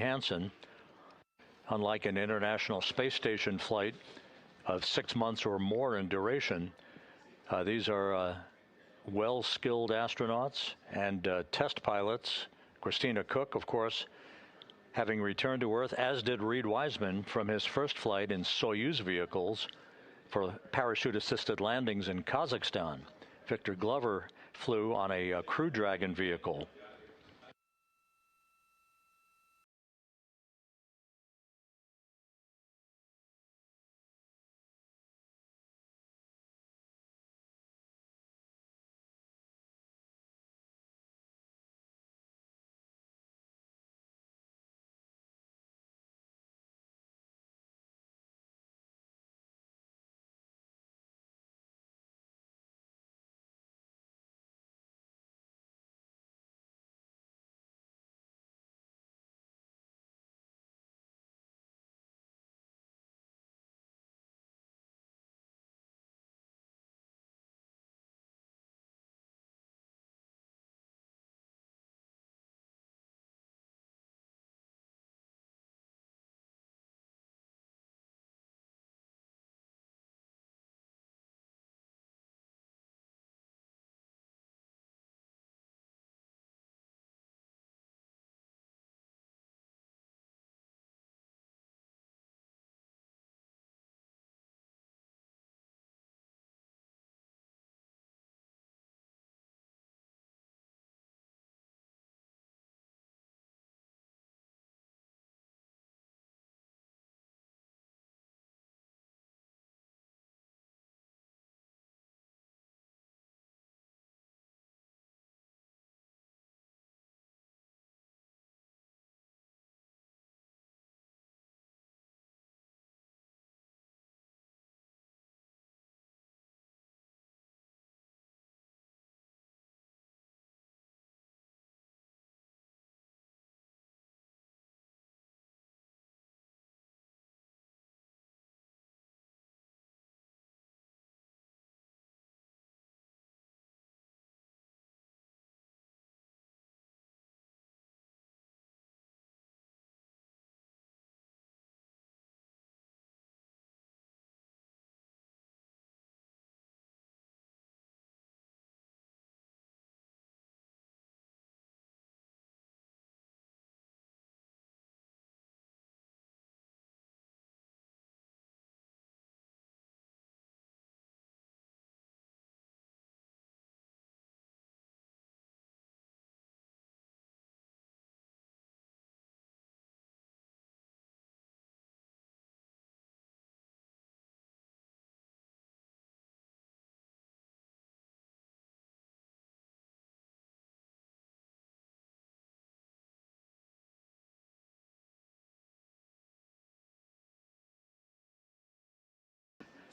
Hansen. Unlike an International Space Station flight of 6 months or more in duration, these are well-skilled astronauts and test pilots. Christina Koch, of course, having returned to Earth, as did Reid Wiseman from his first flight in Soyuz vehicles for parachute-assisted landings in Kazakhstan. Victor Glover flew on a Crew Dragon vehicle.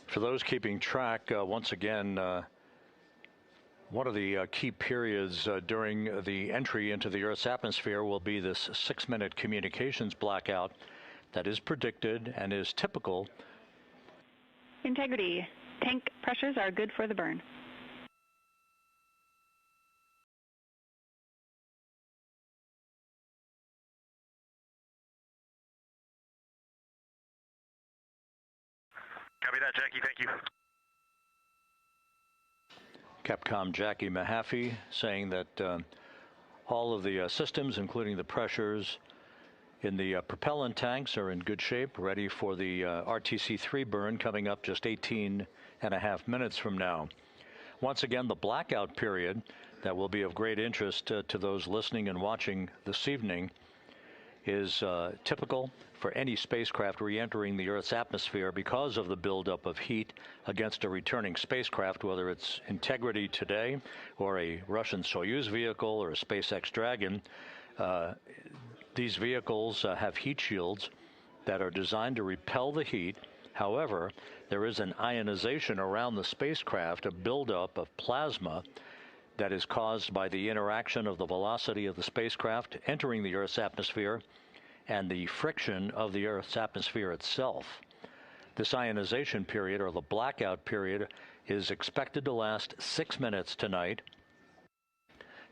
For those keeping track, once again, one of the key periods during the entry into the Earth's atmosphere will be this 6-minute communications blackout that is predicted and is typical. Integrity. Tank pressures are good for the burn. Copy that, Jackie. Thank you. Capcom Jackie Mahaffey saying that all of the systems, including the pressures in the propellant tanks, are in good shape, ready for the RTC-3 burn coming up just 18.5 minutes from now. Once again, the blackout period that will be of great interest to those listening and watching this evening is typical for any spacecraft re-entering the Earth's atmosphere because of the buildup of heat against a returning spacecraft, whether it's Integrity today or a Russian Soyuz vehicle or a SpaceX Dragon. These vehicles have heat shields that are designed to repel the heat. However, there is an ionization around the spacecraft, a buildup of plasma that is caused by the interaction of the velocity of the spacecraft entering the Earth's atmosphere and the friction of the Earth's atmosphere itself. This ionization period, or the blackout period, is expected to last 6 minutes tonight.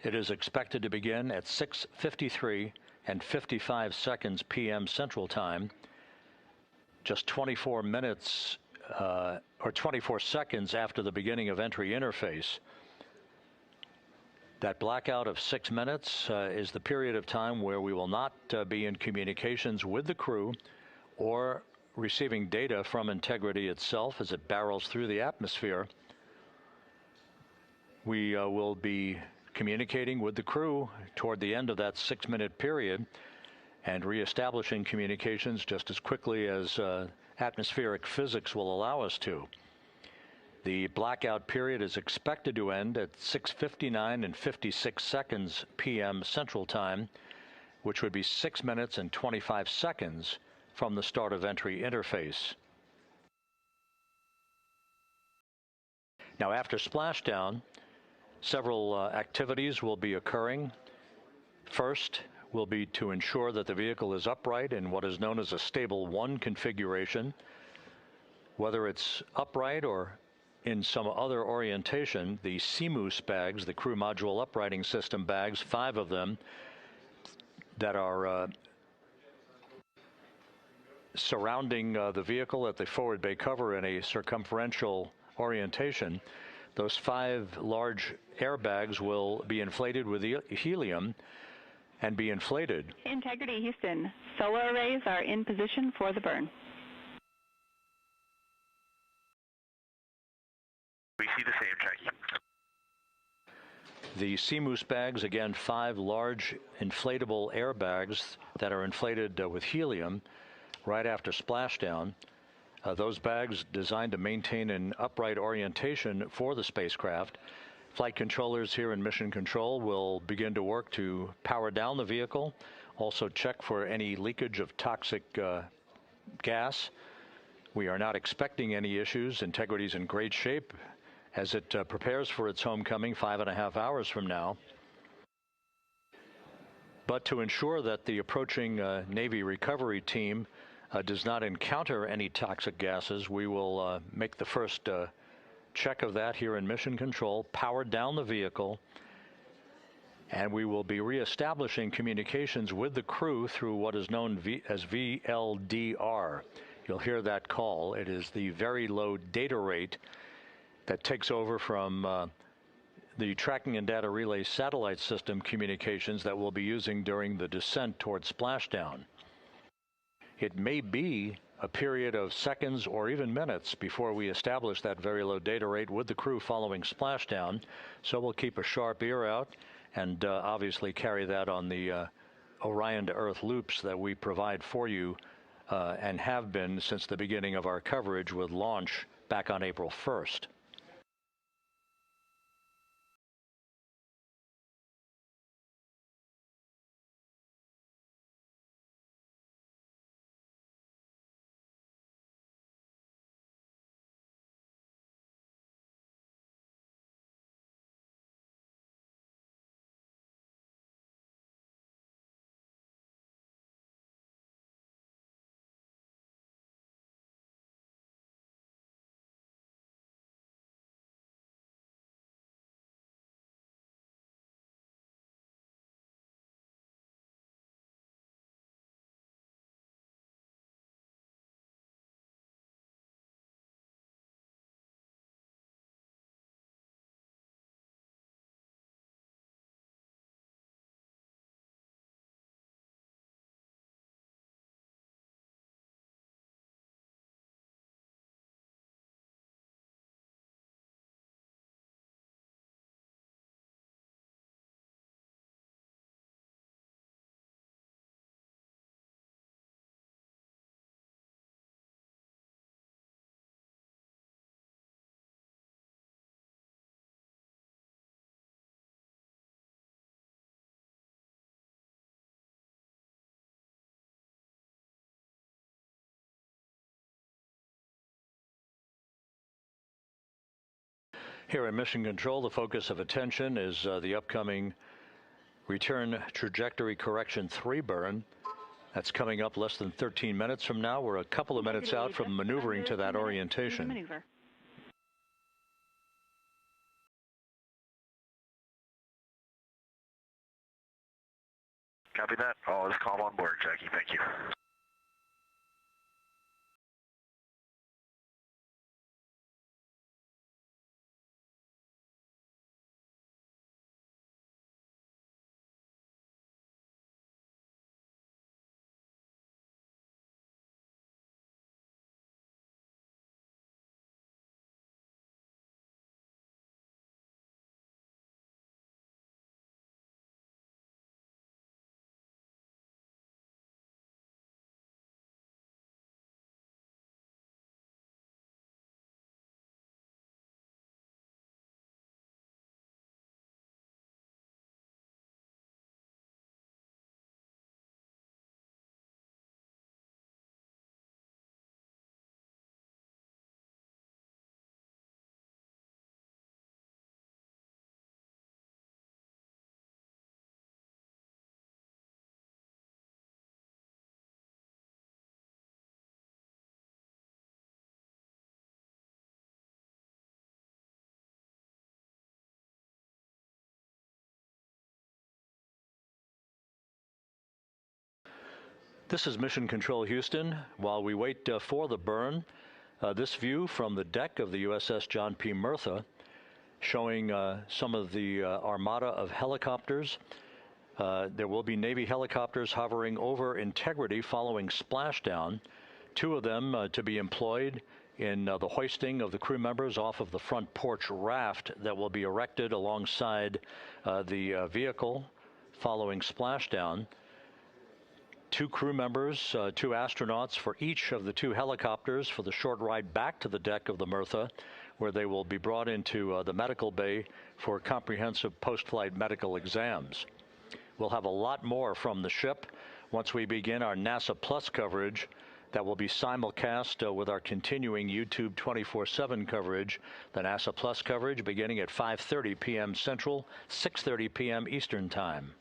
It is expected to begin at 6:53 and 55 seconds p.m. Central Time, just 24 minutes or 24 seconds after the beginning of entry interface. That blackout of 6 minutes is the period of time where we will not be in communications with the crew or receiving data from Integrity itself as it barrels through the atmosphere. We will be communicating with the crew toward the end of that 6 minute period and reestablishing communications just as quickly as atmospheric physics will allow us to. The blackout period is expected to end at 6:59 and 56 seconds p.m. Central Time, which would be 6 minutes and 25 seconds from the start of entry interface. Now, after splashdown, several activities will be occurring. First will be to ensure that the vehicle is upright in what is known as a stable 1 configuration. Whether it's upright or in some other orientation, the CMOOS bags, the crew module uprighting system bags, 5 of them that are surrounding the vehicle at the forward bay cover in a circumferential orientation, those 5 large airbags will be inflated with helium and be inflated. Integrity Houston, solar arrays are in position for the burn. We see the same, Jackie. The CMOOS bags, again, 5 large inflatable airbags that are inflated with helium right after splashdown. Those bags designed to maintain an upright orientation for the spacecraft. Flight controllers here in Mission Control will begin to work to power down the vehicle, also check for any leakage of toxic gas. We are not expecting any issues. Integrity's in great shape as it prepares for its homecoming 5.5 hours from now. But to ensure that the approaching Navy recovery team does not encounter any toxic gases, we will make the first check of that here in Mission Control, power down the vehicle, and we will be reestablishing communications with the crew through what is known as VLDR. You'll hear that call. It is the very low data rate that takes over from the tracking and data relay satellite system communications that we'll be using during the descent towards splashdown. It may be a period of seconds or even minutes before we establish that very low data rate with the crew following splashdown, so we'll keep a sharp ear out and obviously carry that on the Orion to Earth loops that we provide for you and have been since the beginning of our coverage with launch back on April 1st. Here in Mission Control, the focus of attention is the upcoming Return Trajectory Correction 3 burn. That's coming up less than 13 minutes from now. We're a couple of minutes out from maneuvering to that orientation. Copy that. All is calm on board, Jackie. Thank you. This is Mission Control Houston. While we wait for the burn, this view from the deck of the USS John P. Murtha showing some of the armada of helicopters. There will be Navy helicopters hovering over Integrity following splashdown, 2 of them to be employed in the hoisting of the crew members off of the front porch raft that will be erected alongside the vehicle following splashdown. 2 crew members, 2 astronauts for each of the 2 helicopters for the short ride back to the deck of the Murtha, where they will be brought into the medical bay for comprehensive post-flight medical exams. We'll have a lot more from the ship once we begin our NASA Plus coverage that will be simulcast with our continuing YouTube 24/7 coverage, the NASA Plus coverage beginning at 5:30 p.m. Central, 6:30 p.m. Eastern Time.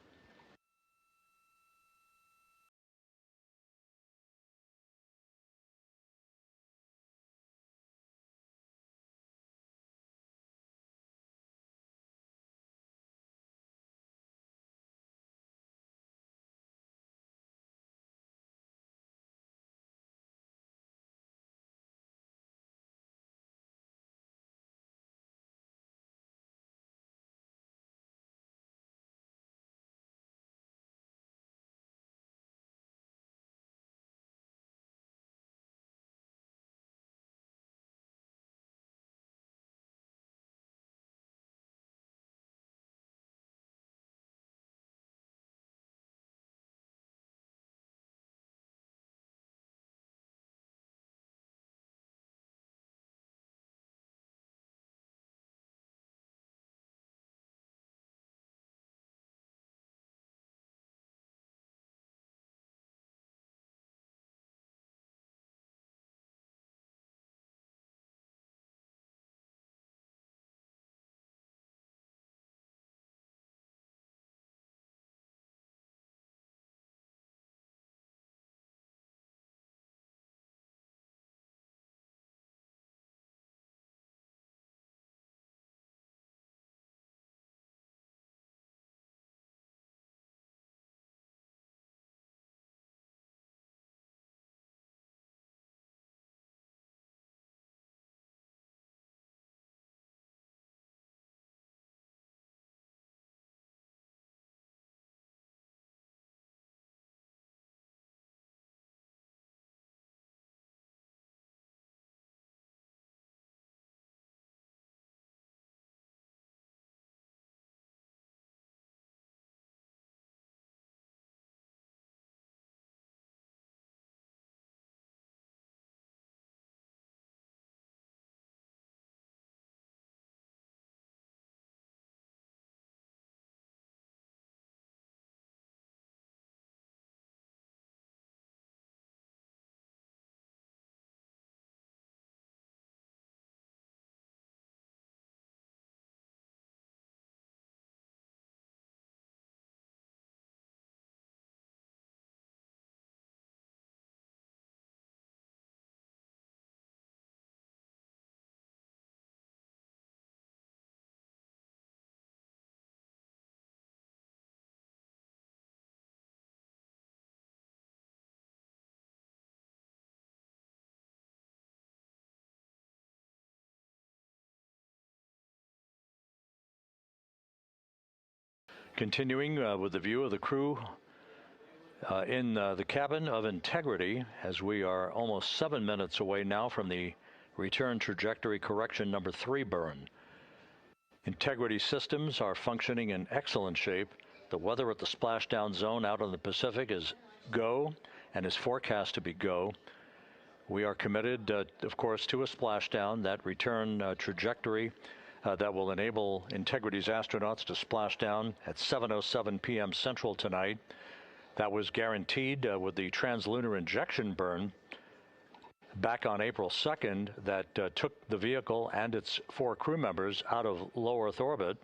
Continuing with the view of the crew in the cabin of Integrity, as we are almost 7 minutes away now from the return trajectory correction number 3 burn. Integrity systems are functioning in excellent shape. The weather at the splashdown zone out in the Pacific is go and is forecast to be go. We are committed, of course, to a splashdown, that return trajectory that will enable Integrity's astronauts to splash down at 7:07 p.m. Central tonight. That was guaranteed with the translunar injection burn back on April 2nd that took the vehicle and its 4 crew members out of low Earth orbit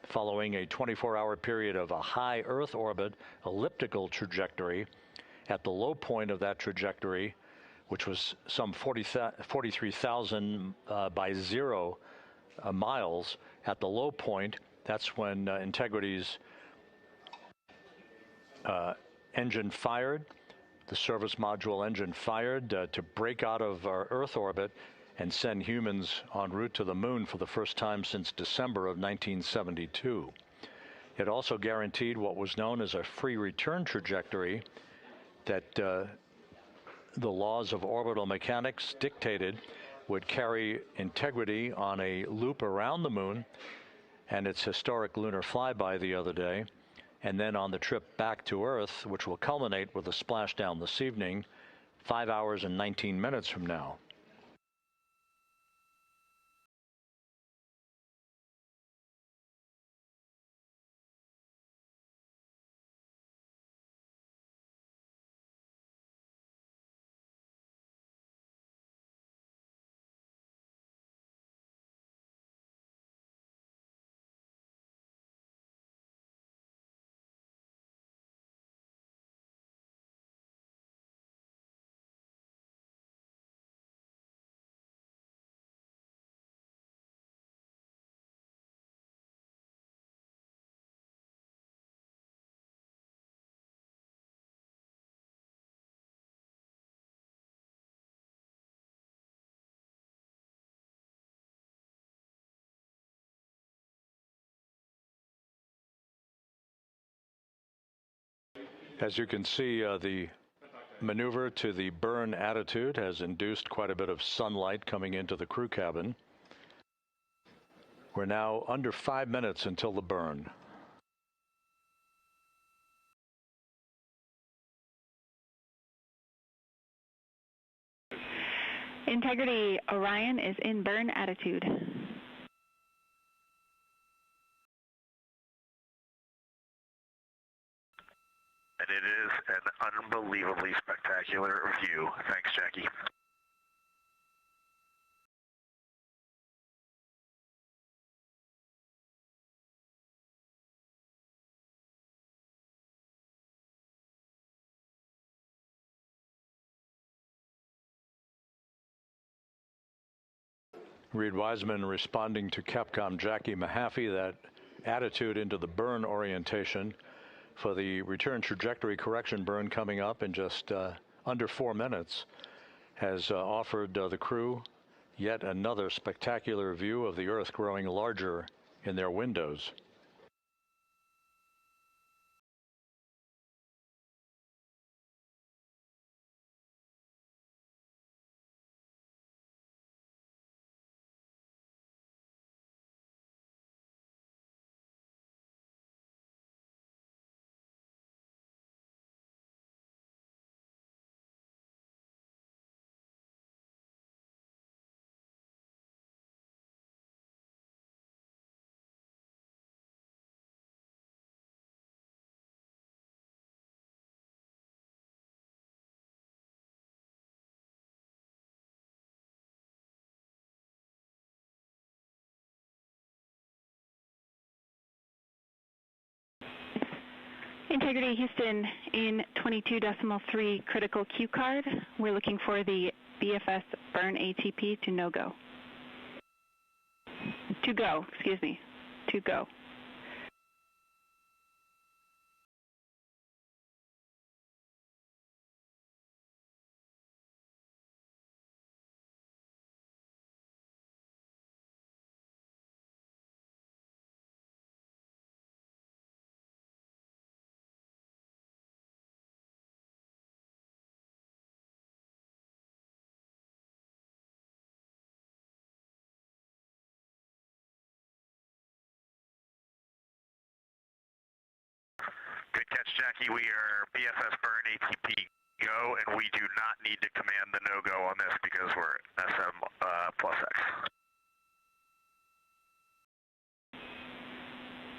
following a 24-hour period of a high Earth orbit elliptical trajectory. At the low point of that trajectory, which was some 43,000 by 0 miles, at the low point, that's when Integrity's engine fired. The service module engine fired to break out of our Earth orbit and send humans en route to the moon for the first time since December of 1972. It also guaranteed what was known as a free return trajectory that the laws of orbital mechanics dictated would carry Integrity on a loop around the moon and its historic lunar flyby the other day, and then on the trip back to Earth, which will culminate with a splashdown this evening, 5 hours and 19 minutes from now. As you can see, the maneuver to the burn attitude has induced quite a bit of sunlight coming into the crew cabin. We're now under 5 minutes until the burn. Integrity, Orion is in burn attitude. And it is an unbelievably spectacular view. Thanks, Jackie. Reid Wiseman responding to Capcom Jackie Mahaffey, that attitude into the burn orientation for the return trajectory correction burn coming up in just under 4 minutes, has offered the crew yet another spectacular view of the Earth growing larger in their windows. Integrity Houston in 22.3 critical Q card. We're looking for the BFS burn ATP to no go. To go, excuse me, to go. Dispatch, Jackie, we are BFS burn ATP go, and we do not need to command the no-go on this because we're SM plus X.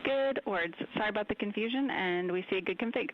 Good words. Sorry about the confusion, and we see a good config.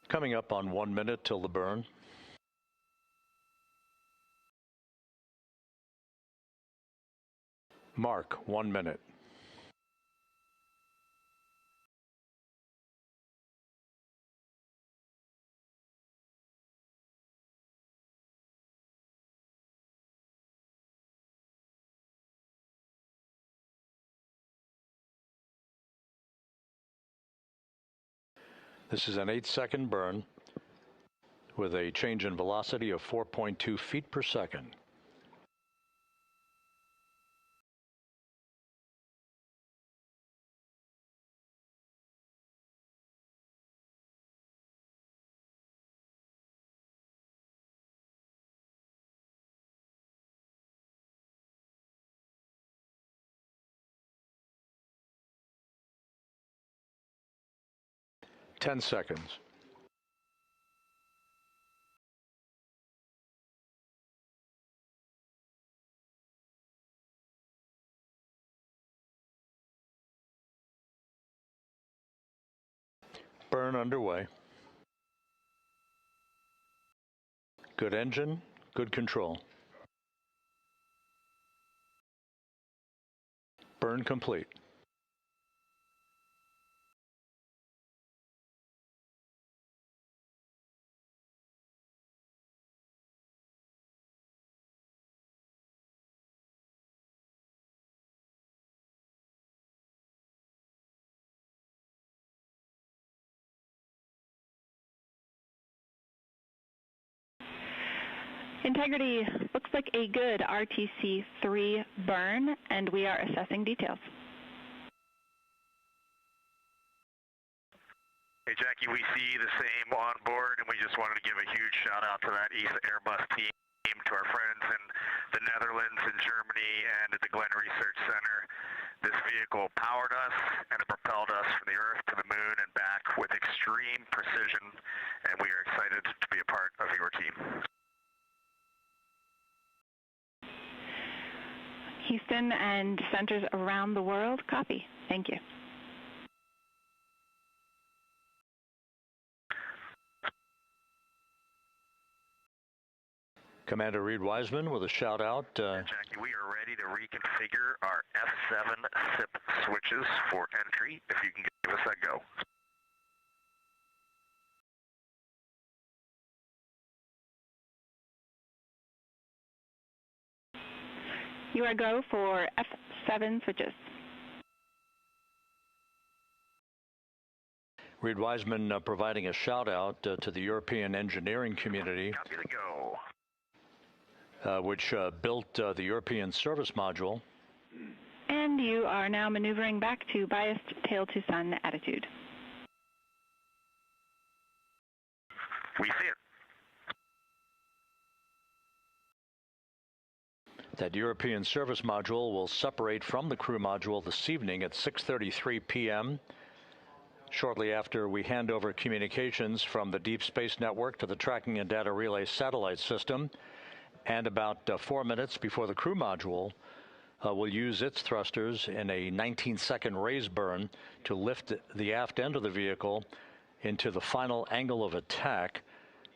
Coming up on 1 minute till the burn. Mark, 1 minute. This is an 8-second burn with a change in velocity of 4.2 feet per second. Ten seconds. Burn underway. Good engine, good control. Burn complete. Integrity looks like a good RTC-3 burn, and we are assessing details. Hey, Jackie, we see the same on board, and we just wanted to give a huge shout out to that ESA Airbus team, to our friends in the Netherlands and Germany and at the Glenn Research Center. This vehicle powered us and it propelled us from the Earth to the Moon and back with extreme precision, and we are excited to be a part of your team. Houston and centers around the world, copy. Thank you. Commander Reid Wiseman with a shout out. Jackie, we are ready to reconfigure our F7 SIP switches for entry, if you can give us that go. You are go for F7 switches. Reid Wiseman providing a shout out to the European engineering community. Copy the go. Which built the European service module. And you are now maneuvering back to biased tail to sun attitude. We see it. That European service module will separate from the crew module this evening at 6:33 p.m. shortly after we hand over communications from the Deep Space Network to the Tracking and Data Relay satellite system. And about 4 minutes before the crew module will use its thrusters in a 19-second raise burn to lift the aft end of the vehicle into the final angle of attack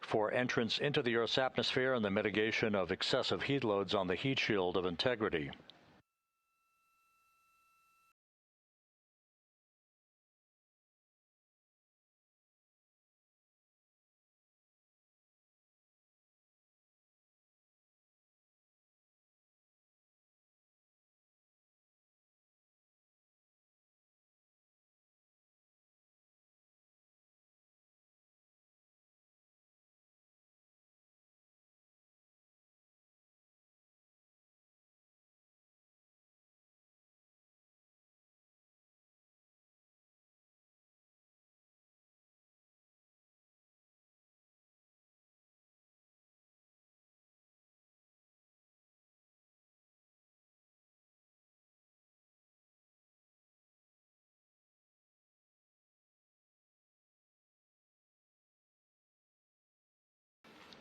for entrance into the Earth's atmosphere and the mitigation of excessive heat loads on the heat shield of Integrity.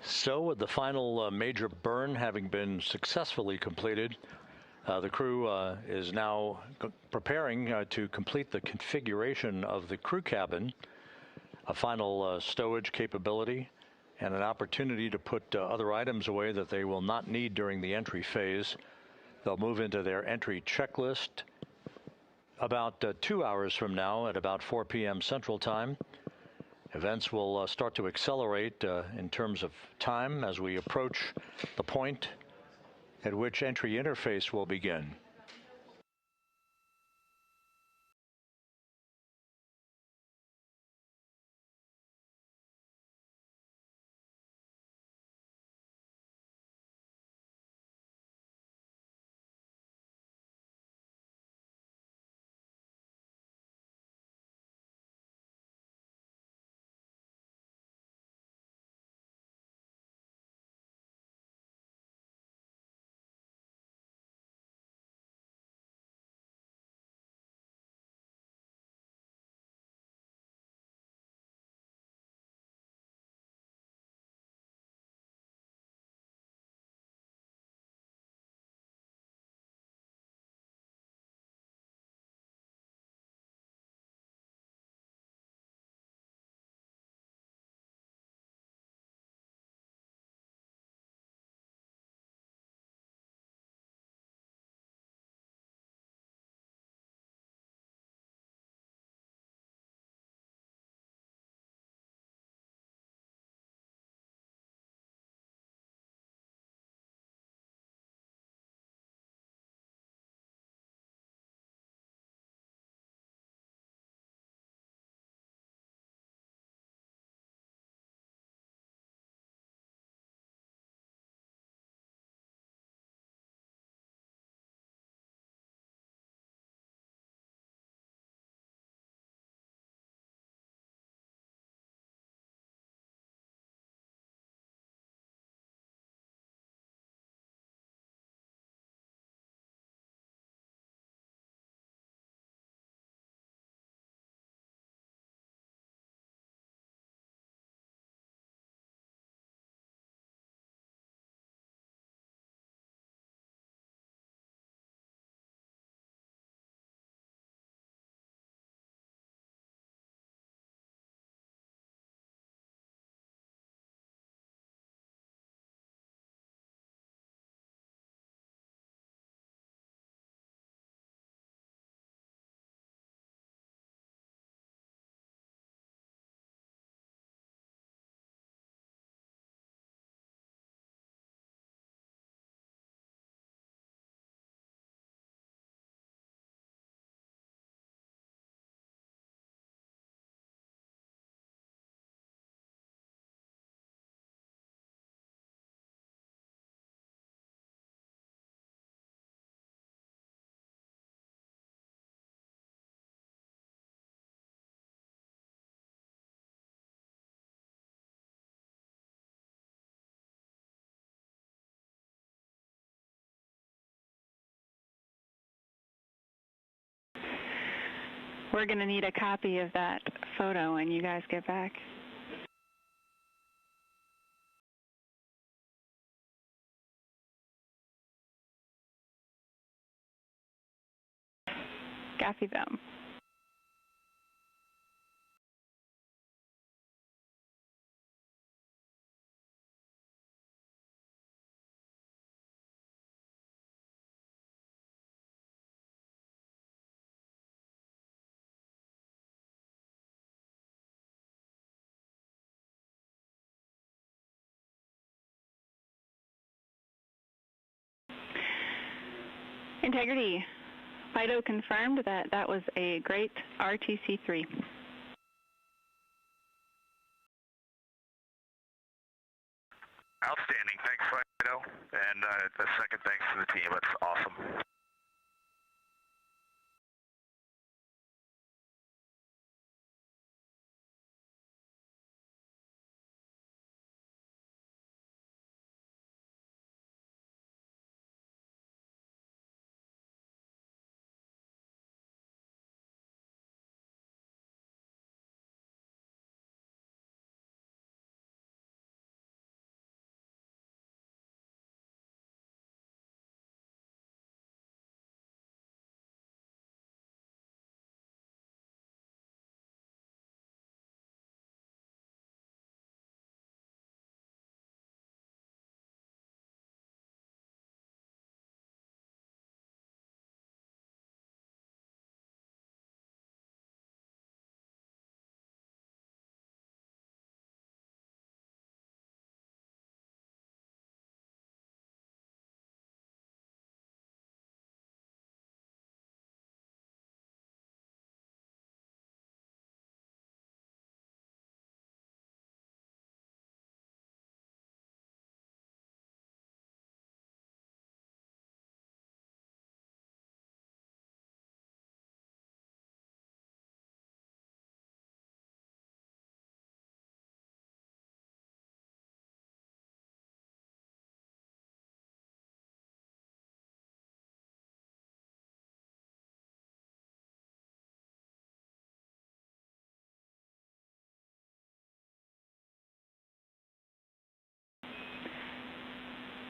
So with the final major burn having been successfully completed, the crew is now preparing to complete the configuration of the crew cabin, a final stowage capability, and an opportunity to put other items away that they will not need during the entry phase. They'll move into their entry checklist about 2 hours from now at about 4 p.m. Central Time. Events will start to accelerate in terms of time as we approach the point at which entry interface will begin. We're going to need a copy of that photo when you guys get back. Copy them. Integrity. FIDO confirmed that that was a great RTC-3. Outstanding. Thanks, Fido. And a second thanks to the team. That's awesome.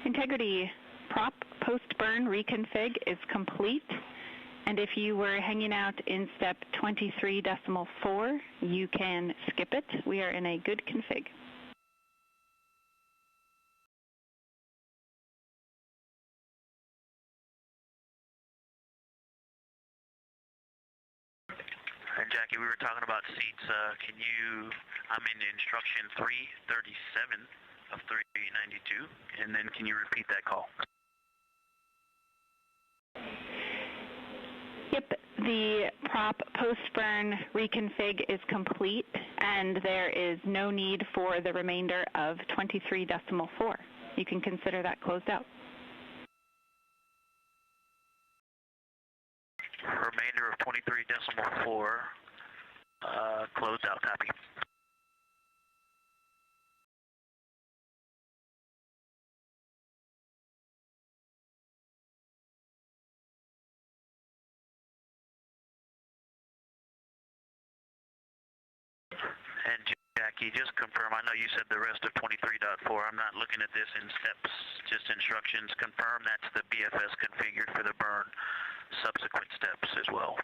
Integrity prop post-burn reconfig is complete. And if you were hanging out in step 23.4, you can skip it. We are in a good config. And Jackie, we were talking about seats. I'm in instruction 337 of 392, and then can you repeat that call? Yep, the prop post-burn reconfig is complete, and there is no need for the remainder of 23.4. You can consider that closed out. Remainder of 23.4, closed out, copy. And Jackie, just confirm, I know you said the rest of 23.4, I'm not looking at this in steps, just instructions. Confirm that's the BFS configured for the burn subsequent steps as well.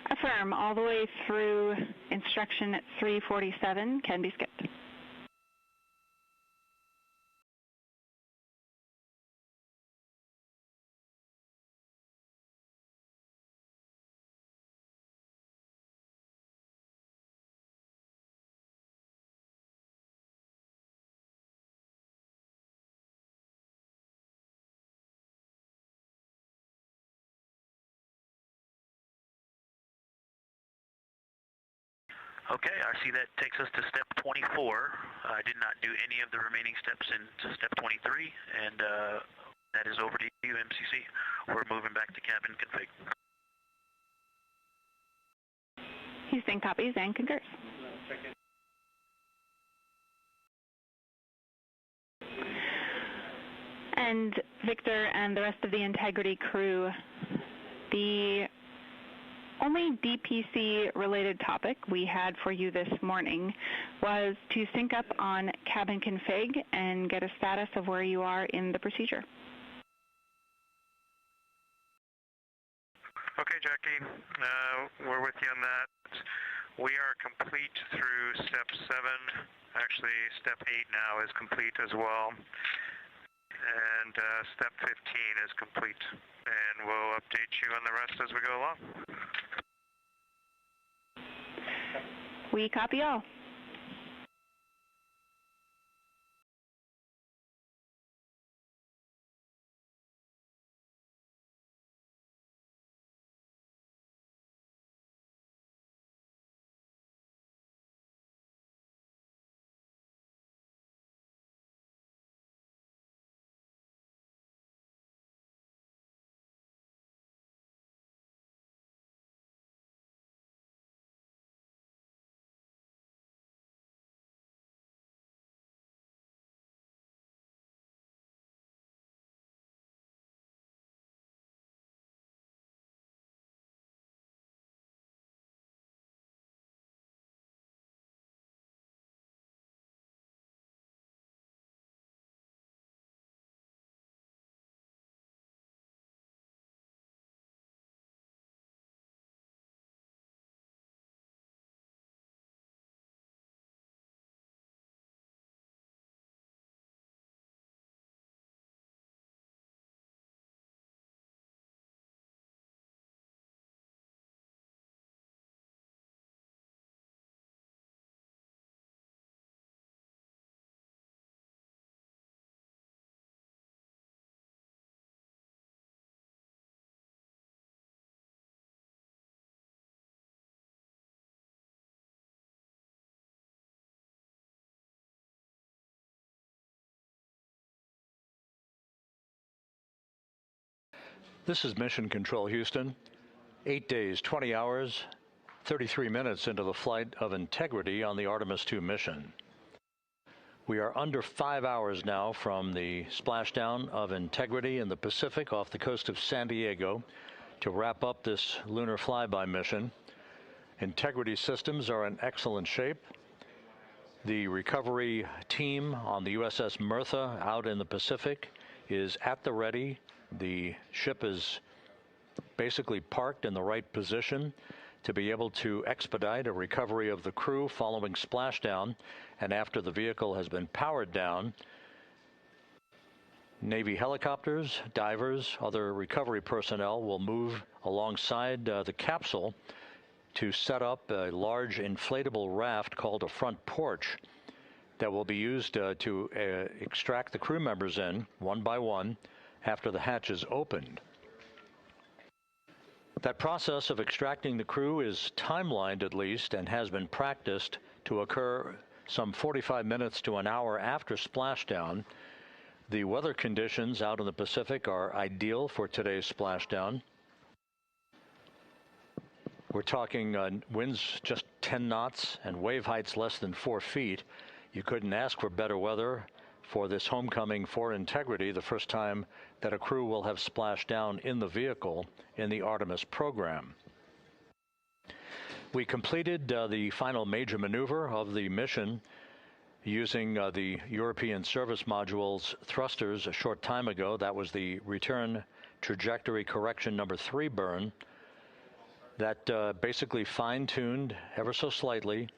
Affirm, all the way through instruction 347 can be skipped. Okay, I see that takes us to step 24. I did not do any of the remaining steps into step 23, and that is over to you, MCC. We're moving back to cabin config. Houston copies and concurs. And Victor and the rest of the Integrity crew, the only DPC-related topic we had for you this morning was to sync up on cabin config and get a status of where you are in the procedure. Okay, Jackie, we're with you on that. We are complete through step 7. Actually, step 8 now is complete as well. And step 15 is complete. And we'll update you on the rest as we go along. We copy all. This is Mission Control, Houston. 8 days, 20 hours, 33 minutes into the flight of Integrity on the Artemis 2 mission. We are under 5 hours now from the splashdown of Integrity in the Pacific off the coast of San Diego to wrap up this lunar flyby mission. Integrity systems are in excellent shape. The recovery team on the USS Merthyr out in the Pacific is at the ready. The ship is basically parked in the right position to be able to expedite a recovery of the crew following splashdown and after the vehicle has been powered down. Navy helicopters, divers, other recovery personnel will move alongside the capsule to set up a large inflatable raft called a front porch that will be used to extract the crew members in one by one after the hatch is opened. That process of extracting the crew is timelined at least and has been practiced to occur some 45 minutes to an hour after splashdown. The weather conditions out in the Pacific are ideal for today's splashdown. We're talking winds just 10 knots and wave heights less than 4 feet. You couldn't ask for better weather for this homecoming for Integrity, the first time that a crew will have splashed down in the vehicle in the Artemis program. We completed the final major maneuver of the mission using the European Service Module's thrusters a short time ago. That was the return trajectory correction number 3 burn. That basically fine-tuned ever so slightly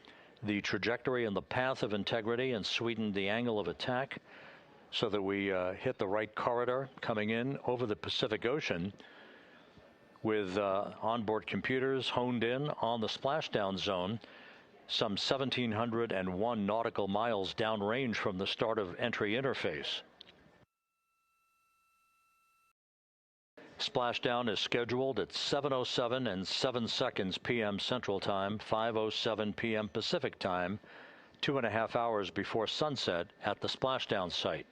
the trajectory and the path of Integrity and sweetened the angle of attack so that we hit the right corridor coming in over the Pacific Ocean with onboard computers honed in on the splashdown zone some 1,701 nautical miles downrange from the start of entry interface. Splashdown is scheduled at 7:07 and 7 seconds p.m. Central Time, 5:07 p.m. Pacific Time, 2.5 hours before sunset at the splashdown site.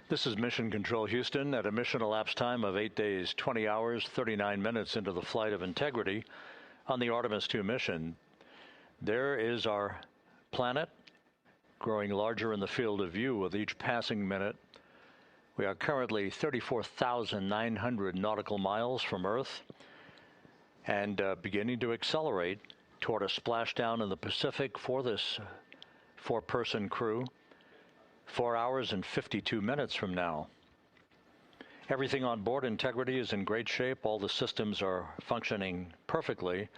This is Mission Control Houston at a mission elapsed time of 8 days, 20 hours, 39 minutes into the flight of Integrity on the Artemis 2 mission. There is our planet growing larger in the field of view with each passing minute. We are currently 34,900 nautical miles from Earth and beginning to accelerate toward a splashdown in the Pacific for this four-person crew. 4 hours and 52 minutes from now. Everything on board Integrity is in great shape. All the systems are functioning perfectly.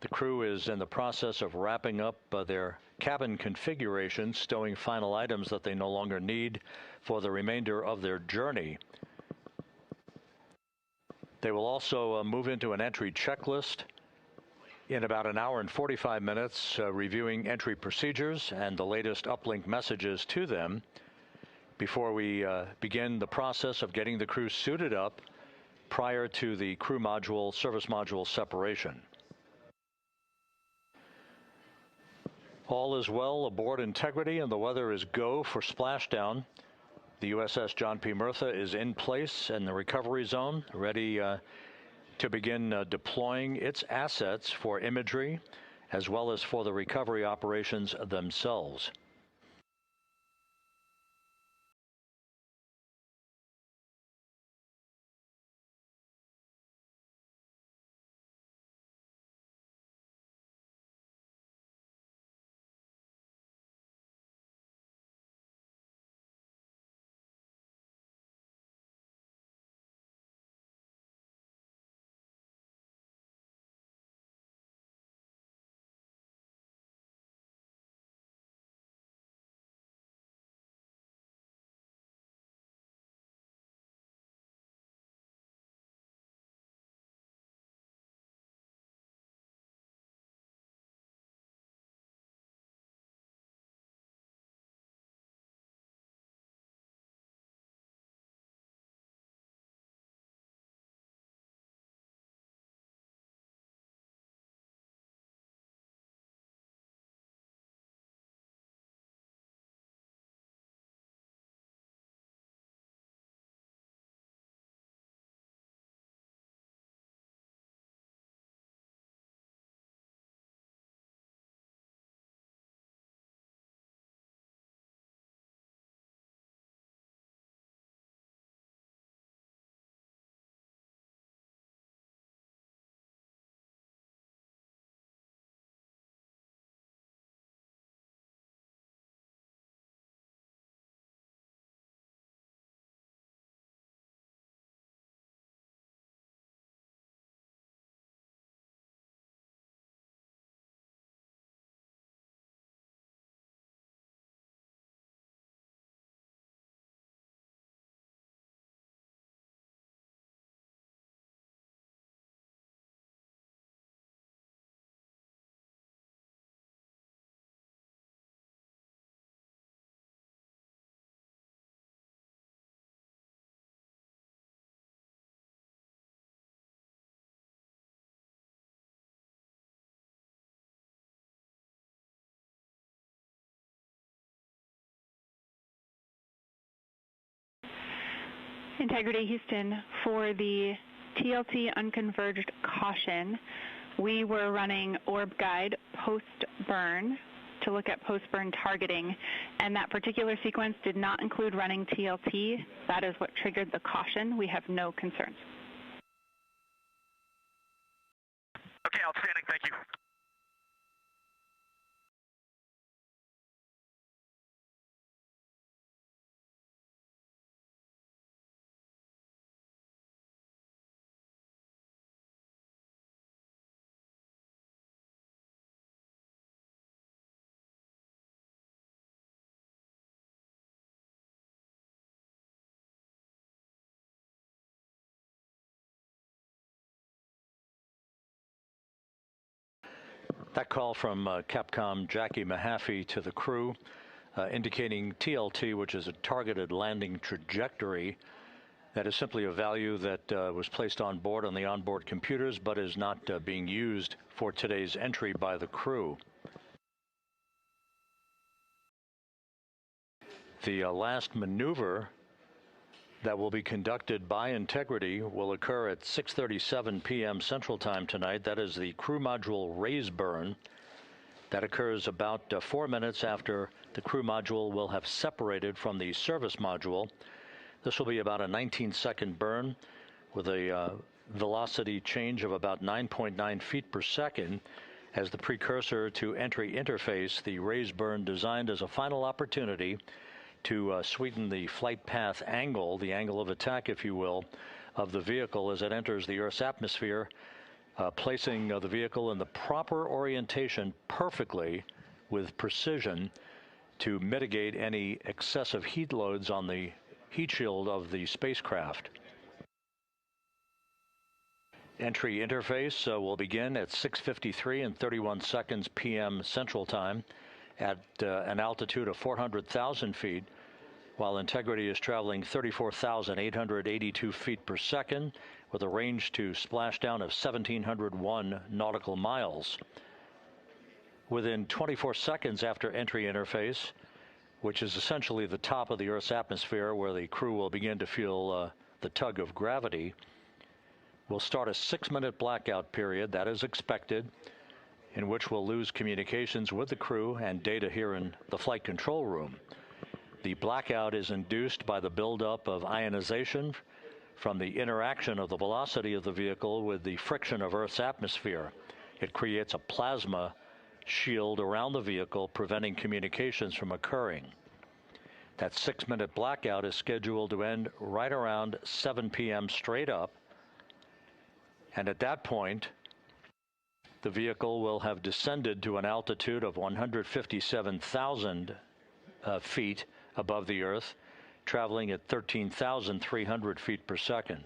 The crew is in the process of wrapping up their cabin configuration, stowing final items that they no longer need for the remainder of their journey. They will also move into an entry checklist in about an hour and 45 minutes, reviewing entry procedures and the latest uplink messages to them before we begin the process of getting the crew suited up prior to the crew module, service module separation. All is well aboard Integrity and the weather is go for splashdown. The USS John P. Murtha is in place in the recovery zone, ready to begin deploying its assets for imagery as well as for the recovery operations themselves. Integrity Houston, for the TLT unconverged caution, we were running orb guide post-burn to look at post-burn targeting, and that particular sequence did not include running TLT. That is what triggered the caution. We have no concerns. Okay, outstanding. Thank you. That call from Capcom Jackie Mahaffey to the crew, indicating TLT, which is a targeted landing trajectory. That is simply a value that was placed on board on the onboard computers, but is not being used for today's entry by the crew. The last maneuver that will be conducted by Integrity will occur at 6:37 p.m. Central Time tonight. That is the crew module raise burn. That occurs about 4 minutes after the crew module will have separated from the service module. This will be about a 19-second burn with a velocity change of about 9.9 feet per second. As the precursor to entry interface, the raise burn designed as a final opportunity to sweeten the flight path angle, the angle of attack, if you will, of the vehicle as it enters the Earth's atmosphere, placing the vehicle in the proper orientation perfectly with precision to mitigate any excessive heat loads on the heat shield of the spacecraft. Entry interface will begin at 6:53 and 31 seconds p.m. Central Time at an altitude of 400,000 feet, while Integrity is traveling 34,882 feet per second with a range to splashdown of 1,701 nautical miles. Within 24 seconds after entry interface, which is essentially the top of the Earth's atmosphere where the crew will begin to feel the tug of gravity, we'll start a 6-minute blackout period, that is expected, in which we'll lose communications with the crew and data here in the flight control room. The blackout is induced by the buildup of ionization from the interaction of the velocity of the vehicle with the friction of Earth's atmosphere. It creates a plasma shield around the vehicle, preventing communications from occurring. That 6-minute blackout is scheduled to end right around 7 p.m. straight up. And at that point, the vehicle will have descended to an altitude of 157,000 feet above the Earth, traveling at 13,300 feet per second.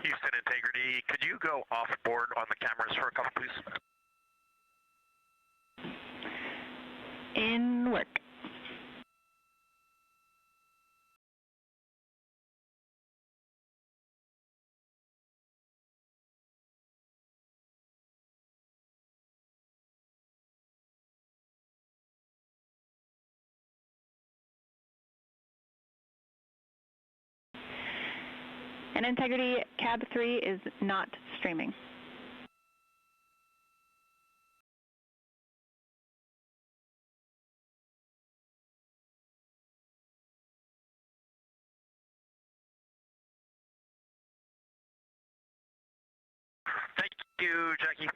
Houston Integrity, could you go off board on the cameras for a couple, please? In work. And Integrity, Cab 3 is not streaming. Thank you, Jackie.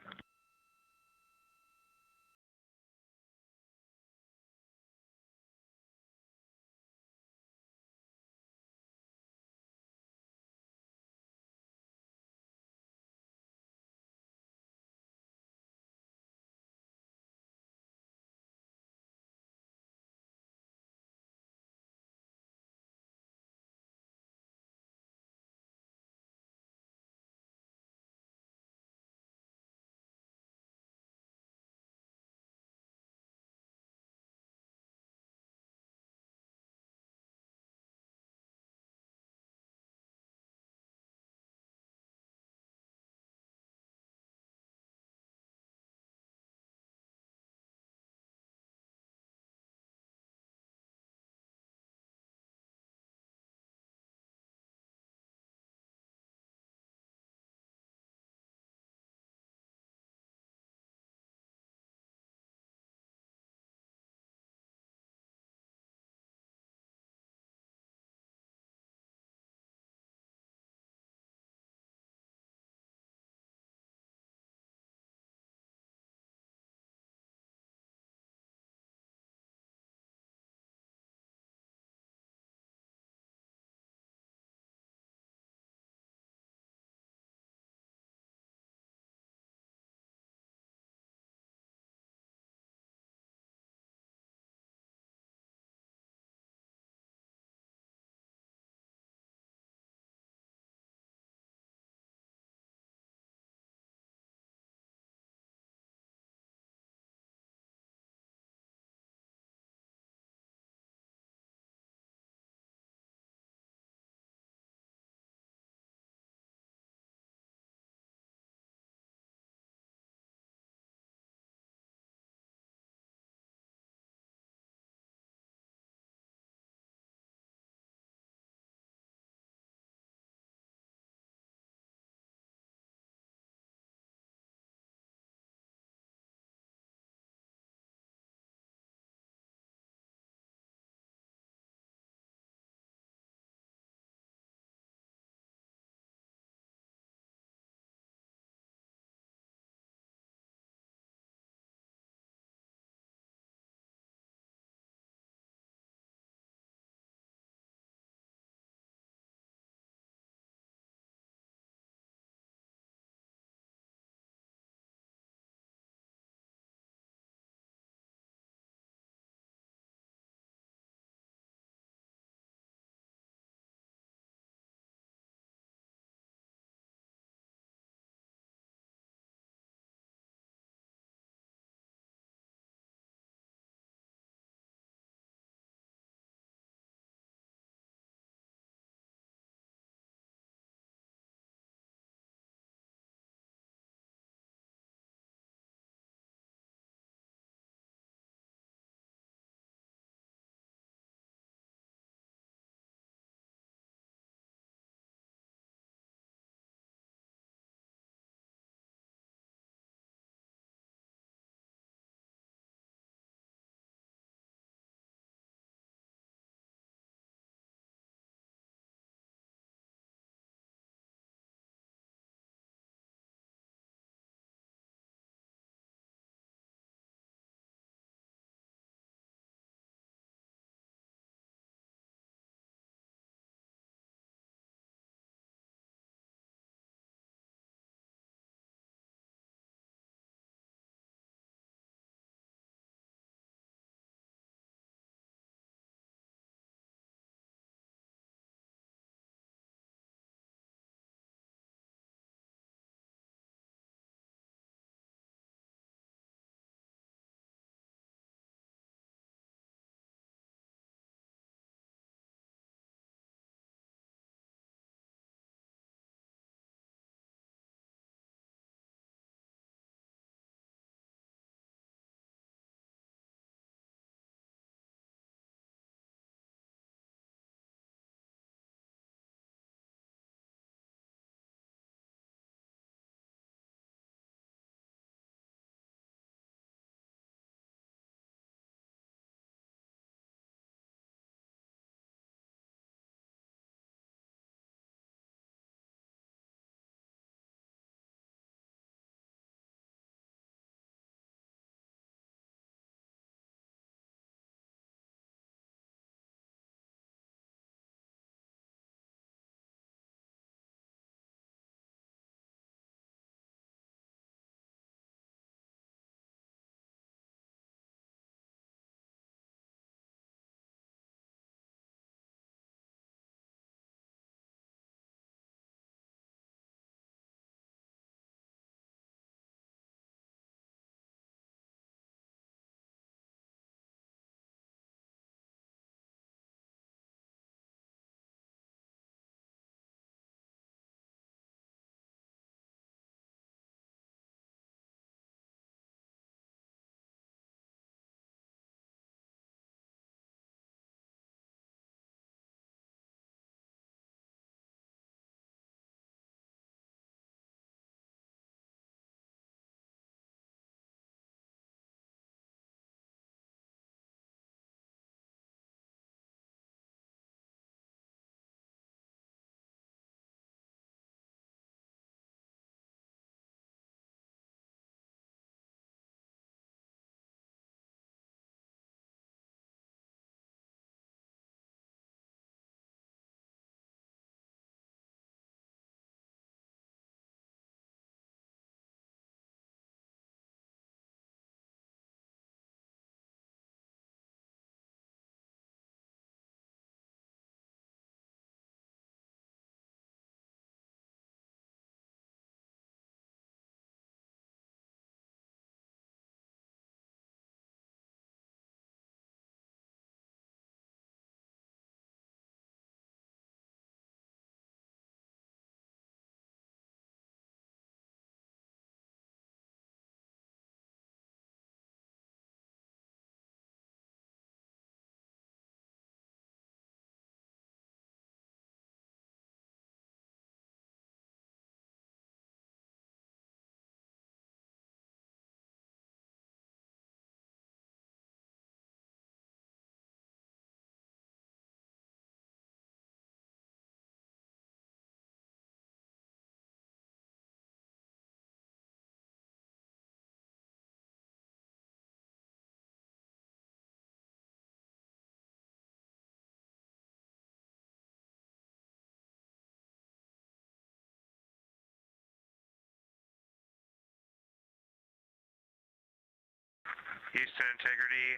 Houston integrity,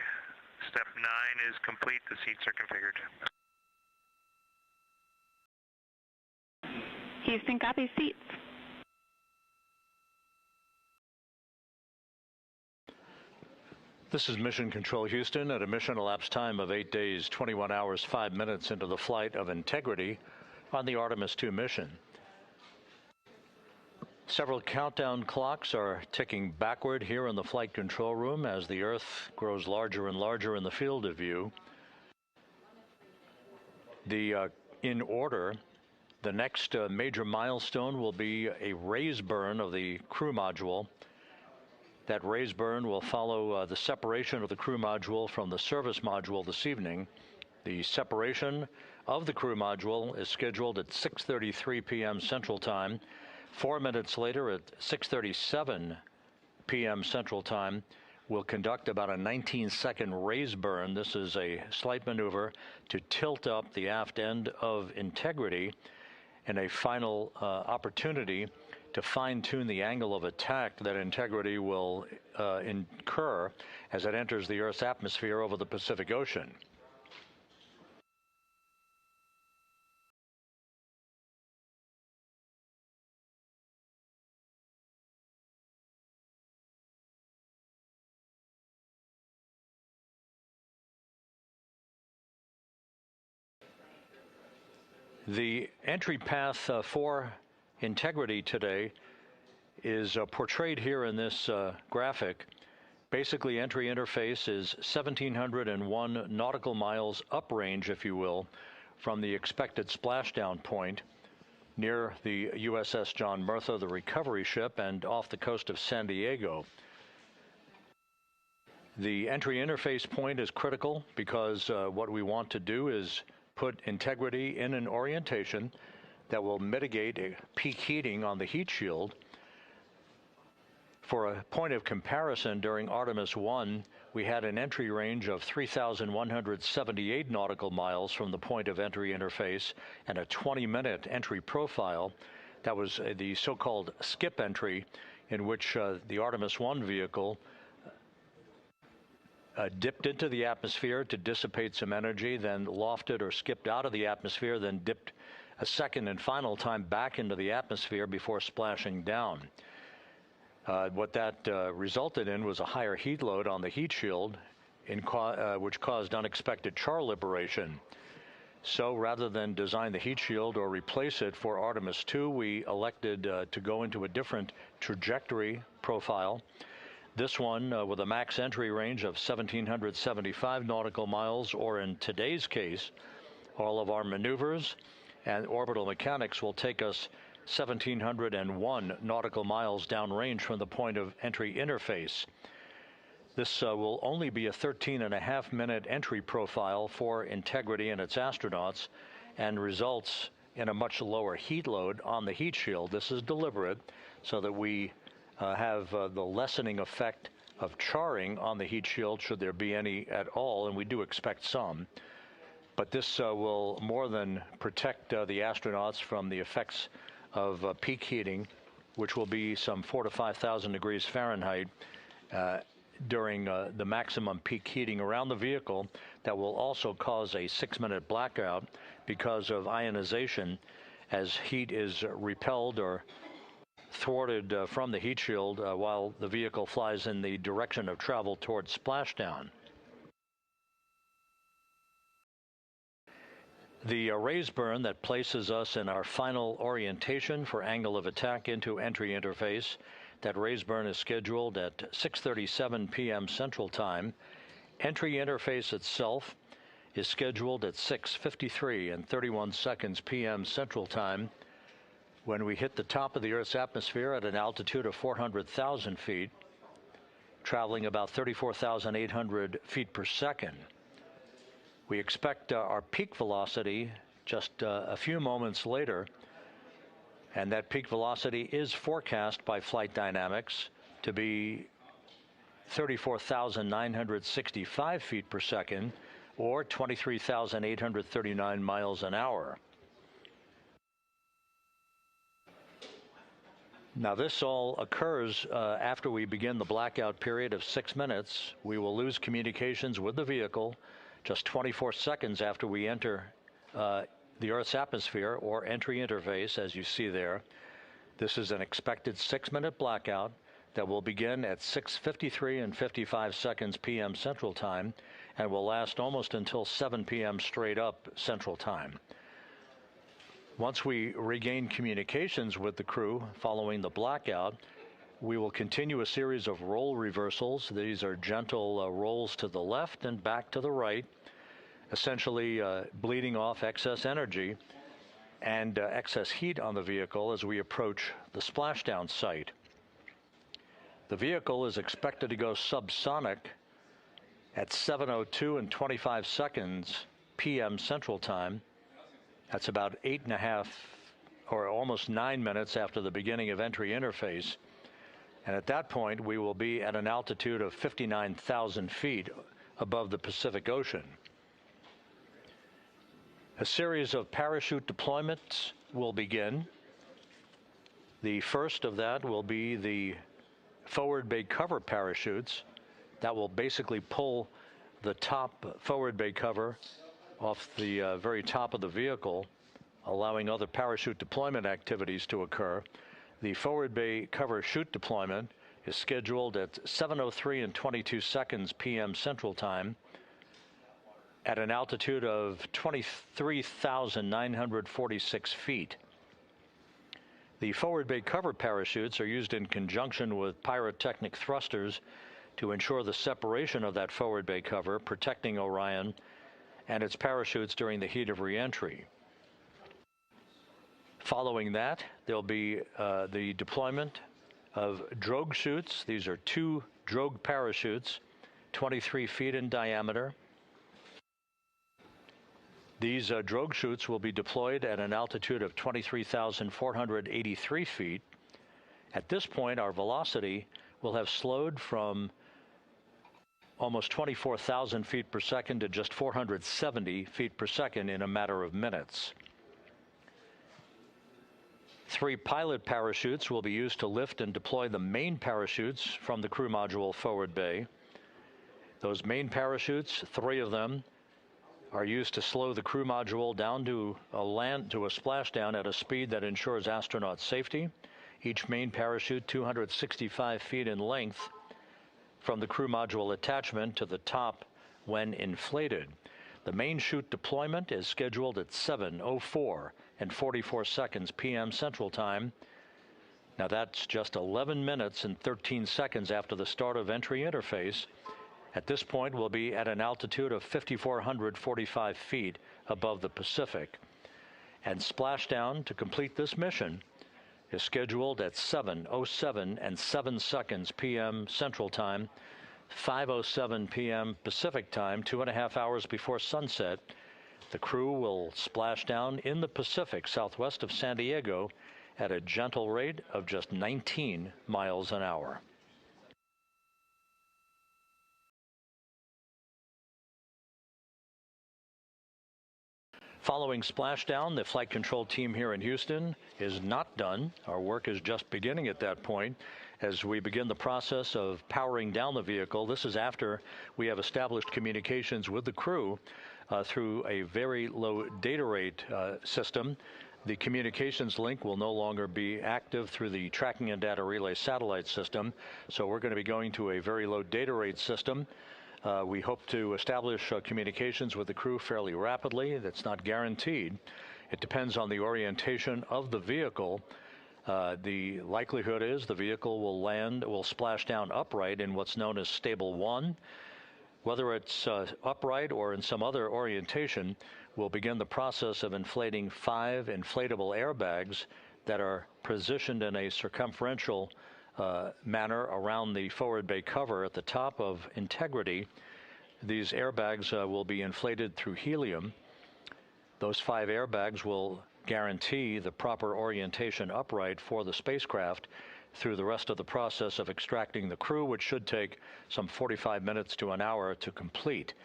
step 9 is complete. The seats are configured. Houston, copy. Seats. This is Mission Control Houston at a mission elapsed time of 8 days, 21 hours, 5 minutes into the flight of Integrity on the Artemis 2 mission. Several countdown clocks are ticking backward here in the flight control room as the Earth grows larger and larger in the field of view. In order, the next major milestone will be a raise burn of the crew module. That raise burn will follow the separation of the crew module from the service module this evening. The separation of the crew module is scheduled at 6:33 p.m. Central Time. 4 minutes later, at 6:37 p.m. Central Time, we'll conduct about a 19-second raise burn. This is a slight maneuver to tilt up the aft end of Integrity in a final opportunity to fine-tune the angle of attack that Integrity will incur as it enters the Earth's atmosphere over the Pacific Ocean. The entry path for Integrity today is portrayed here in this graphic. Basically, entry interface is 1,701 nautical miles uprange, if you will, from the expected splashdown point near the USS John Murtha, the recovery ship, and off the coast of San Diego. The entry interface point is critical because what we want to do is put Integrity in an orientation that will mitigate peak heating on the heat shield. For a point of comparison, during Artemis 1, we had an entry range of 3,178 nautical miles from the point of entry interface and a 20-minute entry profile. That was the so-called skip entry, in which the Artemis 1 vehicle dipped into the atmosphere to dissipate some energy, then lofted or skipped out of the atmosphere, then dipped a second and final time back into the atmosphere before splashing down. What that resulted in was a higher heat load on the heat shield, which caused unexpected char liberation. So rather than design the heat shield or replace it for Artemis 2, we elected to go into a different trajectory profile. This one with a max entry range of 1,775 nautical miles, or in today's case, all of our maneuvers and orbital mechanics will take us 1,701 nautical miles downrange from the point of entry interface. This will only be a 13.5-minute entry profile for Integrity and its astronauts, and results in a much lower heat load on the heat shield. This is deliberate so that we have the lessening effect of charring on the heat shield, should there be any at all, and we do expect some. But this will more than protect the astronauts from the effects of peak heating, which will be some 4,000 to 5,000 degrees Fahrenheit during the maximum peak heating around the vehicle. That will also cause a 6-minute blackout because of ionization as heat is repelled or thwarted from the heat shield while the vehicle flies in the direction of travel towards splashdown. The raise burn that places us in our final orientation for angle of attack into entry interface, that raise burn is scheduled at 6:37 p.m. Central Time. Entry interface itself is scheduled at 6:53 and 31 seconds p.m. Central Time, when we hit the top of the Earth's atmosphere at an altitude of 400,000 feet, traveling about 34,800 feet per second. We expect our peak velocity just a few moments later, and that peak velocity is forecast by flight dynamics to be 34,965 feet per second, or 23,839 miles an hour. Now, this all occurs after we begin the blackout period of 6 minutes. We will lose communications with the vehicle just 24 seconds after we enter the Earth's atmosphere or entry interface, as you see there. This is an expected 6-minute blackout that will begin at 6:53 and 55 seconds p.m. Central Time and will last almost until 7 p.m. straight up Central Time. Once we regain communications with the crew following the blackout, we will continue a series of role reversals. These are gentle rolls to the left and back to the right, essentially bleeding off excess energy and excess heat on the vehicle as we approach the splashdown site. The vehicle is expected to go subsonic at 7:02 and 25 seconds p.m. Central Time. That's about 8.5 or almost 9 minutes after the beginning of entry interface. And at that point, we will be at an altitude of 59,000 feet above the Pacific Ocean. A series of parachute deployments will begin. The first of that will be the forward bay cover parachutes that will basically pull the top forward bay cover off the very top of the vehicle, allowing other parachute deployment activities to occur. The forward bay cover chute deployment is scheduled at 7:03 and 22 seconds p.m. Central Time at an altitude of 23,946 feet. The forward bay cover parachutes are used in conjunction with pyrotechnic thrusters to ensure the separation of that forward bay cover, protecting Orion and its parachutes during the heat of reentry. Following that, there'll be the deployment of drogue chutes. These are 2 drogue parachutes, 23 feet in diameter. These drogue chutes will be deployed at an altitude of 23,483 feet. At this point, our velocity will have slowed from almost 24,000 feet per second to just 470 feet per second in a matter of minutes. 3 pilot parachutes will be used to lift and deploy the main parachutes from the crew module forward bay. Those main parachutes, 3 of them, are used to slow the crew module down to a splashdown at a speed that ensures astronaut safety. Each main parachute 265 feet in length from the crew module attachment to the top when inflated. The main chute deployment is scheduled at 7:04 and 44 seconds p.m. Central Time. Now that's just 11 minutes and 13 seconds after the start of entry interface. At this point, we'll be at an altitude of 5,445 feet above the Pacific. And splashdown to complete this mission is scheduled at 7:07 and 7 seconds p.m. Central Time, 5:07 p.m. Pacific Time, 2.5 hours before sunset. The crew will splash down in the Pacific southwest of San Diego at a gentle rate of just 19 miles an hour. Following splashdown, the flight control team here in Houston is not done. Our work is just beginning at that point as we begin the process of powering down the vehicle. This is after we have established communications with the crew through a very low data rate system. The communications link will no longer be active through the tracking and data relay satellite system, so we're going to be going to a very low data rate system. We hope to establish communications with the crew fairly rapidly. That's not guaranteed. It depends on the orientation of the vehicle. The likelihood is the vehicle will splash down upright in what's known as stable 1. Whether it's upright or in some other orientation, we'll begin the process of inflating 5 inflatable airbags that are positioned in a circumferential manner around the forward bay cover at the top of integrity. These airbags will be inflated through helium. Those 5 airbags will guarantee the proper orientation upright for the spacecraft through the rest of the process of extracting the crew, which should take some 45 minutes to an hour to complete.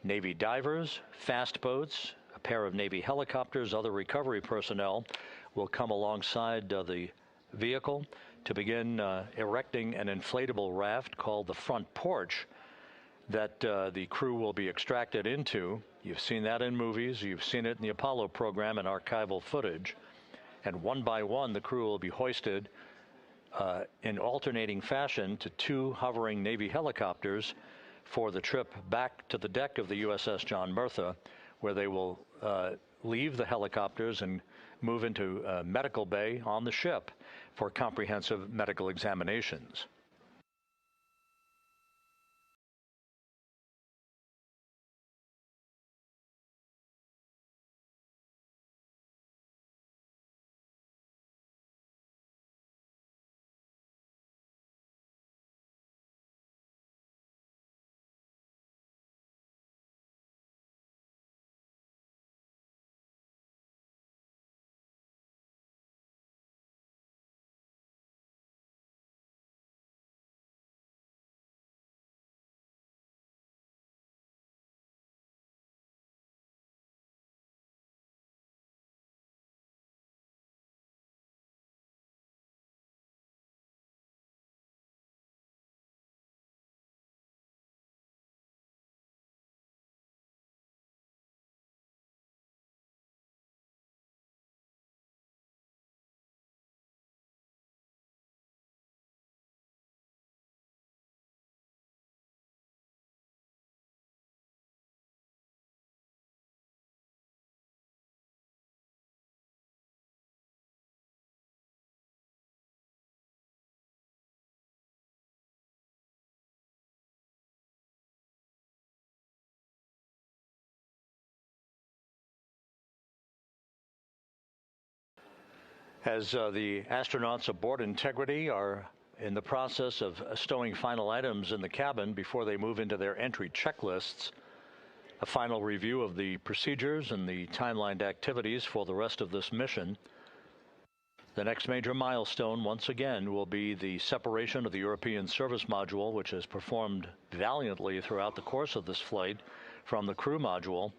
Navy divers, fast boats, a pair of Navy helicopters, other recovery personnel will come alongside the vehicle to begin erecting an inflatable raft called the front porch that the crew will be extracted into. You've seen that in movies. You've seen it in the Apollo program and archival footage. And one by one, the crew will be hoisted in alternating fashion to 2 hovering Navy helicopters for the trip back to the deck of the USS John Murtha, where they will leave the helicopters and move into medical bay on the ship for comprehensive medical examinations. As the astronauts aboard Integrity are in the process of stowing final items in the cabin before they move into their entry checklists, a final review of the procedures and the timelined activities for the rest of this mission. The next major milestone, once again, will be the separation of the European service module, which has performed valiantly throughout the course of this flight, from the crew module.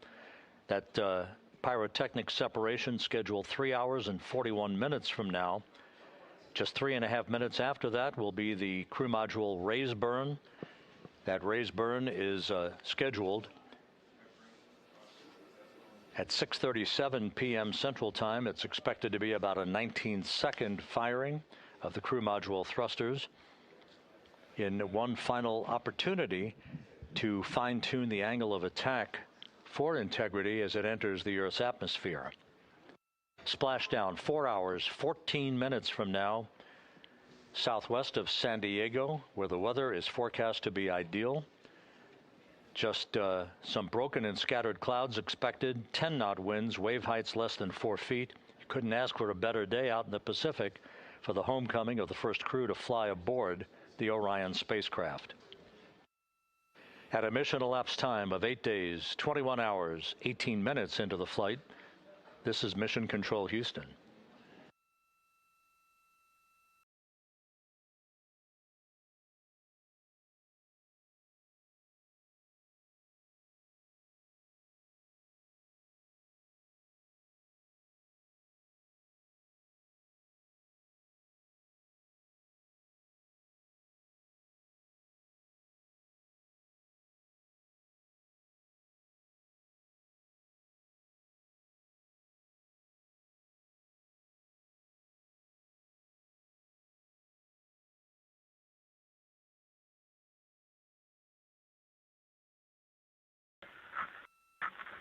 That pyrotechnic separation scheduled 3 hours and 41 minutes from now. Just 3.5 minutes after that will be the crew module raise burn. That raise burn is scheduled at 6:37 p.m. Central Time. It's expected to be about a 19-second firing of the crew module thrusters in one final opportunity to fine-tune the angle of attack for Integrity as it enters the Earth's atmosphere. Splashdown 4 hours, 14 minutes from now, southwest of San Diego, where the weather is forecast to be ideal. Just some broken and scattered clouds expected, 10-knot winds, wave heights less than 4 feet. You couldn't ask for a better day out in the Pacific for the homecoming of the first crew to fly aboard the Orion spacecraft. At a mission elapsed time of 8 days, 21 hours, 18 minutes into the flight, this is Mission Control Houston.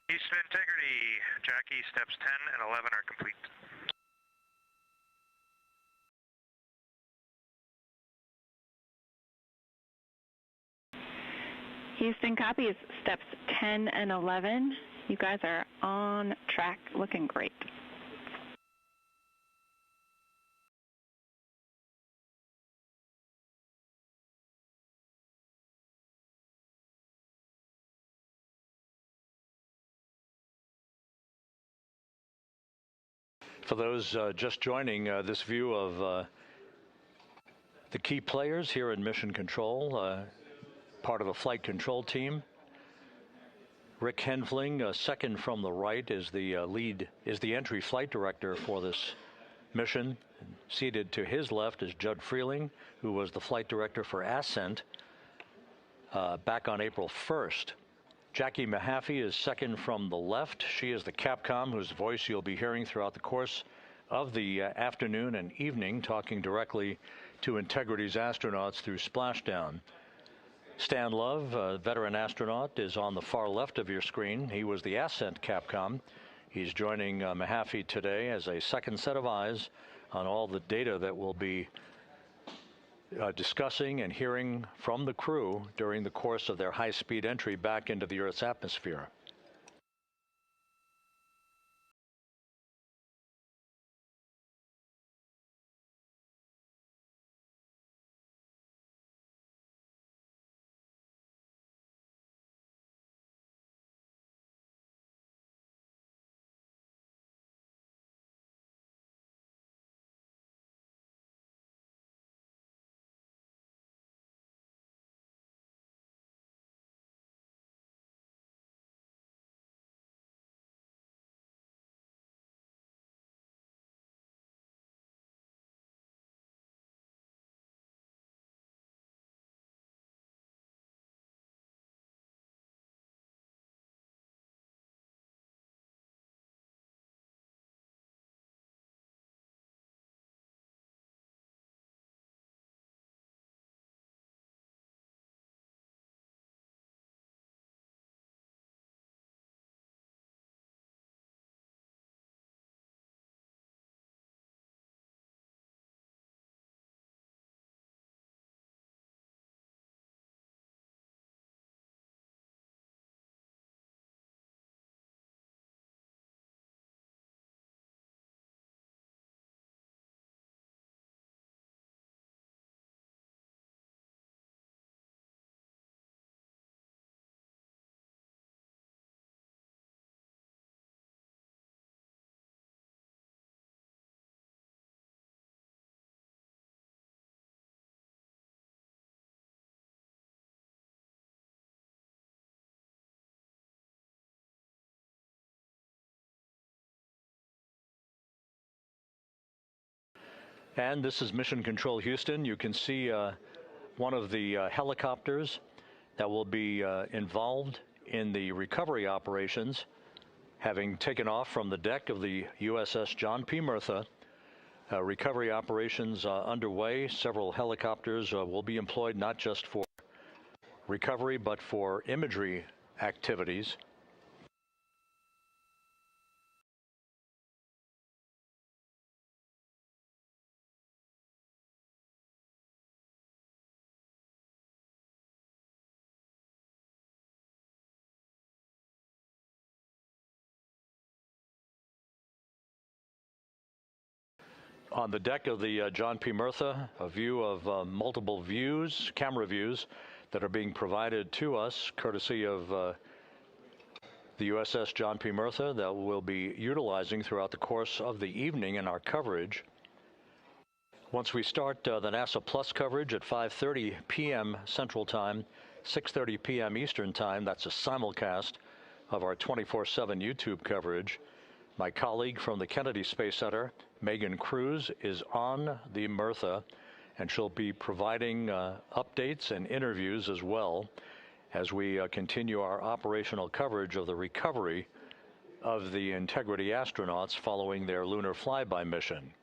Houston Integrity, Jackie, steps 10 and 11 are complete. Houston copies steps 10 and 11. You guys are on track, looking great. For those just joining, this view of the key players here in Mission Control, part of the flight control team. Rick Henfling, second from the right, is the entry flight director for this mission. Seated to his left is Judd Freeling, who was the flight director for Ascent back on April 1st. Jackie Mahaffey is second from the left. She is the Capcom whose voice you'll be hearing throughout the course of the afternoon and evening, talking directly to Integrity's astronauts through Splashdown. Stan Love, a veteran astronaut, is on the far left of your screen. He was the Ascent Capcom. He's joining Mahaffey today as a second set of eyes on all the data that we'll be discussing and hearing from the crew during the course of their high-speed entry back into the Earth's atmosphere. And this is Mission Control Houston. You can see one of the helicopters that will be involved in the recovery operations, having taken off from the deck of the USS John P. Murtha. Recovery operations underway. Several helicopters will be employed not just for recovery but for imagery activities. On the deck of the John P. Murtha, a view of multiple views, camera views, that are being provided to us courtesy of the USS John P. Murtha that we'll be utilizing throughout the course of the evening in our coverage. Once we start the NASA Plus coverage at 5:30 p.m. Central Time, 6:30 p.m. Eastern Time, that's a simulcast of our 24/7 YouTube coverage. My colleague from the Kennedy Space Center, Megan Cruz, is on the Murtha, and she'll be providing updates and interviews as well as we continue our operational coverage of the recovery of the Integrity astronauts following their lunar flyby mission.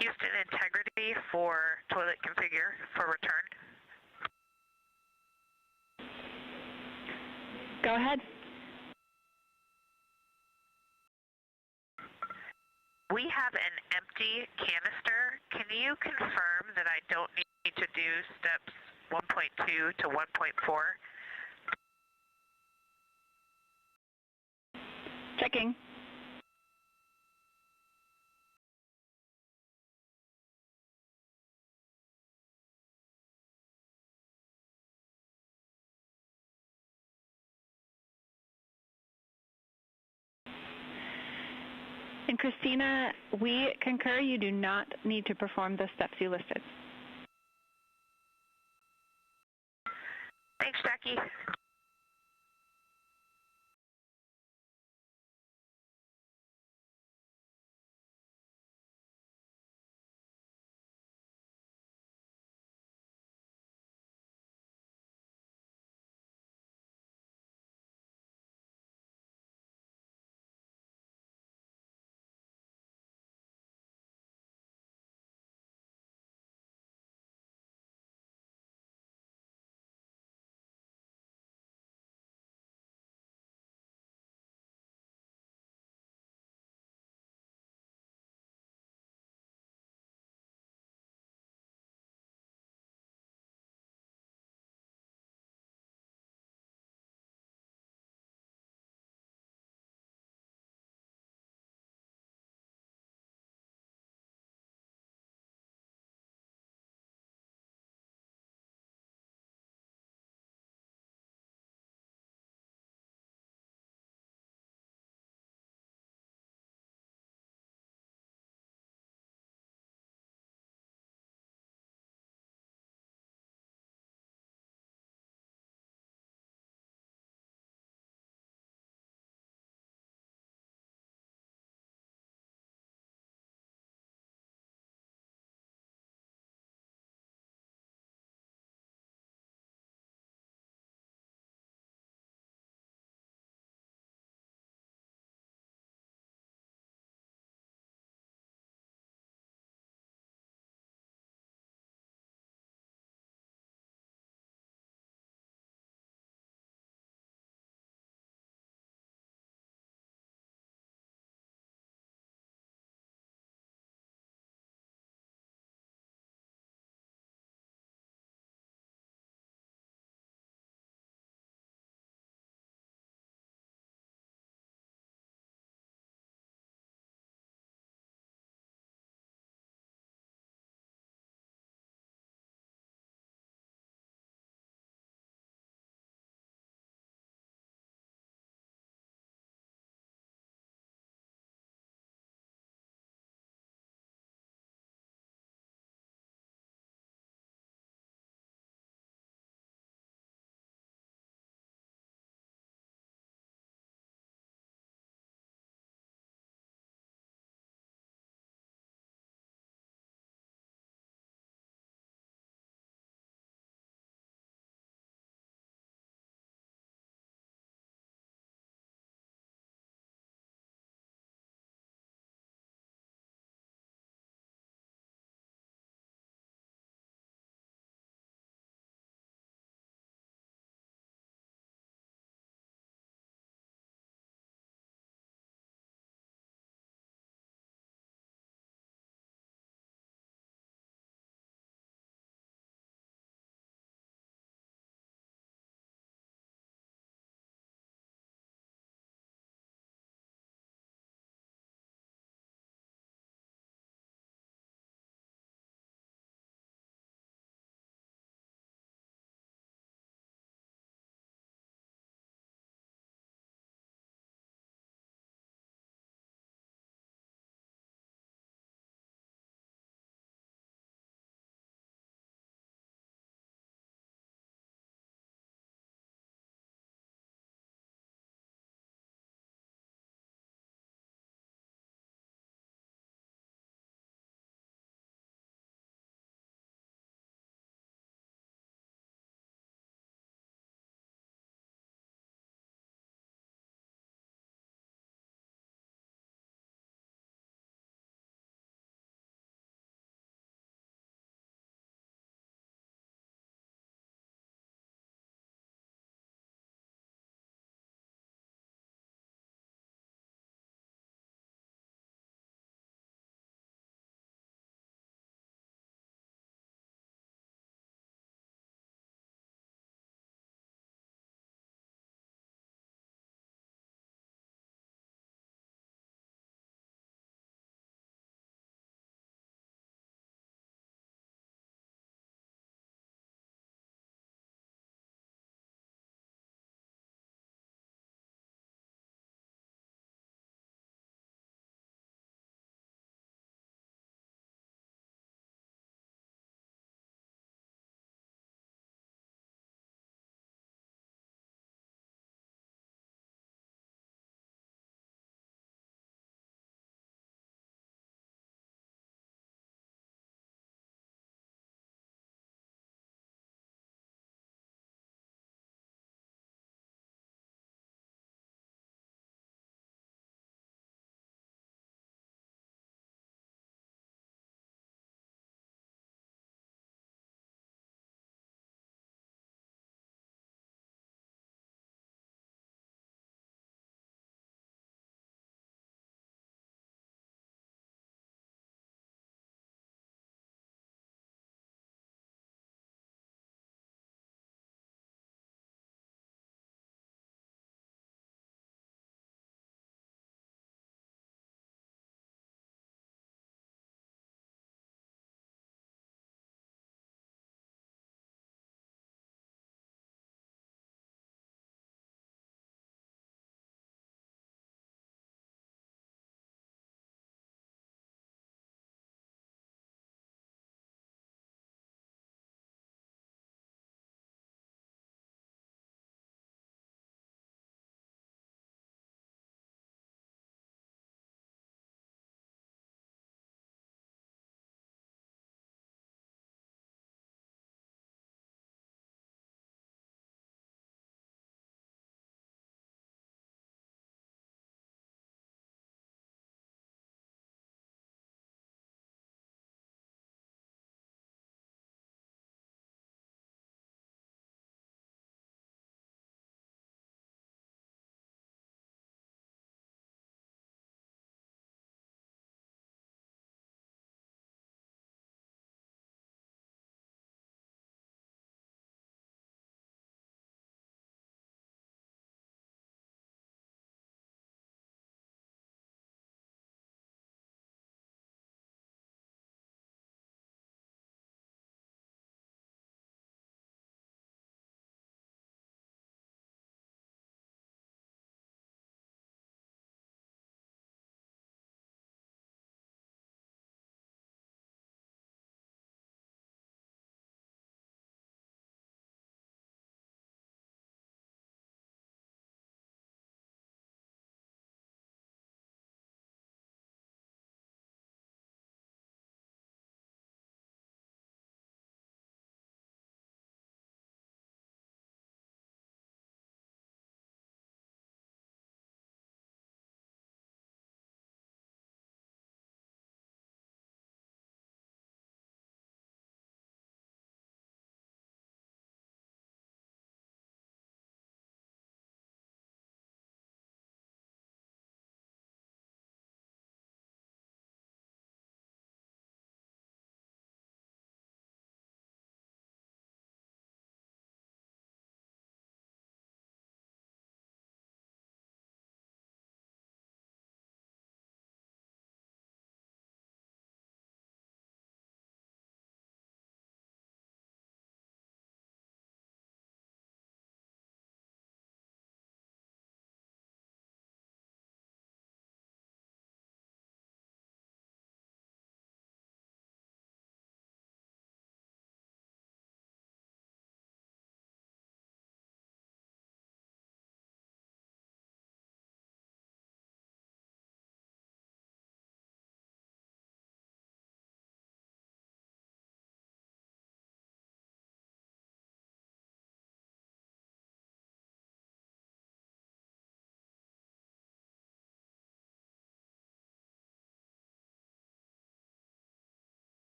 Houston integrity for toilet configure for return. Go ahead. We have an empty canister. Can you confirm that I don't need to do steps 1.2 to 1.4? Checking. And Christina, we concur you do not need to perform the steps you listed. Thanks, Jackie.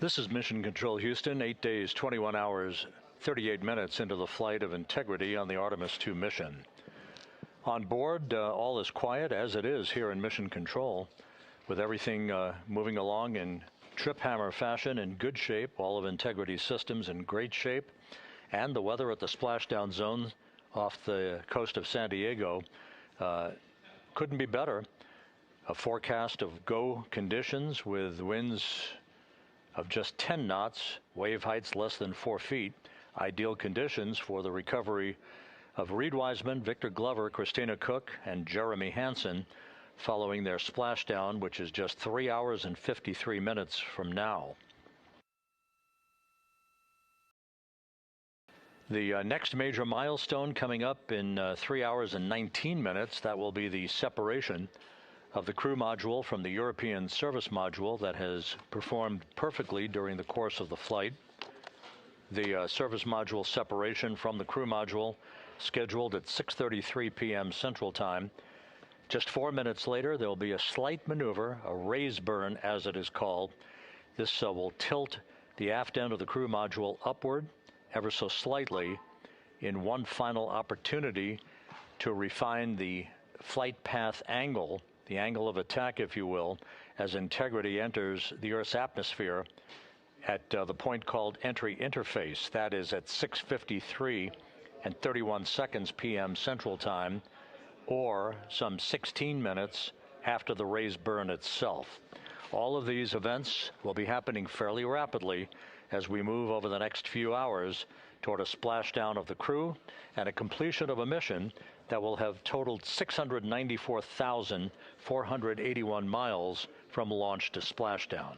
This is Mission Control Houston, 8 days, 21 hours, 38 minutes into the flight of Integrity on the Artemis 2 mission. On board, all is quiet, as it is here in Mission Control, with everything moving along in trip hammer fashion, in good shape, all of Integrity's systems in great shape, and the weather at the splashdown zone off the coast of San Diego couldn't be better. A forecast of go conditions with winds of just 10 knots, wave heights less than 4 feet, ideal conditions for the recovery of Reid Wiseman, Victor Glover, Christina Koch, and Jeremy Hansen following their splashdown, which is just 3 hours and 53 minutes from now. The next major milestone coming up in 3 hours and 19 minutes, that will be the separation of the crew module from the European service module that has performed perfectly during the course of the flight. The service module separation from the crew module scheduled at 6:33 p.m. Central Time. Just 4 minutes later, there will be a slight maneuver, a raise burn as it is called. This will tilt the aft end of the crew module upward ever so slightly in one final opportunity to refine the flight path angle, the angle of attack, if you will, as Integrity enters the Earth's atmosphere at the point called entry interface. That is at 6:53 and 31 seconds p.m. Central Time, or some 16 minutes after the raise burn itself. All of these events will be happening fairly rapidly as we move over the next few hours toward a splashdown of the crew and a completion of a mission that will have totaled 694,481 miles from launch to splashdown.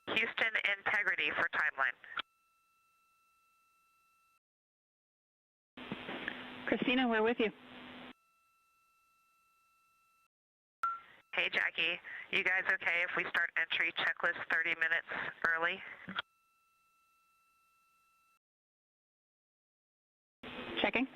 Houston integrity for timeline. Christina, we're with you. Hey, Jackie. You guys okay if we start entry checklist 30 minutes early? Checking.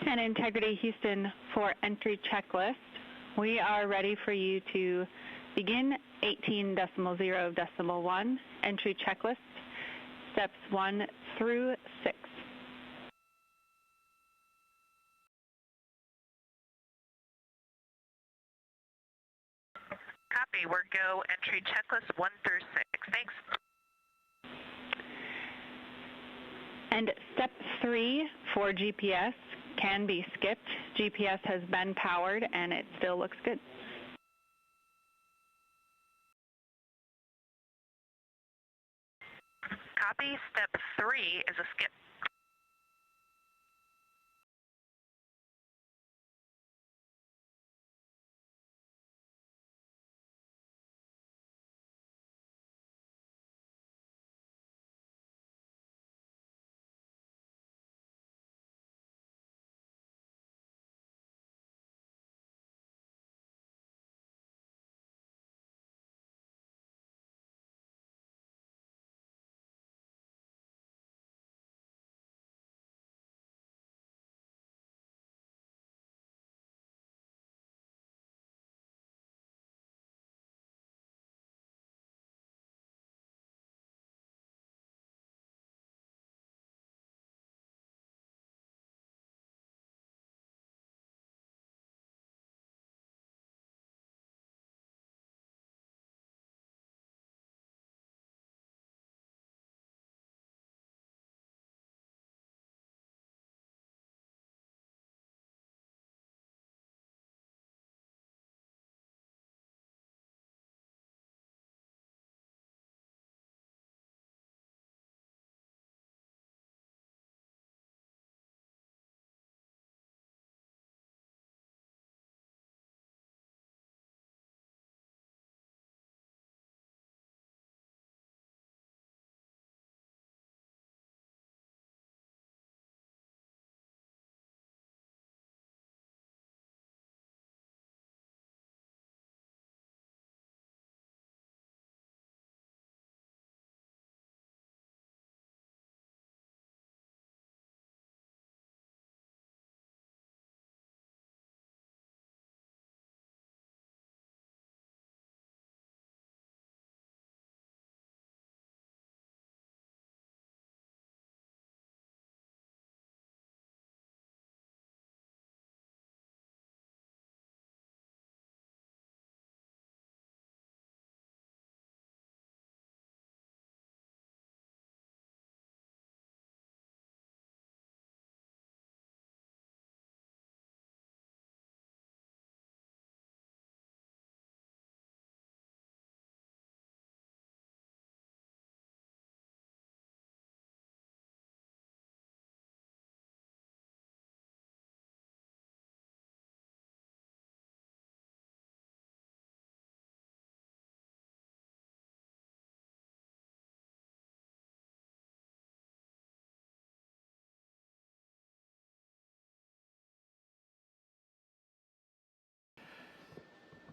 And Integrity Houston for entry checklist. We are ready for you to begin 18.0.1 entry checklist, steps 1 through 6. Copy. We're go entry checklist 1 through 6. Thanks. And step 3 for GPS can be skipped. GPS has been powered and it still looks good. Copy. Step 3 is a skip.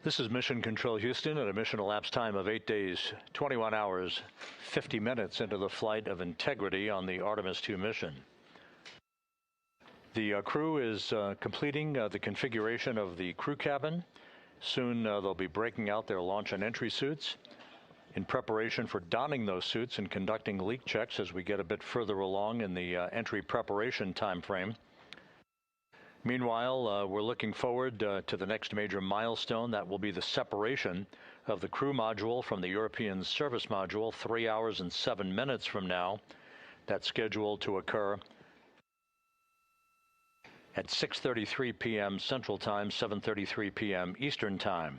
This is Mission Control Houston at a mission elapsed time of 8 days, 21 hours, 50 minutes into the flight of Integrity on the Artemis II mission. The crew is completing the configuration of the crew cabin. Soon they'll be breaking out their launch and entry suits in preparation for donning those suits and conducting leak checks as we get a bit further along in the entry preparation time frame. Meanwhile, we're looking forward to the next major milestone. That will be the separation of the crew module from the European service module 3 hours and 7 minutes from now. That's scheduled to occur at 6:33 p.m. Central Time, 7:33 p.m. Eastern Time.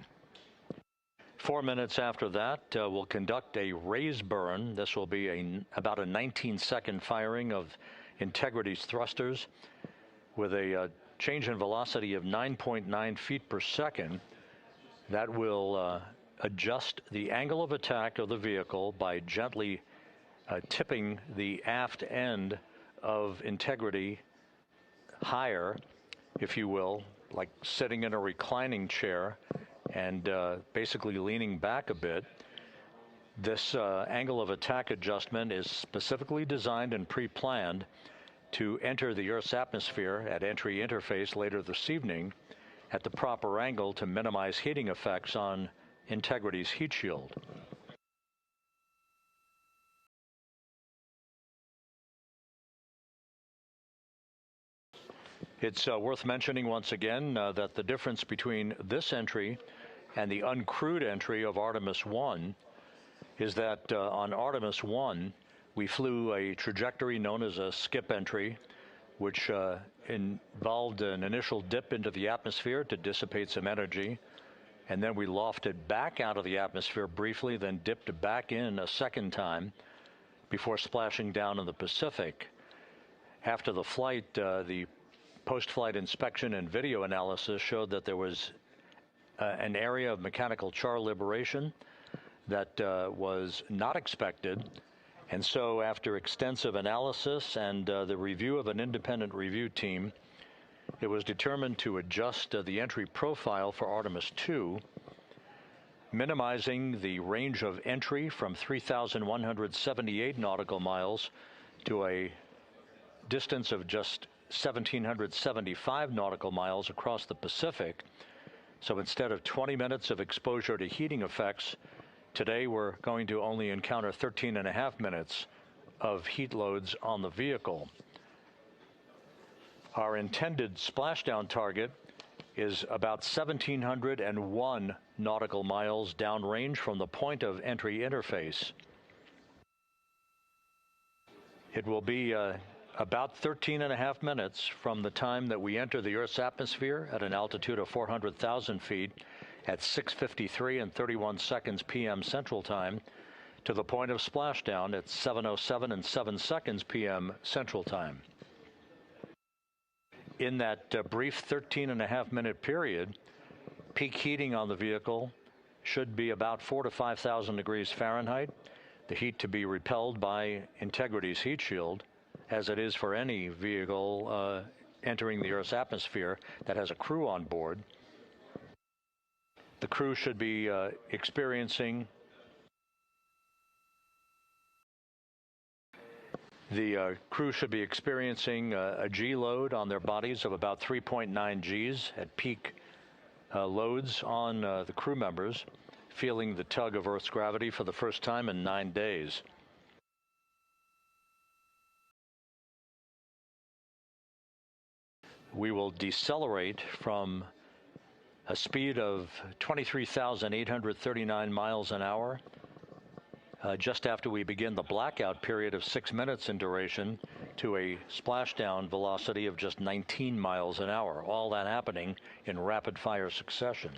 4 minutes after that, we'll conduct a raise burn. This will be about a 19-second firing of Integrity's thrusters with a change in velocity of 9.9 feet per second. That will adjust the angle of attack of the vehicle by gently tipping the aft end of Integrity higher, if you will, like sitting in a reclining chair and basically leaning back a bit. This angle of attack adjustment is specifically designed and pre-planned to enter the Earth's atmosphere at entry interface later this evening at the proper angle to minimize heating effects on Integrity's heat shield. It's worth mentioning once again that the difference between this entry and the uncrewed entry of Artemis 1 is that on Artemis 1, we flew a trajectory known as a skip entry, which involved an initial dip into the atmosphere to dissipate some energy. And then we lofted back out of the atmosphere briefly, then dipped back in a second time before splashing down in the Pacific. After the flight, the post-flight inspection and video analysis showed that there was an area of mechanical char liberation that was not expected. And so after extensive analysis and the review of an independent review team, it was determined to adjust the entry profile for Artemis 2, minimizing the range of entry from 3,178 nautical miles to a distance of just 1,775 nautical miles across the Pacific. So instead of 20 minutes of exposure to heating effects, today we're going to only encounter 13.5 minutes of heat loads on the vehicle. Our intended splashdown target is about 1,701 nautical miles downrange from the point of entry interface. It will be about 13.5 minutes from the time that we enter the Earth's atmosphere at an altitude of 400,000 feet at 6:53 and 31 seconds p.m. Central Time to the point of splashdown at 7:07 and 7 seconds p.m. Central Time. In that brief 13.5 minute period, peak heating on the vehicle should be about 4,000 to 5,000 degrees Fahrenheit. The heat to be repelled by Integrity's heat shield, as it is for any vehicle entering the Earth's atmosphere that has a crew on board. The crew should be experiencing a G load on their bodies of about 3.9 Gs at peak loads on the crew members, feeling the tug of Earth's gravity for the first time in 9 days. We will decelerate from a speed of 23,839 miles an hour just after we begin the blackout period of 6 minutes in duration to a splashdown velocity of just 19 miles an hour, all that happening in rapid-fire succession.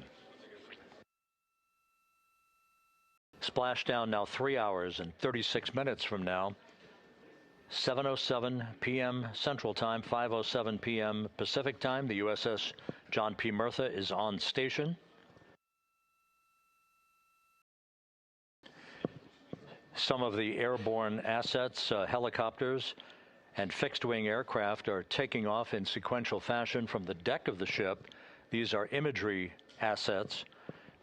Splashdown now 3 hours and 36 minutes from now, 7:07 p.m. Central Time, 5:07 p.m. Pacific Time. The USS John P. Murtha is on station. Some of the airborne assets, helicopters and fixed-wing aircraft, are taking off in sequential fashion from the deck of the ship. These are imagery assets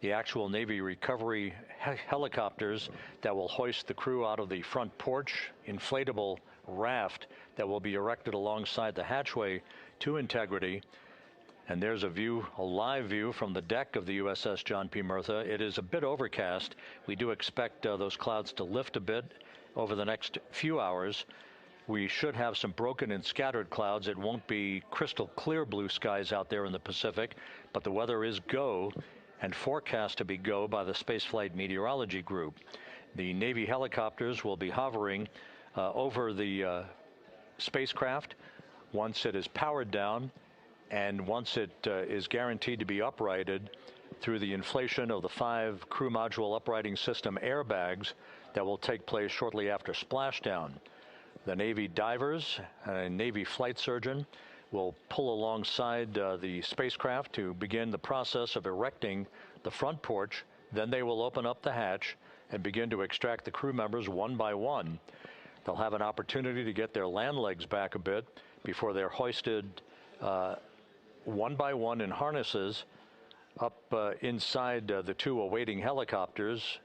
the actual Navy recovery helicopters that will hoist the crew out of the front porch inflatable raft that will be erected alongside the hatchway to Integrity. And there's a view, a live view from the deck of the USS John P. Murtha. It is a bit overcast. We do expect those clouds to lift a bit over the next few hours. We should have some broken and scattered clouds. It won't be crystal clear blue skies out there in the Pacific, but the weather is go and forecast to be go by the Spaceflight Meteorology Group. The Navy helicopters will be hovering over the spacecraft once it is powered down and once it is guaranteed to be uprighted through the inflation of the 5 crew module uprighting system airbags that will take place shortly after splashdown. The Navy divers and a Navy flight surgeon will pull alongside the spacecraft to begin the process of erecting the front porch. Then they will open up the hatch and begin to extract the crew members one by one. They'll have an opportunity to get their land legs back a bit before they're hoisted one by one in harnesses up inside the 2 awaiting helicopters.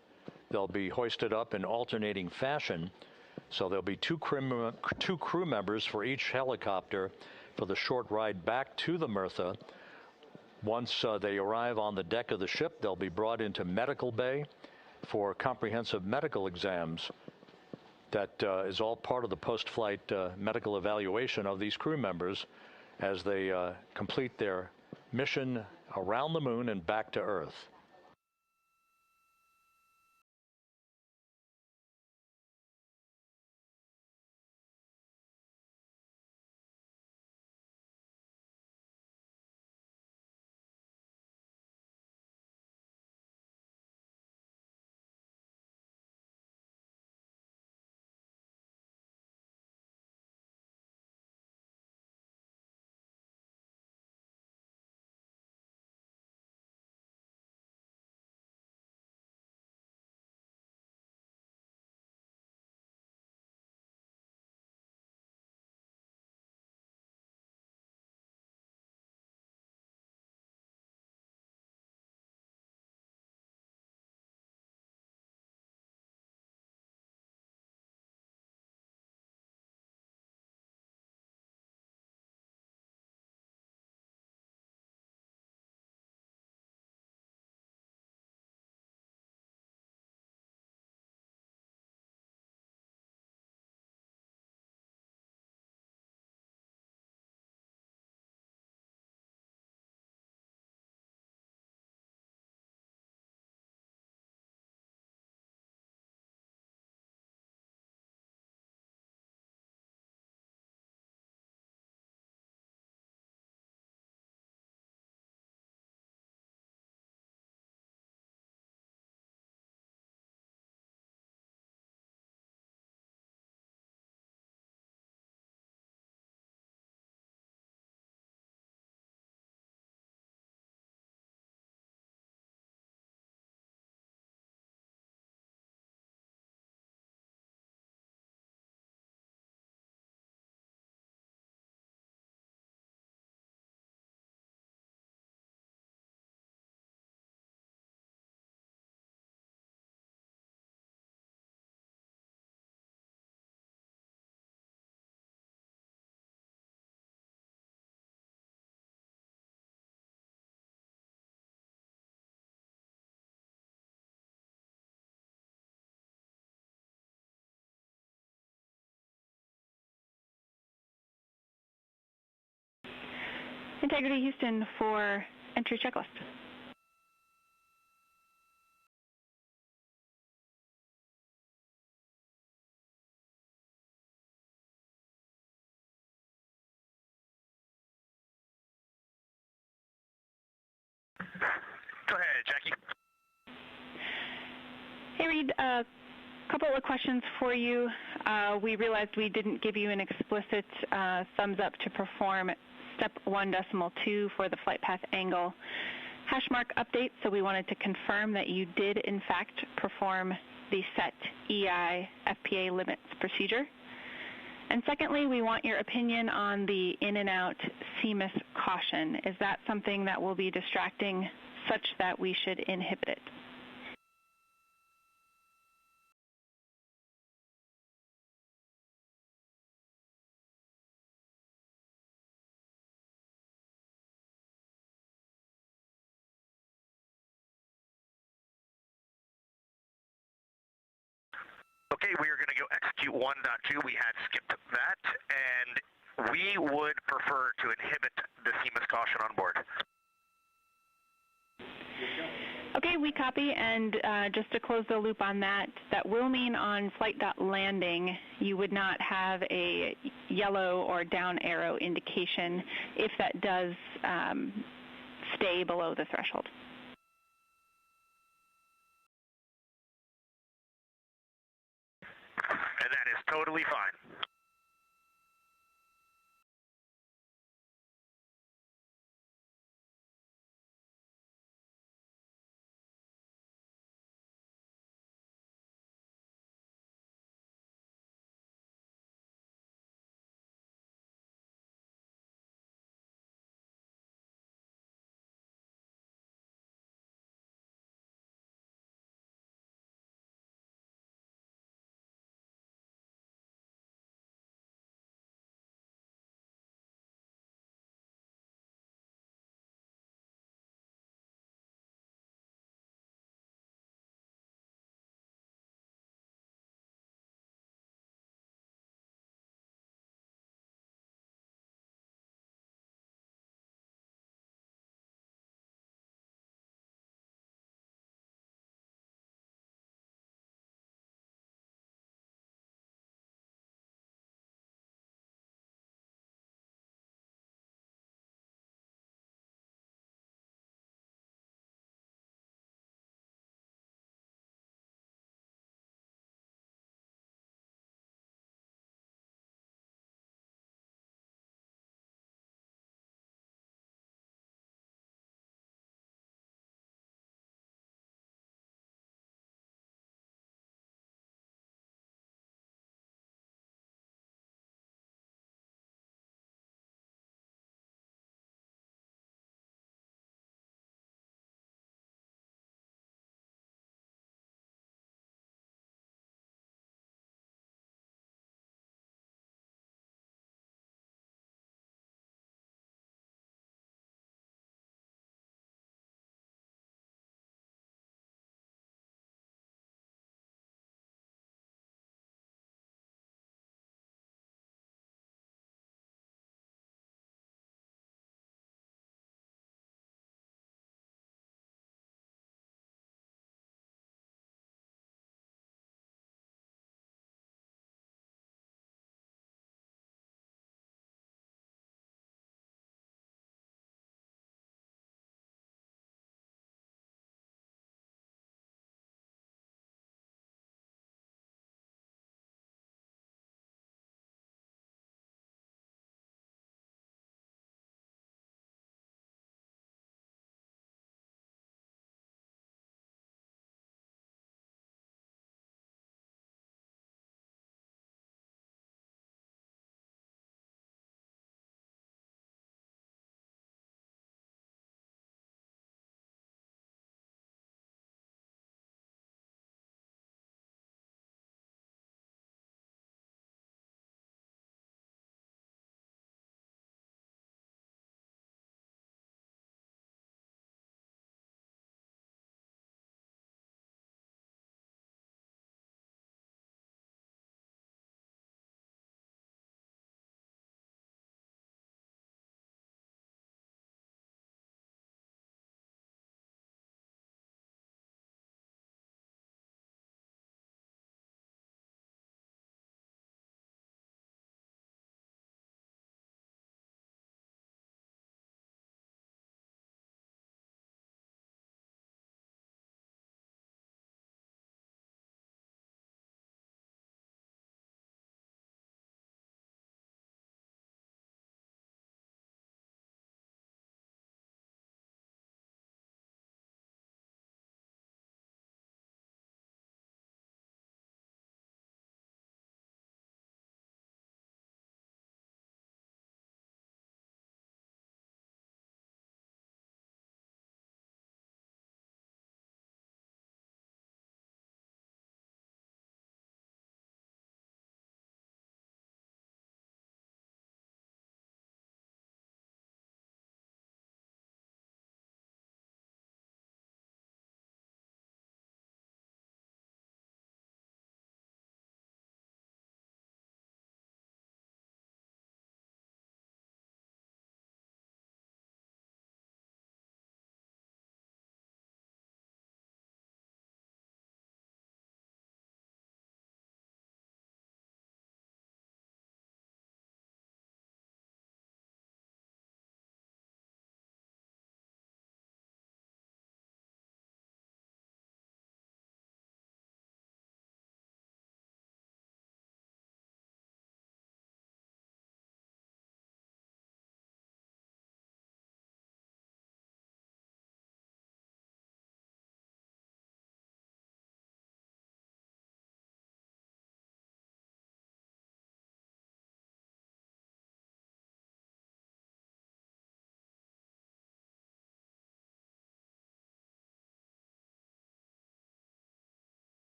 They'll be hoisted up in alternating fashion. So there'll be two crew members for each helicopter for the short ride back to the Murtha. Once they arrive on the deck of the ship, they'll be brought into medical bay for comprehensive medical exams. That is all part of the post-flight medical evaluation of these crew members as they complete their mission around the moon and back to Earth. Integrity Houston for entry checklist. Go ahead, Jackie. Hey, Reid, a couple of questions for you. We realized we didn't give you an explicit thumbs up to perform step 1.2 for the flight path angle hash mark update, so we wanted to confirm that you did in fact perform the set EI FPA limits procedure. And secondly, we want your opinion on the in and out CMIS caution. Is that something that will be distracting such that we should inhibit it. Okay, we are going to go execute 1.2. We had skipped that, and we would prefer to inhibit the CMIS caution on board. Okay, we copy, and just to close the loop on that, that will mean on flight.landing you would not have a yellow or down arrow indication if that does stay below the threshold. And that is totally fine.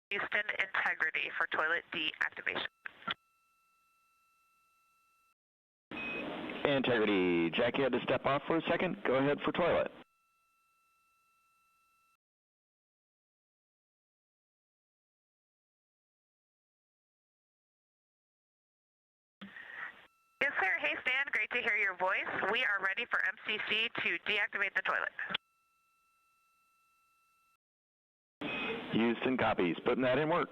Houston, integrity for toilet deactivation. Integrity, Jackie had to step off for a second. Go ahead for toilet. Yes, sir. Hey, Stan. Great to hear your voice. We are ready for MCC to deactivate the toilet. Houston copies. Putting that in work.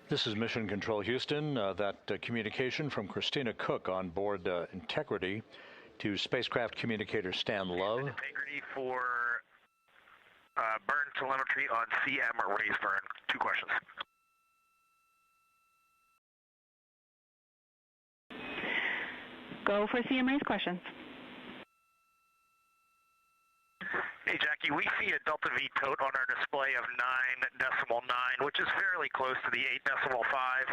This is Mission Control Houston. That communication from Christina Koch on board Integrity to spacecraft communicator Stan Love. Integrity for burn telemetry on CM raise burn. 2 questions. Go for CMA's questions. Hey, Jackie, we see a Delta V tote on our display of 9.9, which is fairly close to the 8.5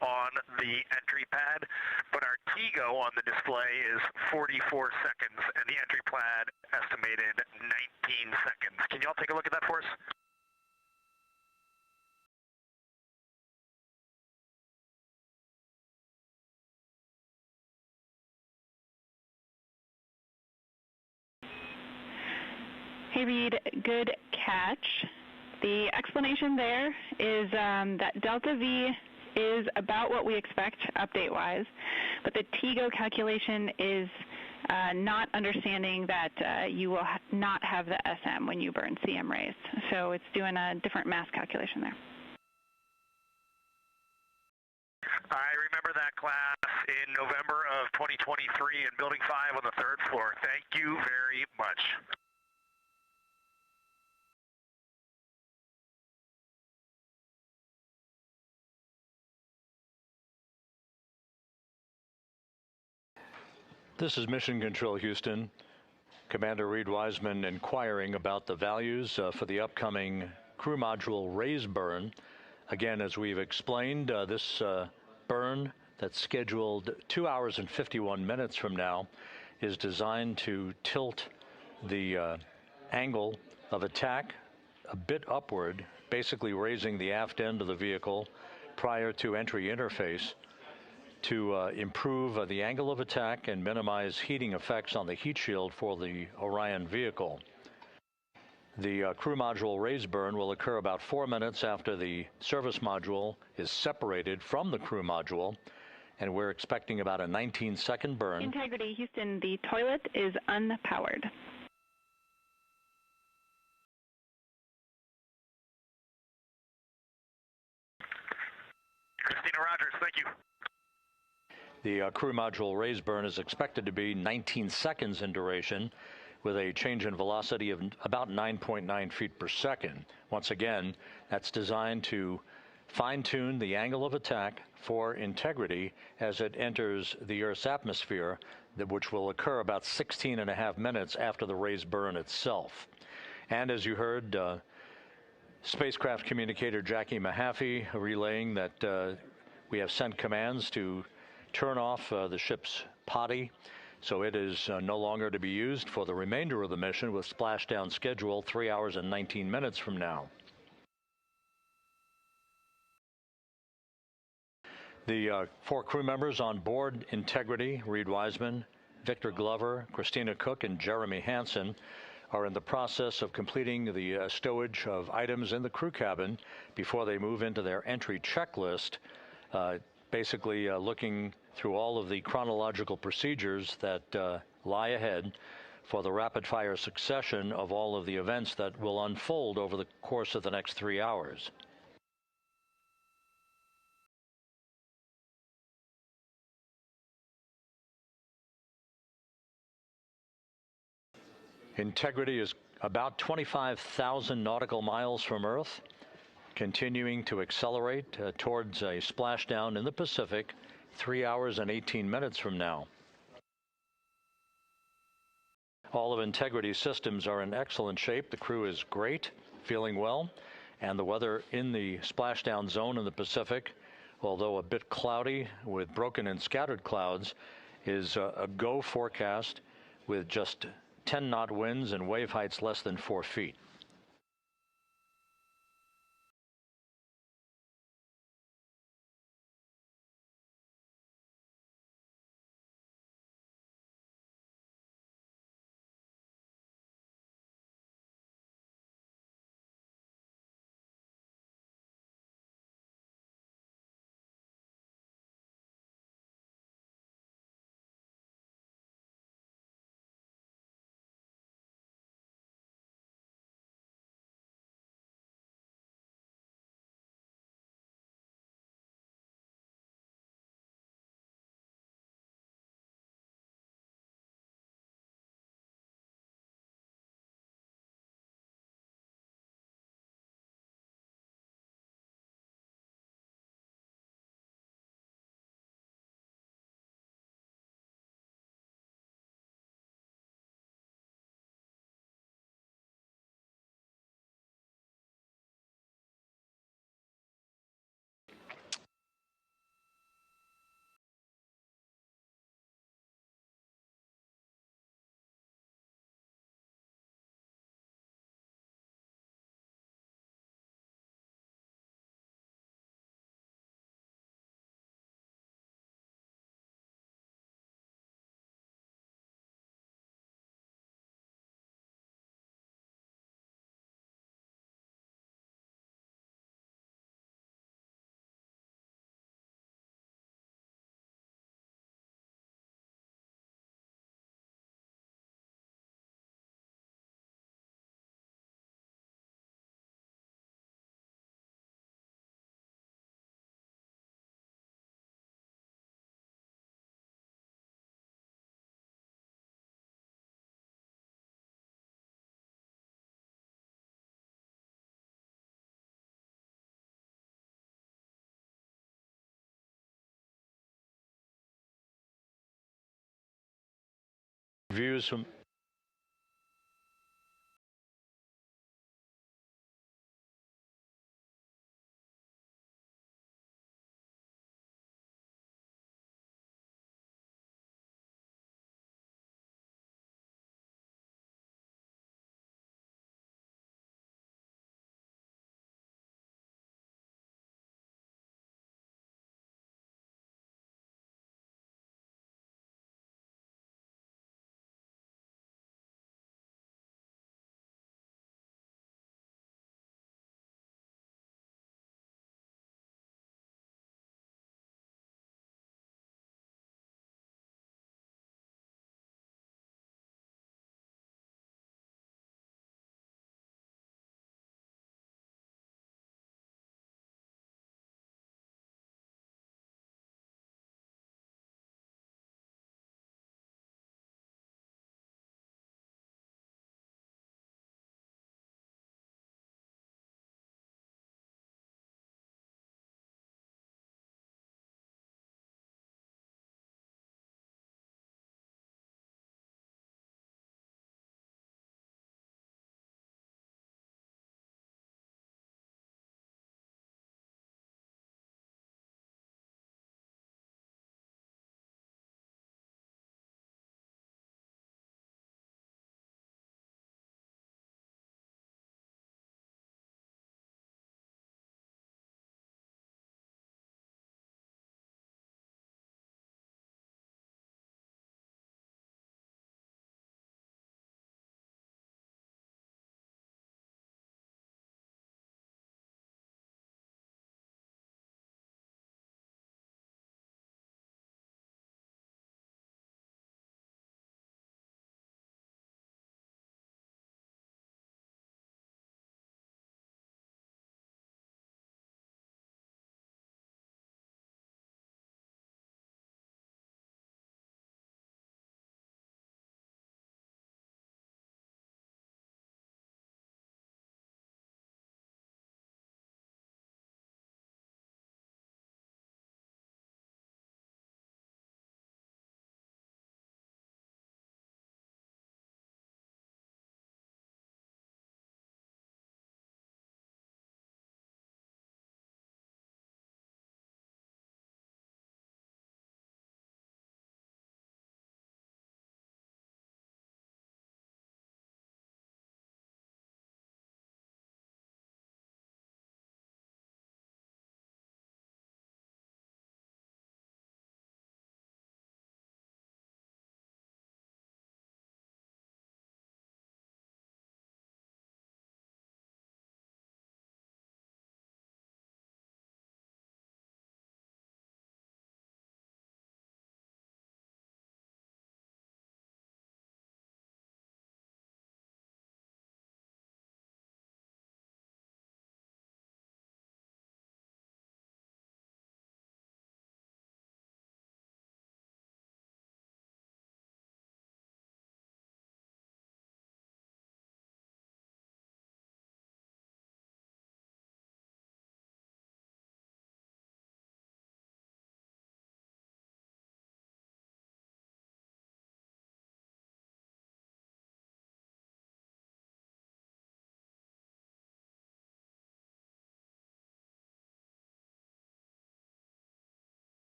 on the entry pad, but our TIGO on the display is 44 seconds, and the entry pad estimated 19 seconds. Can you all take a look at that for us? Hey, Reid, good catch. The explanation there is that Delta V is about what we expect update-wise, but the TIGO calculation is not understanding that you will not have the SM when you burn CM raised. So it's doing a different mass calculation there. I remember that class in November of 2023 in Building 5 on the 3rd floor. Thank you very much. This is Mission Control Houston. Commander Reid Wiseman inquiring about the values for the upcoming crew module raise burn. Again, as we've explained, this burn that's scheduled 2 hours and 51 minutes from now is designed to tilt the angle of attack a bit upward, basically raising the aft end of the vehicle prior to entry interface, to improve the angle of attack and minimize heating effects on the heat shield for the Orion vehicle. The crew module raise burn will occur about 4 minutes after the service module is separated from the crew module, and we're expecting about a 19-second burn. Integrity, Houston, the toilet is unpowered. Christina Rogers, thank you. The crew module raise burn is expected to be 19 seconds in duration, with a change in velocity of about 9.9 feet per second. Once again, that's designed to fine-tune the angle of attack for Integrity as it enters the Earth's atmosphere, which will occur about 16.5 minutes after the raise burn itself. And as you heard, spacecraft communicator Jackie Mahaffey relaying that we have sent commands to turn off the ship's potty, so it is no longer to be used for the remainder of the mission, with splashdown scheduled 3 hours and 19 minutes from now. The 4 crew members on board Integrity, Reid Wiseman, Victor Glover, Christina Koch, and Jeremy Hansen, are in the process of completing the stowage of items in the crew cabin before they move into their entry checklist, basically looking through all of the chronological procedures that lie ahead for the rapid-fire succession of all of the events that will unfold over the course of the next 3 hours. Integrity is about 25,000 nautical miles from Earth, continuing to accelerate towards a splashdown in the Pacific 3 hours and 18 minutes from now. All of Integrity's systems are in excellent shape. The crew is great, feeling well, and the weather in the splashdown zone in the Pacific, although a bit cloudy with broken and scattered clouds, is a go forecast with just 10-knot winds and wave heights less than 4 feet. Views from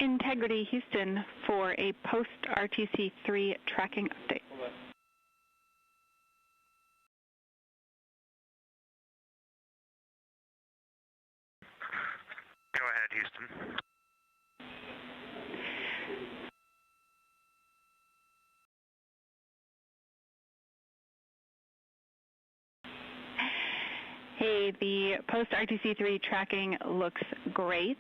Integrity Houston for a post-RTC3 tracking update. Go ahead, Houston. Hey, the post-RTC3 tracking looks great.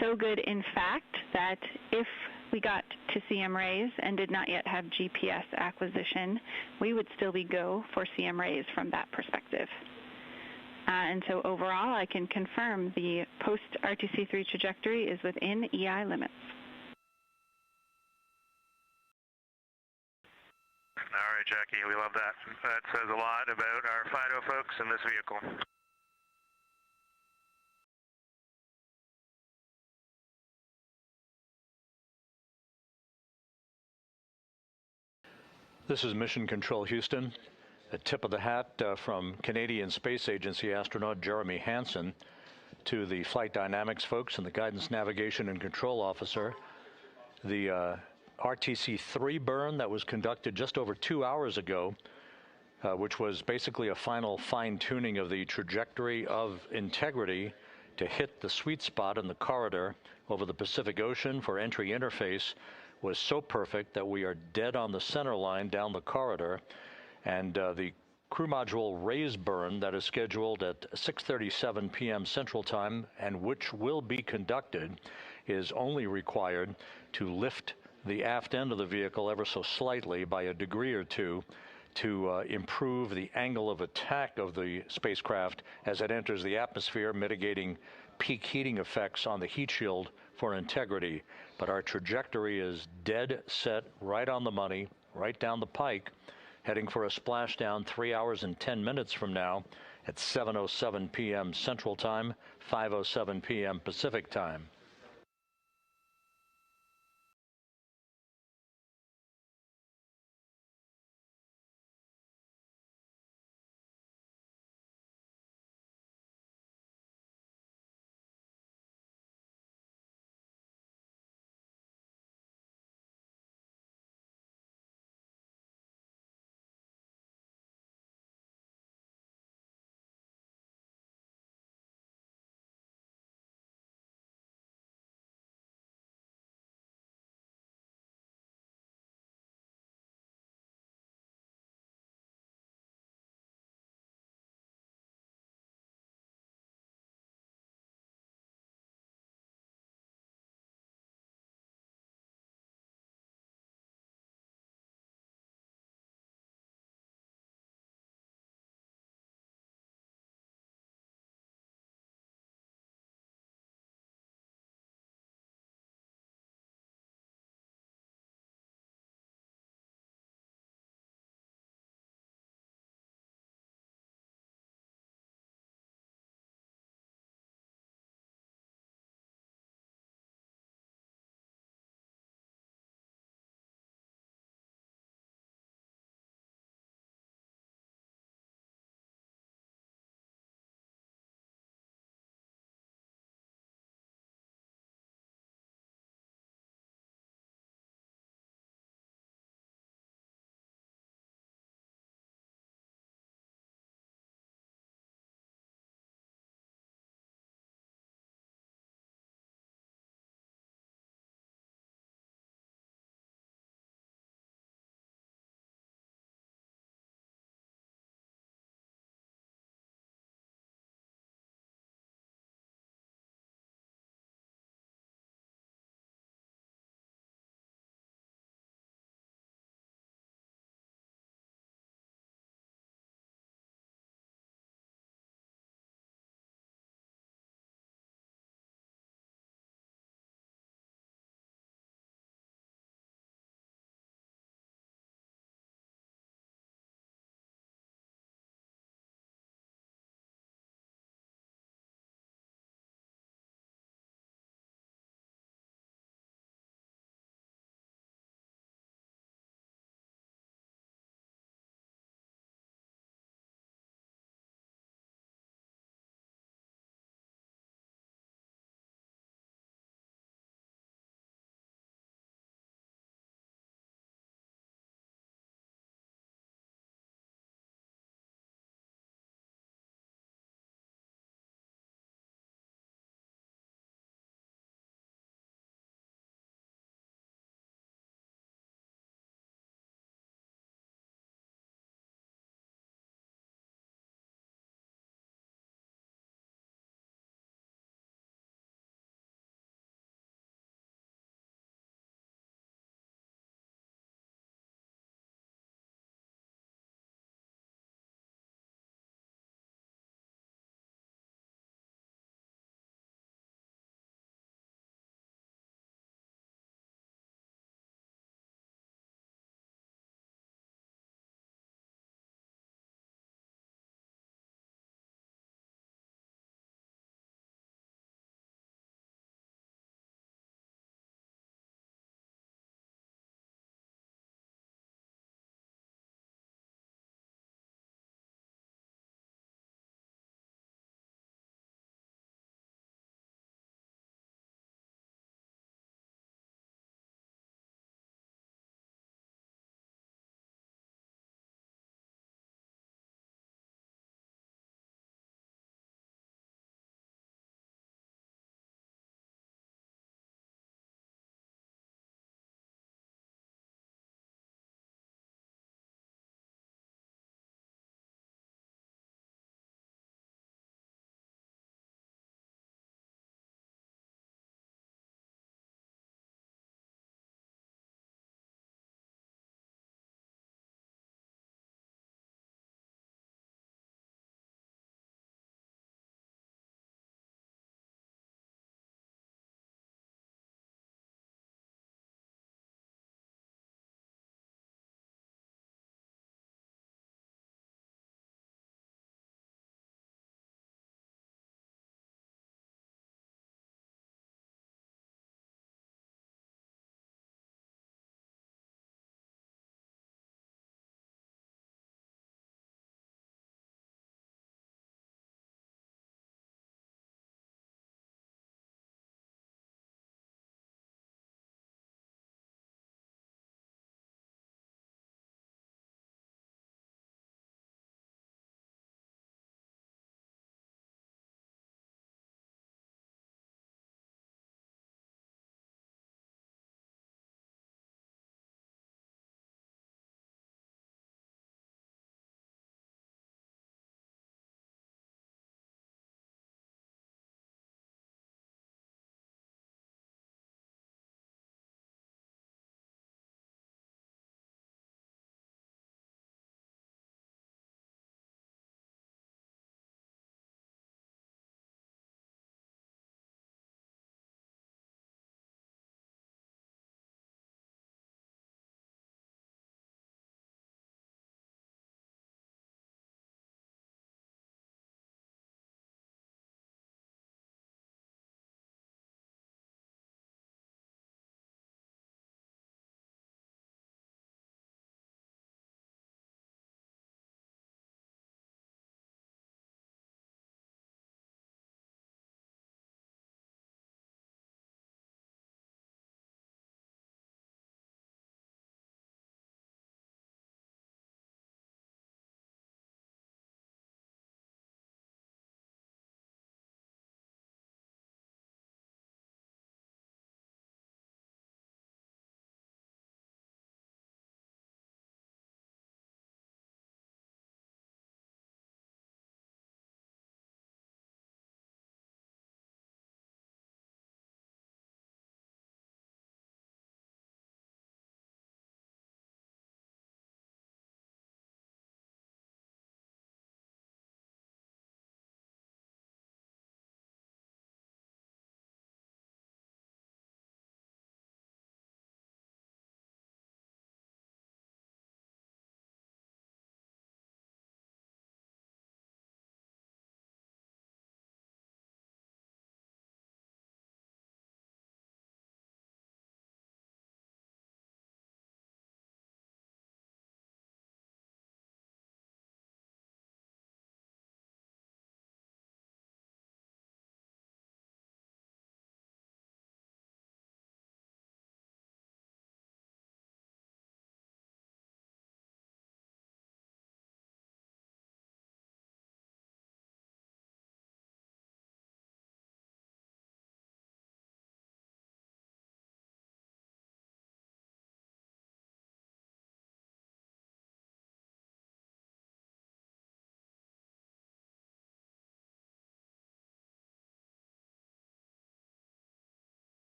So good, in fact, that if we got to CM rays and did not yet have GPS acquisition, we would still be go for CM rays from that perspective. And so overall, I can confirm the post-RTC3 trajectory is within EI limits. All right, Jackie, we love that. That says a lot about our FIDO folks in this vehicle. This is Mission Control Houston. A tip of the hat from Canadian Space Agency astronaut Jeremy Hansen to the flight dynamics folks and the guidance, navigation, and control officer. The RTC-3 burn that was conducted just over 2 hours ago, which was basically a final fine-tuning of the trajectory of integrity to hit the sweet spot in the corridor over the Pacific Ocean for entry interface, was so perfect that we are dead on the center line down the corridor. And the crew module raise burn that is scheduled at 6:37 p.m. Central Time, and which will be conducted, is only required to lift the aft end of the vehicle ever so slightly by a degree or two to improve the angle of attack of the spacecraft as it enters the atmosphere, mitigating peak heating effects on the heat shield for integrity. But our trajectory is dead set, right on the money, right down the pike, heading for a splashdown 3 hours and 10 minutes from now at 7:07 p.m. Central Time, 5:07 p.m. Pacific Time.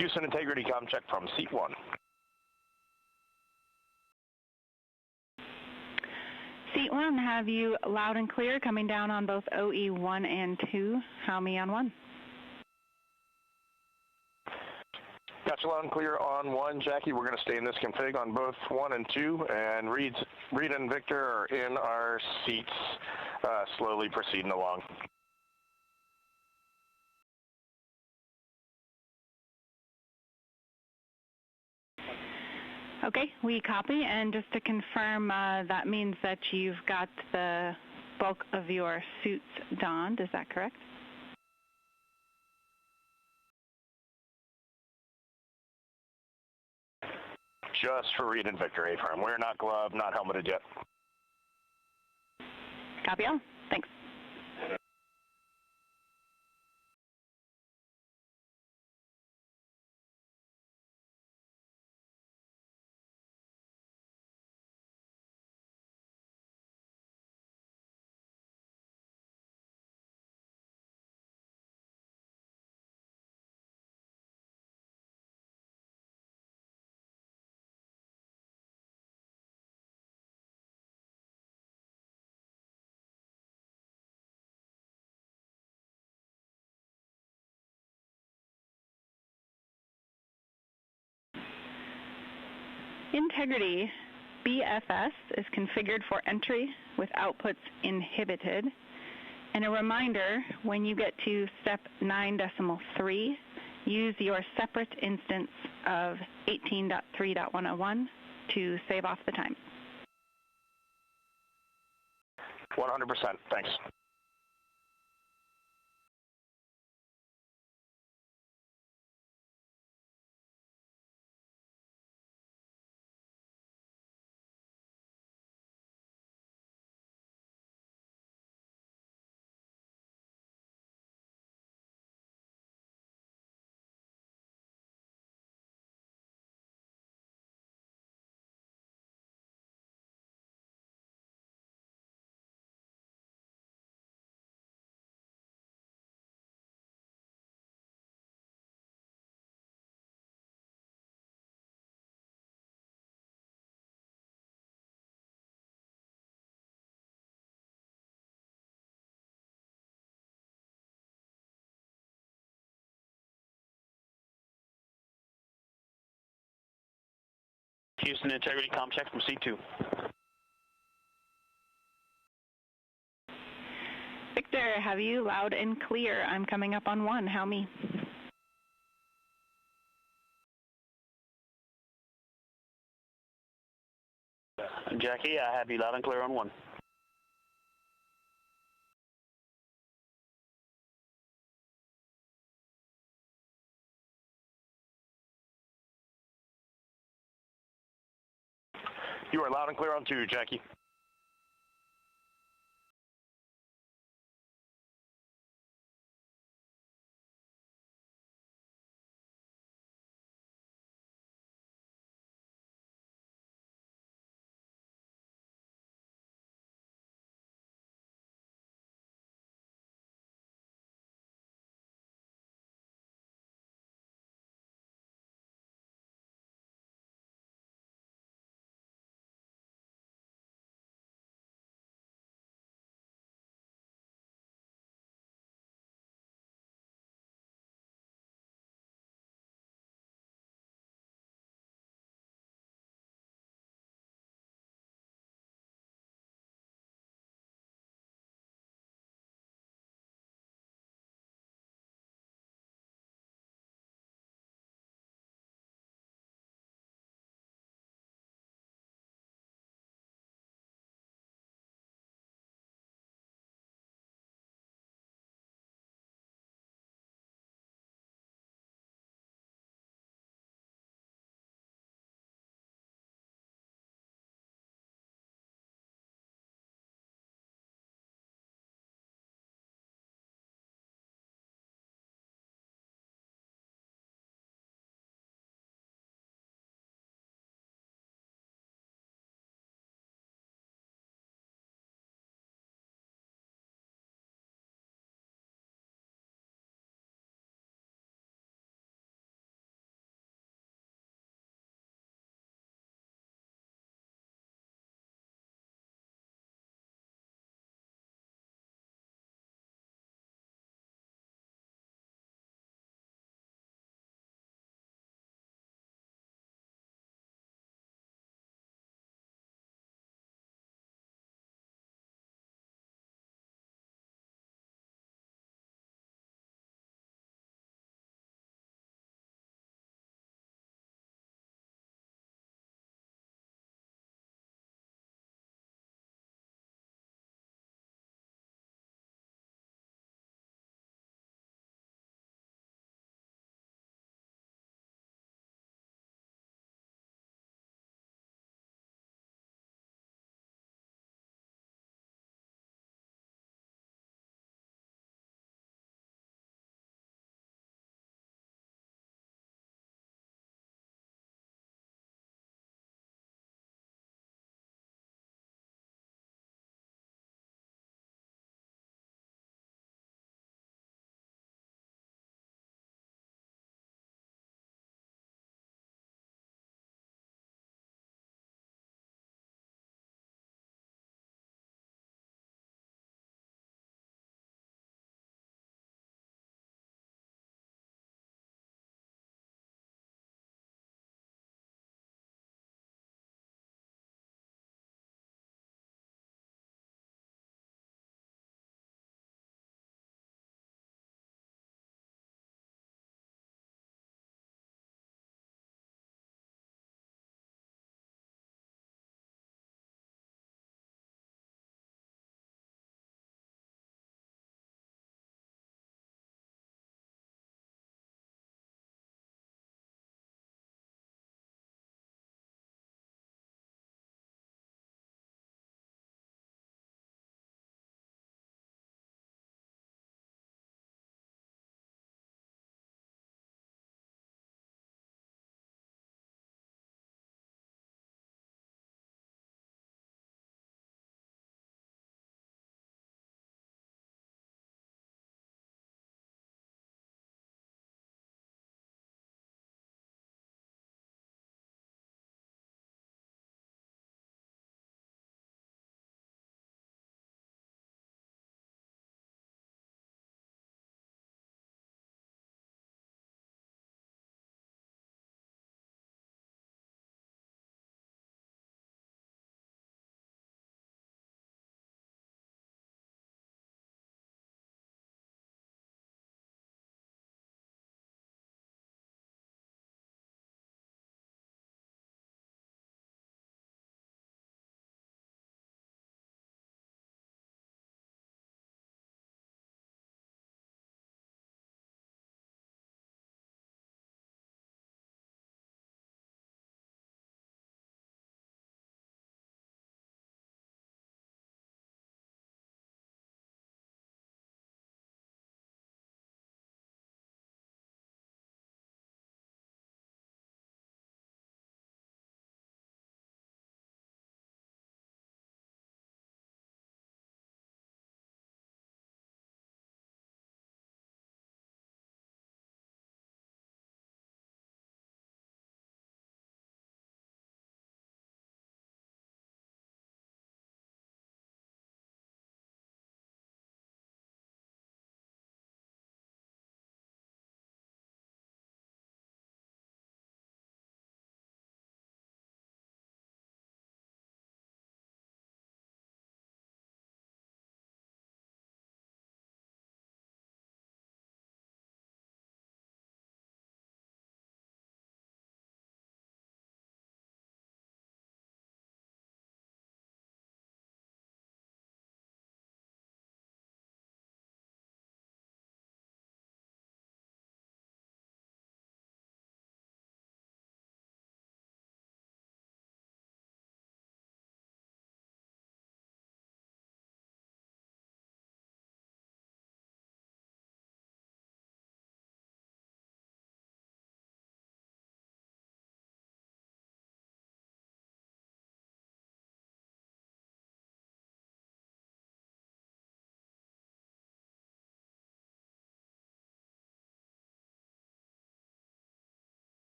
Houston integrity com check from seat 1. Seat 1, have you loud and clear coming down on both OE 1 and 2? How me on 1? Got you loud and clear on 1, Jackie. We're going to stay in this config on both 1 and 2, and Reid and Victor are in our seats, slowly proceeding along. Okay, we copy, and just to confirm, that means that you've got the bulk of your suits donned, is that correct? Just for Reid and Victor, A-firm. We're not gloved, not helmeted yet. Copy all. Thanks. Integrity BFS is configured for entry with outputs inhibited. And a reminder, when you get to step 9.3, use your separate instance of 18.3.101 to save off the time. 100%, thanks. Houston integrity com check from C2. Victor, have you loud and clear? I'm coming up on 1. How me? Jackie, I have you loud and clear on 1. You are loud and clear on 2, Jackie.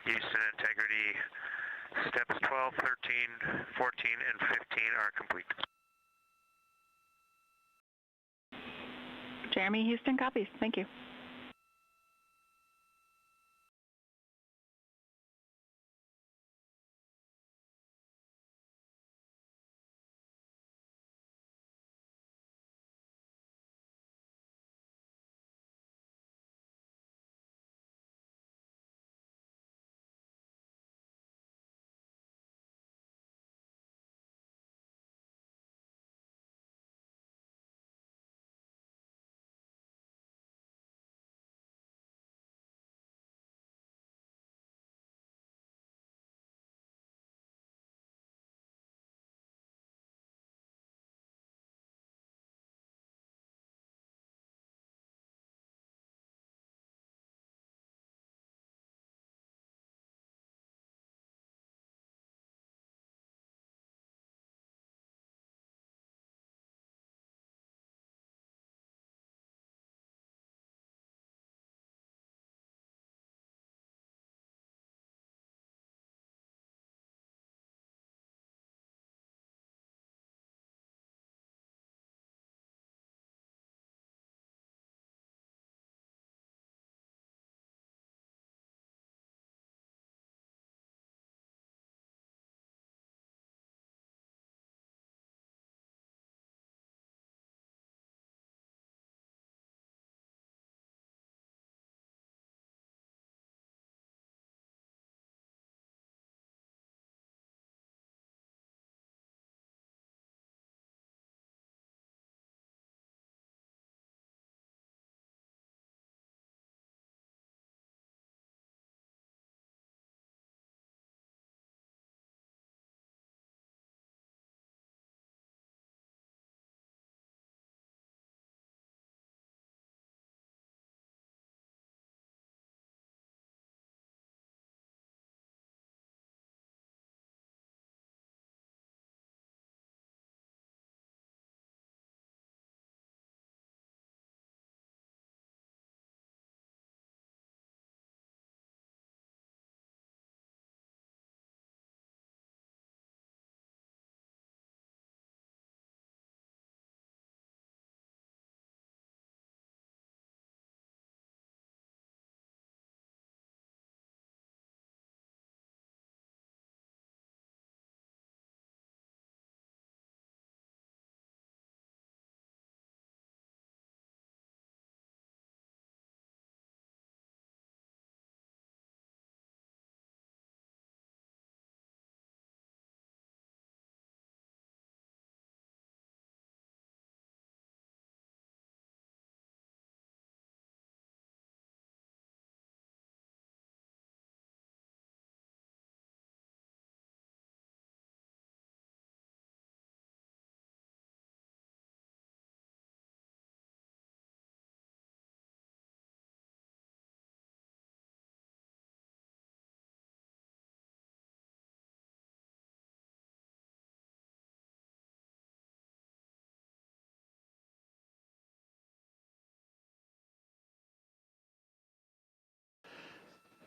Houston, integrity. Steps 12, 13, 14, and 15 are complete. Jeremy, Houston copies. Thank you.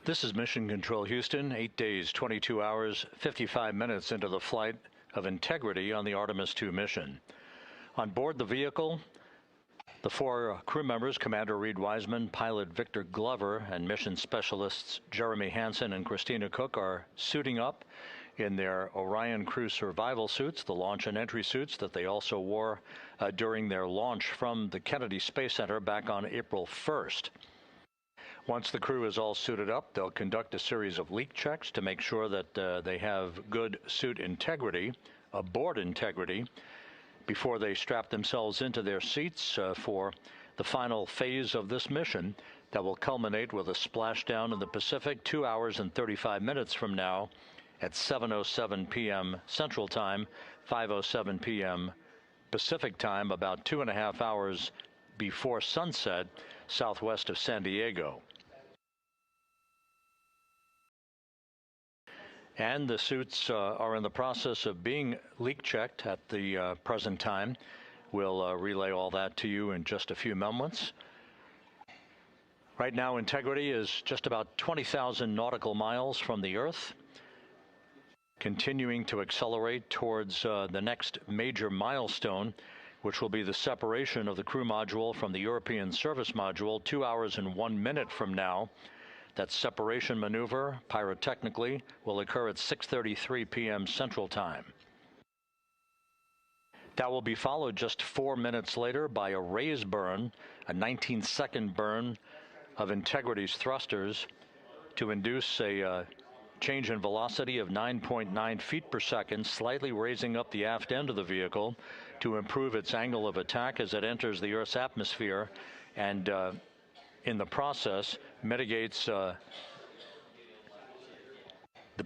This is Mission Control Houston, 8 days, 22 hours, 55 minutes into the flight of Integrity on the Artemis II mission. On board the vehicle, the 4 crew members, Commander Reid Wiseman, pilot Victor Glover, and mission specialists Jeremy Hansen and Christina Koch are suiting up in their Orion crew survival suits, the launch and entry suits that they also wore during their launch from the Kennedy Space Center back on April 1st. Once the crew is all suited up, they'll conduct a series of leak checks to make sure that they have good suit integrity, aboard integrity, before they strap themselves into their seats for the final phase of this mission that will culminate with a splashdown in the Pacific 2 hours and 35 minutes from now at 7:07 p.m. Central Time, 5:07 p.m. Pacific Time, about 2.5 hours before sunset, southwest of San Diego. And the suits are in the process of being leak checked at the present time. We'll relay all that to you in just a few moments. Right now, Integrity is just about 20,000 nautical miles from the Earth, continuing to accelerate towards the next major milestone, which will be the separation of the crew module from the European service module 2 hours and 1 minute from now. That separation maneuver, pyrotechnically, will occur at 6:33 p.m. Central Time. That will be followed just 4 minutes later by a raise burn, a 19-second burn of Integrity's thrusters to induce a change in velocity of 9.9 feet per second, slightly raising up the aft end of the vehicle to improve its angle of attack as it enters the Earth's atmosphere, and in the process mitigates the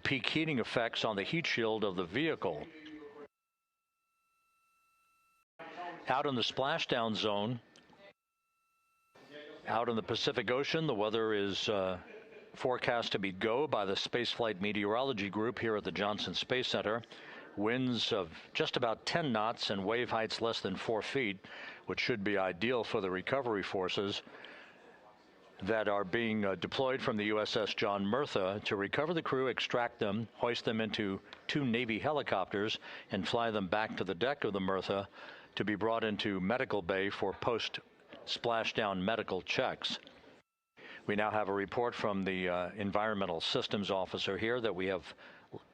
peak heating effects on the heat shield of the vehicle. Out in the splashdown zone, out in the Pacific Ocean, the weather is forecast to be go by the Spaceflight Meteorology Group here at the Johnson Space Center. Winds of just about 10 knots and wave heights less than 4 feet, which should be ideal for the recovery forces that are being deployed from the USS John Murtha to recover the crew, extract them, hoist them into 2 Navy helicopters, and fly them back to the deck of the Murtha to be brought into medical bay for post-splashdown medical checks. We now have a report from the environmental systems officer here that we have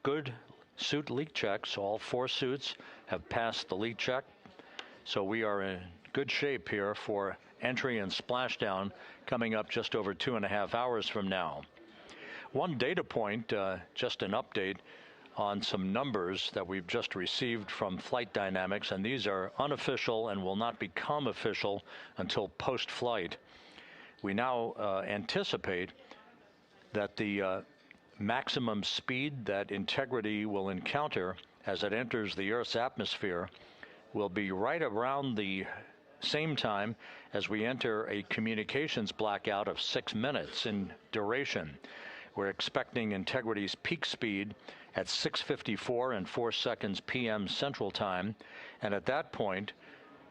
good suit leak checks. All 4 suits have passed the leak check, so we are in good shape here for entry and splashdown coming up just over 2.5 hours from now. One data point, just an update on some numbers that we've just received from Flight Dynamics, and these are unofficial and will not become official until post-flight. We now anticipate that the maximum speed that Integrity will encounter as it enters the Earth's atmosphere will be right around the same time as we enter a communications blackout of 6 minutes in duration. We're expecting Integrity's peak speed at 6:54 and 4 seconds p.m. Central Time, and at that point,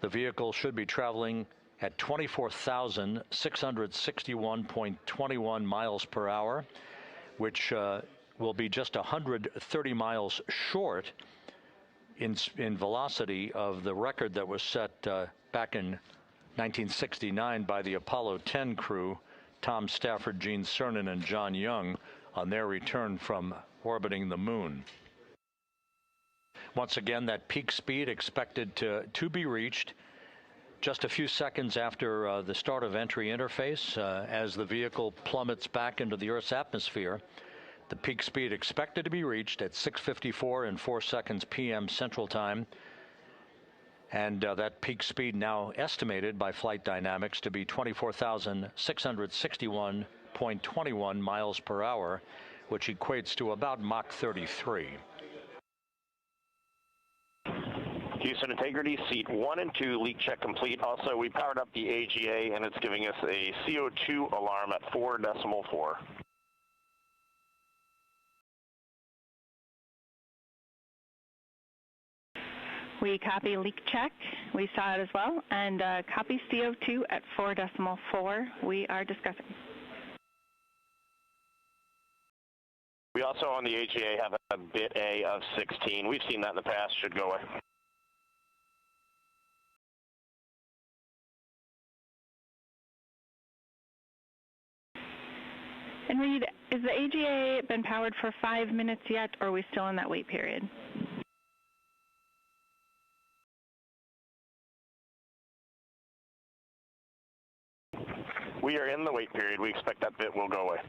the vehicle should be traveling at 24,661.21 miles per hour, which will be just 130 miles short in velocity of the record that was set back in 1969 by the Apollo 10 crew, Tom Stafford, Gene Cernan, and John Young, on their return from orbiting the moon. Once again, that peak speed expected to be reached just a few seconds after the start of entry interface, as the vehicle plummets back into the Earth's atmosphere. The peak speed expected to be reached at 6:54 and 4 seconds p.m. Central Time, and that peak speed now estimated by Flight Dynamics to be 24,661.21 miles per hour, which equates to about Mach 33. Houston Integrity, seat 1 and 2, leak check complete. Also, we powered up the AGA, and it's giving us a CO2 alarm at 4.4. We copy leak check. We saw it as well. And copy CO2 at 4.4. We are discussing. We also on the AGA have a bit A of 16. We've seen that in the past. Should go away. And Reid, is the AGA been powered for 5 minutes yet, or are we still in that wait period? We are in the wait period. We expect that bit will go away.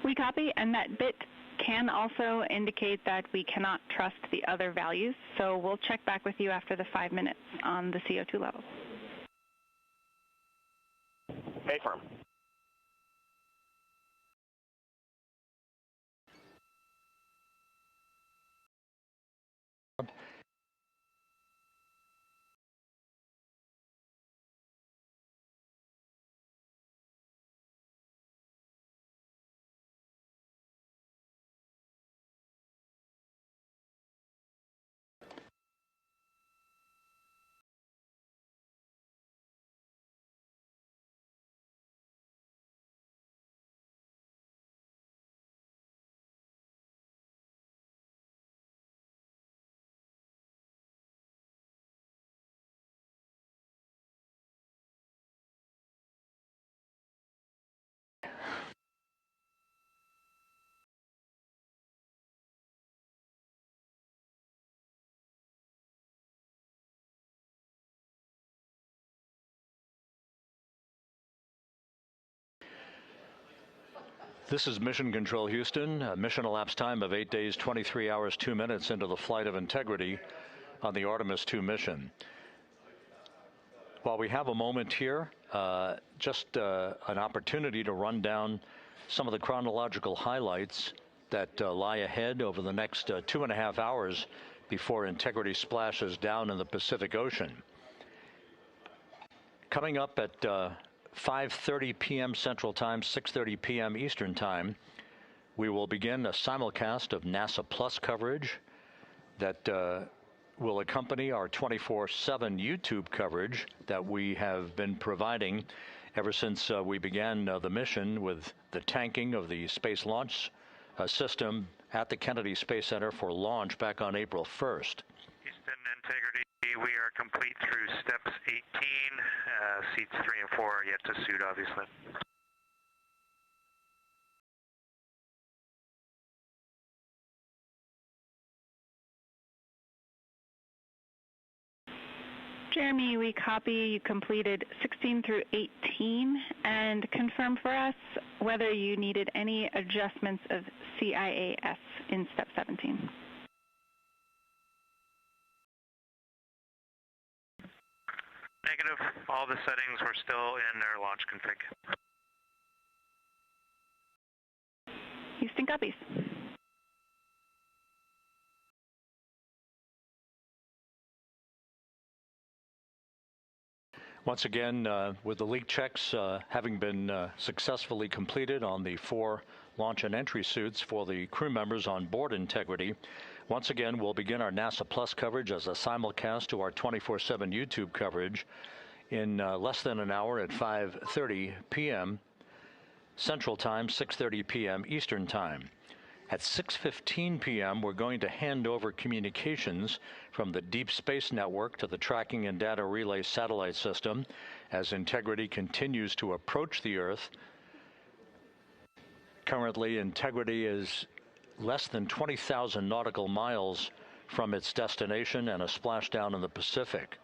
We copy, and that bit can also indicate that we cannot trust the other values, so we'll check back with you after the 5 minutes on the CO2 levels. A firm. This is Mission Control Houston. Mission elapsed time of 8 days, 23 hours, 2 minutes into the flight of Integrity on the Artemis 2 mission. While we have a moment here, just an opportunity to run down some of the chronological highlights that lie ahead over the next 2.5 hours before Integrity splashes down in the Pacific Ocean. Coming up at 5:30 p.m. Central Time, 6:30 p.m. Eastern Time, we will begin a simulcast of NASA Plus coverage that will accompany our 24/7 YouTube coverage that we have been providing ever since we began the mission with the tanking of the Space Launch System at the Kennedy Space Center for launch back on April 1st. Houston, Integrity, we are complete through steps 18. Seats 3 and 4 are yet to suit, obviously. Jeremy, we copy you completed 16 through 18 and confirm for us whether you needed any adjustments of CIAS in step 17. Negative. All the settings were still in their launch config. Houston copies. Once again, with the leak checks having been successfully completed on the 4 launch and entry suits for the crew members on board Integrity, once again, we'll begin our NASA Plus coverage as a simulcast to our 24/7 YouTube coverage in less than an hour at 5:30 p.m. Central Time, 6:30 p.m. Eastern Time. At 6:15 p.m., we're going to hand over communications from the Deep Space Network to the Tracking and Data Relay Satellite System as Integrity continues to approach the Earth. Currently, Integrity is less than 20,000 nautical miles from its destination and a splashdown in the Pacific.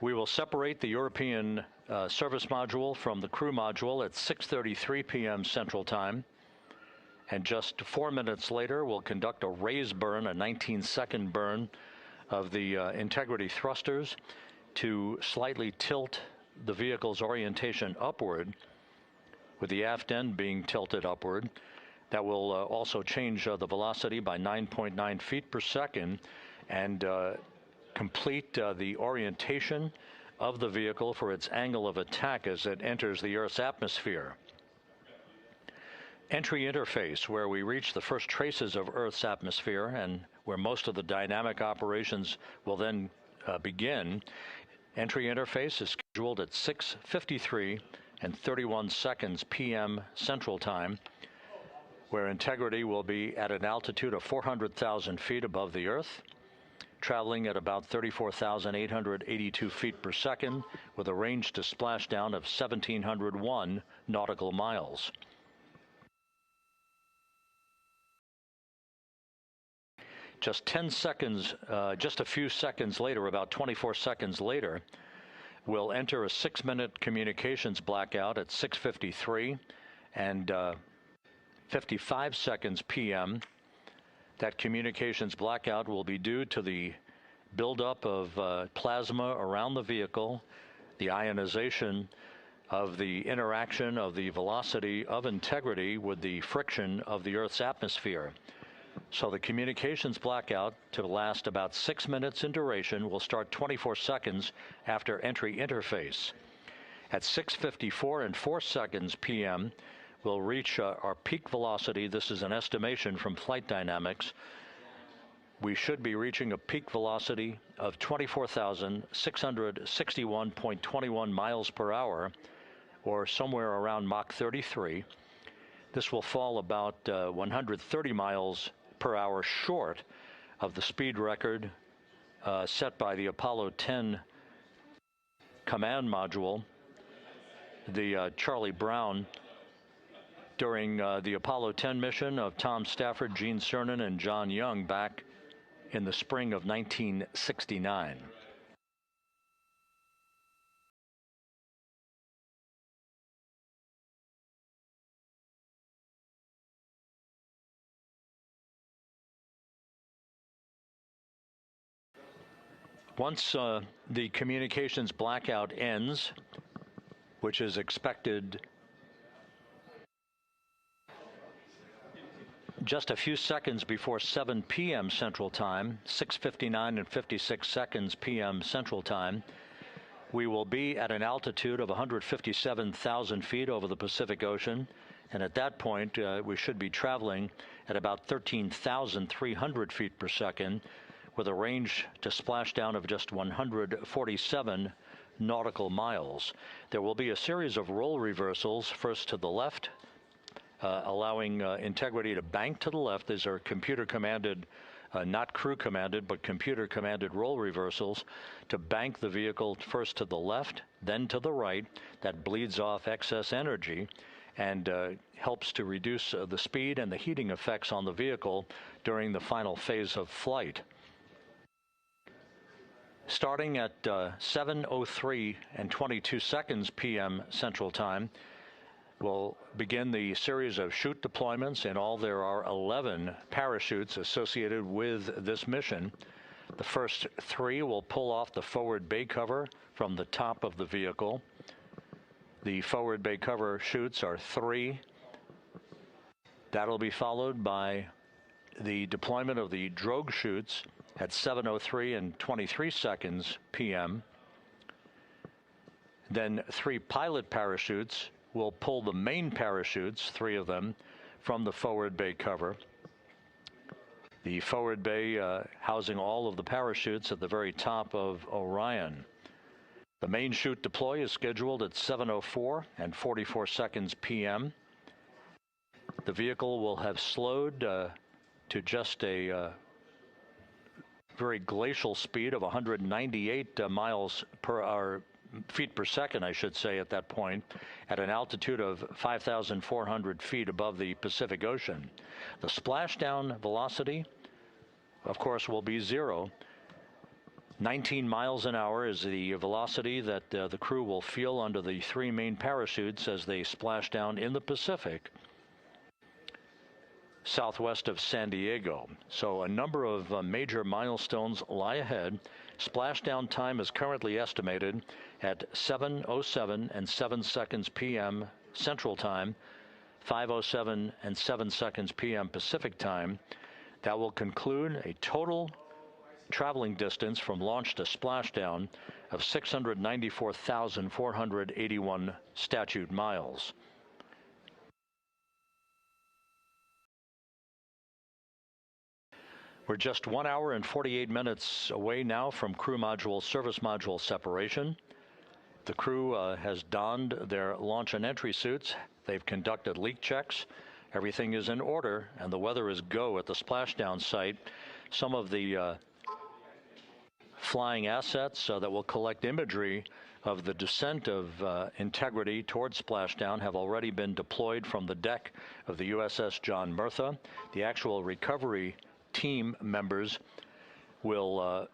We will separate the European service module from the crew module at 6:33 p.m. Central Time. And just 4 minutes later, we'll conduct a raise burn, a 19-second burn of the Integrity thrusters to slightly tilt the vehicle's orientation upward, with the aft end being tilted upward. That will also change the velocity by 9.9 feet per second and complete the orientation of the vehicle for its angle of attack as it enters the Earth's atmosphere. Entry interface, where we reach the first traces of Earth's atmosphere and where most of the dynamic operations will then begin. Entry interface is scheduled at 6:53 and 31 seconds p.m. Central Time, where Integrity will be at an altitude of 400,000 feet above the Earth, traveling at about 34,882 feet per second with a range to splashdown of 1,701 nautical miles. Just 10 seconds, just a few seconds later, about 24 seconds later, we'll enter a 6-minute communications blackout at 6:53 and 55 seconds p.m. That communications blackout will be due to the buildup of plasma around the vehicle, the ionization of the interaction of the velocity of Integrity with the friction of the Earth's atmosphere. So the communications blackout, to last about 6 minutes in duration, will start 24 seconds after entry interface. At 6:54 and 4 seconds p.m., we'll reach our peak velocity. This is an estimation from Flight Dynamics. We should be reaching a peak velocity of 24,661.21 miles per hour, or somewhere around Mach 33. This will fall about 130 miles per hour short of the speed record set by the Apollo 10 command module, the Charlie Brown, during the Apollo 10 mission of Tom Stafford, Gene Cernan, and John Young back in the spring of 1969. Once the communications blackout ends, which is expected just a few seconds before 7 p.m. Central Time, 6:59 and 56 seconds p.m. Central Time, we will be at an altitude of 157,000 feet over the Pacific Ocean. And at that point, we should be traveling at about 13,300 feet per second with a range to splashdown of just 147 nautical miles. There will be a series of roll reversals, first to the left, allowing Integrity to bank to the left. These are computer-commanded, not crew-commanded, but computer-commanded roll reversals to bank the vehicle first to the left, then to the right. That bleeds off excess energy and helps to reduce the speed and the heating effects on the vehicle during the final phase of flight. Starting at 7:03 and 22 seconds p.m. Central Time, we'll begin the series of chute deployments. In all, there are 11 parachutes associated with this mission. The first 3 will pull off the forward bay cover from the top of the vehicle. The forward bay cover chutes are 3. That'll be followed by the deployment of the drogue chutes at 7:03 and 23 seconds p.m. Then 3 pilot parachutes will pull the main parachutes, 3 of them, from the forward bay cover. The forward bay housing all of the parachutes at the very top of Orion. The main chute deploy is scheduled at 7:04 and 44 seconds p.m. The vehicle will have slowed to just a very glacial speed of 198 miles per hour, feet per second, I should say, at that point, at an altitude of 5,400 feet above the Pacific Ocean. The splashdown velocity, of course, will be 0. 19 miles an hour is the velocity that the crew will feel under the 3 main parachutes as they splash down in the Pacific, southwest of San Diego. So a number of major milestones lie ahead. Splashdown time is currently estimated at 7:07 and 7 seconds p.m. Central Time, 5:07 and 7 seconds p.m. Pacific Time. That will conclude a total traveling distance from launch to splashdown of 694,481 statute miles. We're just 1 hour and 48 minutes away now from crew module, service module separation. The crew has donned their launch and entry suits. They've conducted leak checks. Everything is in order, and the weather is go at the splashdown site. Some of the flying assets that will collect imagery of the descent of Integrity towards splashdown have already been deployed from the deck of the USS John Murtha. The actual recovery team members will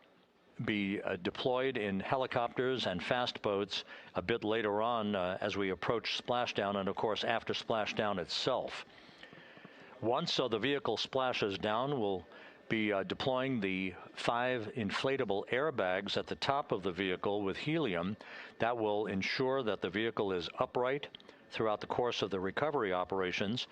be deployed in helicopters and fast boats a bit later on as we approach splashdown, and of course after splashdown itself. Once the vehicle splashes down, we'll be deploying the 5 inflatable airbags at the top of the vehicle with helium. That will ensure that the vehicle is upright throughout the course of the recovery operations.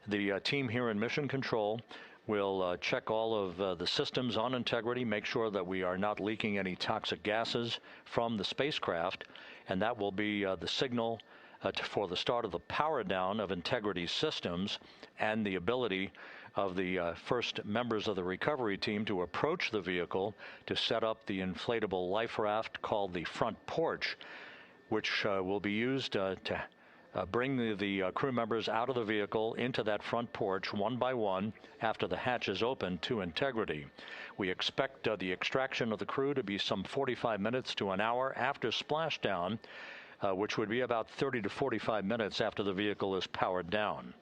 The team here in Mission Control will check all of the systems on Integrity, make sure that we are not leaking any toxic gases from the spacecraft, and that will be the signal for the start of the power down of Integrity systems and the ability of the first members of the recovery team to approach the vehicle to set up the inflatable life raft called the front porch, which will be used to bring the crew members out of the vehicle into that front porch one by one after the hatch is open to Integrity. We expect the extraction of the crew to be some 45 minutes to an hour after splashdown, which would be about 30 to 45 minutes after the vehicle is powered down.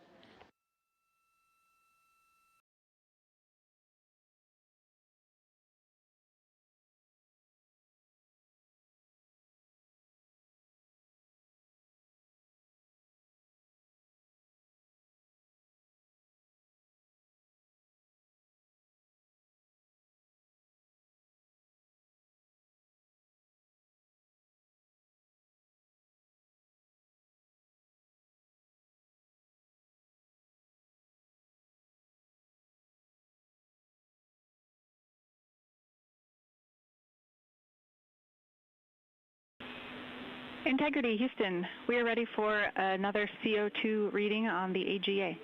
Integrity, Houston, we are ready for another CO2 reading on the AGA.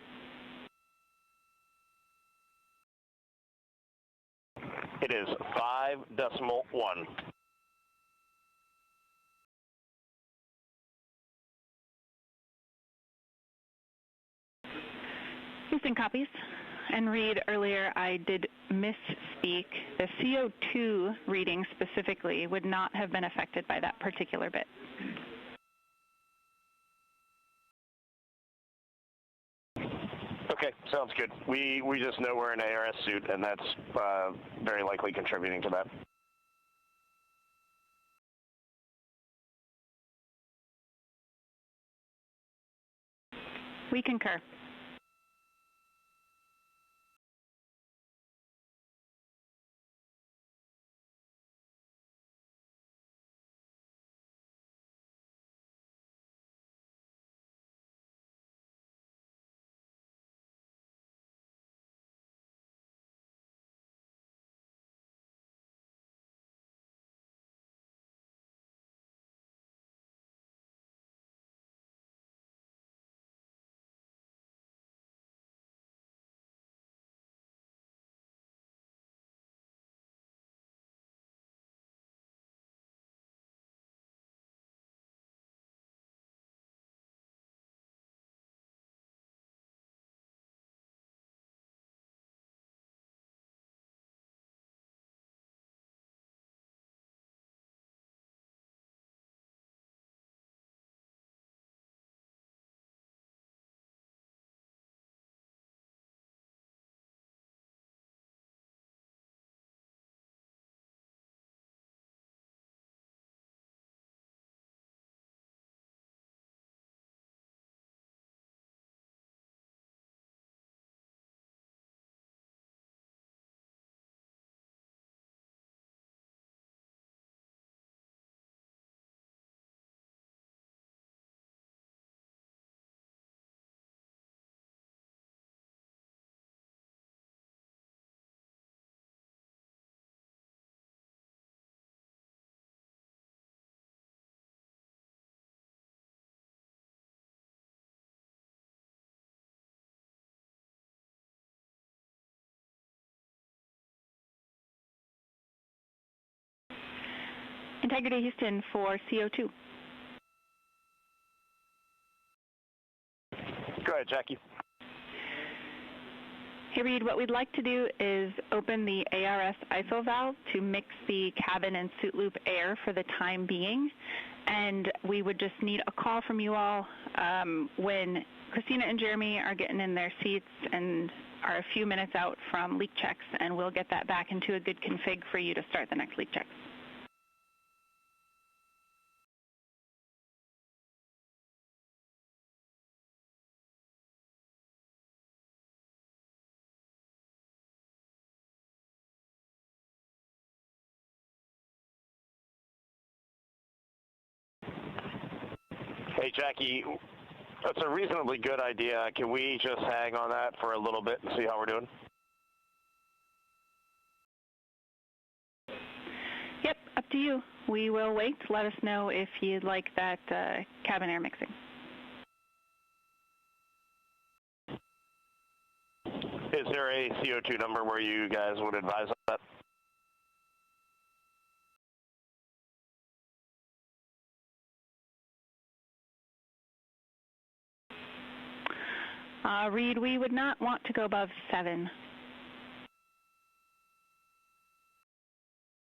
It is 5.1. Houston copies. And Reid, earlier I did misspeak. The CO2 reading specifically would not have been affected by that particular bit. Okay, sounds good. We just know we're in an ARS suit, and that's very likely contributing to that. We concur. Integrity, Houston, for CO2. Go ahead, Jackie. Hey, Reid, what we'd like to do is open the ARS ISO valve to mix the cabin and suit loop air for the time being, and we would just need a call from you all when Christina and Jeremy are getting in their seats and are a few minutes out from leak checks, and we'll get that back into a good config for you to start the next leak checks. Hey, Jackie, that's a reasonably good idea. Can we just hang on that for a little bit and see how we're doing? Yep, up to you. We will wait. Let us know if you'd like that cabin air mixing. Is there a CO2 number where you guys would advise that? Reid, we would not want to go above 7.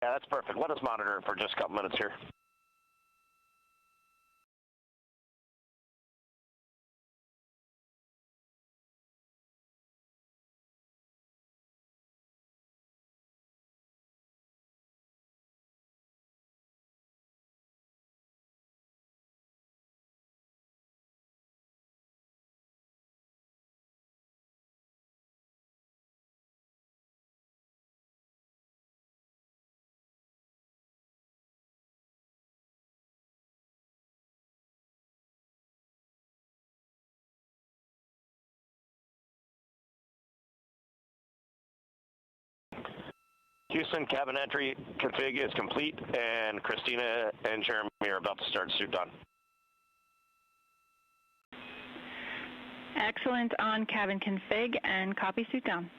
Yeah, that's perfect. Let us monitor it for just a couple minutes here. Houston, cabin entry config is complete, and Christina and Jeremy are about to start suit on. Excellent on cabin config and copy suit down.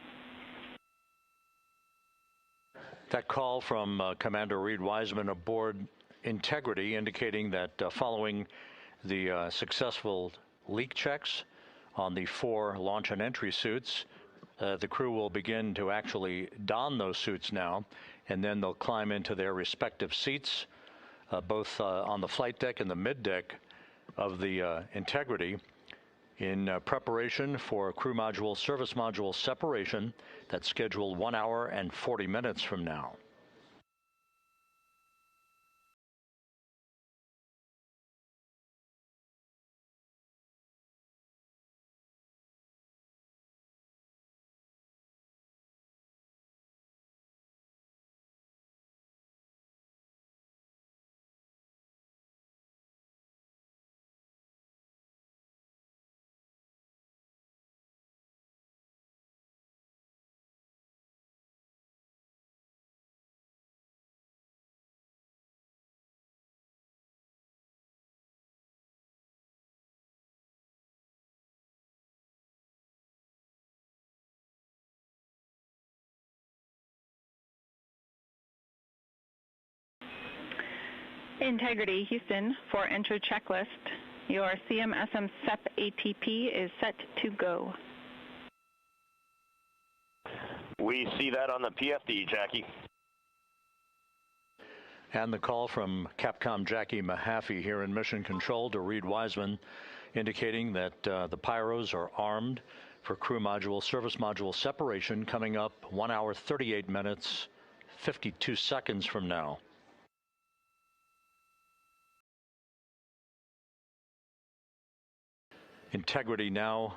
That call from Commander Reid Wiseman aboard Integrity indicating that following the successful leak checks on the 4 launch and entry suits, the crew will begin to actually don those suits now, and then they'll climb into their respective seats, both on the flight deck and the mid deck of the Integrity, in preparation for crew module service module separation that's scheduled 1 hour and 40 minutes from now. Integrity, Houston, for entry checklist. Your CMSM SEP ATP is set to go. We see that on the PFD, Jackie. And the call from Capcom Jackie Mahaffey here in Mission Control to Reid Wiseman, indicating that the pyros are armed for crew module service module separation coming up 1 hour 38 minutes 52 seconds from now. Integrity now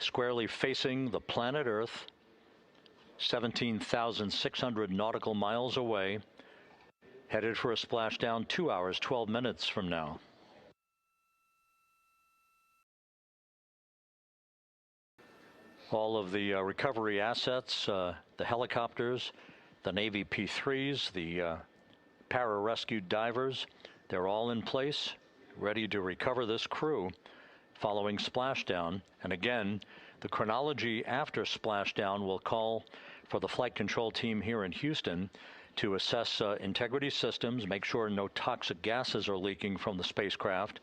squarely facing the planet Earth, 17,600 nautical miles away, headed for a splashdown 2 hours 12 minutes from now. All of the recovery assets, the helicopters, the Navy P-3s, the para-rescue divers, they're all in place, ready to recover this crew following splashdown. And again, the chronology after splashdown will call for the flight control team here in Houston to assess integrity systems, make sure no toxic gases are leaking from the spacecraft.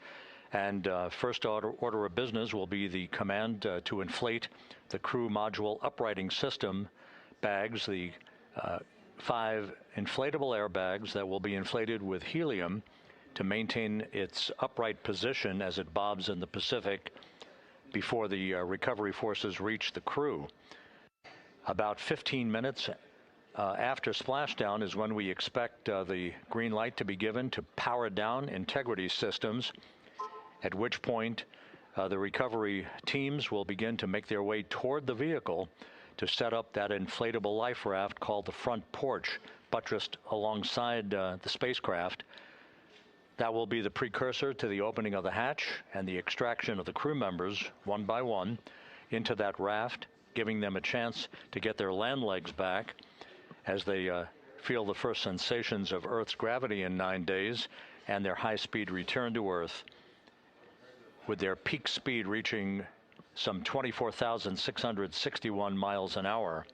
And first order of business will be the command to inflate the crew module uprighting system bags, the 5 inflatable airbags that will be inflated with helium to maintain its upright position as it bobs in the Pacific before the recovery forces reach the crew. About 15 minutes after splashdown is when we expect the green light to be given to power down integrity systems, at which point the recovery teams will begin to make their way toward the vehicle to set up that inflatable life raft called the front porch, buttressed alongside the spacecraft. That will be the precursor to the opening of the hatch and the extraction of the crew members, one by one, into that raft, giving them a chance to get their land legs back as they feel the first sensations of Earth's gravity in 9 days and their high-speed return to Earth, with their peak speed reaching some 24,661 miles an hour.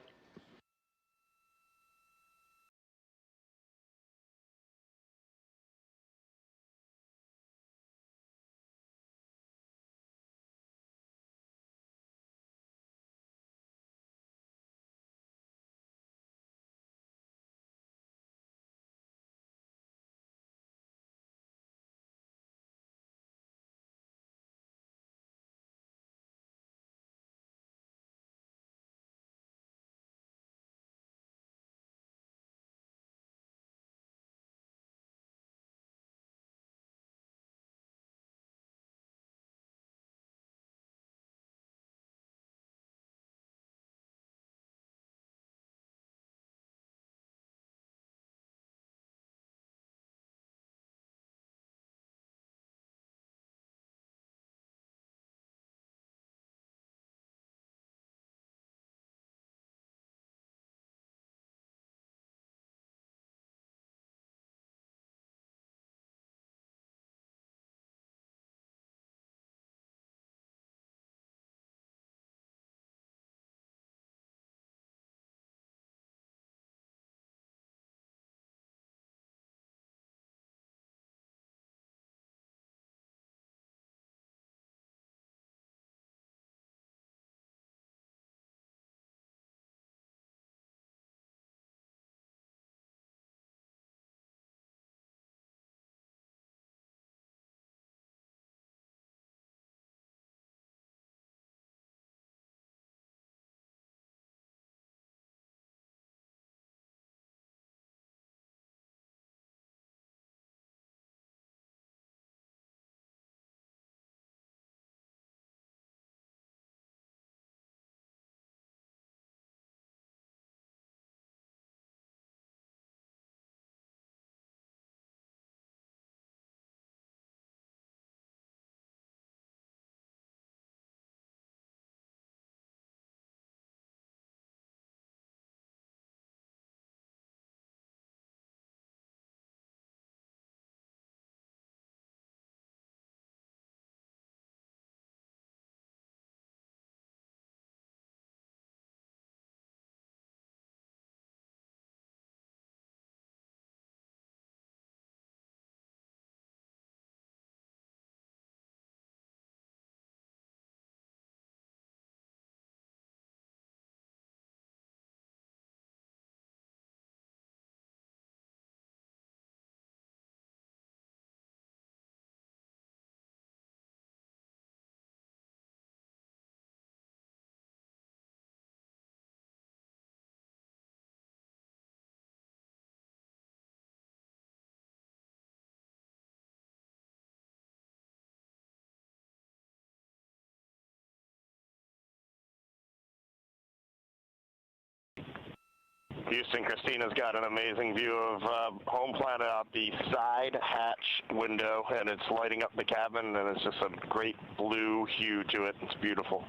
Houston, Christina's got an amazing view of home planet out the side hatch window, and it's lighting up the cabin, and it's just a great blue hue to it. It's beautiful.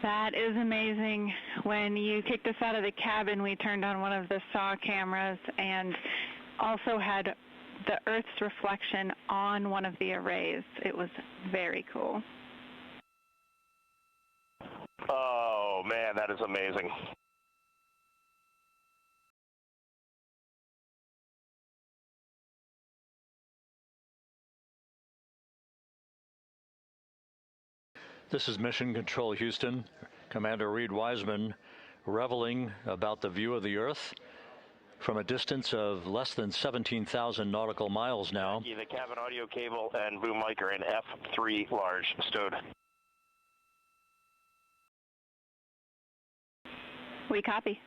That is amazing. When you kicked us out of the cabin, we turned on one of the SAW cameras and also had the Earth's reflection on one of the arrays. It was very cool. Oh, man, that is amazing. This is Mission Control Houston. Commander Reid Wiseman reveling about the view of the Earth from a distance of less than 17,000 nautical miles now. The cabin audio cable and boom mic are in F3 large stowed. We copy.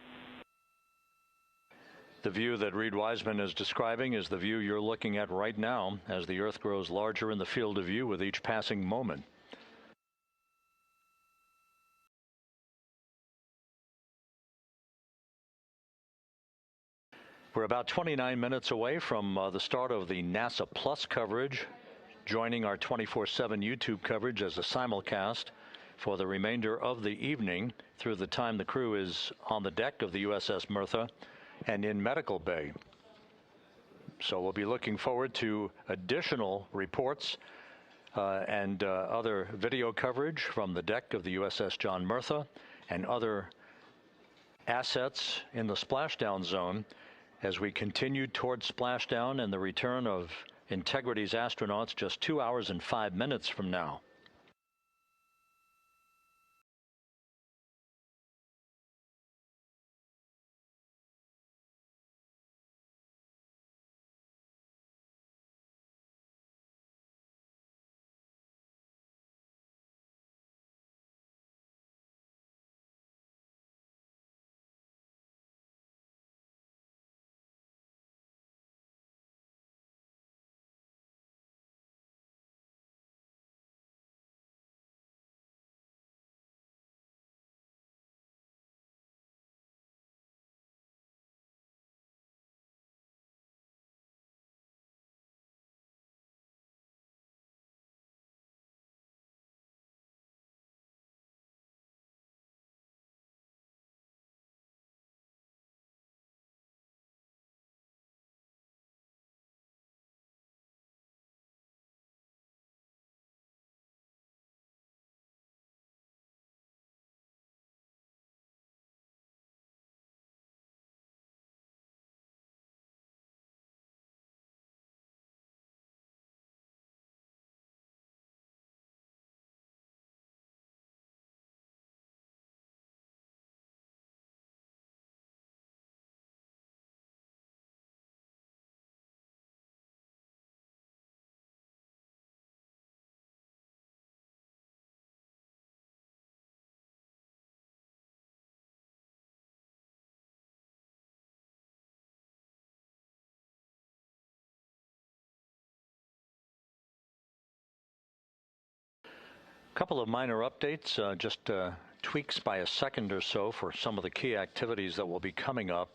The view that Reid Wiseman is describing is the view you're looking at right now as the Earth grows larger in the field of view with each passing moment. We're about 29 minutes away from the start of the NASA Plus coverage, joining our 24/7 YouTube coverage as a simulcast for the remainder of the evening through the time the crew is on the deck of the USS Merthyr and in medical bay. So we'll be looking forward to additional reports and other video coverage from the deck of the USS John Merthyr and other assets in the splashdown zone as we continue towards splashdown and the return of Integrity's astronauts just 2 hours and 5 minutes from now. Couple of minor updates, just tweaks by a second or so for some of the key activities that will be coming up.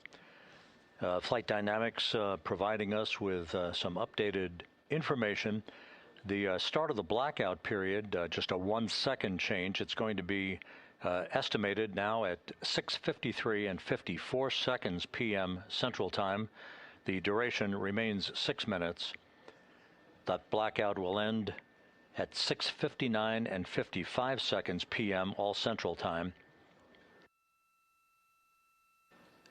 Flight Dynamics providing us with some updated information. The start of the blackout period, just a 1 second change. It's going to be estimated now at 6:53 and 54 seconds p.m. Central Time. The duration remains 6 minutes. That blackout will end at 6:59 and 55 seconds p.m. all Central Time.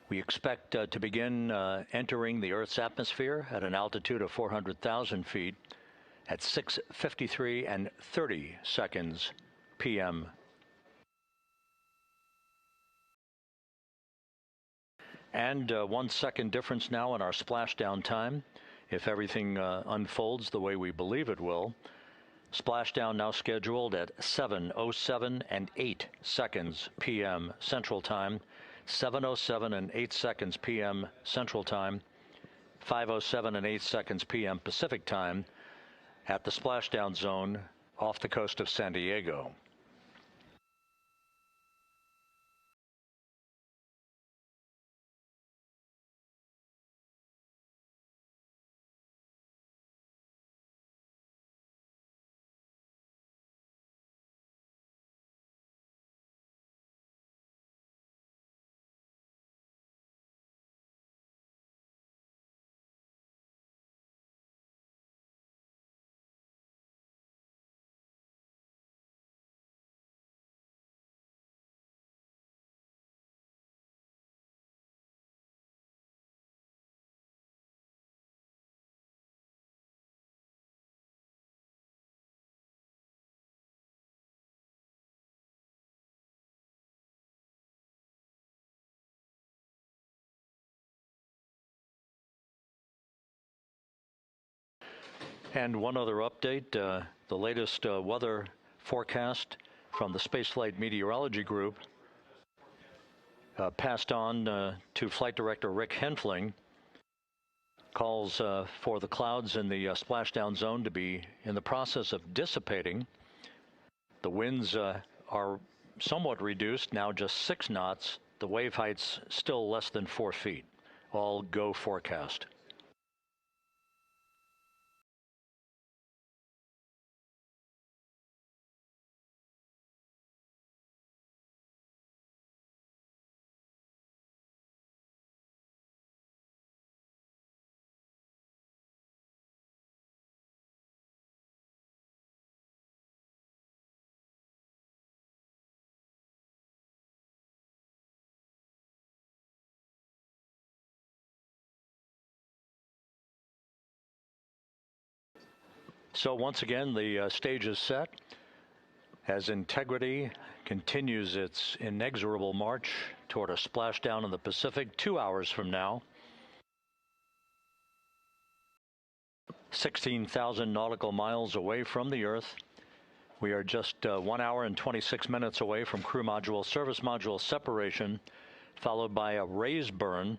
We expect to begin entering the Earth's atmosphere at an altitude of 400,000 feet at 6:53 and 30 seconds p.m. And 1 second difference now in our splashdown time, if everything unfolds the way we believe it will. Splashdown now scheduled at 7:07 and 8 seconds p.m. Central Time, 7:07 and 8 seconds p.m. Central Time, 5:07 and 8 seconds p.m. Pacific Time at the splashdown zone off the coast of San Diego. And one other update, the latest weather forecast from the Spaceflight Meteorology Group passed on to Flight Director Rick Henfling, calls for the clouds in the splashdown zone to be in the process of dissipating. The winds are somewhat reduced, now just 6 knots. The wave height's still less than 4 feet. All go forecast. So once again, the stage is set as Integrity continues its inexorable march toward a splashdown in the Pacific 2 hours from now. 16,000 nautical miles away from the Earth. We are just 1 hour and 26 minutes away from crew module, service module separation, followed by a raise burn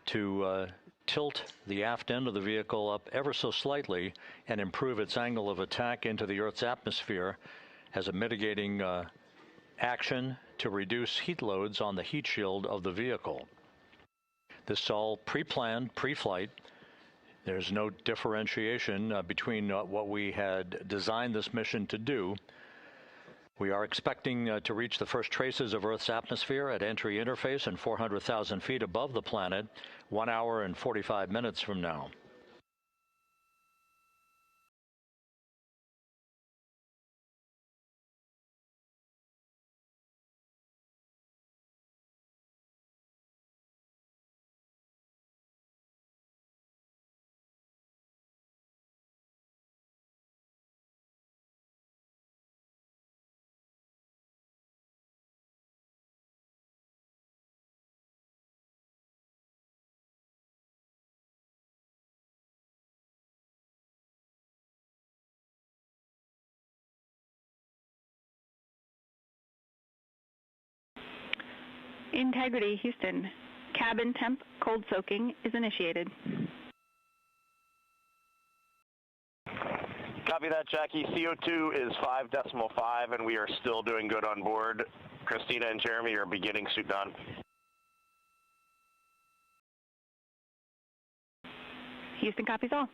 to tilt the aft end of the vehicle up ever so slightly and improve its angle of attack into the Earth's atmosphere as a mitigating action to reduce heat loads on the heat shield of the vehicle. This is all pre-planned, pre-flight. There's no differentiation between what we had designed this mission to do. We are expecting to reach the first traces of Earth's atmosphere at entry interface and 400,000 feet above the planet 1 hour and 45 minutes from now. Integrity, Houston. Cabin temp cold soaking is initiated. Copy that, Jackie. CO2 is 5.5, and we are still doing good on board. Christina and Jeremy are beginning suit down. Houston copies all.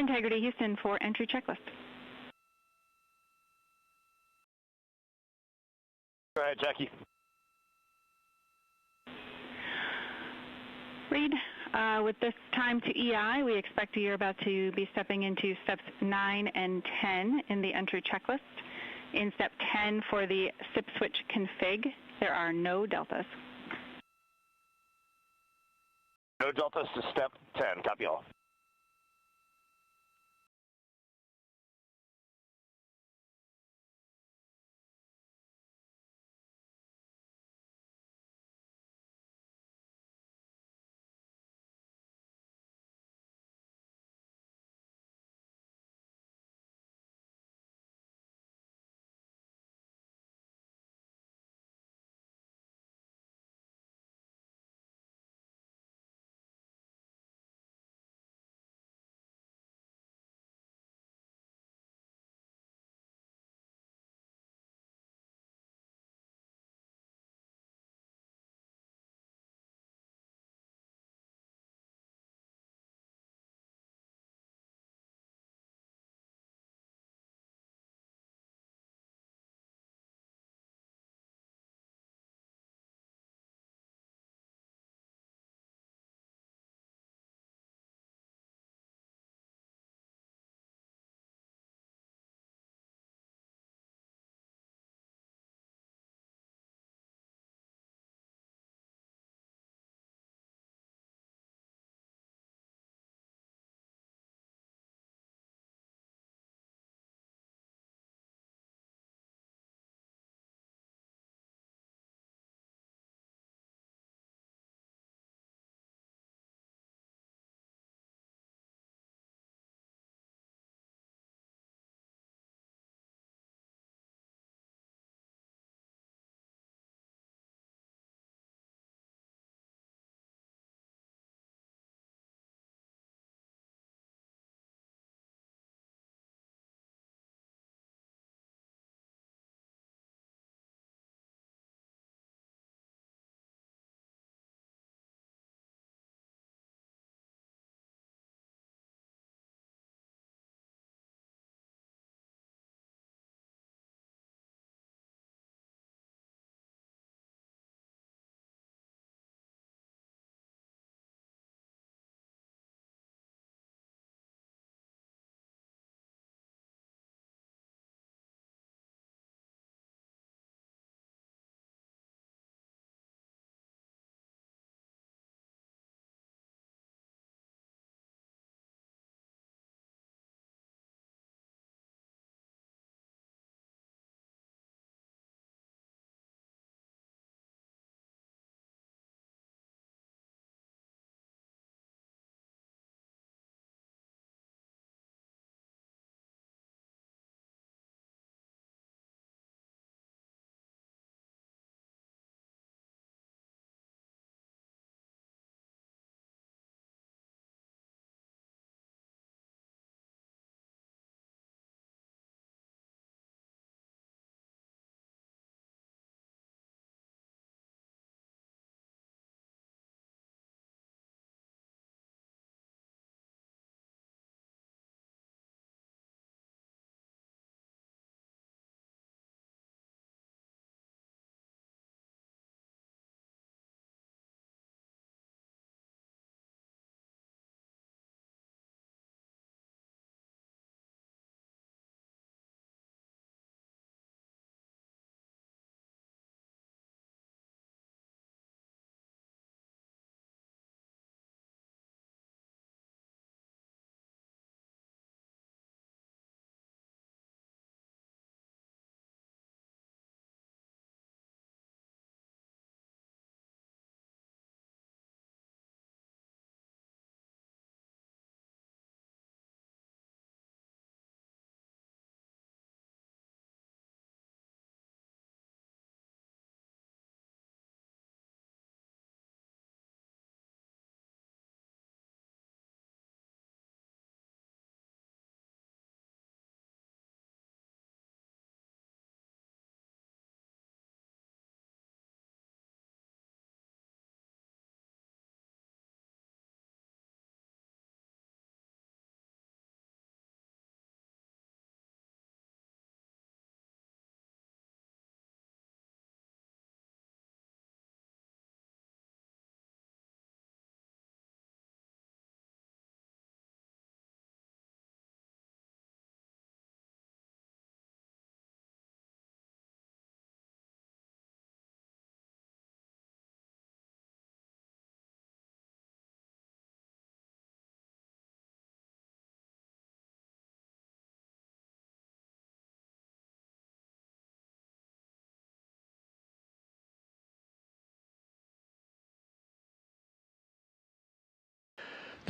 Integrity Houston for entry checklist. Go ahead, Jackie. Reid, with this time to EI, we expect you're about to be stepping into steps 9 and 10 in the entry checklist. In step 10 for the SIP switch config, there are no deltas. No deltas to step 10. Copy all.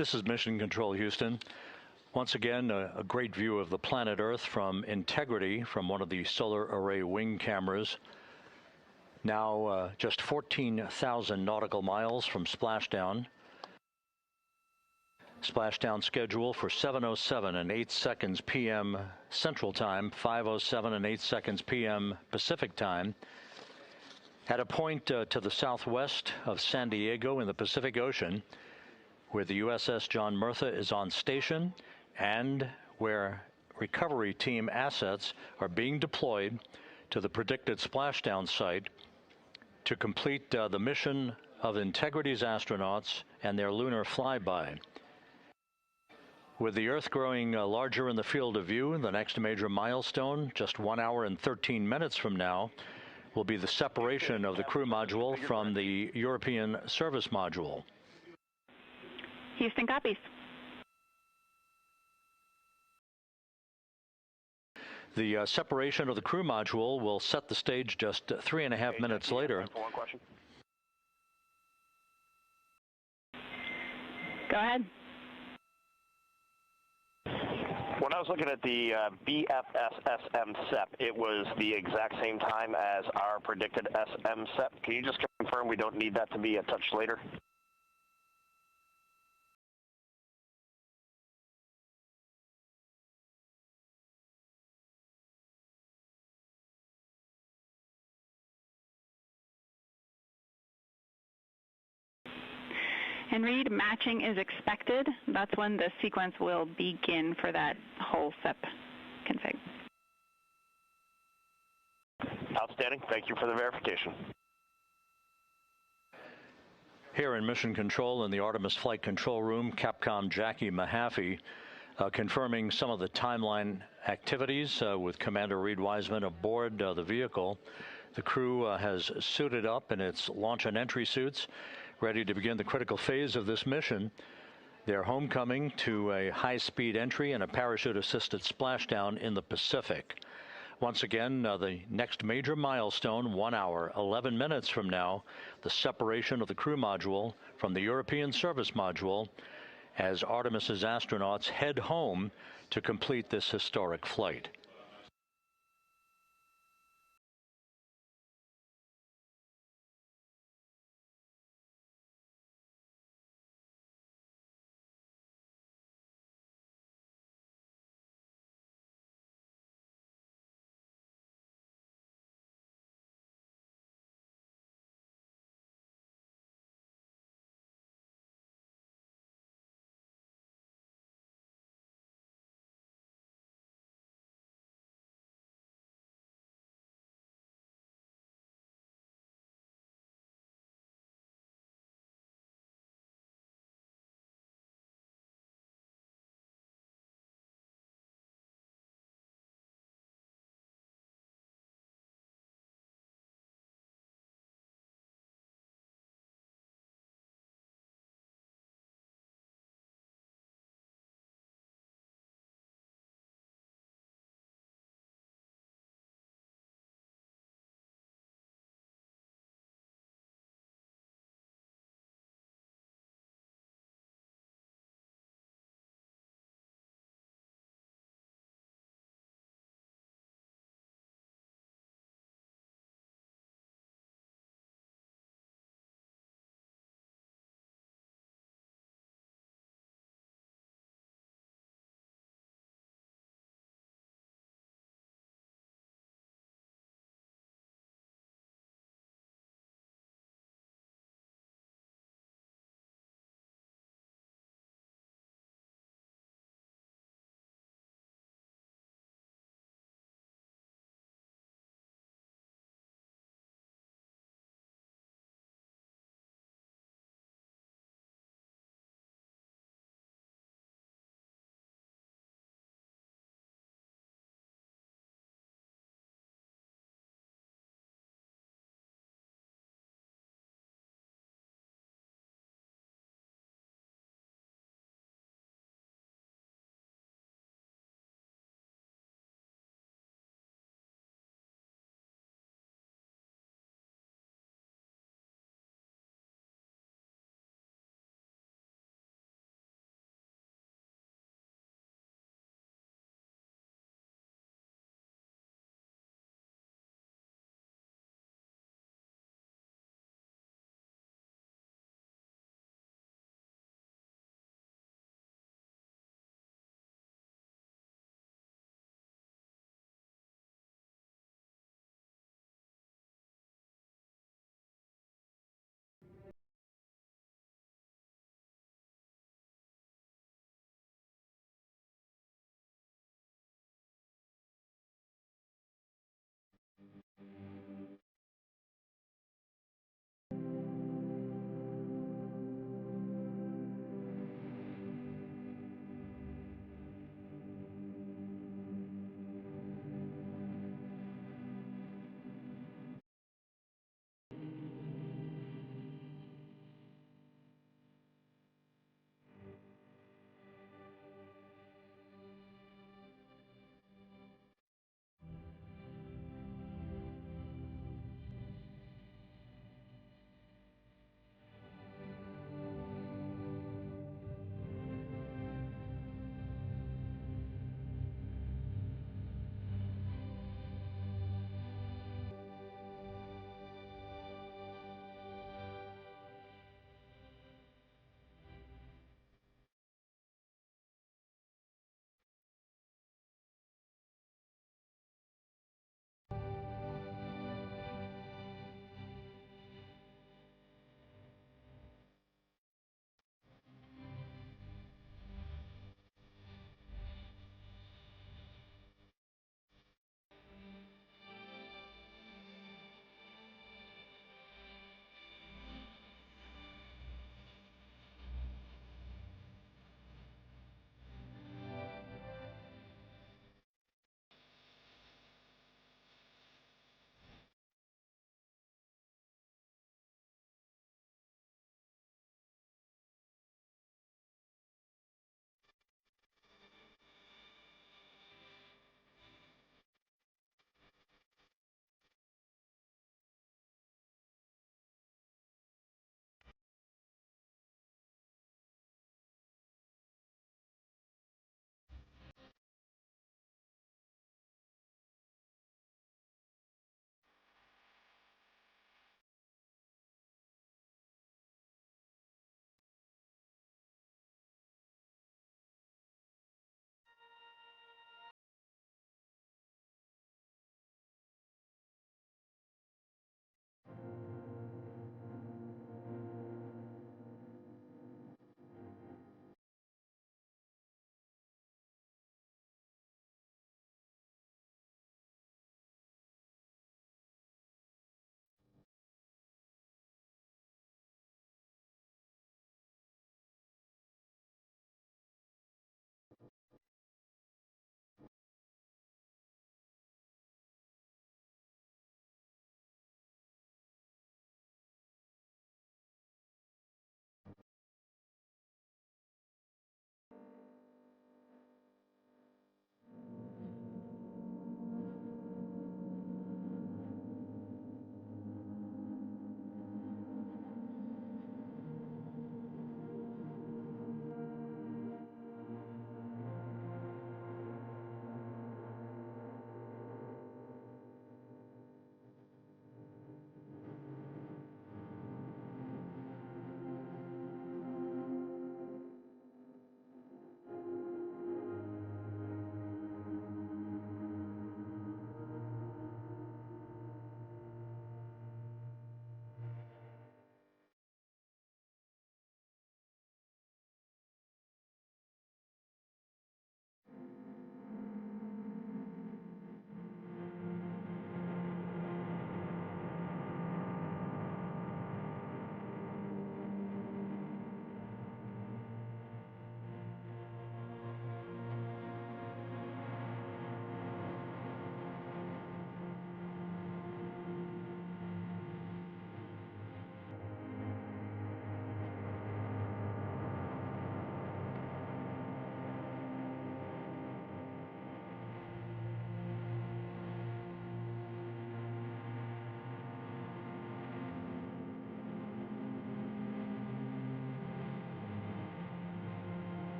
This is Mission Control, Houston. Once again, a great view of the planet Earth from Integrity from one of the solar array wing cameras. Now just 14,000 nautical miles from Splashdown. Splashdown schedule for 7:07 and 8 seconds p.m. Central Time, 5:07 and 8 seconds p.m. Pacific Time. At a point to the southwest of San Diego in the Pacific Ocean, where the USS John Murtha is on station and where recovery team assets are being deployed to the predicted splashdown site to complete the mission of Integrity's astronauts and their lunar flyby. With the Earth growing larger in the field of view, the next major milestone, just 1 hour and 13 minutes from now, will be the separation of the crew module from the European service module. Houston copies. The separation of the crew module will set the stage just 3.5 minutes later. One question. Go ahead. When I was looking at the BFS-SM SEP, it was the exact same time as our predicted SM SEP. Can you just confirm we don't need that to be a touch later? And Reid, matching is expected. That's when the sequence will begin for that whole SEP config. Outstanding. Thank you for the verification. Here in Mission Control in the Artemis Flight Control Room, Capcom Jackie Mahaffey confirming some of the timeline activities with Commander Reid Wiseman aboard the vehicle. The crew has suited up in its launch and entry suits, ready to begin the critical phase of this mission. Their homecoming to a high-speed entry and a parachute-assisted splashdown in the Pacific. Once again, the next major milestone, 1 hour, 11 minutes from now, the separation of the crew module from the European service module as Artemis's astronauts head home to complete this historic flight.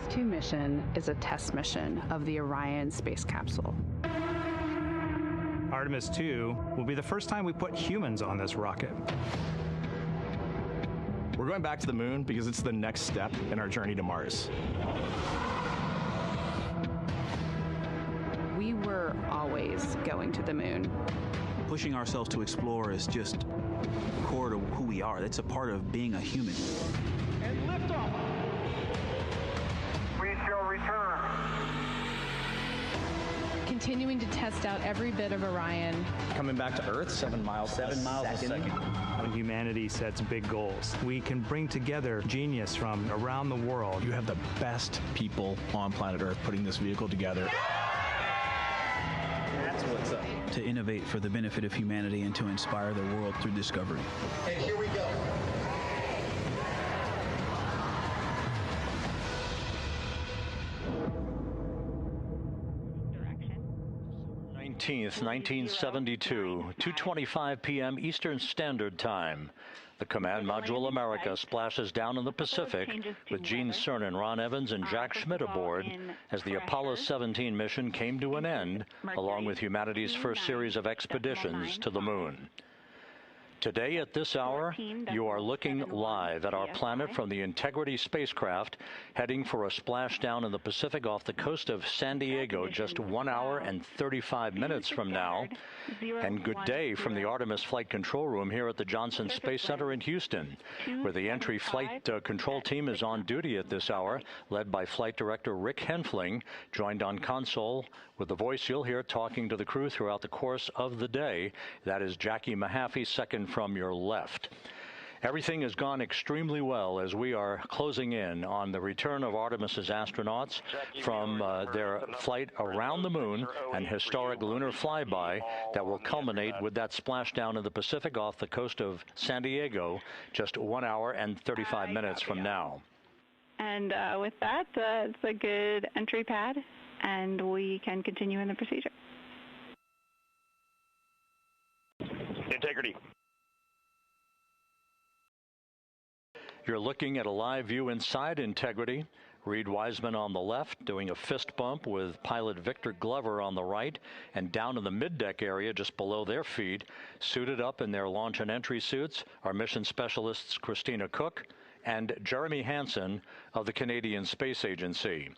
Artemis 2 mission is a test mission of the Orion space capsule. Artemis 2 will be the first time we put humans on this rocket. We're going back to the moon because it's the next step in our journey to Mars. We were always going to the moon. Pushing ourselves to explore is just core to who we are. That's a part of being a human. And liftoff. We shall return. Continuing to test out every bit of Orion. Coming back to Earth, 7 miles a second. When humanity sets big goals, we can bring together genius from around the world. You have the best people on planet Earth putting this vehicle together. That's what's up. To innovate for the benefit of humanity and to inspire the world through discovery. And here we go. Direction. 19th, 1972, 2:25 p.m. Eastern Standard Time. The Command Module America splashes down in the Pacific with Gene Cernan, Ron Evans, and Jack Schmidt aboard as the Apollo 17 mission came to an end, along with humanity's first series of expeditions to the moon. Today at this hour, you are looking live at our planet from the Integrity spacecraft, heading for a splashdown in the Pacific off the coast of San Diego just 1 hour and 35 minutes from now. And good day from the Artemis Flight Control Room here at the Johnson Space Center in Houston, where the entry flight control team is on duty at this hour, led by Flight Director Rick Henfling, joined on console with the voice you'll hear talking to the crew throughout the course of the day. That is Jackie Mahaffey, second from your left. Everything has gone extremely well as we are closing in on the return of Artemis's astronauts from their flight around the moon and historic lunar flyby that will culminate with that splashdown in the Pacific off the coast of San Diego just 1 hour and 35 minutes from now. And with that, it's a good entry pad, and we can continue in the procedure. Integrity. You're looking at a live view inside Integrity. Reid Wiseman on the left doing a fist bump with pilot Victor Glover on the right, and down in the middeck area just below their feet, suited up in their launch and entry suits, are mission specialists Christina Koch and Jeremy Hansen of the Canadian Space Agency.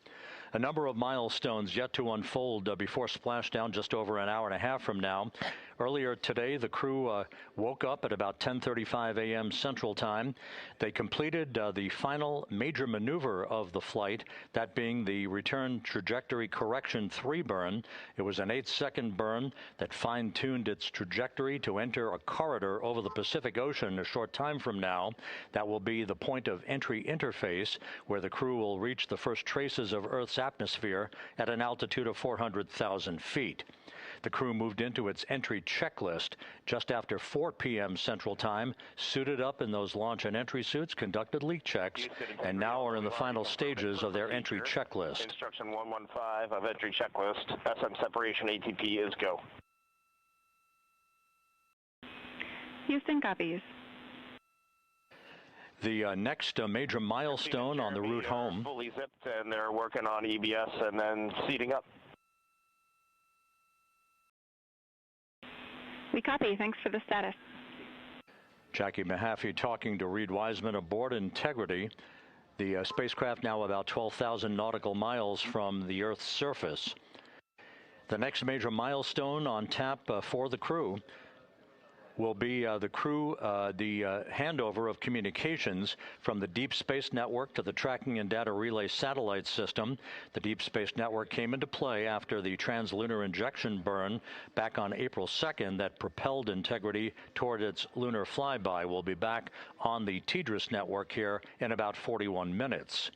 A number of milestones yet to unfold before splashdown just over an hour and a half from now. Earlier today, the crew woke up at about 10:35 a.m. Central Time. They completed the final major maneuver of the flight, that being the return trajectory correction 3 burn. It was an 8-second burn that fine-tuned its trajectory to enter a corridor over the Pacific Ocean a short time from now. That will be the point of entry interface, where the crew will reach the first traces of Earth's atmosphere at an altitude of 400,000 feet. The crew moved into its entry checklist just after 4 p.m. Central Time, suited up in those launch and entry suits, conducted leak checks, and now are in the final stages of their entry checklist. Instruction 115 of entry checklist. SM separation ATP is go. Houston copies. The next major milestone on the route home. Fully zipped, and they're working on EBS and then seating up. We copy. Thanks for the status. Jackie Mahaffey talking to Reid Wiseman aboard Integrity. The spacecraft now about 12,000 nautical miles from the Earth's surface. The next major milestone on tap for the crew will be the handover of communications from the Deep Space Network to the Tracking and Data Relay Satellite System. The Deep Space Network came into play after the translunar injection burn back on April 2nd that propelled Integrity toward its lunar flyby. We'll be back on the TDRS network here in about 41 minutes.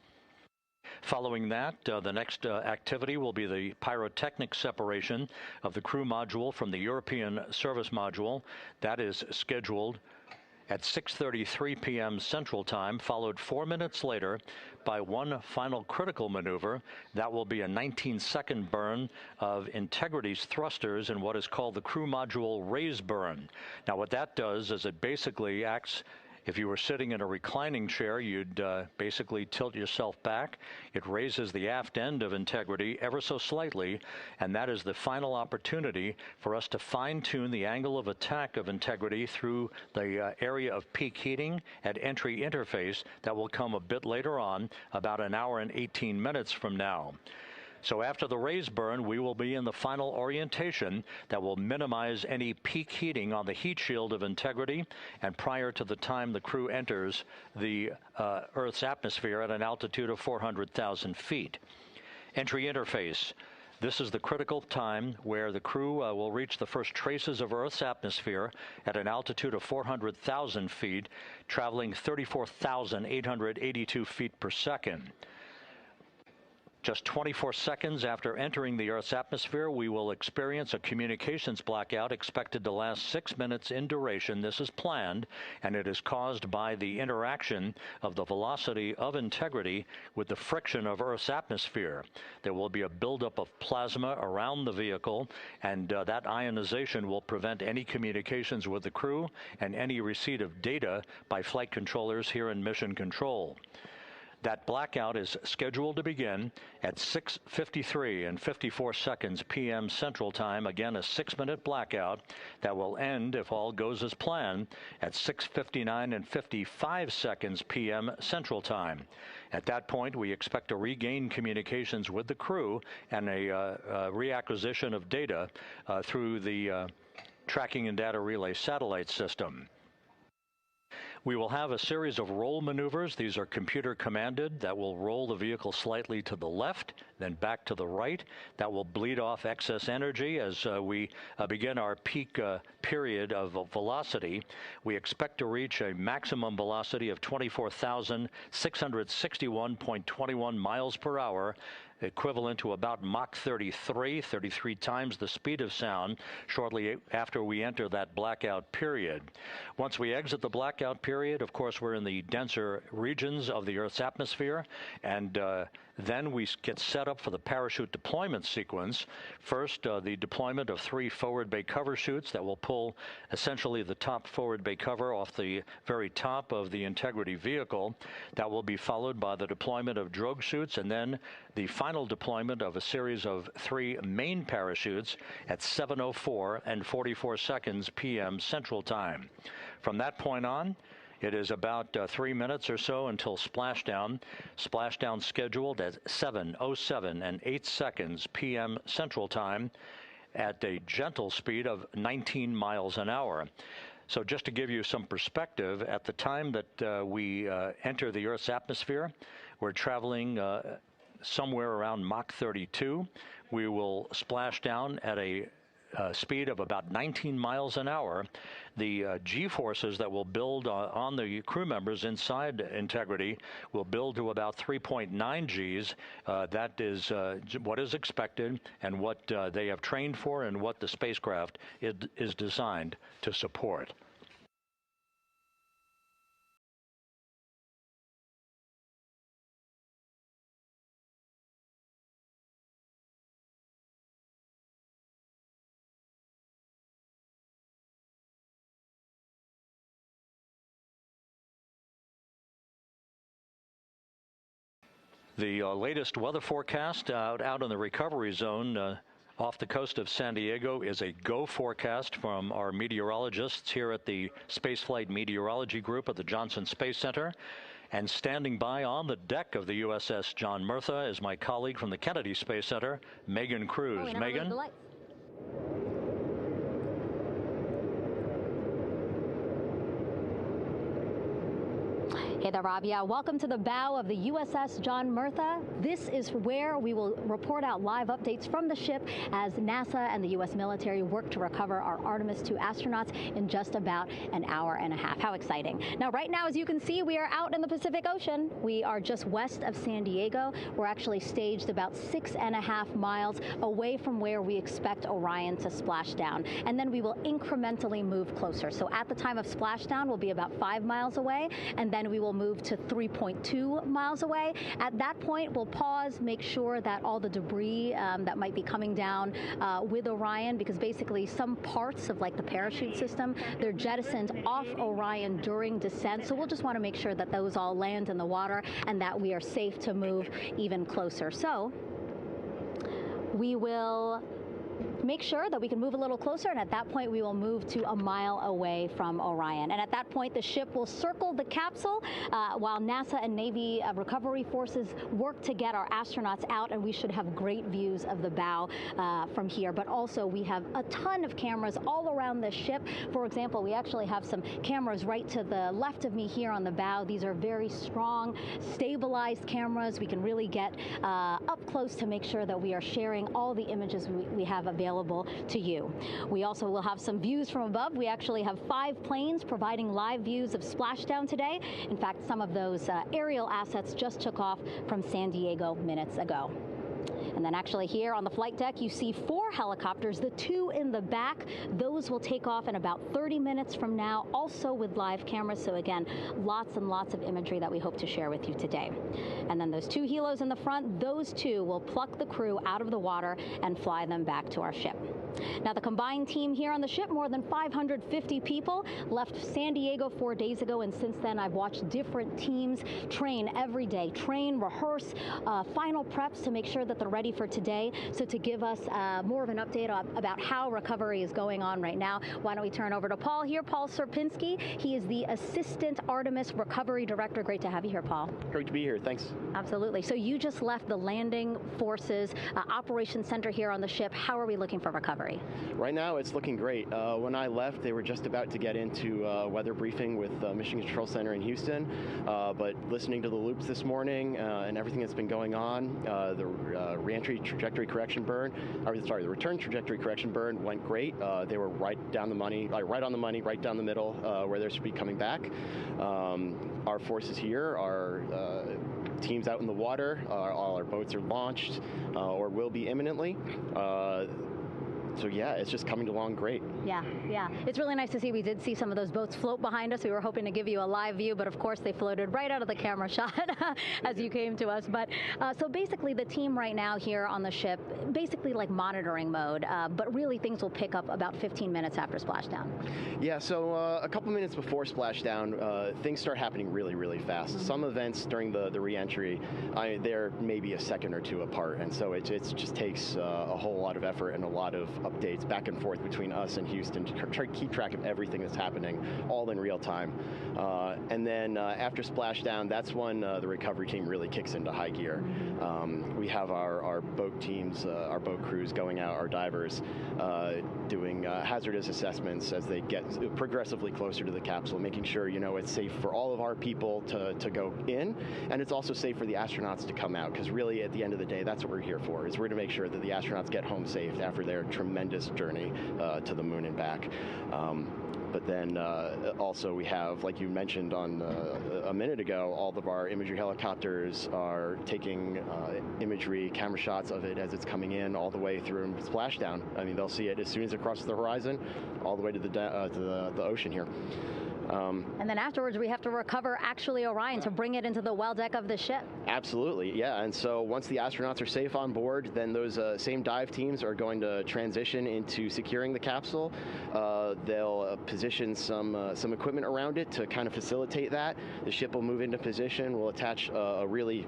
Following that, the next activity will be the pyrotechnic separation of the crew module from the European service module. That is scheduled at 6:33 p.m. Central Time, followed 4 minutes later by one final critical maneuver. That will be a 19-second burn of Integrity's thrusters in what is called the crew module raise burn. Now, what that does is it basically acts If you were sitting in a reclining chair, you'd basically tilt yourself back. It raises the aft end of Integrity ever so slightly, and that is the final opportunity for us to fine-tune the angle of attack of Integrity through the area of peak heating at entry interface that will come a bit later on, about an hour and 18 minutes from now. So after the raise burn, we will be in the final orientation that will minimize any peak heating on the heat shield of Integrity and prior to the time the crew enters the Earth's atmosphere at an altitude of 400,000 feet. Entry interface. This is the critical time where the crew will reach the first traces of Earth's atmosphere at an altitude of 400,000 feet, traveling 34,882 feet per second. Just 24 seconds after entering the Earth's atmosphere, we will experience a communications blackout expected to last 6 minutes in duration. This is planned, and it is caused by the interaction of the velocity of Integrity with the friction of Earth's atmosphere. There will be a buildup of plasma around the vehicle, and that ionization will prevent any communications with the crew and any receipt of data by flight controllers here in Mission Control. That blackout is scheduled to begin at 6:53 and 54 seconds p.m. Central Time. Again, a 6-minute blackout that will end, if all goes as planned, at 6:59 and 55 seconds p.m. Central Time. At that point, we expect to regain communications with the crew and a reacquisition of data through the Tracking and Data Relay satellite system. We will have a series of roll maneuvers. These are computer commanded that will roll the vehicle slightly to the left, then back to the right. That will bleed off excess energy as we begin our peak period of velocity. We expect to reach a maximum velocity of 24,661.21 miles per hour, equivalent to about Mach 33 times the speed of sound, shortly after we enter that blackout period. Once we exit the blackout period, of course, we're in the denser regions of the Earth's atmosphere, and then we get set up for the parachute deployment sequence. First, the deployment of 3 forward bay cover chutes that will pull essentially the top forward bay cover off the very top of the Integrity vehicle. That will be followed by the deployment of drogue chutes, and then the final deployment of a series of 3 main parachutes at 7:04 and 44 seconds p.m. Central Time. From that point on, it is about 3 minutes or so until splashdown. Splashdown scheduled at 7:07 and 8 seconds p.m. Central Time at a gentle speed of 19 miles an hour. So just to give you some perspective, at the time that we enter the Earth's atmosphere, we're traveling somewhere around Mach 32. We will splash down at a speed of about 19 miles an hour. The G-forces that will build on the crew members inside Integrity will build to about 3.9 Gs. That is what is expected and what they have trained for and what the spacecraft is designed to support. The latest weather forecast out in the recovery zone off the coast of San Diego is a go forecast from our meteorologists here at the Spaceflight Meteorology Group at the Johnson Space Center. And standing by on the deck of the USS John Murtha is my colleague from the Kennedy Space Center, Megan Cruz. Megan? Hey there, Rob. Yeah, welcome to the bow of the USS John Murtha. This is where we will report out live updates from the ship as NASA and the U.S. military work to recover our Artemis 2 astronauts in just about an hour and a half. How exciting. Now, right now, as you can see, we are out in the Pacific Ocean. We are just west of San Diego. We're actually staged about 6.5 miles away from where we expect Orion to splash down. And then we will incrementally move closer. So at the time of splashdown, we'll be about 5 miles away, and then we will will move to 3.2 miles away. At that point, we'll pause, make sure that all the debris that might be coming down with Orion, because basically some parts of like the parachute system, they're jettisoned off Orion during descent. So we'll just want to make sure that those all land in the water and that we are safe to move even closer. So we will make sure that we can move a little closer, and at that point we will move to a mile away from Orion. And at that point the ship will circle the capsule while NASA and Navy recovery forces work to get our astronauts out, and we should have great views of the bow from here. But also we have a ton of cameras all around the ship. For example, we actually have some cameras right to the left of me here on the bow. These are very strong, stabilized cameras. We can really get up close to make sure that we are sharing all the images we have available to you. We also will have some views from above. We actually have 5 planes providing live views of Splashdown today. In fact, some of those aerial assets just took off from San Diego minutes ago. And then actually here on the flight deck, you see 4 helicopters, the 2 in the back. Those will take off in about 30 minutes from now, also with live cameras. So again, lots and lots of imagery that we hope to share with you today. And then those 2 helos in the front, those 2 will pluck the crew out of the water and fly them back to our ship. Now, the combined team here on the ship, more than 550 people, left San Diego 4 days ago, and since then I've watched different teams train every day, rehearse, final preps to make sure that they're ready for today. So to give us more of an update about how recovery is going on right now, why don't we turn over to Paul here, Paul Serpinski. He is the Assistant Artemis Recovery Director. Great to have you here, Paul. Great to be here, thanks. Absolutely. So you just left the landing forces operations center here on the ship. How are we looking for recovery? Right now it's looking great. When I left, they were just about to get into weather briefing with Mission Control Center in Houston, but listening to the loops this morning and everything that's been going on, the reentry trajectory correction burn, the return trajectory correction burn went great. They were right down the money, right on the money, right down the middle where they should be coming back. Our forces here are teams out in the water. All our boats are launched or will be imminently. So yeah, it's just coming along great. Yeah. It's really nice to see. We did see some of those boats float behind us. We were hoping to give you a live view, but of course they floated right out of the camera shot as you came to us. But so basically the team right now here on the ship, basically like monitoring mode, but really things will pick up about 15 minutes after splashdown. Yeah, so a couple minutes before splashdown, things start happening really, really fast. Mm-hmm. Some events during the re-entry, they're maybe a second or 2 apart, and so it just takes a whole lot of effort and a lot of updates back and forth between us and Houston to try to keep track of everything that's happening, all in real time. And then after splashdown, that's when the recovery team really kicks into high gear. We have our boat teams, our boat crews going out, our divers doing hazardous assessments as they get progressively closer to the capsule, making sure it's safe for all of our people to go in, and it's also safe for the astronauts to come out, because really at the end of the day, that's what we're here for, is we're to make sure that the astronauts get home safe after their tremendous journey to the moon and back. But then also we have, like you mentioned on a minute ago, all of our imagery helicopters are taking imagery, camera shots of it as it's coming in all the way through splashdown. I mean, they'll see it as soon as it crosses the horizon, all the way to the ocean here. And then afterwards, we have to recover actually Orion to bring it into the well deck of the ship. Absolutely, yeah. And so once the astronauts are safe on board, then those same dive teams are going to transition into securing the capsule. They'll position some equipment around it to kind of facilitate that. The ship will move into position. We'll attach a really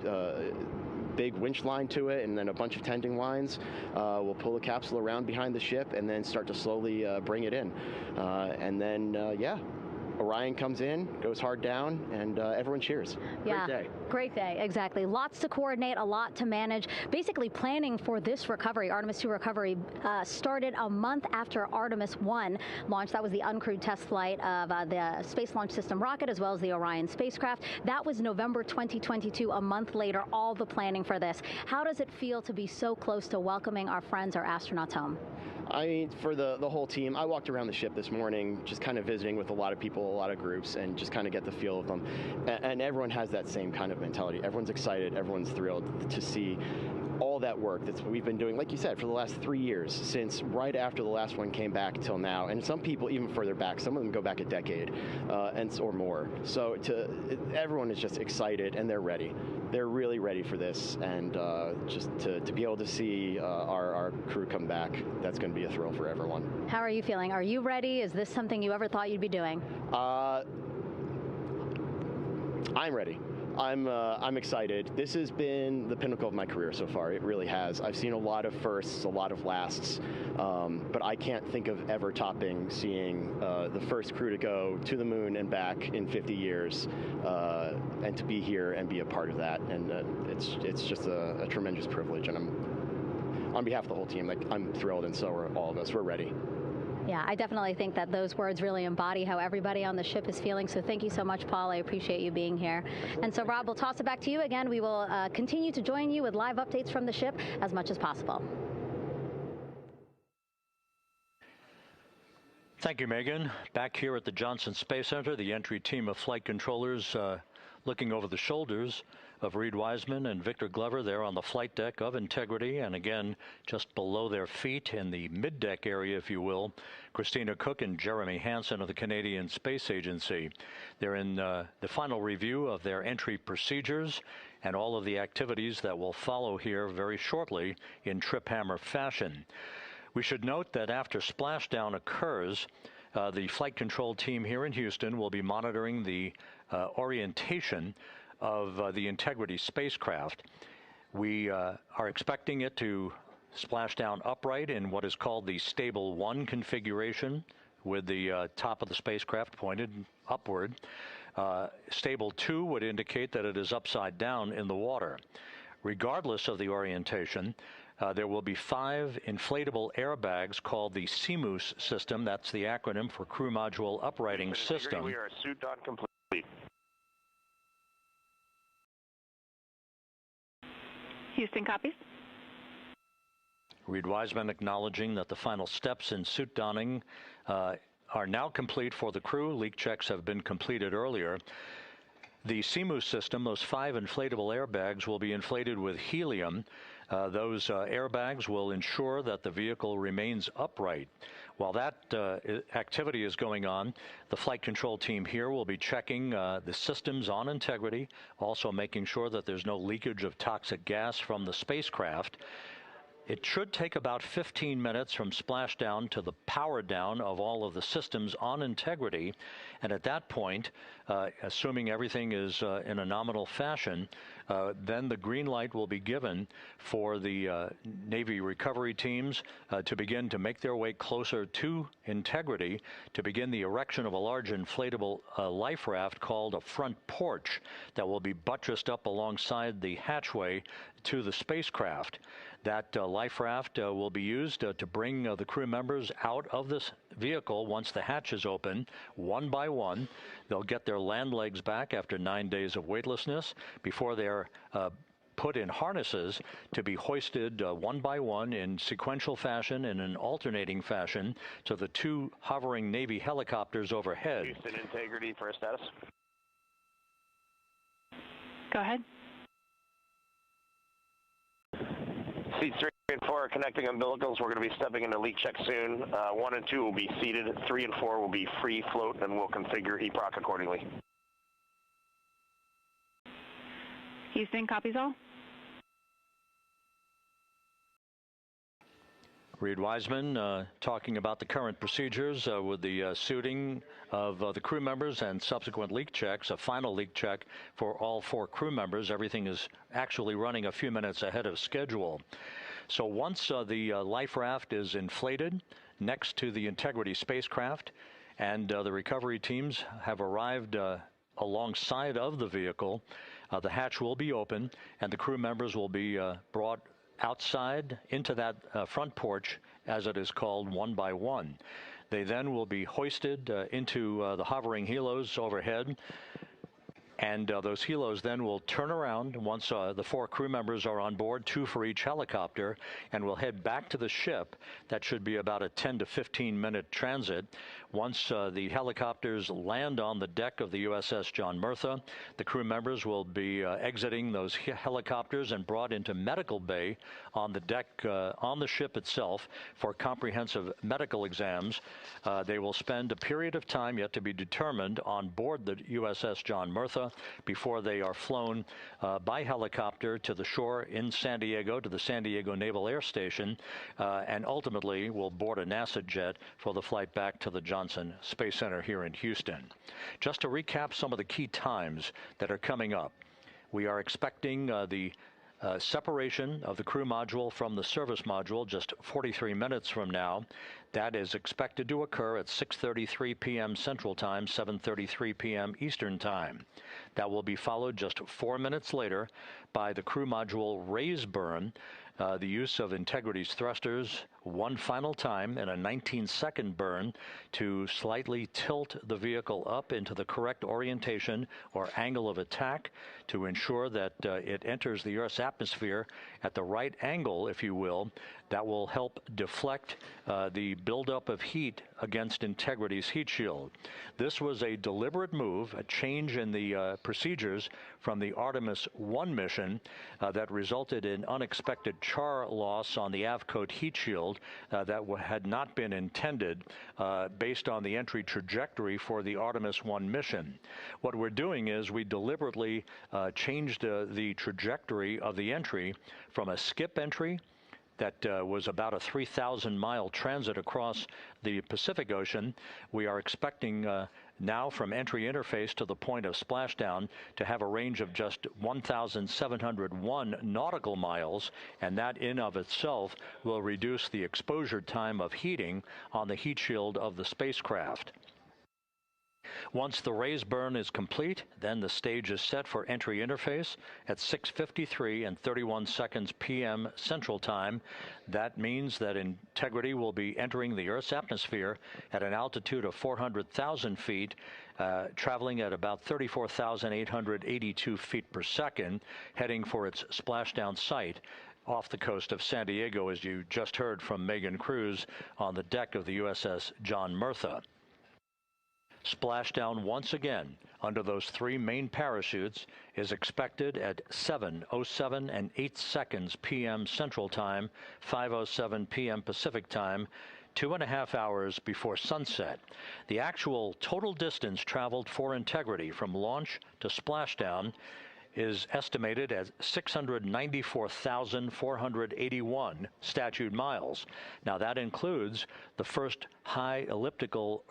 big winch line to it, and then a bunch of tending lines. We'll pull the capsule around behind the ship and then start to slowly bring it in. And then, Orion comes in, goes hard down, and everyone cheers. Yeah, great day. Great day, exactly. Lots to coordinate, a lot to manage. Basically planning for this recovery, Artemis 2 recovery, started a month after Artemis 1 launched. That was the uncrewed test flight of the Space Launch System rocket, as well as the Orion spacecraft. That was November 2022, a month later, all the planning for this. How does it feel to be so close to welcoming our friends, our astronauts home? I mean, for the whole team, I walked around the ship this morning just kind of visiting with a lot of people, a lot of groups, and just kind of get the feel of them. And everyone has that same kind of mentality. Everyone's excited, everyone's thrilled to see all that work that we've been doing, like you said, for the last 3 years, since right after the last one came back till now, and some people even further back. Some of them go back a decade or more. So everyone is just excited and they're ready. They're really ready for this, and just to be able to see our crew come back, that's going to be a thrill for everyone. How are you feeling? Are you ready? Is this something you ever thought you'd be doing? I'm ready. I'm excited. This has been the pinnacle of my career so far. It really has. I've seen a lot of firsts, a lot of lasts, but I can't think of ever topping seeing the first crew to go to the moon and back in 50 years, and to be here and be a part of that. And it's just a tremendous privilege. And on behalf of the whole team, I'm thrilled, and so are all of us. We're ready. Yeah, I definitely think that those words really embody how everybody on the ship is feeling. So thank you so much, Paul. I appreciate you being here. And so, Rob, we'll toss it back to you again. We will continue to join you with live updates from the ship as much as possible. Thank you, Megan. Back here at the Johnson Space Center, the entry team of flight controllers looking over the shoulders of Reid Wiseman and Victor Glover there on the flight deck of Integrity, and again just below their feet in the mid-deck area, if you will, Christina Koch and Jeremy Hansen of the Canadian Space Agency. They're in the final review of their entry procedures and all of the activities that will follow here very shortly in trip hammer fashion. We should note that after splashdown occurs, the flight control team here in Houston will be monitoring the orientation of the Integrity spacecraft. We are expecting it to splash down upright in what is called the Stable 1 configuration, with the top of the spacecraft pointed upward. Stable 2 would indicate that it is upside down in the water. Regardless of the orientation, there will be 5 inflatable airbags called the CMOOS system. That's the acronym for Crew Module Uprighting System. We are suit on complete. Houston copies. Reid Wiseman acknowledging that the final steps in suit donning are now complete for the crew. Leak checks have been completed earlier. The CMOOS system, those 5 inflatable airbags, will be inflated with helium. Those airbags will ensure that the vehicle remains upright. While that activity is going on, the flight control team here will be checking the systems on Integrity, also making sure that there's no leakage of toxic gas from the spacecraft. It should take about 15 minutes from splashdown to the power down of all of the systems on Integrity. And at that point, assuming everything is in a nominal fashion, then the green light will be given for the Navy recovery teams to begin to make their way closer to Integrity to begin the erection of a large inflatable life raft called a front porch that will be buttressed up alongside the hatchway to the spacecraft. That life raft will be used to bring the crew members out of this vehicle once the hatch is open, one by one. They'll get their land legs back after 9 days of weightlessness before they're put in harnesses to be hoisted one by one in sequential fashion, in an alternating fashion, to the 2 hovering Navy helicopters overhead. Houston Integrity for a status. Go ahead. Seats 3 and 4 are connecting umbilicals. We're going to be stepping into leak check soon. 1 and 2 will be seated. 3 and 4 will be free float, and we'll configure EPROC accordingly. Houston copies all. Reid Wiseman talking about the current procedures with the suiting of the crew members and subsequent leak checks, a final leak check for all 4 crew members. Everything is actually running a few minutes ahead of schedule. So once the life raft is inflated next to the Integrity spacecraft and the recovery teams have arrived alongside of the vehicle, the hatch will be open and the crew members will be brought outside into that front porch, as it is called, one by one. They then will be hoisted into the hovering helos overhead. And those helos then will turn around once the 4 crew members are on board, 2 for each helicopter, and will head back to the ship. That should be about a 10 to 15-minute transit. Once the helicopters land on the deck of the USS John Murtha, the crew members will be exiting those helicopters and brought into medical bay on the deck on the ship itself for comprehensive medical exams. They will spend a period of time yet to be determined on board the USS John Murtha before they are flown by helicopter to the shore in San Diego, to the San Diego Naval Air Station, and ultimately will board a NASA jet for the flight back to the Johnson Space Center here in Houston. Just to recap some of the key times that are coming up, we are expecting the separation of the crew module from the service module just 43 minutes from now. That is expected to occur at 6:33 p.m. Central Time, 7:33 p.m. Eastern Time. That will be followed just 4 minutes later by the crew module raise burn, the use of Integrity's thrusters one final time in a 19-second burn to slightly tilt the vehicle up into the correct orientation or angle of attack to ensure that it enters the Earth's atmosphere at the right angle, if you will. That will help deflect the buildup of heat against Integrity's heat shield. This was a deliberate move, a change in the procedures from the Artemis 1 mission that resulted in unexpected char loss on the Avcode heat shield that had not been intended based on the entry trajectory for the Artemis 1 mission. What we're doing is we deliberately changed the trajectory of the entry from a skip entry that was about a 3,000-mile transit across the Pacific Ocean. We are expecting now from entry interface to the point of splashdown to have a range of just 1,701 nautical miles, and that in of itself will reduce the exposure time of heating on the heat shield of the spacecraft. Once the raise burn is complete, then the stage is set for entry interface at 6:53 and 31 seconds p.m. Central Time. That means that Integrity will be entering the Earth's atmosphere at an altitude of 400,000 feet, traveling at about 34,882 feet per second, heading for its splashdown site off the coast of San Diego, as you just heard from Megan Cruz on the deck of the USS John Murtha. Splashdown once again under those 3 main parachutes is expected at 7:07 and 8 seconds p.m. Central Time, 5:07 p.m. Pacific Time, 2.5 hours before sunset. The actual total distance traveled for Integrity from launch to splashdown is estimated at 694,481 statute miles. Now that includes the first high elliptical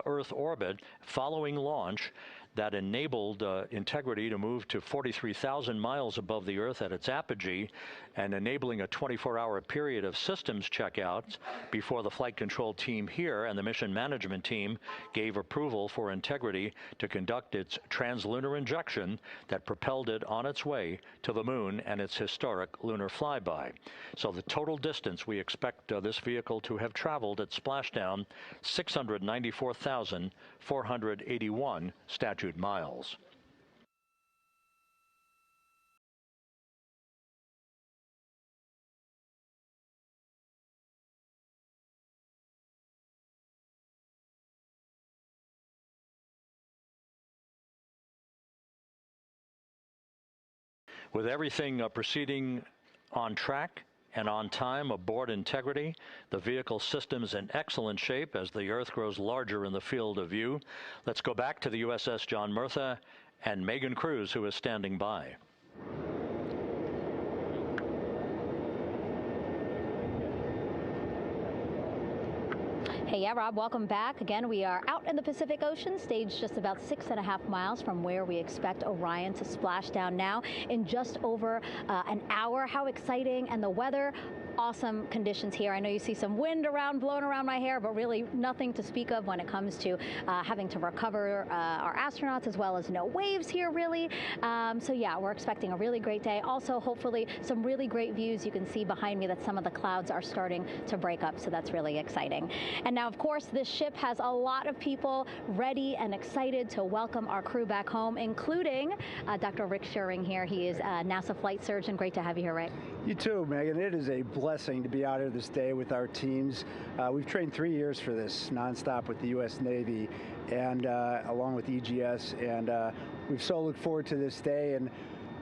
Earth orbit following launch that enabled Integrity to move to 43,000 miles above the Earth at its apogee and enabling a 24-hour period of systems checkouts before the flight control team here and the mission management team gave approval for Integrity to conduct its translunar injection that propelled it on its way to the moon and its historic lunar flyby. So the total distance we expect this vehicle to have traveled at splashdown, 694,481 statute miles. With everything proceeding on track and on time aboard Integrity, the vehicle system's in excellent shape as the Earth grows larger in the field of view. Let's go back to the USS John Murtha and Megan Cruz, who is standing by. Hey, yeah, Rob, welcome back. Again, we are out in the Pacific Ocean, staged just about 6.5 miles from where we expect Orion to splash down now in just over an hour. How exciting, and the weather awesome conditions here. I know you see some wind blowing around my hair, but really nothing to speak of when it comes to having to recover our astronauts, as well as no waves here, really. So yeah, we're expecting a really great day. Also, hopefully, some really great views. You can see behind me that some of the clouds are starting to break up, so that's really exciting. And now, of course, this ship has a lot of people ready and excited to welcome our crew back home, including Dr. Rick Schuring here. He is a NASA flight surgeon. Great to have you here, Rick. You too, Megan. It is a blessing to be out here this day with our teams. We've trained 3 years for this nonstop with the U.S. Navy and along with EGS, and we've so looked forward to this day. And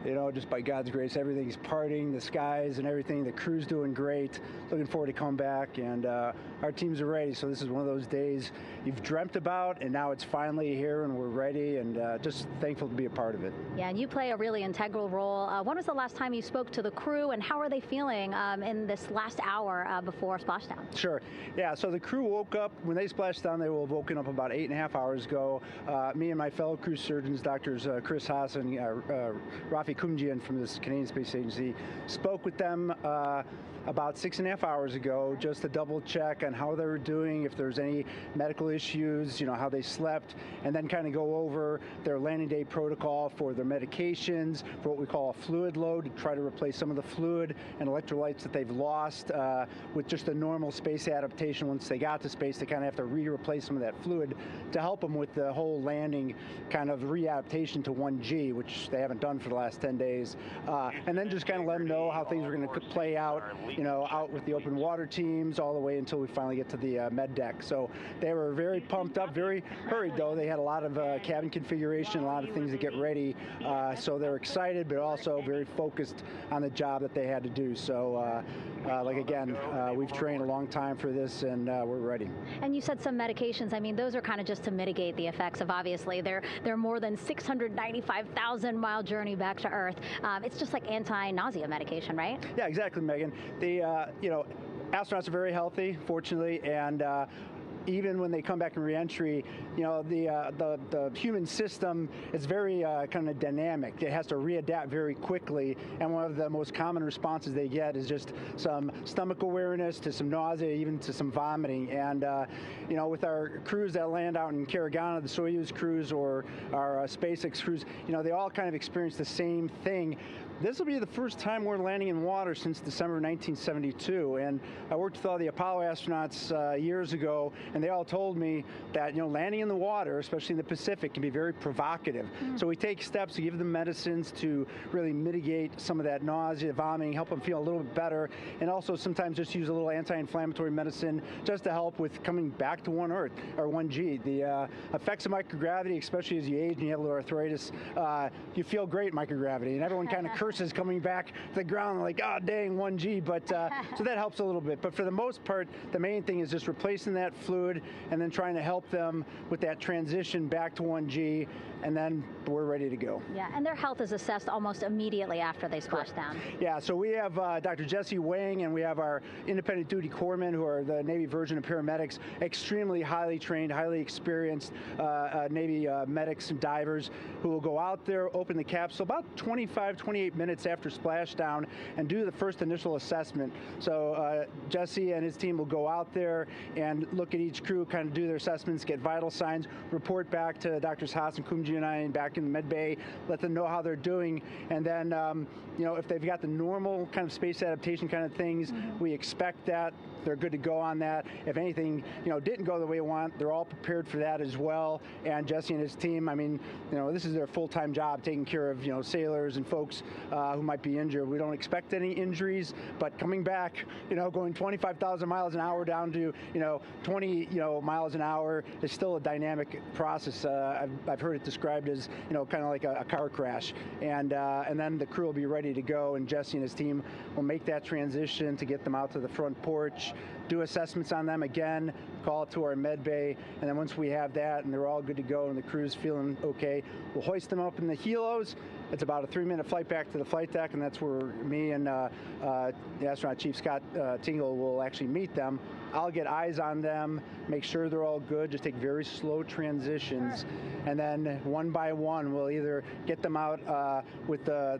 you know, just by God's grace, everything's parting, the skies and everything. The crew's doing great. Looking forward to come back, and our teams are ready. So this is one of those days you've dreamt about, and now it's finally here, and we're ready, and just thankful to be a part of it. Yeah, and you play a really integral role. When was the last time you spoke to the crew, and how are they feeling in this last hour before splashdown? Sure. Yeah, so the crew woke up, when they splashed down, they were woken up about 8.5 hours ago. Me and my fellow crew surgeons, Doctors Chris Hansen, Rafi Kumjian from the Canadian Space Agency, spoke with them about 6.5 hours ago, just to double check on how they were doing, if there's any medical issues, you know, how they slept, and then kind of go over their landing day protocol for their medications, for what we call a fluid load, to try to replace some of the fluid and electrolytes that they've lost with just a normal space adaptation. Once they got to space, they kind of have to replace some of that fluid to help them with the whole landing kind of readaptation to 1G, which they haven't done for the last 10 days. And then just kind of let them know how things are going to play out, you know, out with the open water teams all the way until we finally get to the med deck. So they were very pumped up, very hurried though. They had a lot of cabin configuration, a lot of things to get ready. So they're excited, but also very focused on the job that they had to do. So like again, we've trained a long time for this, and we're ready. And you said some medications. I mean, those are kind of just to mitigate the effects of, obviously, their more than 695,000-mile journey back to Earth. It's just like anti-nausea medication, right? Yeah, exactly, Megan. The you know, astronauts are very healthy, fortunately, and even when they come back in reentry, you know, the human system is very kind of dynamic. It has to readapt very quickly, and one of the most common responses they get is just some stomach awareness, to some nausea, even to some vomiting. And you know, with our crews that land out in Karagana, the Soyuz crews or our SpaceX crews, you know, they all kind of experience the same thing. This will be the first time we're landing in water since December 1972, and I worked with all the Apollo astronauts years ago, and they all told me that, you know, landing in the water, especially in the Pacific, can be very provocative. So we take steps to give them medicines to really mitigate some of that nausea, vomiting, help them feel a little bit better, and also sometimes just use a little anti-inflammatory medicine just to help with coming back to 1 Earth, or 1G. The effects of microgravity, especially as you age and you have a little arthritis, you feel great in microgravity, and everyone kind of curses coming back to the ground like, oh dang, 1G, but so that helps a little bit. But for the most part, the main thing is just replacing that fluid and then trying to help them with that transition back to 1G, and then we're ready to go. Yeah, and their health is assessed almost immediately after they splash down. Yeah, so we have Dr. Jesse Wang, and we have our independent duty corpsmen, who are the Navy version of paramedics, extremely highly trained, highly experienced Navy medics and divers, who will go out there, open the capsule about 28 minutes after splashdown, and do the first initial assessment. So Jesse and his team will go out there and look at each crew, kind of do their assessments, get vital signs, report back to Drs. Haas and Kumji and I back in the med bay, let them know how they're doing, and then you know, if they've got the normal kind of space adaptation kind of things, we expect that they're good to go on that. If anything, you know, didn't go the way we want, they're all prepared for that as well. And Jesse and his team, I mean, you know, this is their full-time job, taking care of, you know, sailors and folks who might be injured. We don't expect any injuries, but coming back, you know, going 25,000 miles an hour down to, you know, 20, you know, miles an hour is still a dynamic process. I've heard it described as, you know, kind of like a car crash. And then the crew will be ready to go, and Jesse and his team will make that transition to get them out to the front porch. do assessments on them again, call it to our med bay, and then once we have that and they're all good to go and the crew's feeling okay, we'll hoist them up in the helos. It's about a 3-minute flight back to the flight deck, and that's where me and the astronaut chief, Scott Tingle, will actually meet them. I'll get eyes on them, make sure they're all good, just take very slow transitions, and then one by one we'll either get them out with the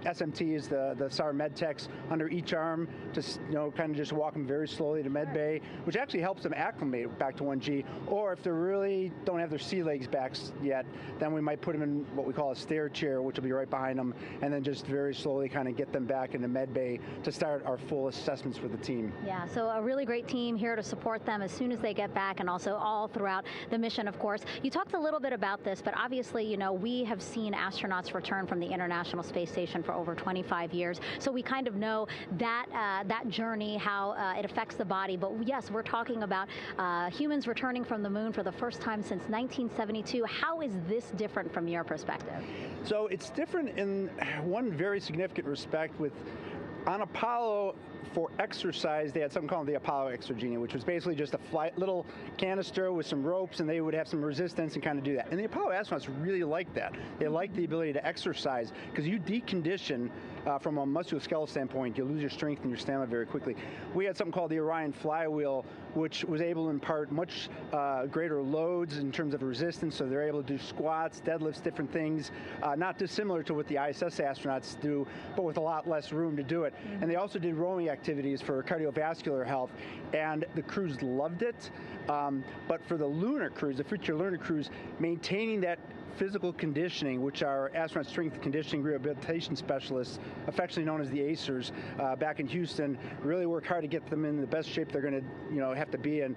SMTs, the SAR med techs under each arm, just kind of just walk them very slowly to med bay, which actually helps them acclimate back to 1G. Or if they really don't have their sea legs back yet, then we might put them in what we call a stair chair, which will be right behind them, and then just very slowly kind of get them back into med bay to start our full assessments with the team. Yeah, so a really great team here to support them as soon as they get back, and also all throughout the mission, of course. You talked a little bit about this, but obviously, we have seen astronauts return from the International Space Station for over 25 years, so we kind of know that that journey, how it affects the body. But yes, we're talking about humans returning from the moon for the first time since 1972. How is this different from your perspective? So it's different in one very significant respect. On Apollo, for exercise, they had something called the Apollo Exergenia, which was basically just a little canister with some ropes, and they would have some resistance and kind of do that. And the Apollo astronauts really liked that. They liked the ability to exercise, because you decondition from a musculoskeletal standpoint, you lose your strength and your stamina very quickly. We had something called the Orion flywheel, which was able to impart much greater loads in terms of resistance, so they're able to do squats, deadlifts, different things, not dissimilar to what the ISS astronauts do, but with a lot less room to do it. And they also did rowing activities for cardiovascular health, and the crews loved it. But for the lunar crews, the future lunar crews, maintaining that physical conditioning, which our astronaut strength conditioning rehabilitation specialists, affectionately known as the ACERs, back in Houston, really work hard to get them in the best shape they're going to have to be in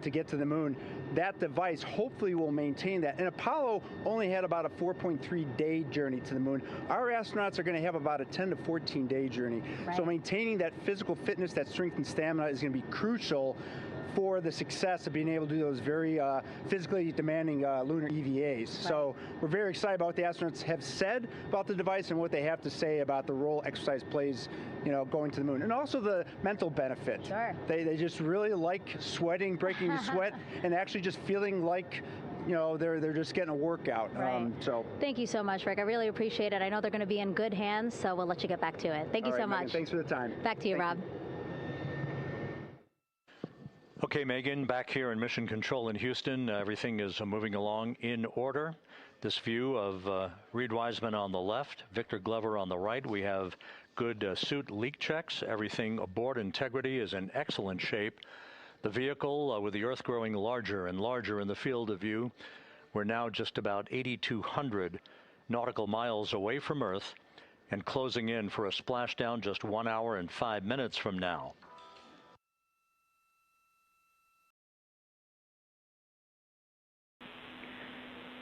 to get to the moon. That device hopefully will maintain that. And Apollo only had about a 4.3-day journey to the moon. Our astronauts are going to have about a 10 to 14-day journey. Right. So maintaining that physical fitness, that strength and stamina is going to be crucial for the success of being able to do those very physically demanding lunar EVAs. Right. So we're very excited about what the astronauts have said about the device and what they have to say about the role exercise plays, going to the moon. And also the mental benefit. Sure. They just really like sweating, breaking the sweat, and actually just feeling like they're just getting a workout. Right. So thank you so much, Rick. I really appreciate it. I know they're going to be in good hands, so we'll let you get back to it. Thank you so much. Megan, thanks for the time. Back to you, Rob. Okay, Megan, back here in Mission Control in Houston. Everything is moving along in order. This view of Reid Wiseman on the left, Victor Glover on the right. We have good suit leak checks. Everything aboard integrity is in excellent shape. The vehicle, with the Earth growing larger and larger in the field of view, we're now just about 8,200 nautical miles away from Earth and closing in for a splashdown just 1 hour and 5 minutes from now.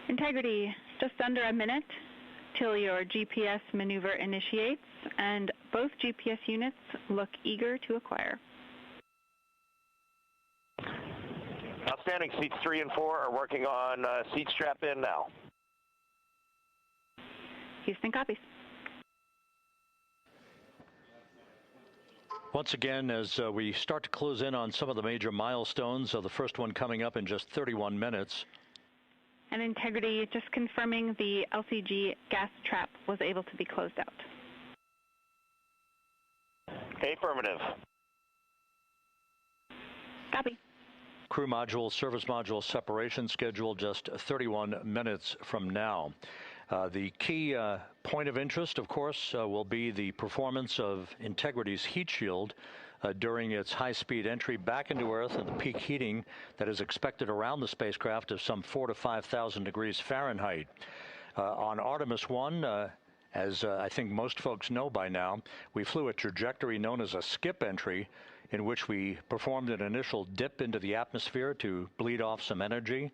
Integrity, just under a minute till your GPS maneuver initiates, and both GPS units look eager to acquire. Outstanding. Seats 3 and 4 are working on seat strap in now. Houston copies. Once again, as we start to close in on some of the major milestones, the first one coming up in just 31 minutes. And Integrity, just confirming the LCG gas trap was able to be closed out. Affirmative. Copy. Crew module, service module separation scheduled just 31 minutes from now. The key point of interest, of course, will be the performance of Integrity's heat shield during its high-speed entry back into Earth and the peak heating that is expected around the spacecraft of some 4,000 to 5,000 degrees Fahrenheit. On Artemis 1, as I think most folks know by now, we flew a trajectory known as a skip entry, in which we performed an initial dip into the atmosphere to bleed off some energy.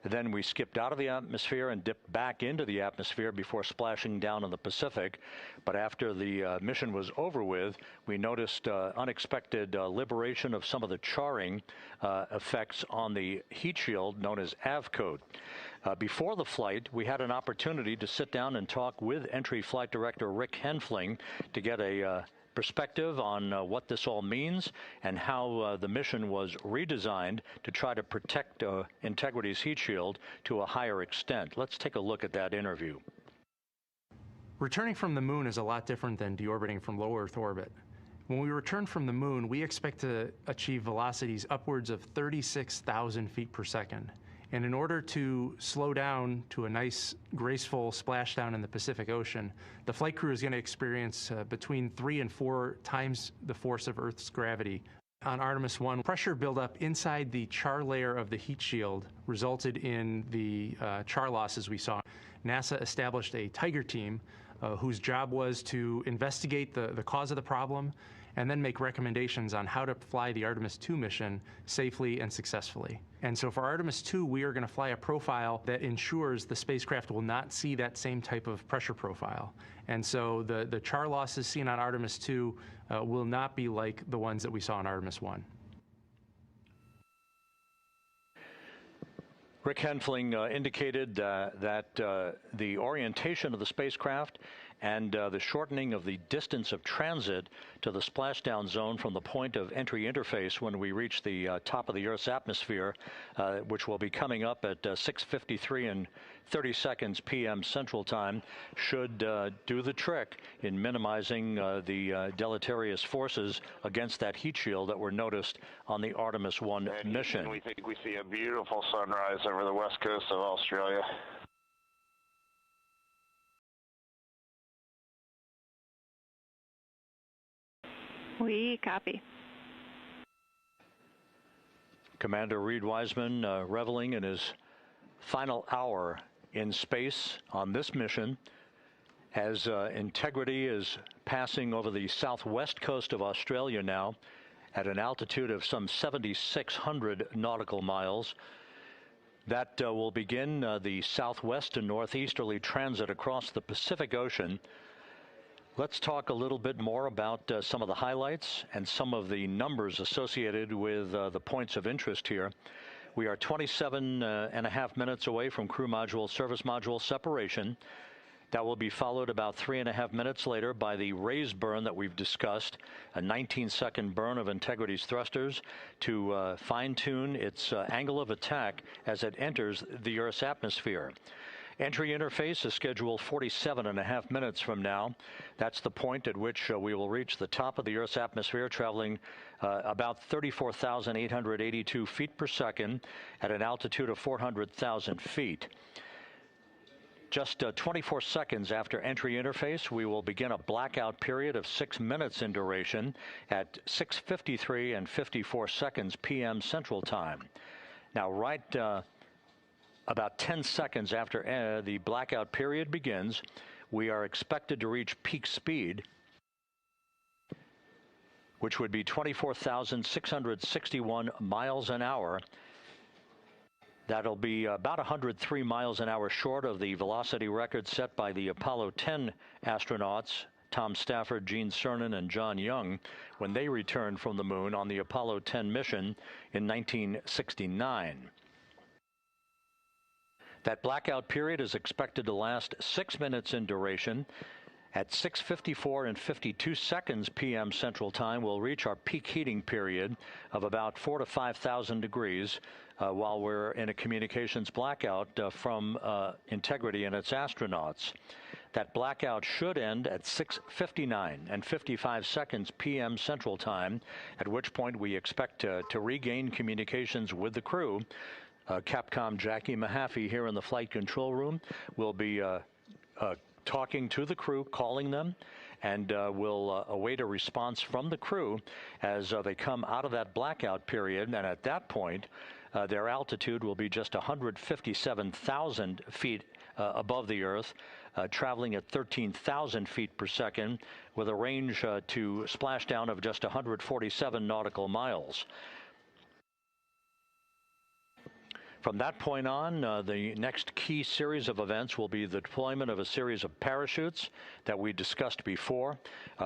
Then we skipped out of the atmosphere and dipped back into the atmosphere before splashing down in the Pacific. But after the mission was over with, we noticed unexpected liberation of some of the charring effects on the heat shield known as AVCOAT. Before the flight, we had an opportunity to sit down and talk with Entry Flight Director Rick Henfling to get a perspective on what this all means and how the mission was redesigned to try to protect Integrity's heat shield to a higher extent. Let's take a look at that interview. Returning from the moon is a lot different than deorbiting from low Earth orbit. When we return from the moon, we expect to achieve velocities upwards of 36,000 feet per second. And in order to slow down to a nice, graceful splashdown in the Pacific Ocean, the flight crew is going to experience between 3 and 4 times the force of Earth's gravity. On Artemis 1, pressure buildup inside the char layer of the heat shield resulted in the char losses we saw. NASA established a Tiger team whose job was to investigate the cause of the problem and then make recommendations on how to fly the Artemis 2 mission safely and successfully. And so for Artemis 2, we are going to fly a profile that ensures the spacecraft will not see that same type of pressure profile. And so the char losses seen on Artemis 2 will not be like the ones that we saw on Artemis 1. Rick Henfling indicated that the orientation of the spacecraft and the shortening of the distance of transit to the splashdown zone from the point of entry interface when we reach the top of the Earth's atmosphere, which will be coming up at 6:53 and 30 seconds p.m. Central Time, should do the trick in minimizing the deleterious forces against that heat shield that were noticed on the Artemis 1 mission. We think we see a beautiful sunrise over the west coast of Australia. We copy. Commander Reid Wiseman reveling in his final hour in space on this mission as Integrity is passing over the southwest coast of Australia now at an altitude of some 7,600 nautical miles. That will begin the southwest and northeasterly transit across the Pacific Ocean. Let's talk a little bit more about some of the highlights and some of the numbers associated with the points of interest here. We are 27 and a half minutes away from crew module, service module separation. That will be followed about 3.5 minutes later by the raised burn that we've discussed, a 19-second burn of Integrity's thrusters to fine-tune its angle of attack as it enters the Earth's atmosphere. Entry interface is scheduled 47.5 minutes from now. That's the point at which we will reach the top of the Earth's atmosphere, traveling about 34,882 feet per second at an altitude of 400,000 feet. Just 24 seconds after entry interface, we will begin a blackout period of 6 minutes in duration at 6:53 and 54 seconds p.m. Central Time. Now, right about 10 seconds after the blackout period begins, we are expected to reach peak speed, which would be 24,661 miles an hour. That'll be about 103 miles an hour short of the velocity record set by the Apollo 10 astronauts, Tom Stafford, Gene Cernan, and John Young, when they returned from the moon on the Apollo 10 mission in 1969. That blackout period is expected to last 6 minutes in duration. At 6:54 and 52 seconds p.m. Central Time, we'll reach our peak heating period of about 4,000 to 5,000 degrees while we're in a communications blackout from Integrity and its astronauts. That blackout should end at 6:59 and 55 seconds p.m. Central Time, at which point we expect to regain communications with the crew. Capcom Jackie Mahaffey here in the flight control room will be talking to the crew, calling them, and we'll await a response from the crew as they come out of that blackout period. And at that point, their altitude will be just 157,000 feet above the Earth, traveling at 13,000 feet per second with a range to splashdown of just 147 nautical miles. From that point on, the next key series of events will be the deployment of a series of parachutes that we discussed before.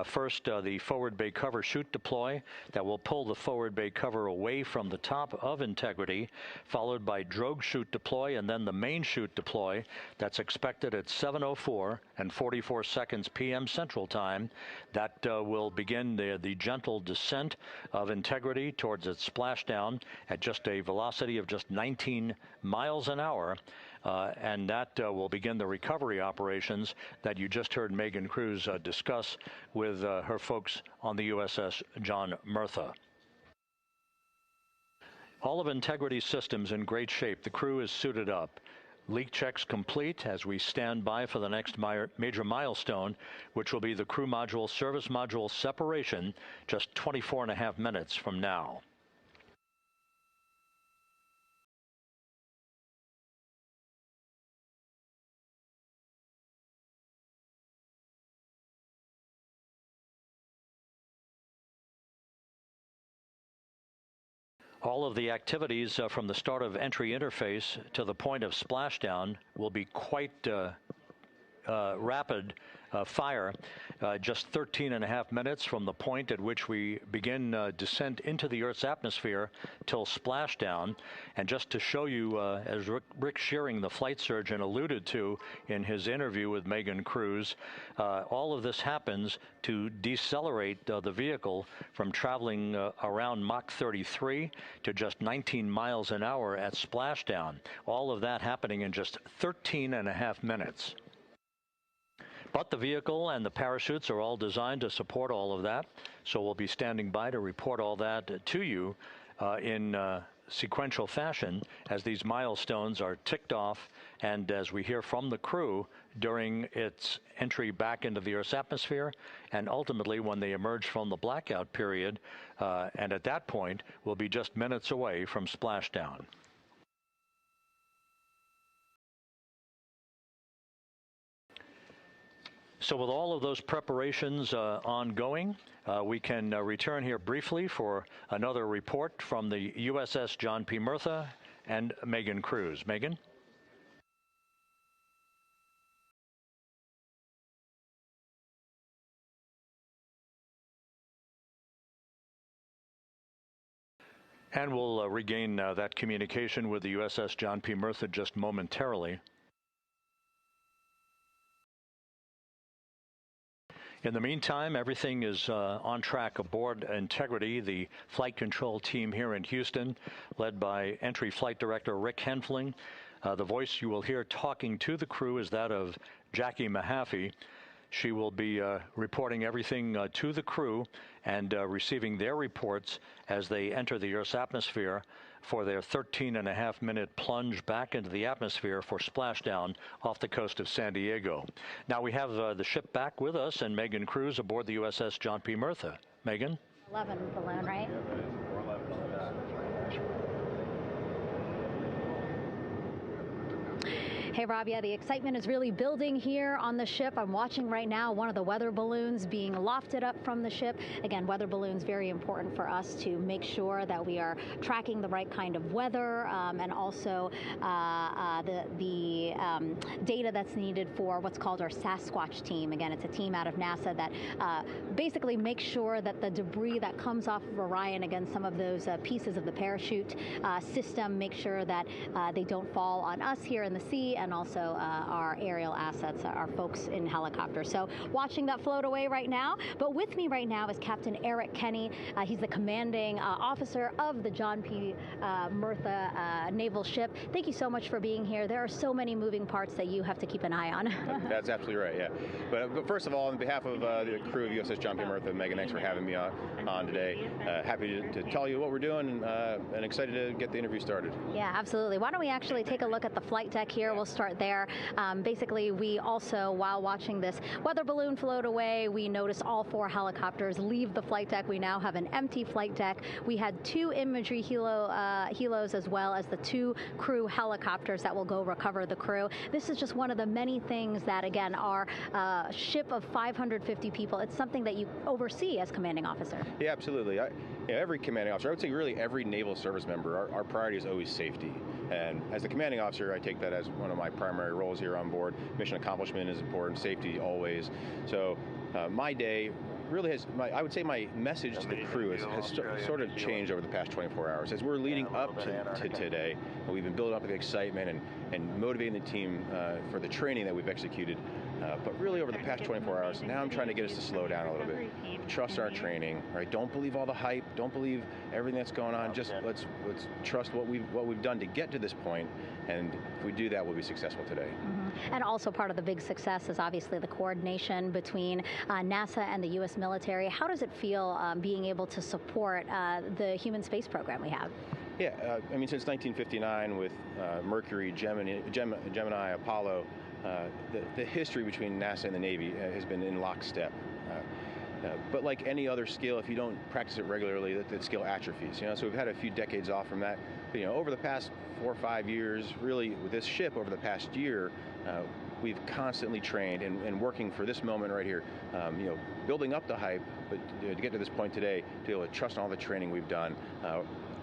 First, the forward bay cover chute deploy that will pull the forward bay cover away from the top of Integrity, followed by drogue chute deploy, and then the main chute deploy that's expected at 7:04 and 44 seconds p.m. Central Time. That will begin the gentle descent of Integrity towards its splashdown at just a velocity of just 19 miles an hour. And that will begin the recovery operations that you just heard Megan Cruz discuss with her folks on the USS John Murtha. All of Integrity's systems in great shape. The crew is suited up. Leak checks complete as we stand by for the next major milestone, which will be the crew module service module separation just 24.5 minutes from now. All of the activities from the start of entry interface to the point of splashdown will be quite rapid fire, just 13.5 minutes from the point at which we begin descent into the Earth's atmosphere till splashdown. And just to show you, as Rick Shearing, the flight surgeon, alluded to in his interview with Megan Cruz, all of this happens to decelerate the vehicle from traveling around Mach 33 to just 19 miles an hour at splashdown. All of that happening in just 13.5 minutes. But the vehicle and the parachutes are all designed to support all of that, so we'll be standing by to report all that to you in sequential fashion as these milestones are ticked off and as we hear from the crew during its entry back into the Earth's atmosphere and ultimately when they emerge from the blackout period, and at that point we'll be just minutes away from splashdown. So with all of those preparations ongoing, we can return here briefly for another report from the USS John P. Murtha and Megan Cruz. Megan? And we'll regain that communication with the USS John P. Murtha just momentarily. In the meantime, everything is on track aboard Integrity, the flight control team here in Houston, led by Entry Flight Director Rick Henfling. The voice you will hear talking to the crew is that of Jackie Mahaffey. She will be reporting everything to the crew and receiving their reports as they enter the Earth's atmosphere for their 13.5-minute plunge back into the atmosphere for splashdown off the coast of San Diego. Now we have the ship back with us and Megan Cruz aboard the USS John P. Murtha. Megan? 11 balloon, right? Hey, Rob, yeah, the excitement is really building here on the ship. I'm watching right now one of the weather balloons being lofted up from the ship. Again, weather balloons, very important for us to make sure that we are tracking the right kind of weather and also the data that's needed for what's called our Sasquatch team. Again, it's a team out of NASA that basically makes sure that the debris that comes off of Orion, again, some of those pieces of the parachute system, make sure that they don't fall on us here in the sea, and also our aerial assets, our folks in helicopters. So watching that float away right now. But with me right now is Captain Eric Kenny. He's the commanding officer of the John P. Murtha naval ship. Thank you so much for being here. There are so many moving parts that you have to keep an eye on. That's absolutely right, yeah. But first of all, on behalf of the crew of USS John P. Murtha, Megan, thanks for having me on today. Happy to tell you what we're doing and excited to get the interview started. Yeah, absolutely. Why don't we actually take a look at the flight deck here? We'll start there. Basically, we also, while watching this weather balloon float away, we noticed all 4 helicopters leave the flight deck. We now have an empty flight deck. We had 2 imagery helos as well as the 2 crew helicopters that will go recover the crew. this is just one of the many things that, again, our ship of 550 people, it's something that you oversee as commanding officer. Yeah, absolutely. Every commanding officer, I would say really every naval service member, our priority is always safety. And as the commanding officer, I take that as one of my primary roles here on board. Mission accomplishment is important, safety always. So my day really has, I would say my message to the crew has sort of changed over the past 24 hours. As we're leading up to today, we've been building up the excitement and motivating the team for the training that we've executed. But really over the past 24 hours, now I'm trying to get us to slow down a little bit. Trust our training, right? Don't believe all the hype. Don't believe everything that's going on. Just let's trust what we've done to get to this point, and if we do that, we'll be successful today. Mm-hmm. And also part of the big success is obviously the coordination between NASA and the U.S. military. How does it feel being able to support the human space program we have? Yeah, I mean, since 1959 with Mercury, Gemini, Apollo, the history between NASA and the Navy has been in lockstep. But like any other skill, if you don't practice it regularly, that skill atrophies. So we've had a few decades off from that. But, over the past 4 or 5 years, really with this ship over the past year, we've constantly trained and working for this moment right here. Building up the hype, but to get to this point today, to be able to trust all the training we've done.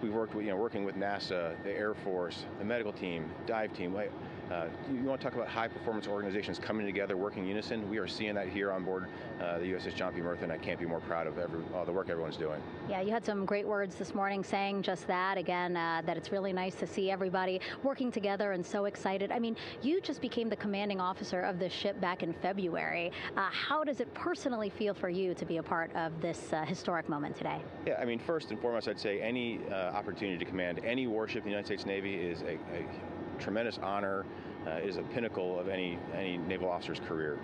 We've worked with, working with NASA, the Air Force, the medical team, dive team. You want to talk about high-performance organizations coming together, working in unison? We are seeing that here on board the USS John P. Murtha, and I can't be more proud of the work everyone's doing. Yeah, you had some great words this morning saying just that, again, that it's really nice to see everybody working together and so excited. I mean, you just became the commanding officer of this ship back in February. How does it personally feel for you to be a part of this historic moment today? Yeah, I mean, first and foremost, I'd say any opportunity to command any warship in the United States Navy is a tremendous honor, is a pinnacle of any naval officer's career.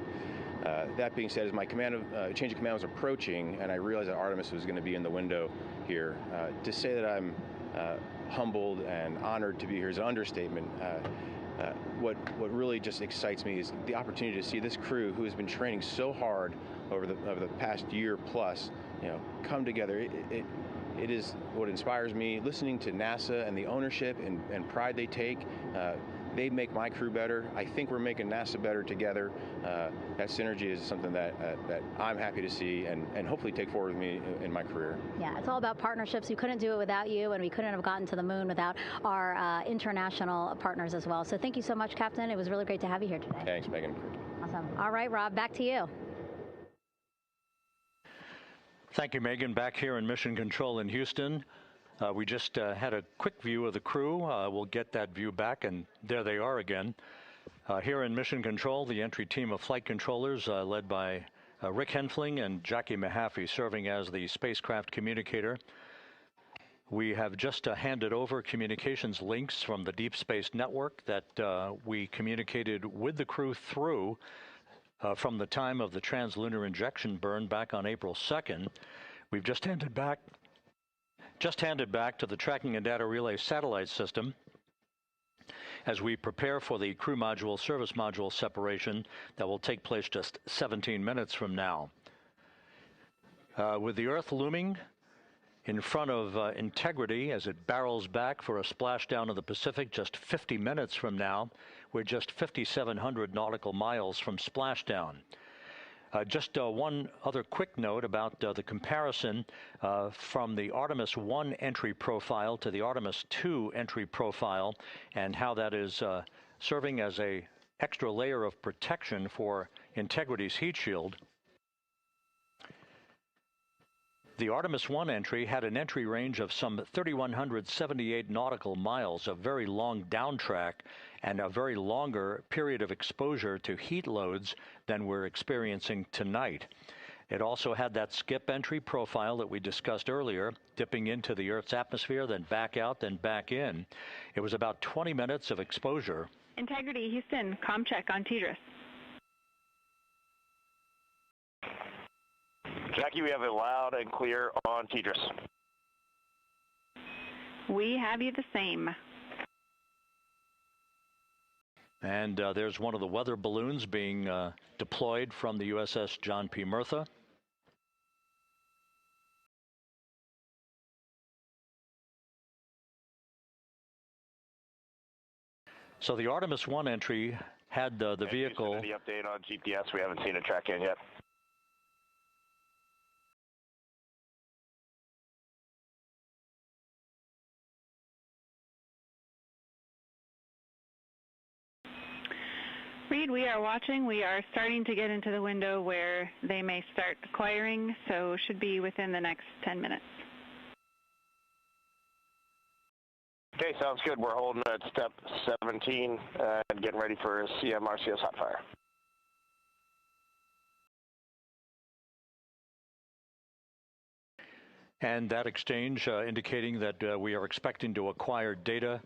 That being said, as my change of command was approaching, and I realized that Artemis was going to be in the window here, to say that I'm humbled and honored to be here is an understatement. What really just excites me is the opportunity to see this crew, who has been training so hard over the past year plus, come together. It is what inspires me. Listening to NASA and the ownership and pride they take, they make my crew better. I think we're making NASA better together. That synergy is something that I'm happy to see and hopefully take forward with me in my career. Yeah, it's all about partnerships. We couldn't do it without you, and we couldn't have gotten to the moon without our international partners as well. So thank you so much, Captain. It was really great to have you here today. Thanks, Megan. Awesome. All right, Rob, back to you. Thank you, Megan. Back here in Mission Control in Houston. We just had a quick view of the crew. We'll get that view back, and there they are again. Here in Mission Control, the entry team of flight controllers led by Rick Henfling and Jackie Mahaffey serving as the spacecraft communicator. We have just handed over communications links from the Deep Space Network that we communicated with the crew through from the time of the translunar injection burn back on April 2nd. We've just handed back to the Tracking and Data Relay satellite system as we prepare for the crew module service module separation that will take place just 17 minutes from now. With the Earth looming in front of Integrity as it barrels back for a splashdown of the Pacific just 50 minutes from now, we're just 5,700 nautical miles from splashdown. Just one other quick note about the comparison from the Artemis 1 entry profile to the Artemis 2 entry profile and how that is serving as an extra layer of protection for Integrity's heat shield. The Artemis 1 entry had an entry range of some 3,178 nautical miles, a very long downtrack, and a very longer period of exposure to heat loads than we're experiencing tonight. It also had that skip entry profile that we discussed earlier, dipping into the Earth's atmosphere, then back out, then back in. It was about 20 minutes of exposure. Integrity, Houston, comm check on TDRS. Jackie, we have it loud and clear on TDRS. We have you the same. And there's one of the weather balloons being deployed from the USS John P. Murtha. So the Artemis 1 entry had the vehicle. Any update on GPS? We haven't seen a track in yet. Reid, we are watching. We are starting to get into the window where they may start acquiring, so should be within the next 10 minutes. Okay, sounds good. We're holding at step 17 and getting ready for CM-RCS hot fire. And that exchange indicating that we are expecting to acquire data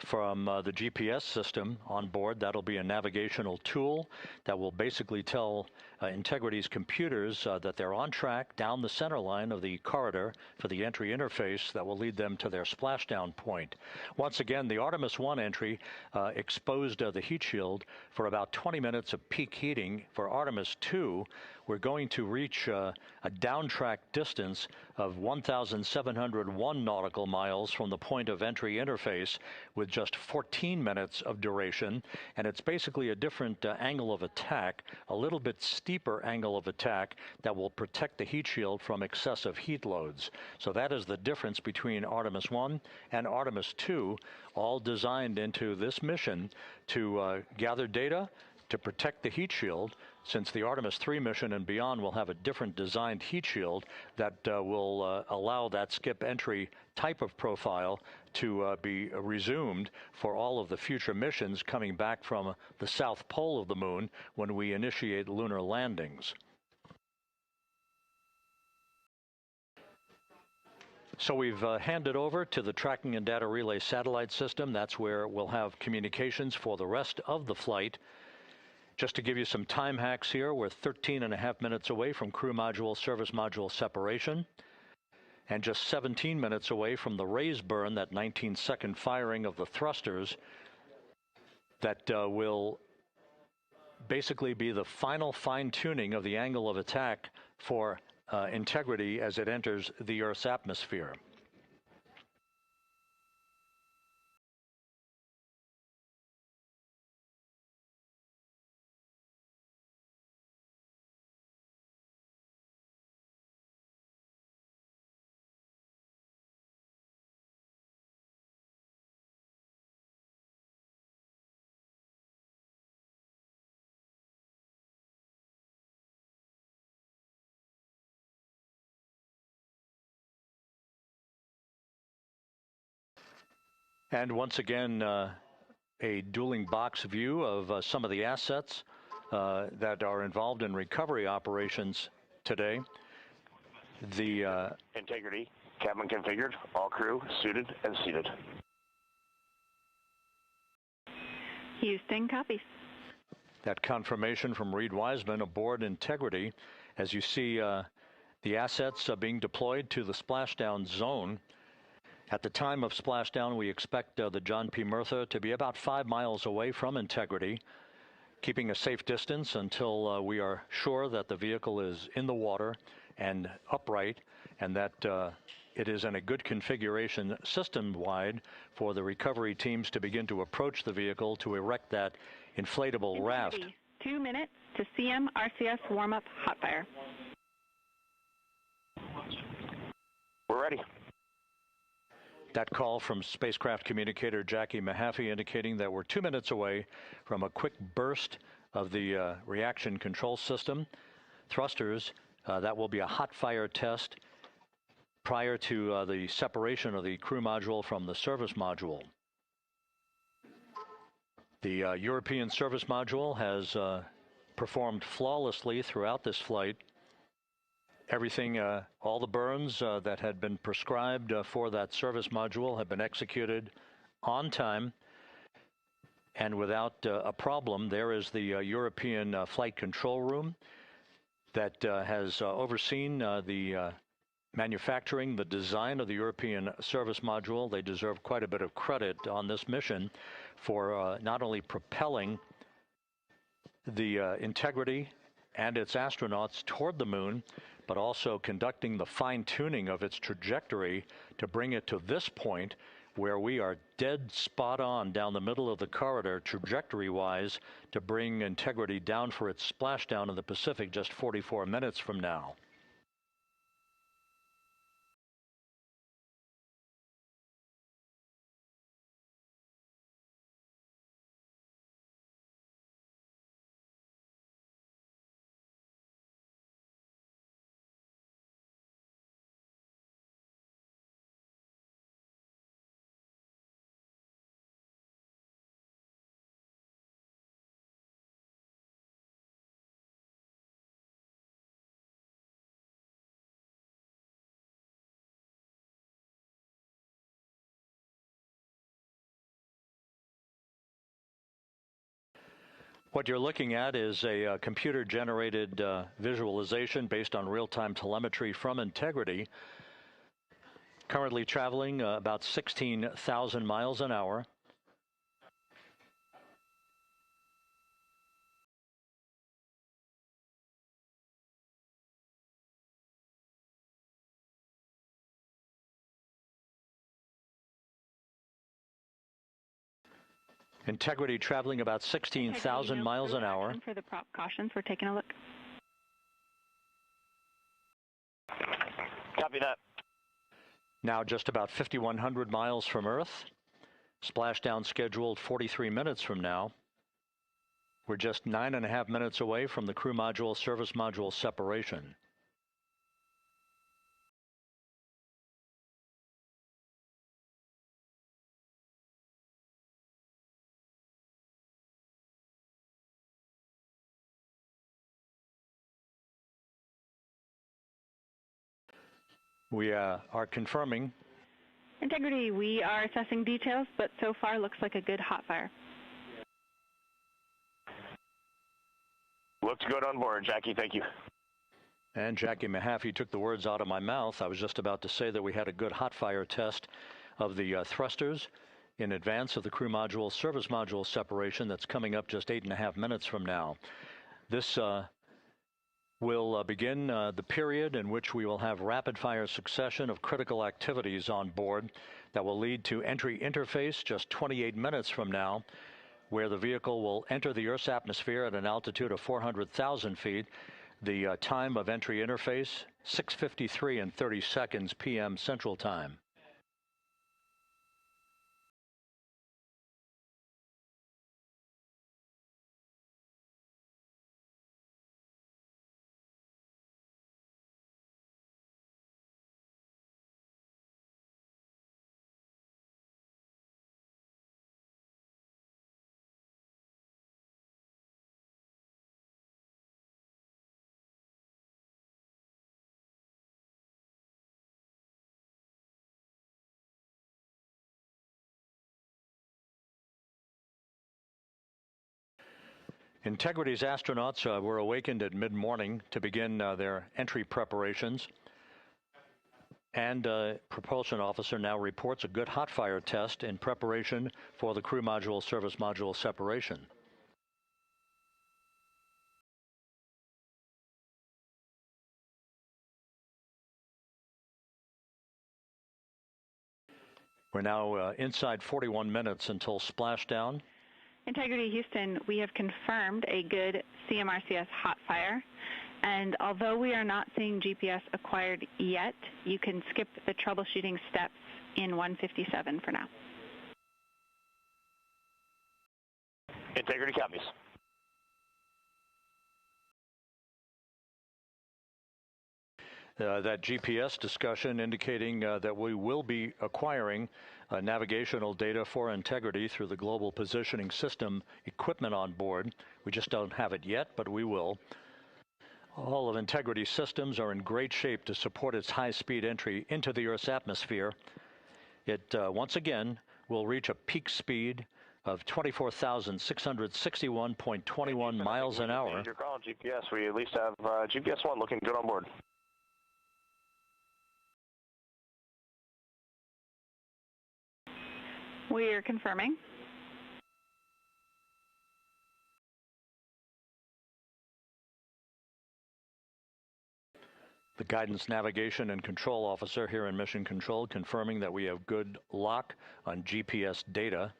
from the GPS system on board. That'll be a navigational tool that will basically tell Integrity's computers that they're on track down the center line of the corridor for the entry interface that will lead them to their splashdown point. Once again, the Artemis 1 entry exposed the heat shield for about 20 minutes of peak heating. For Artemis 2, we're going to reach a downtrack distance of 1,701 nautical miles from the point of entry interface, with just 14 minutes of duration. And it's basically a different angle of attack, a little bit steeper angle of attack that will protect the heat shield from excessive heat loads. So that is the difference between Artemis 1 and Artemis 2, all designed into this mission to gather data to protect the heat shield, since the Artemis 3 mission and beyond will have a different designed heat shield that will allow that skip entry type of profile to be resumed for all of the future missions coming back from the south pole of the moon when we initiate lunar landings. So we've handed over to the tracking and data relay satellite system. That's where we'll have communications for the rest of the flight. Just to give you some time hacks here, we're 13.5 minutes away from crew module, service module separation, and just 17 minutes away from the raise burn, that 19-second firing of the thrusters that will basically be the final fine-tuning of the angle of attack for Integrity as it enters the Earth's atmosphere. And once again, a dueling box view of some of the assets that are involved in recovery operations today. The Integrity, cabin configured, all crew suited and seated. Houston, copies. That confirmation from Reid Wiseman aboard Integrity, as you see the assets being deployed to the splashdown zone. At the time of splashdown, we expect the John P. Murtha to be about 5 miles away from Integrity, keeping a safe distance until we are sure that the vehicle is in the water and upright, and that it is in a good configuration system-wide for the recovery teams to begin to approach the vehicle to erect that inflatable raft. 2 minutes to CM-RCS warm-up hot fire. We're ready. That call from spacecraft communicator Jackie Mahaffey indicating that we're 2 minutes away from a quick burst of the reaction control system. Thrusters, that will be a hot fire test prior to the separation of the crew module from the service module. The European service module has performed flawlessly throughout this flight. Everything, all the burns that had been prescribed for that service module have been executed on time and without a problem. There is the European flight control room that has overseen the manufacturing, the design of the European service module. They deserve quite a bit of credit on this mission for not only propelling the Integrity and its astronauts toward the moon, but also conducting the fine-tuning of its trajectory to bring it to this point where we are dead spot on down the middle of the corridor trajectory-wise to bring Integrity down for its splashdown in the Pacific just 44 minutes from now. What you're looking at is a computer-generated visualization based on real-time telemetry from Integrity, currently traveling about 16,000 miles an hour. Integrity traveling about 16,000 miles an hour. For the prop cautions, we're taking a look. Copy that. Now just about 5,100 miles from Earth. Splashdown scheduled 43 minutes from now. We're just 9.5 minutes away from the crew module service module separation. We are confirming. Integrity, we are assessing details, but so far looks like a good hot fire. Looks good on board, Jackie. Thank you. And Jackie Mahaffey took the words out of my mouth. I was just about to say that we had a good hot fire test of the thrusters in advance of the crew module service module separation that's coming up just 8.5 minutes from now. This will begin the period in which we will have rapid-fire succession of critical activities on board that will lead to entry interface just 28 minutes from now, where the vehicle will enter the Earth's atmosphere at an altitude of 400,000 feet. The time of entry interface, 6:53 and 30 seconds p.m. Central Time. Integrity's astronauts were awakened at mid-morning to begin their entry preparations. And propulsion officer now reports a good hot fire test in preparation for the crew module service module separation. We're now inside 41 minutes until splashdown. Integrity Houston, we have confirmed a good CMRCS hot fire. And although we are not seeing GPS acquired yet, you can skip the troubleshooting steps in 157 for now. Integrity copies. That GPS discussion indicating that we will be acquiring navigational data for Integrity through the Global Positioning System equipment on board. We just don't have it yet, but we will. All of Integrity's systems are in great shape to support its high-speed entry into the Earth's atmosphere. It, once again, will reach a peak speed of 24,661.21 miles an hour. Your call, GPS. We at least have GPS 1 looking good on board. We are confirming. The guidance, navigation, and control officer here in Mission Control confirming that we have good lock on GPS data.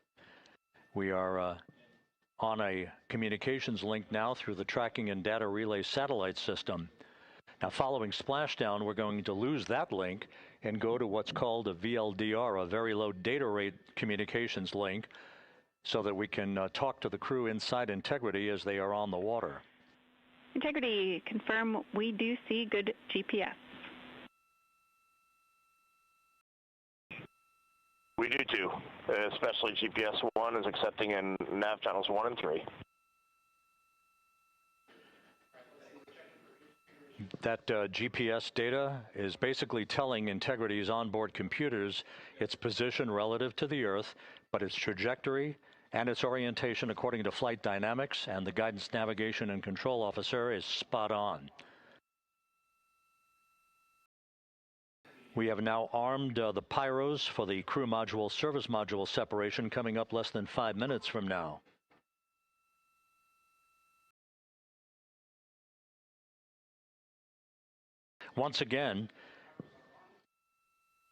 We are on a communications link now through the tracking and data relay satellite system. Now, following splashdown, we're going to lose that link and go to what's called a VLDR, a very low data rate communications link, so that we can talk to the crew inside Integrity as they are on the water. Integrity, confirm we do see good GPS. We do too, especially GPS 1 is accepting in nav channels 1 and 3. That GPS data is basically telling Integrity's onboard computers its position relative to the Earth, but its trajectory and its orientation according to flight dynamics and the guidance, navigation, and control officer is spot on. We have now armed the pyros for the crew module service module separation coming up less than 5 minutes from now. Once again,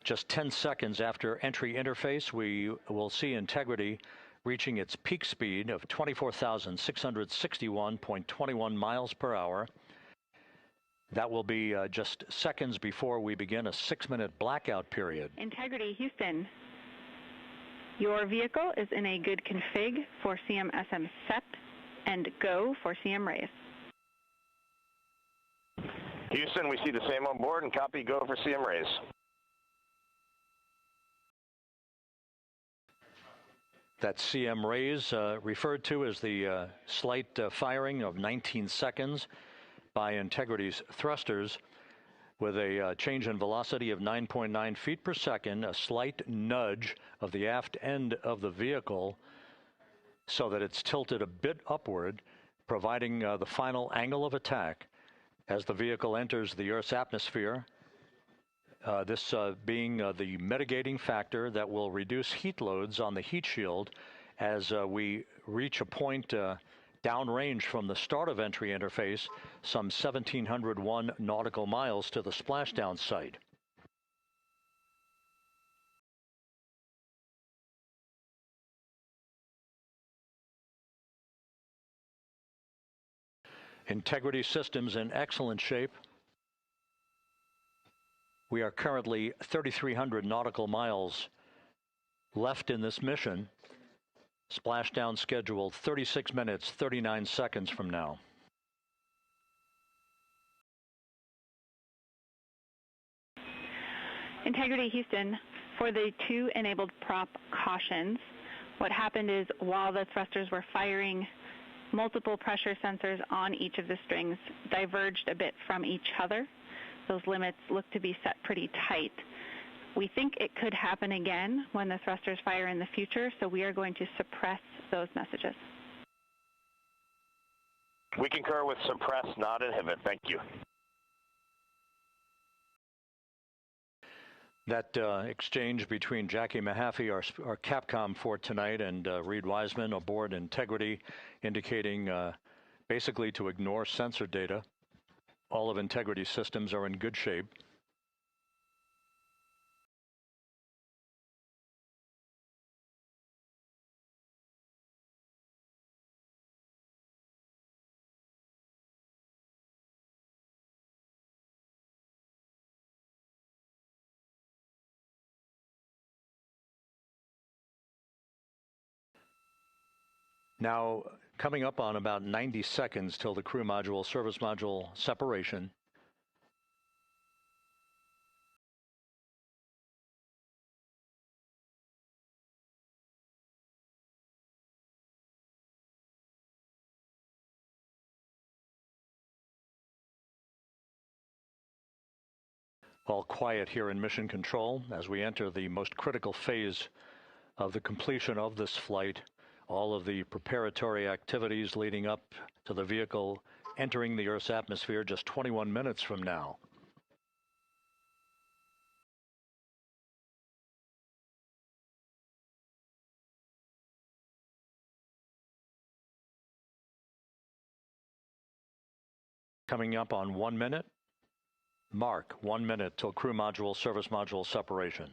just 10 seconds after entry interface, we will see Integrity reaching its peak speed of 24,661.21 miles per hour. That will be just seconds before we begin a 6-minute blackout period. Integrity, Houston. Your vehicle is in a good config for CM-SM SEP and go for CM raise. Houston, we see the same on board and copy, go for CM raise. That CM raise referred to as the slight firing of 19 seconds by Integrity's thrusters with a change in velocity of 9.9 feet per second, a slight nudge of the aft end of the vehicle so that it's tilted a bit upward, providing the final angle of attack as the vehicle enters the Earth's atmosphere. This being the mitigating factor that will reduce heat loads on the heat shield as we reach a point downrange from the start of entry interface, some 1,701 nautical miles to the splashdown site. Integrity systems in excellent shape. We are currently 3,300 nautical miles left in this mission. Splashdown scheduled 36 minutes, 39 seconds from now. Integrity, Houston. For the 2 enabled prop cautions, what happened is while the thrusters were firing, multiple pressure sensors on each of the strings diverged a bit from each other. Those limits look to be set pretty tight. We think it could happen again when the thrusters fire in the future, so we are going to suppress those messages. We concur with suppress, not inhibit. Thank you. That exchange between Jackie Mahaffey, our Capcom for tonight, and Reid Wiseman aboard Integrity, indicating basically to ignore sensor data. All of Integrity systems are in good shape. Now, coming up on about 90 seconds till the crew module, service module separation. All quiet here in Mission Control as we enter the most critical phase of the completion of this flight. All of the preparatory activities leading up to the vehicle entering the Earth's atmosphere just 21 minutes from now. Coming up on 1 minute. Mark, 1 minute till crew module, service module separation.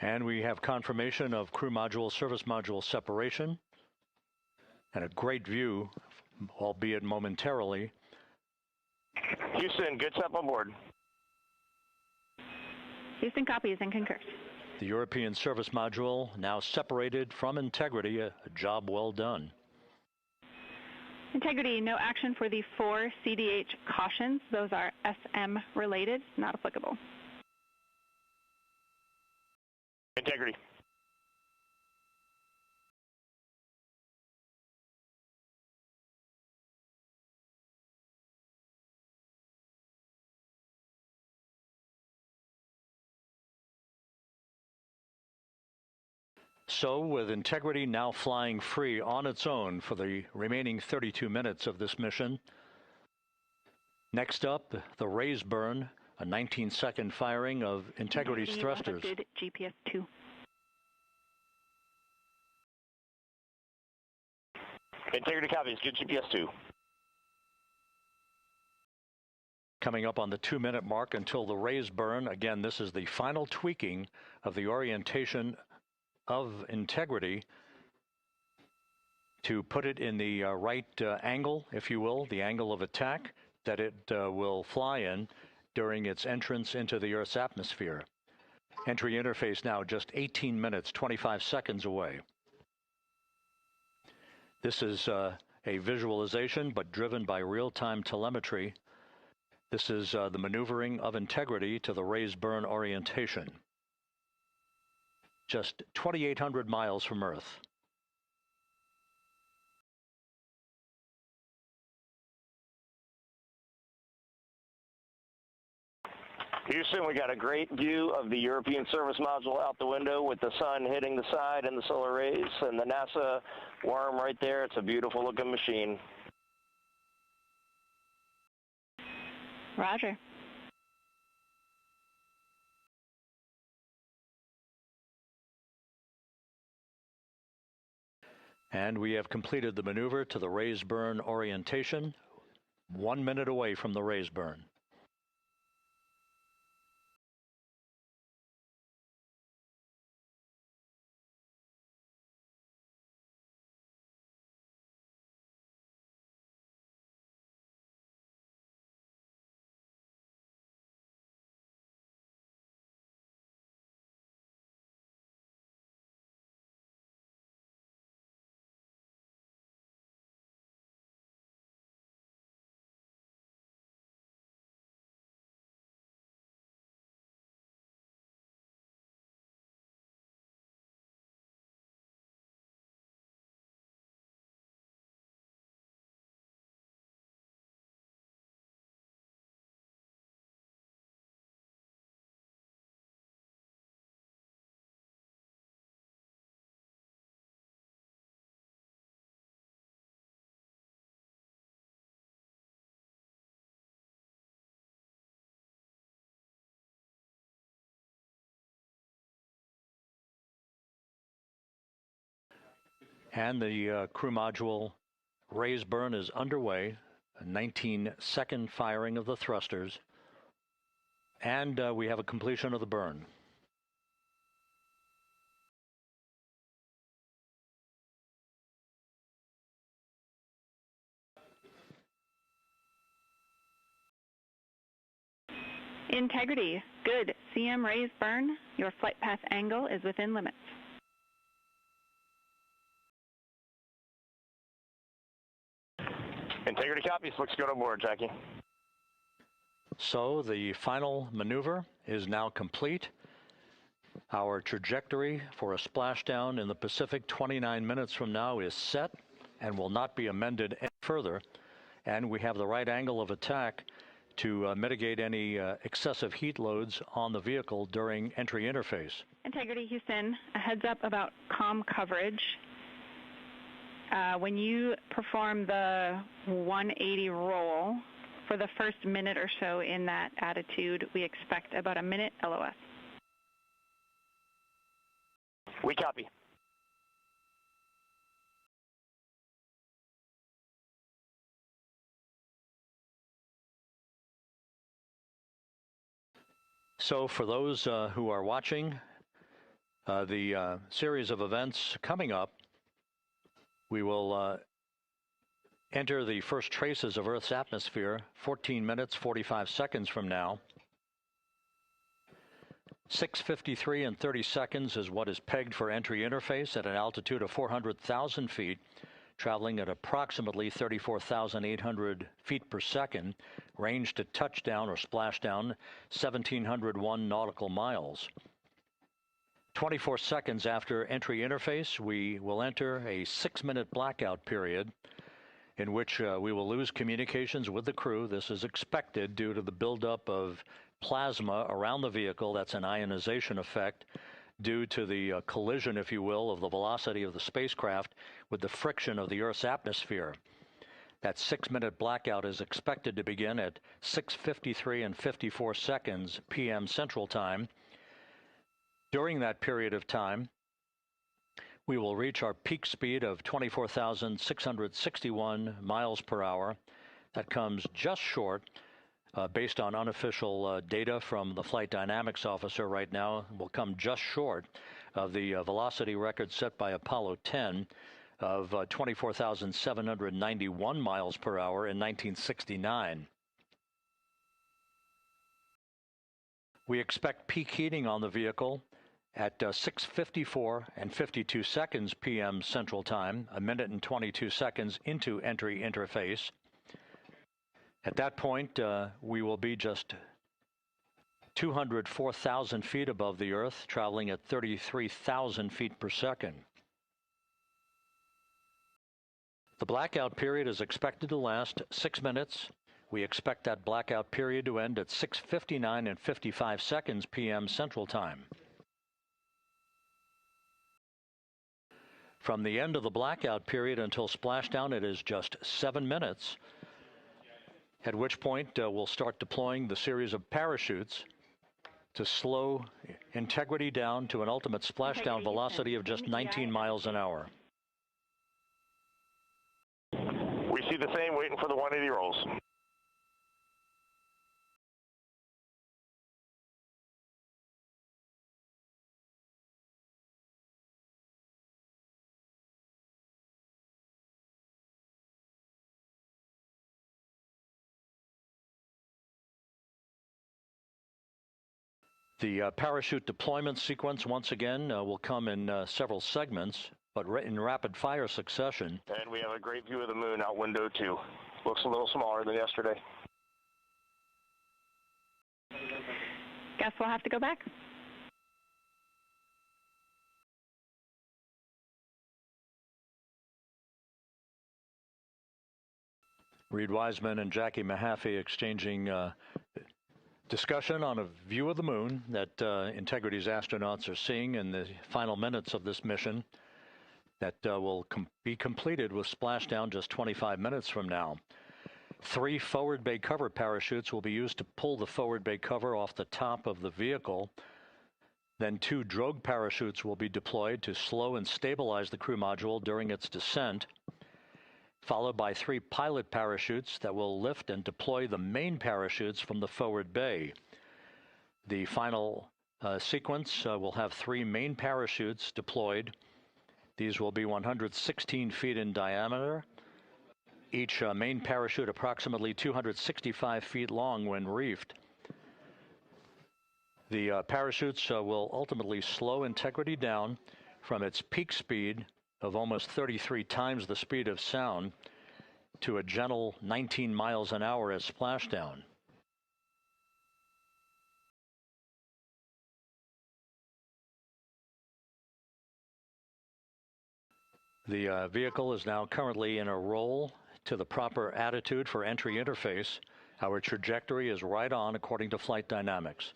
And we have confirmation of crew module, service module separation, and a great view, albeit momentarily. Houston, good step on board. Houston copies and concurs. The European service module now separated from Integrity, a job well done. Integrity, no action for the 4 CDH cautions. Those are SM related, not applicable. Integrity. So, with Integrity now flying free on its own for the remaining 32 minutes of this mission, next up, the raise burn, a 19-second firing of Integrity's thrusters. GPS 2. Integrity copies, good GPS 2. Coming up on the 2-minute mark until the raise burn. Again, this is the final tweaking of the orientation of Integrity to put it in the right angle, if you will, the angle of attack that it will fly in during its entrance into the Earth's atmosphere. Entry interface now just 18 minutes, 25 seconds away. This is a visualization, but driven by real-time telemetry. This is the maneuvering of Integrity to the raise burn orientation. Just 2,800 miles from Earth. Houston, we got a great view of the European service module out the window with the sun hitting the side and the solar rays and the NASA worm right there. It's a beautiful looking machine. Roger. And we have completed the maneuver to the raise burn orientation, 1 minute away from the raise burn. And the crew module raise burn is underway, a 19-second firing of the thrusters, and we have a completion of the burn. Integrity, good. CM raise burn. Your flight path angle is within limits. Integrity copies. Looks good on board, Jackie. So the final maneuver is now complete. Our trajectory for a splashdown in the Pacific 29 minutes from now is set and will not be amended any further. And we have the right angle of attack to mitigate any excessive heat loads on the vehicle during entry interface. Integrity Houston, a heads up about comm coverage. When you perform the 180 roll, for the first minute or so in that attitude, we expect about a minute LOS. We copy. So for those who are watching the series of events coming up, we will enter the first traces of Earth's atmosphere 14 minutes, 45 seconds from now. 6:53 and 30 seconds is what is pegged for entry interface at an altitude of 400,000 feet, traveling at approximately 34,800 feet per second, range to touchdown or splashdown 1,701 nautical miles. 24 seconds after entry interface, we will enter a 6-minute blackout period in which we will lose communications with the crew. This is expected due to the buildup of plasma around the vehicle. That's an ionization effect due to the collision, if you will, of the velocity of the spacecraft with the friction of the Earth's atmosphere. That 6-minute blackout is expected to begin at 6:53 and 54 seconds p.m. Central Time. During that period of time, we will reach our peak speed of 24,661 miles per hour. That comes just short, based on unofficial data from the flight dynamics officer right now, will come just short of the velocity record set by Apollo 10 of 24,791 miles per hour in 1969. We expect peak heating on the vehicle at 6:54 and 52 seconds p.m. Central Time, a minute and 22 seconds into entry interface. At that point, we will be just 204,000 feet above the Earth, traveling at 33,000 feet per second. The blackout period is expected to last 6 minutes. We expect that blackout period to end at 6:59 and 55 seconds p.m. Central Time. From the end of the blackout period until splashdown, it is just 7 minutes, at which point we'll start deploying the series of parachutes to slow Integrity down to an ultimate splashdown velocity of just 19 miles an hour. We see the same, waiting for the 180 rolls. The parachute deployment sequence, once again, will come in several segments, but in rapid fire succession. And we have a great view of the moon out window 2. Looks a little smaller than yesterday. Guess we'll have to go back. Reid Wiseman and Jackie Mahaffey exchanging discussion on a view of the moon that Integrity's astronauts are seeing in the final minutes of this mission that will be completed with splashdown just 25 minutes from now. 3 forward bay cover parachutes will be used to pull the forward bay cover off the top of the vehicle. Then 2 drogue parachutes will be deployed to slow and stabilize the crew module during its descent, followed by 3 pilot parachutes that will lift and deploy the main parachutes from the forward bay. The final sequence will have 3 main parachutes deployed. These will be 116 feet in diameter, each main parachute approximately 265 feet long when reefed. The parachutes will ultimately slow Integrity down from its peak speed of almost 33 times the speed of sound to a gentle 19 miles an hour at splashdown. The vehicle is now currently in a roll to the proper attitude for entry interface. Our trajectory is right on according to flight dynamics.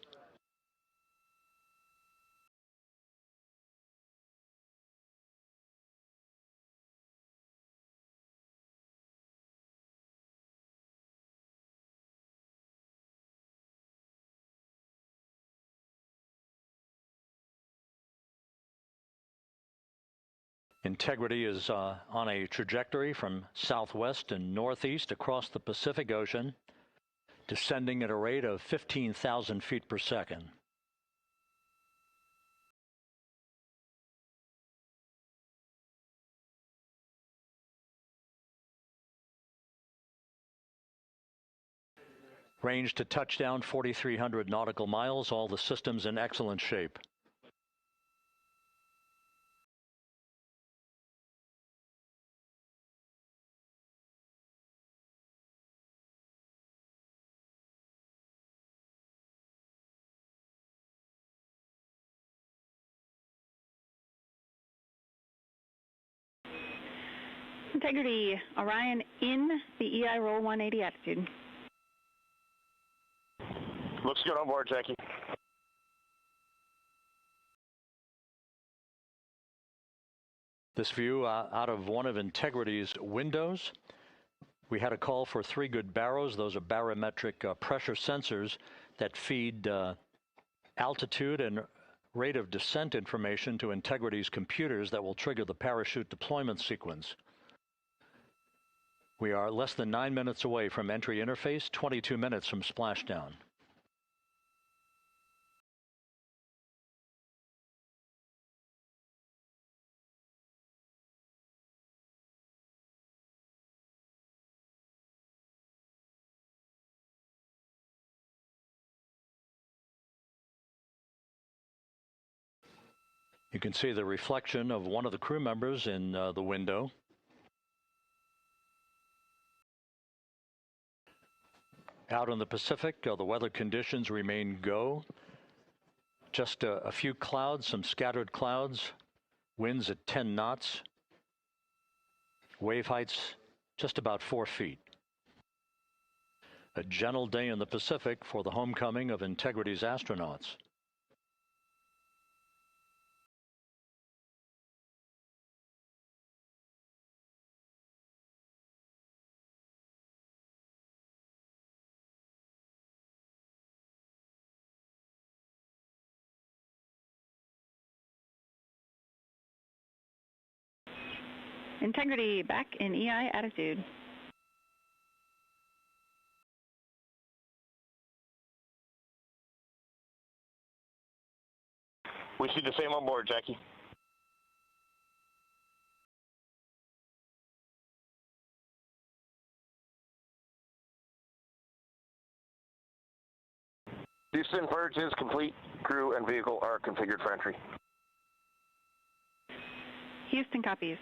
Integrity is on a trajectory from southwest and northeast across the Pacific Ocean, descending at a rate of 15,000 feet per second. Range to touchdown 4,300 nautical miles, all the systems in excellent shape. Integrity, Orion in the EI roll 180 attitude. Looks good on board, Jackie. This view out of one of Integrity's windows. We had a call for 3 good baros. Those are barometric pressure sensors that feed altitude and rate of descent information to Integrity's computers that will trigger the parachute deployment sequence. We are less than 9 minutes away from entry interface, 22 minutes from splashdown. You can see the reflection of one of the crew members in the window. Out in the Pacific, the weather conditions remain go. Just a few clouds, some scattered clouds, winds at 10 knots, wave heights just about 4 feet. A gentle day in the Pacific for the homecoming of Integrity's astronauts. Integrity back in EI attitude. We see the same on board, Jackie. Houston, purge is complete. Crew and vehicle are configured for entry. Houston copies.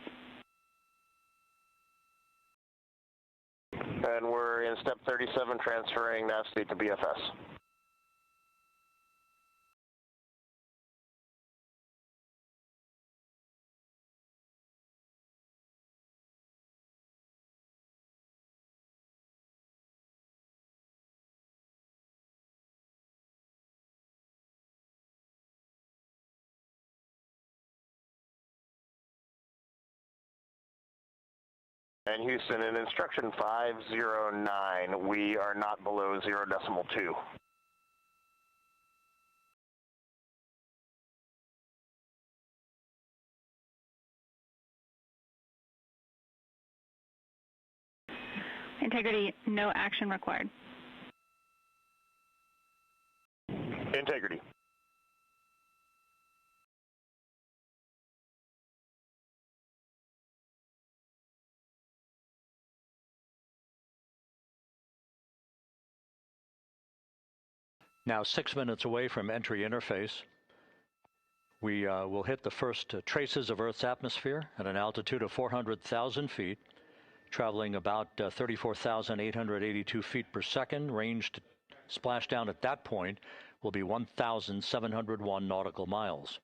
And we're in step 37, transferring nav state to BFS. And Houston, in instruction 509, we are not below 0.2. Integrity, no action required. Integrity. Now 6 minutes away from entry interface. We will hit the first traces of Earth's atmosphere at an altitude of 400,000 feet, traveling about 34,882 feet per second. Range to splashdown at that point will be 1,701 nautical miles.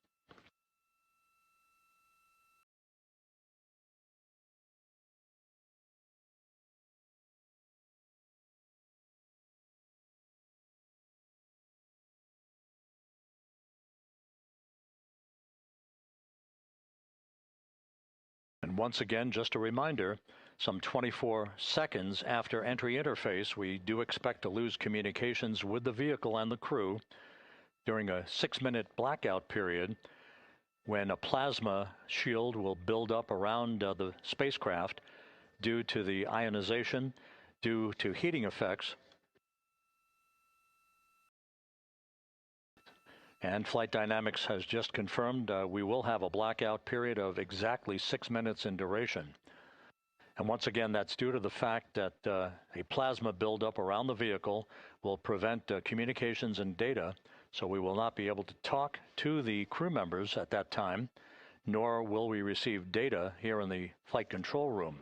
And once again, just a reminder, some 24 seconds after entry interface, we do expect to lose communications with the vehicle and the crew during a 6-minute blackout period when a plasma shield will build up around the spacecraft due to the ionization, due to heating effects. And Flight Dynamics has just confirmed we will have a blackout period of exactly 6 minutes in duration. And once again, that's due to the fact that a plasma buildup around the vehicle will prevent communications and data, so we will not be able to talk to the crew members at that time, nor will we receive data here in the flight control room.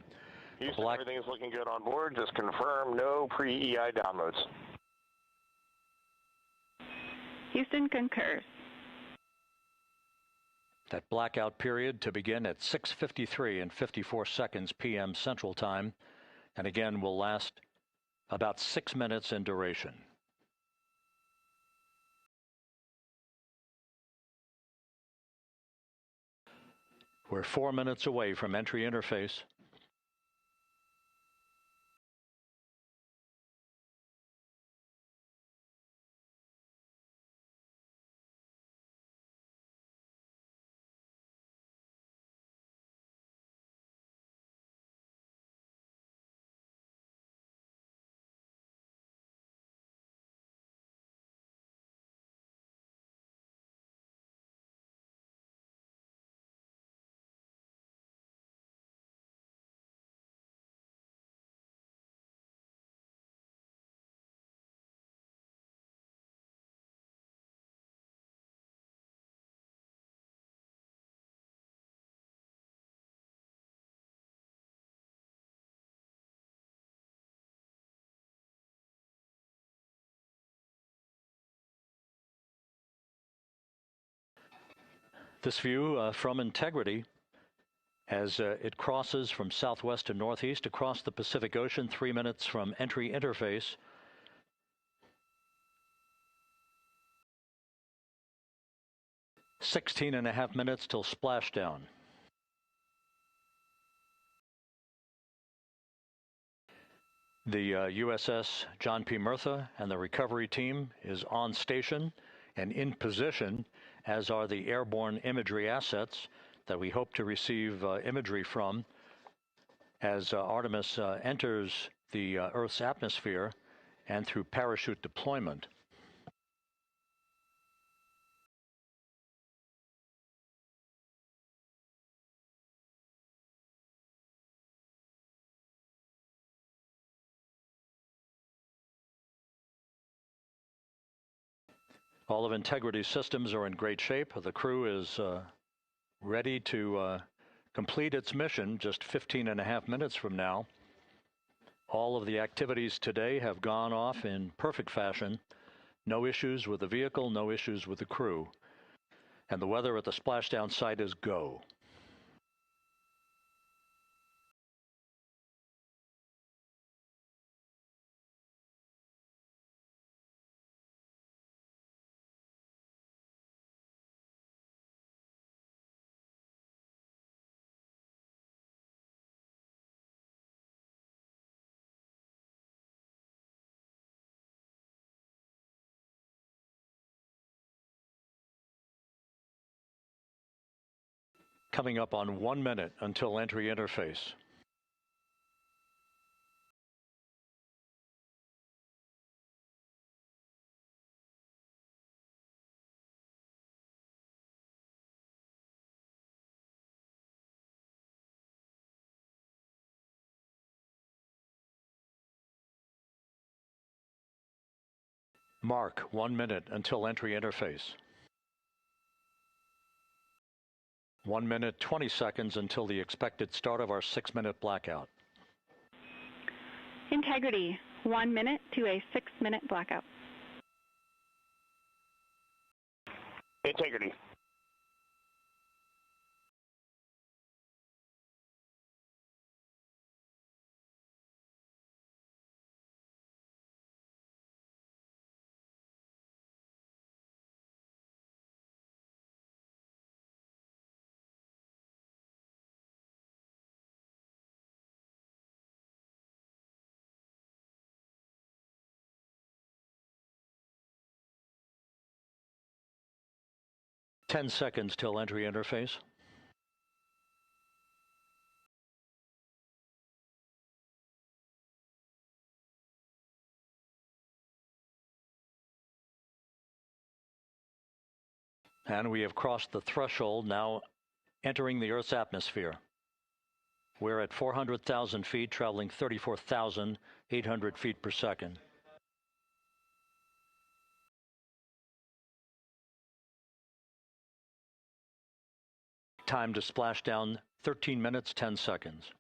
Houston, everything is looking good on board. Just confirm no pre-EI downloads. Houston concurs. That blackout period to begin at 6:53 and 54 seconds p.m. Central Time, and again will last about 6 minutes in duration. We're 4 minutes away from entry interface. This view from Integrity as it crosses from southwest to northeast across the Pacific Ocean, 3 minutes from entry interface. "16.5 minutes till splashdown." The USS John P. Murtha and the recovery team is on station and in position, as are the airborne imagery assets that we hope to receive imagery from as Artemis enters the Earth's atmosphere and through parachute deployment. All of Integrity's systems are in great shape. The crew is ready to complete its mission just 15.5 minutes from now. All of the activities today have gone off in perfect fashion. No issues with the vehicle, no issues with the crew. And the weather at the splashdown site is go. Coming up on 1 minute until entry interface. Mark 1 minute until entry interface. 1 minute 20 seconds until the expected start of our 6-minute blackout. Integrity, 1 minute to a 6-minute blackout. Integrity. Ten seconds till entry interface. And we have crossed the threshold, now entering the Earth's atmosphere. We're at 400,000 feet, traveling 34,800 feet per second. Time to splash down, 13 minutes, 10 seconds.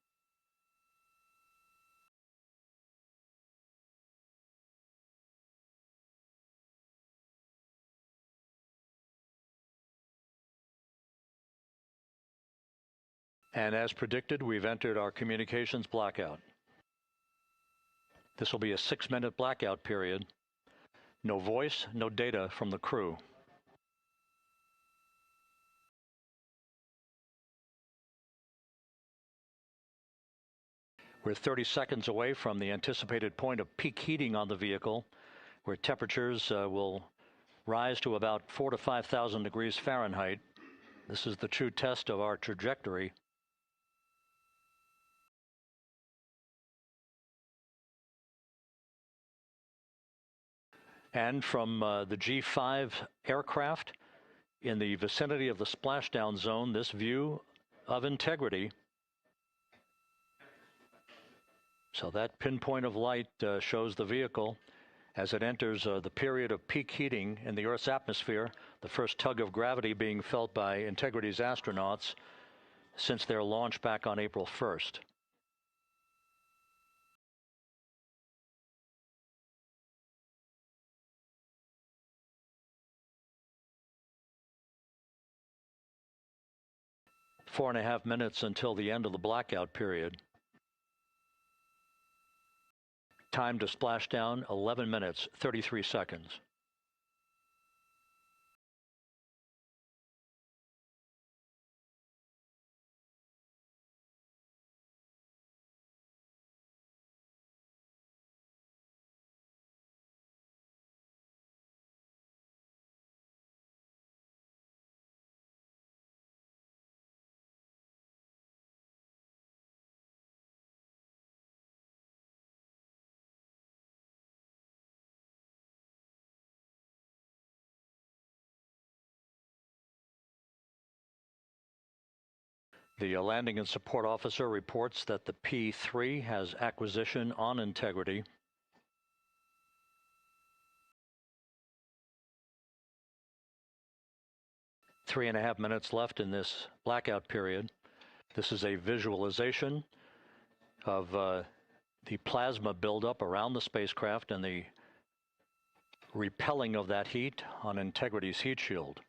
And as predicted, we've entered our communications blackout. This will be a 6-minute blackout period. No voice, no data from the crew. We're 30 seconds away from the anticipated point of peak heating on the vehicle, where temperatures will rise to about 4,000 to 5,000 degrees Fahrenheit. This is the true test of our trajectory. And from the G5 aircraft in the vicinity of the splashdown zone, this view of integrity. So that pinpoint of light shows the vehicle as it enters the period of peak heating in the Earth's atmosphere, the first tug of gravity being felt by Integrity's astronauts since their launch back on April 1st. Four and a half minutes until the end of the blackout period. Time to splash down, 11 minutes, 33 seconds. The landing and support officer reports that the P-3 has acquisition on Integrity. Three and a half minutes left in this blackout period. This is a visualization of the plasma buildup around the spacecraft and the repelling of that heat on Integrity's heat shield.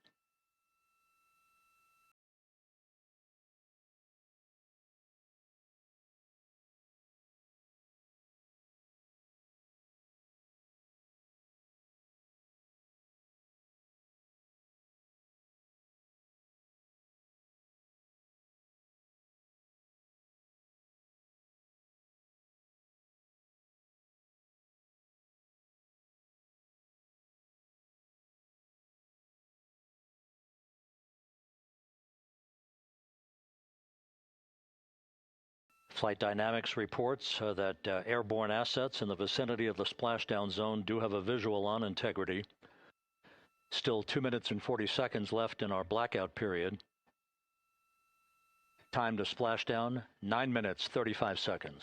Flight Dynamics reports that airborne assets in the vicinity of the splashdown zone do have a visual on Integrity. Still 2 minutes and 40 seconds left in our blackout period. Time to splashdown, 9 minutes, 35 seconds.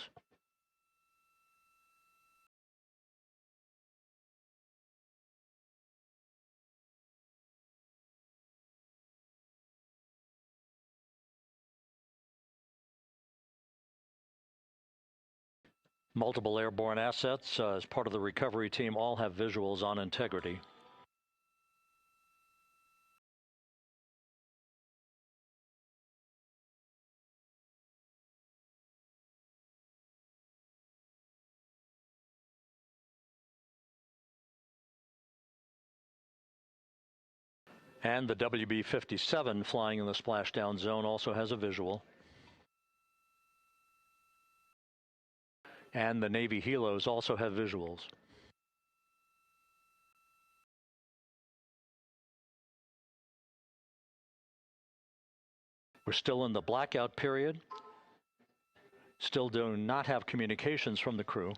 Multiple airborne assets as part of the recovery team all have visuals on integrity. And the WB-57 flying in the splashdown zone also has a visual. And the Navy helos also have visuals. We're still in the blackout period. Still do not have communications from the crew.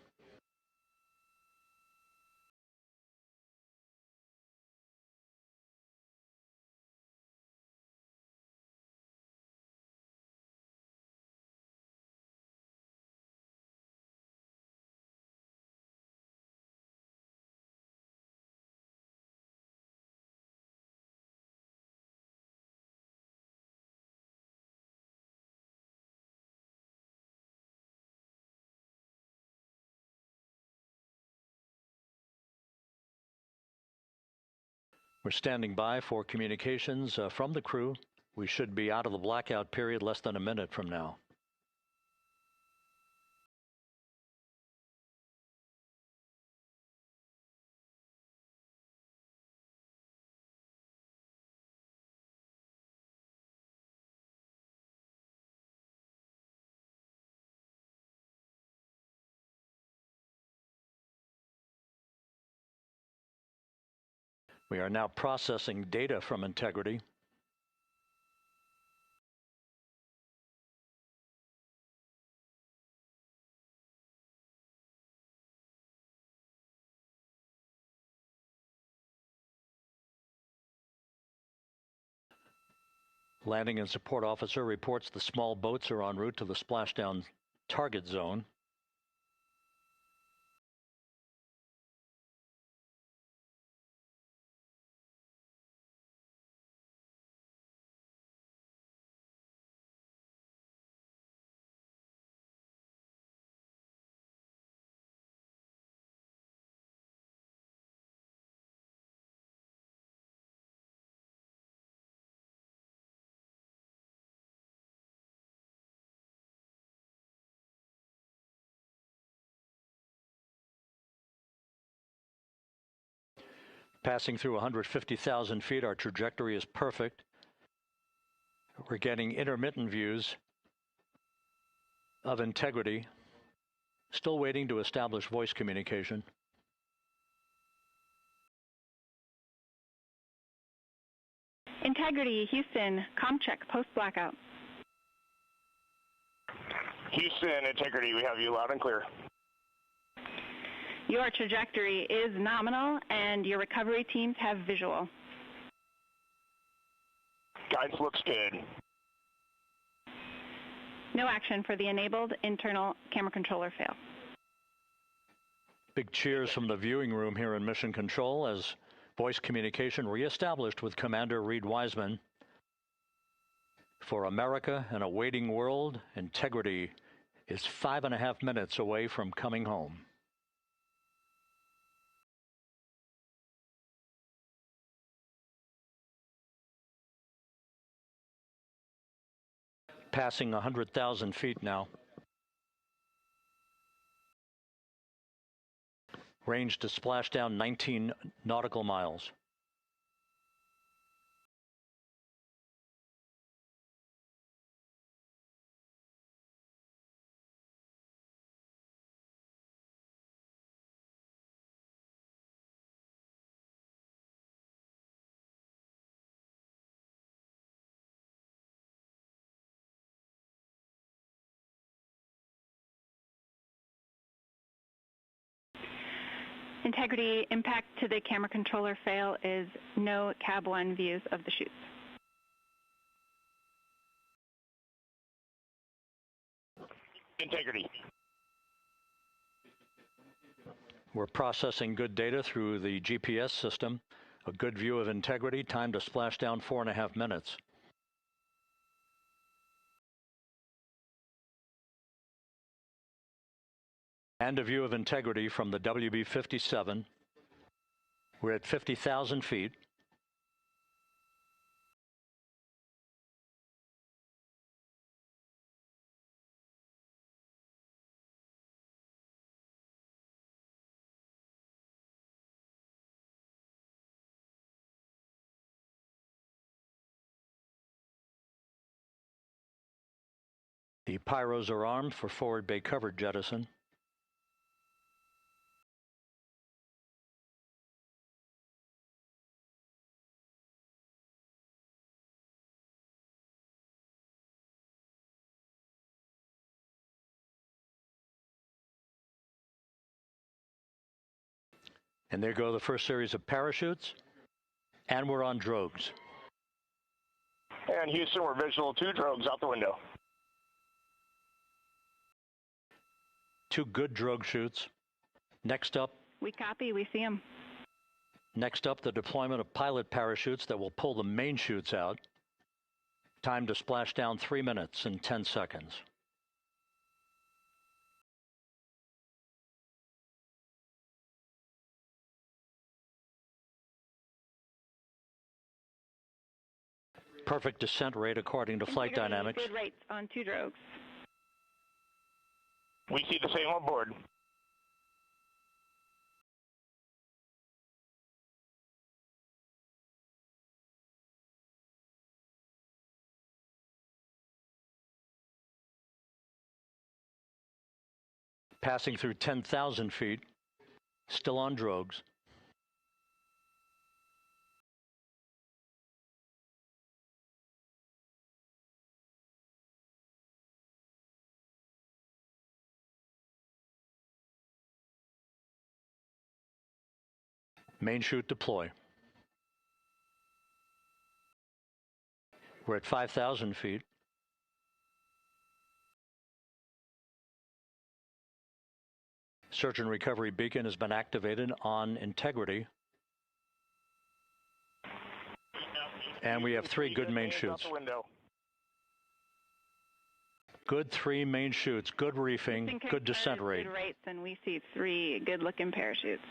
We're standing by for communications from the crew. We should be out of the blackout period less than a minute from now. We are now processing data from integrity. Landing and support officer reports the small boats are en route to the splashdown target zone. Passing through 150,000 feet, our trajectory is perfect. We're getting intermittent views of integrity. Still waiting to establish voice communication. Integrity, Houston, comm check, post-blackout. Houston, Integrity, we have you loud and clear. Your trajectory is nominal, and your recovery teams have visual. Guidance looks good. No action for the enabled internal camera controller fail. Big cheers from the viewing room here in Mission Control as voice communication reestablished with Commander Reid Wiseman. For America and a waiting world, Integrity is 5.5 minutes away from coming home. Passing 100,000 feet now. Range to splashdown 19 nautical miles. Integrity impact to the camera controller fail is no Cab 1 views of the chutes. Integrity. We're processing good data through the GPS system. A good view of Integrity, time to splashdown 4.5 minutes. And a view of integrity from the WB-57. We're at 50,000 feet. The pyros are armed for forward bay covered jettison. And there go the first series of parachutes. And we're on drogues. And Houston, we're visual 2 drogues out the window. 2 good drogue chutes. Next up. We copy, we see them. Next up, the deployment of pilot parachutes that will pull the main chutes out. Time to splash down 3 minutes and 10 seconds. Perfect descent rate according to flight dynamics. Good rates on 2 drogues. We see the same on board. Passing through 10,000 feet, still on drogues. Main chute deploy. We're at 5,000 feet. Search and recovery beacon has been activated on integrity. And we have 3 good main chutes. Good 3 main chutes, good reefing, good descent rate. Good rates, and we see 3 good-looking parachutes.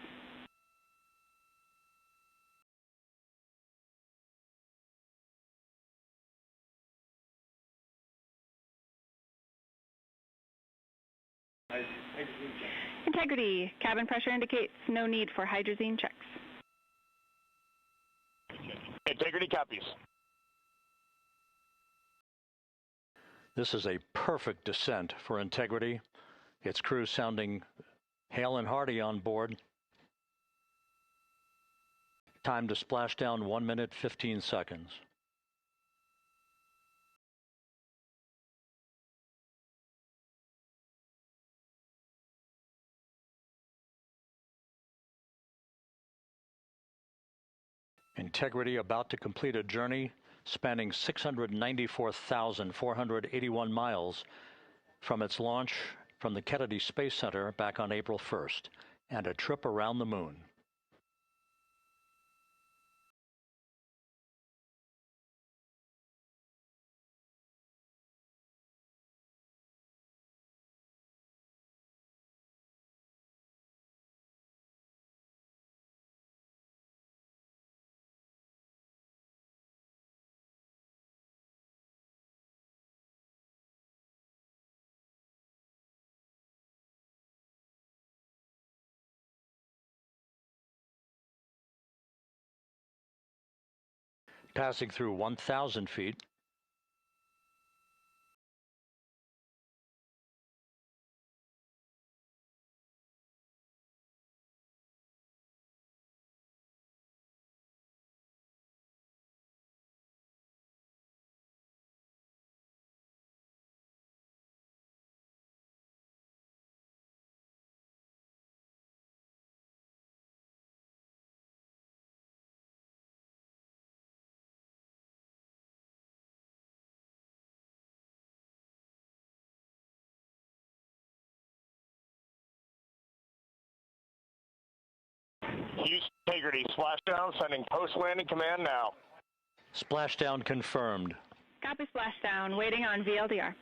Integrity. Cabin pressure indicates no need for hydrazine checks. Integrity copies. This is a perfect descent for integrity. Its crew sounding hale and hearty on board. Time to splash down 1 minute, 15 seconds. Integrity about to complete a journey spanning 694,481 miles from its launch from the Kennedy Space Center back on April 1st, and a trip around the moon. Passing through 1,000 feet. Houston Integrity, splashdown, sending post-landing command now. Splashdown confirmed. Copy splashdown, waiting on VLDR.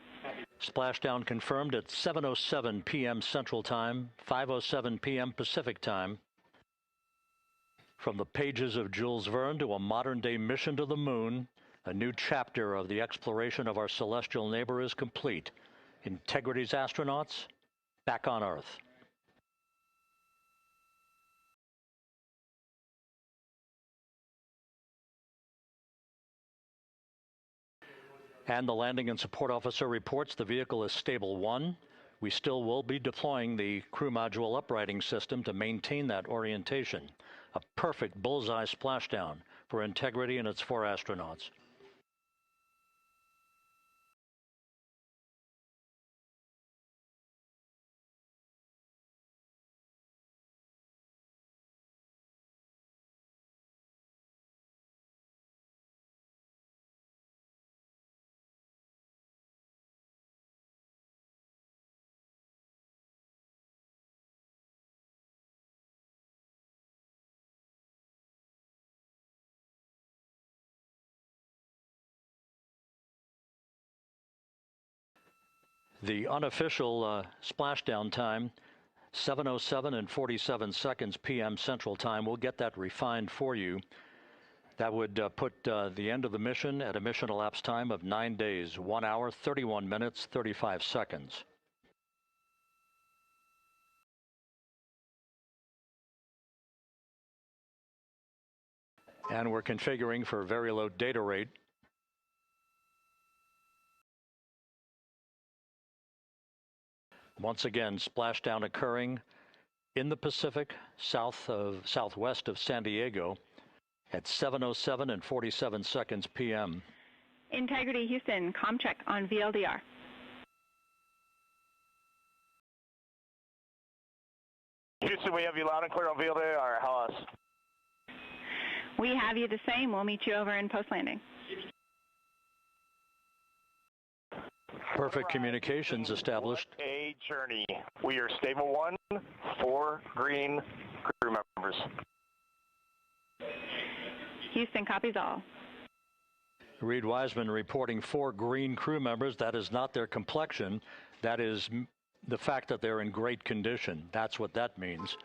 Splashdown confirmed at 7:07 p.m. Central Time, 5:07 p.m. Pacific Time. From the pages of Jules Verne to a modern-day mission to the moon, a new chapter of the exploration of our celestial neighbor is complete. Integrity's astronauts back on Earth. And the landing and support officer reports the vehicle is stable 1. We still will be deploying the crew module uprighting system to maintain that orientation. A perfect bullseye splashdown for Integrity and its 4 astronauts. The unofficial splashdown time, 7:07 and 47 seconds p.m. Central Time. We'll get that refined for you. That would put the end of the mission at a mission elapsed time of 9 days, 1 hour, 31 minutes, 35 seconds. And we're configuring for very low data rate. Once again, splashdown occurring in the Pacific, southwest of San Diego at 7:07 and 47 seconds p.m. Integrity Houston, comm check on VLDR. Houston, we have you loud and clear on VLDR. How us? We have you the same. We'll meet you over in post-landing. Perfect communications established. A journey. We are stable 1, 4 green crew members. Houston copies all. Reid Wiseman reporting 4 green crew members. That is not their complexion. That is the fact that they're in great condition. That's what that means.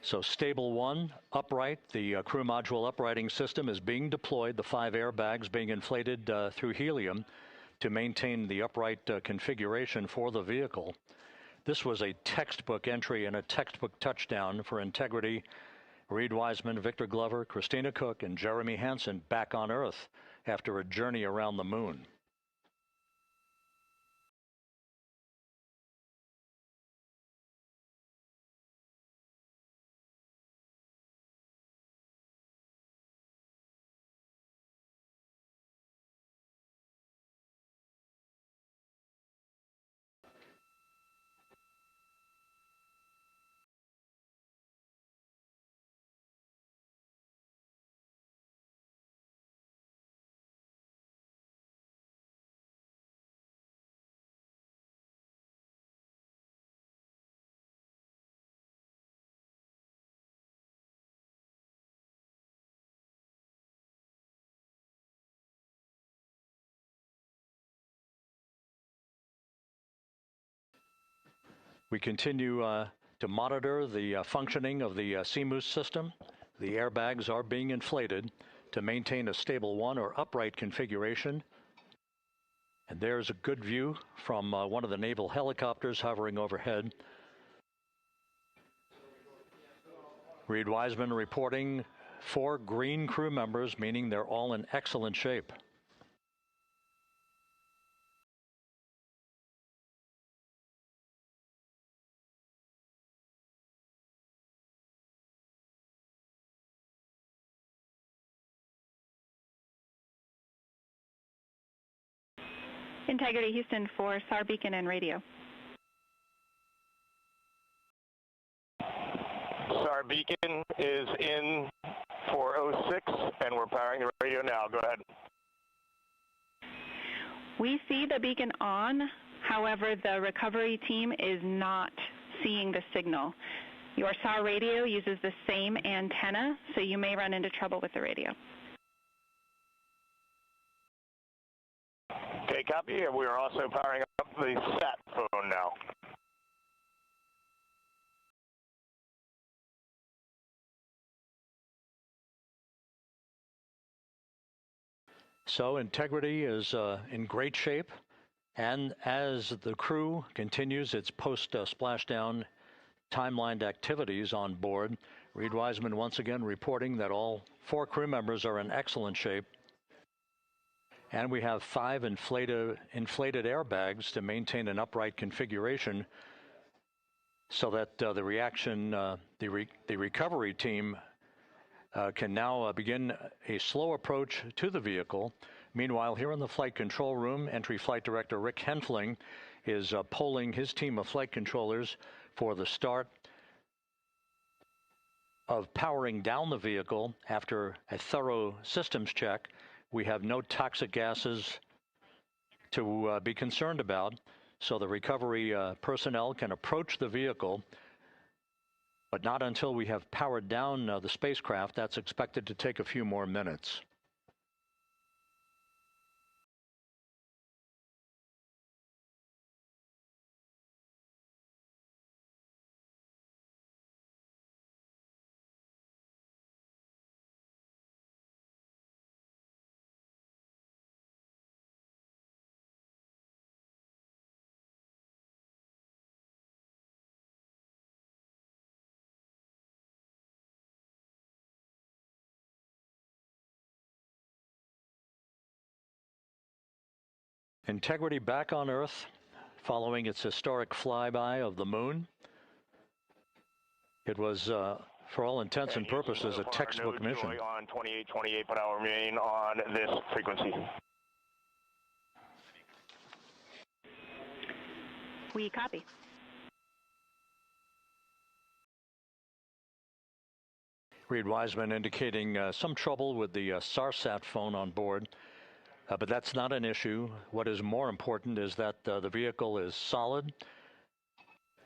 So stable 1, upright. The crew module uprighting system is being deployed. The 5 airbags being inflated through helium to maintain the upright configuration for the vehicle. This was a textbook entry and a textbook touchdown for Integrity. Reid Wiseman, Victor Glover, Christina Koch, and Jeremy Hansen back on Earth after a journey around the moon. We continue to monitor the functioning of the CMOOS system. The airbags are being inflated to maintain a stable 1 or upright configuration. And there's a good view from one of the naval helicopters hovering overhead. Reid Wiseman reporting 4 green crew members, meaning they're all in excellent shape. Integrity Houston for SAR beacon and radio. SAR beacon is in for 06, and we're powering the radio now. Go ahead. We see the beacon on. However, the recovery team is not seeing the signal. Your SAR radio uses the same antenna, so you may run into trouble with the radio. Okay, copy. And we are also powering up the sat phone now. So integrity is in great shape, and as the crew continues its post-splashdown timelined activities on board, Reid Wiseman once again reporting that all 4 crew members are in excellent shape. And we have 5 inflated airbags to maintain an upright configuration so that the recovery team can now begin a slow approach to the vehicle. Meanwhile, here in the flight control room, entry flight director Rick Henfling is polling his team of flight controllers for the start of powering down the vehicle. After a thorough systems check, we have no toxic gases to be concerned about, so the recovery personnel can approach the vehicle, but not until we have powered down the spacecraft. That's expected to take a few more minutes. Integrity back on Earth following its historic flyby of the moon. It was, for all intents and purposes, a textbook mission. On 2828, but I'll remain on this frequency. We copy. Reid Wiseman indicating some trouble with the SARSAT phone on board. But that's not an issue. What is more important is that the vehicle is solid.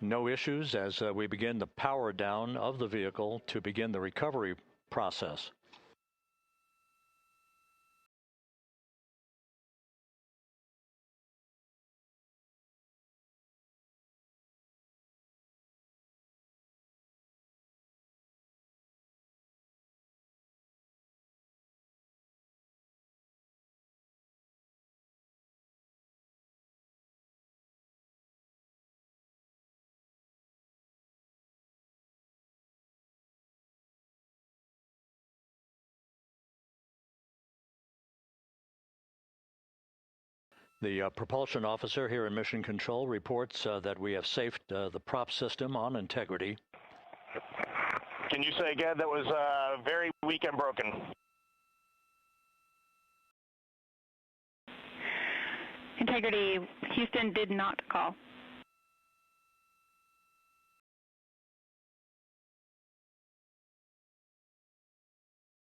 No issues as we begin the power down of the vehicle to begin the recovery process. The propulsion officer here in Mission Control reports that we have safed the prop system on integrity. Can you say again? That was very weak and broken. Integrity, Houston did not call.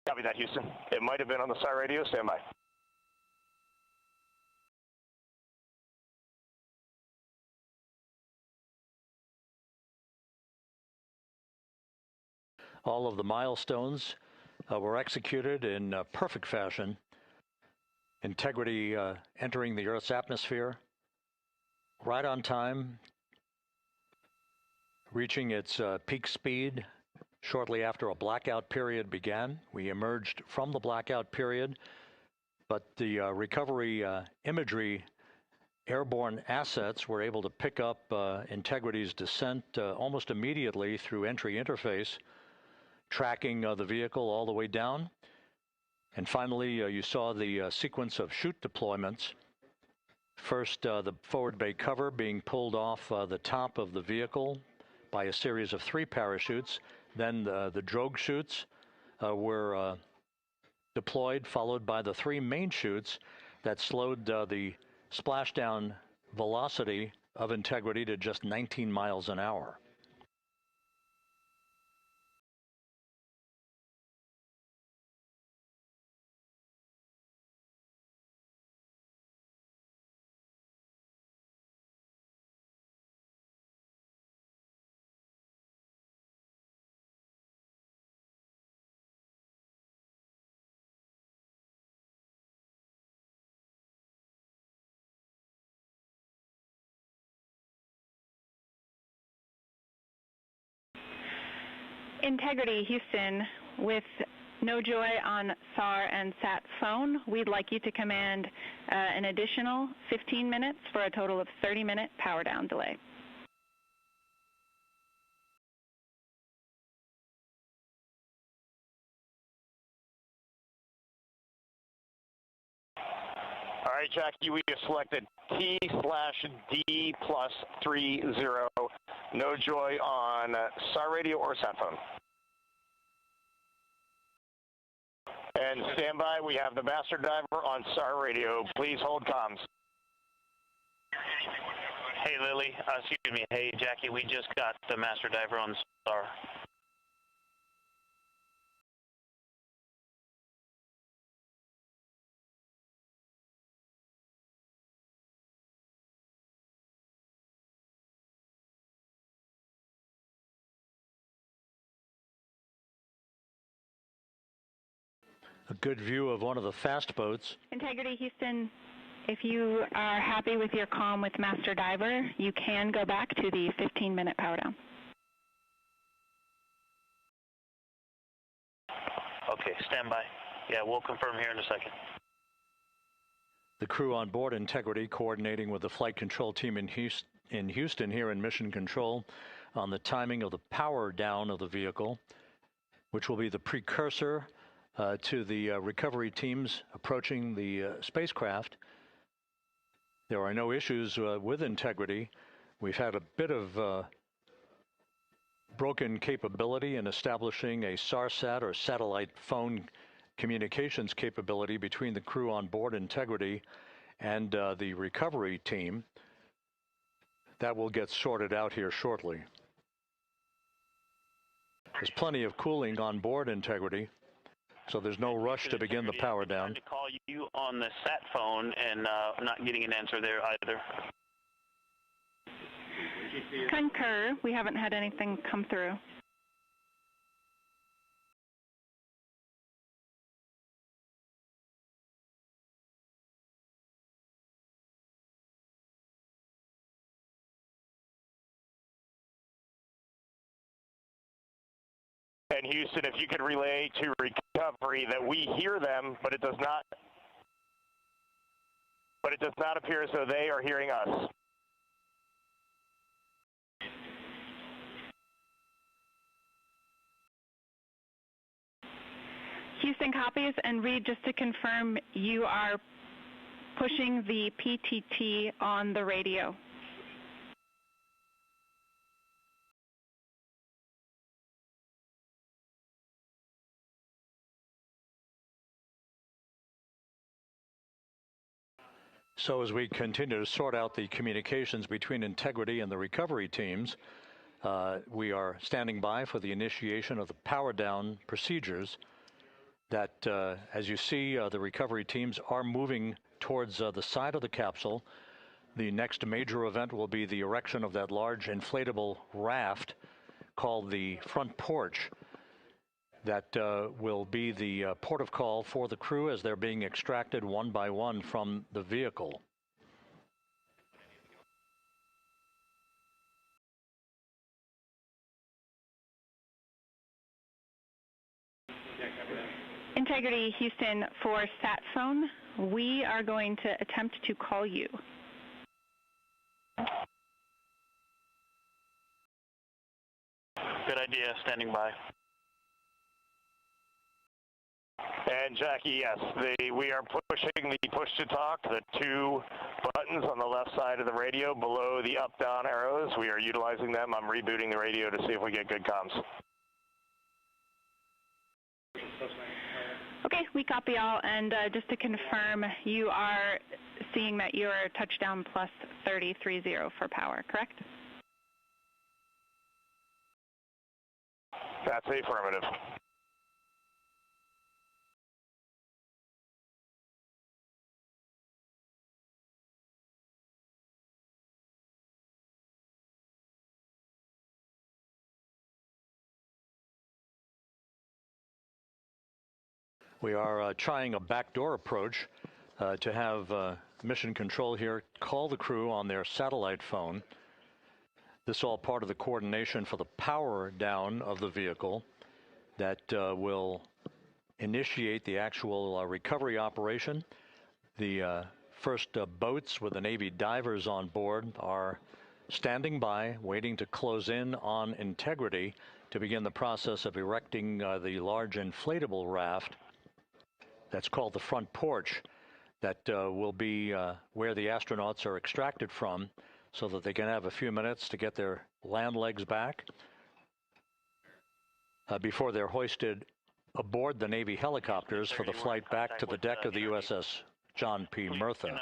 Copy that, Houston. It might have been on the SAR radio. Stand by. All of the milestones were executed in perfect fashion. Integrity entering the Earth's atmosphere right on time, reaching its peak speed shortly after a blackout period began. We emerged from the blackout period, but the recovery imagery airborne assets were able to pick up Integrity's descent almost immediately through entry interface, tracking the vehicle all the way down. And finally, you saw the sequence of chute deployments. First, the forward bay cover being pulled off the top of the vehicle by a series of 3 parachutes. Then the drogue chutes were deployed, followed by the 3 main chutes that slowed the splashdown velocity of Integrity to just 19 miles an hour. Integrity, Houston, with no joy on SAR and SAT phone, we'd like you to command an additional 15 minutes for a total of 30-minute power down delay. All right, Jackie, we have selected T/D+30. No joy on SAR radio or sat phone. And stand by, we have the master diver on SAR radio. Please hold comms. Hey, Lily. Excuse me. Hey, Jackie. We just got the master diver on SAR. A good view of one of the fast boats. Integrity, Houston, if you are happy with your comm with master diver, you can go back to the 15-minute power down. Okay, stand by. Yeah, we'll confirm here in a second. The crew on board Integrity coordinating with the flight control team in Houston here in Mission Control on the timing of the power down of the vehicle, which will be the precursor to the recovery teams approaching the spacecraft. There are no issues with Integrity. We've had a bit of broken capability in establishing a SARSAT or satellite phone communications capability between the crew on board Integrity and the recovery team. That will get sorted out here shortly. There's plenty of cooling on board Integrity, so there's no rush to begin the power down. I'm trying to call you on the sat phone and not getting an answer there either. Concur. We haven't had anything come through. And Houston, if you could relay to recovery that we hear them, but it does not appear as though they are hearing us. Houston copies, and Reid, just to confirm, you are pushing the PTT on the radio. So as we continue to sort out the communications between Integrity and the recovery teams, we are standing by for the initiation of the power down procedures that, as you see, the recovery teams are moving towards the side of the capsule. The next major event will be the erection of that large inflatable raft called the front porch. That will be the port of call for the crew as they're being extracted one by one from the vehicle. Integrity, Houston, for sat phone, we are going to attempt to call you. Good idea, standing by. And Jackie, yes, we are pushing the push to talk, the two buttons on the left side of the radio below the up-down arrows. We are utilizing them. I'm rebooting the radio to see if we get good comms. Okay, we copy all, and just to confirm, you are seeing that you are touchdown plus 3030 for power, correct? That's affirmative. We are trying a backdoor approach to have Mission Control here call the crew on their satellite phone. This all part of the coordination for the power down of the vehicle that will initiate the actual recovery operation. The first boats with the Navy divers on board are standing by, waiting to close in on Integrity to begin the process of erecting the large inflatable raft that's called the front porch that will be where the astronauts are extracted from so that they can have a few minutes to get their land legs back before they're hoisted aboard the Navy helicopters for the flight back to the deck of the USS John P. Murtha.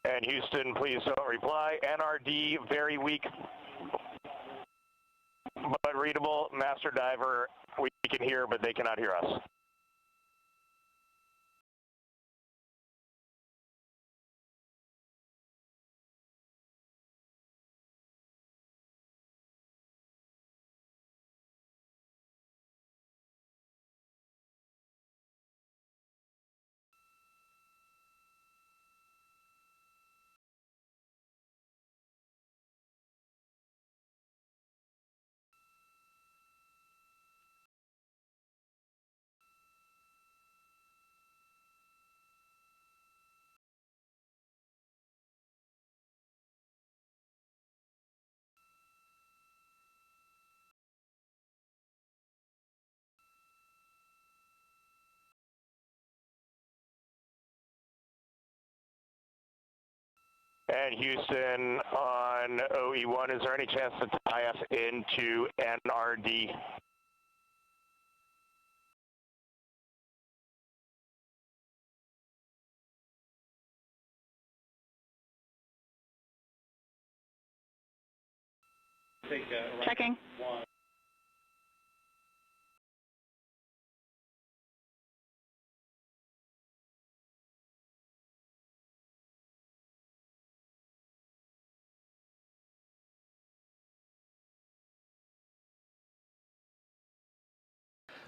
And Houston, please don't reply. NRD, very weak, but readable. Master Diver, we can hear, but they cannot hear us. And Houston on OE1, is there any chance to tie us into NRD? Checking.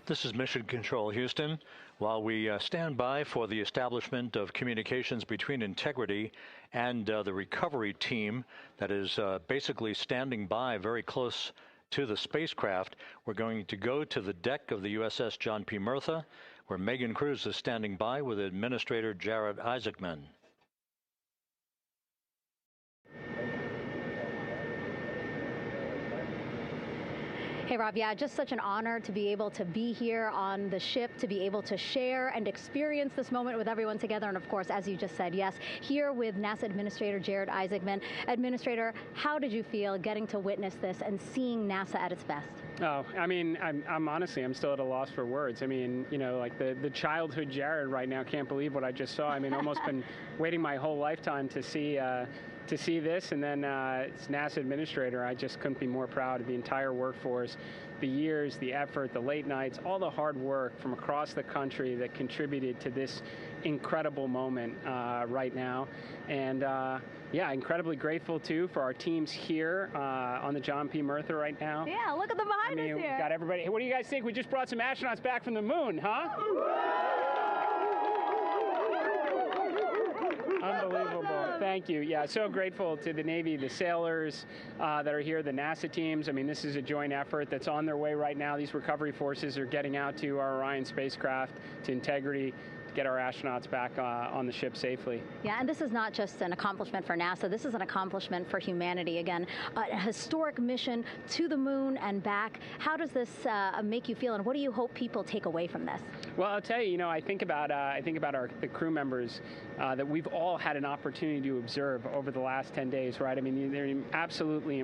This is Mission Control, Houston. While we stand by for the establishment of communications between Integrity and the recovery team that is basically standing by very close to the spacecraft, we're going to go to the deck of the USS John P. Murtha, where Megan Cruz is standing by with Administrator Jared Isaacman. Hey, Rob, yeah, just such an honor to be able to be here on the ship, to be able to share and experience this moment with everyone together. And of course, as you just said, yes, here with NASA Administrator Jared Isaacman. Administrator, how did you feel getting to witness this and seeing NASA at its best? Oh, I mean, I'm honestly, I'm still at a loss for words. I mean, you know, like the childhood Jared right now can't believe what I just saw. I mean, almost been waiting my whole lifetime to see this, and then it's NASA Administrator. I just couldn't be more proud of the entire workforce, the years, the effort, the late nights, all the hard work from across the country that contributed to this incredible moment right now. And yeah, incredibly grateful too for our teams here on the John P. Murtha right now. Yeah, look at them behind us here. We got everybody. Hey, what do you guys think? We just brought some astronauts back from the moon, huh? Unbelievable. Thank you. Yeah, so grateful to the Navy, the sailors that are here, the NASA teams. I mean, this is a joint effort that's on their way right now. These recovery forces are getting out to our Orion spacecraft, to Integrity, to get our astronauts back on the ship safely. Yeah, and this is not just an accomplishment for NASA. This is an accomplishment for humanity. Again, a historic mission to the moon and back. How does this make you feel, and what do you hope people take away from this? Well, I'll tell you, you know, I think about the crew members that we've all had an opportunity to observe over the last 10 days, right? I mean, they're absolutely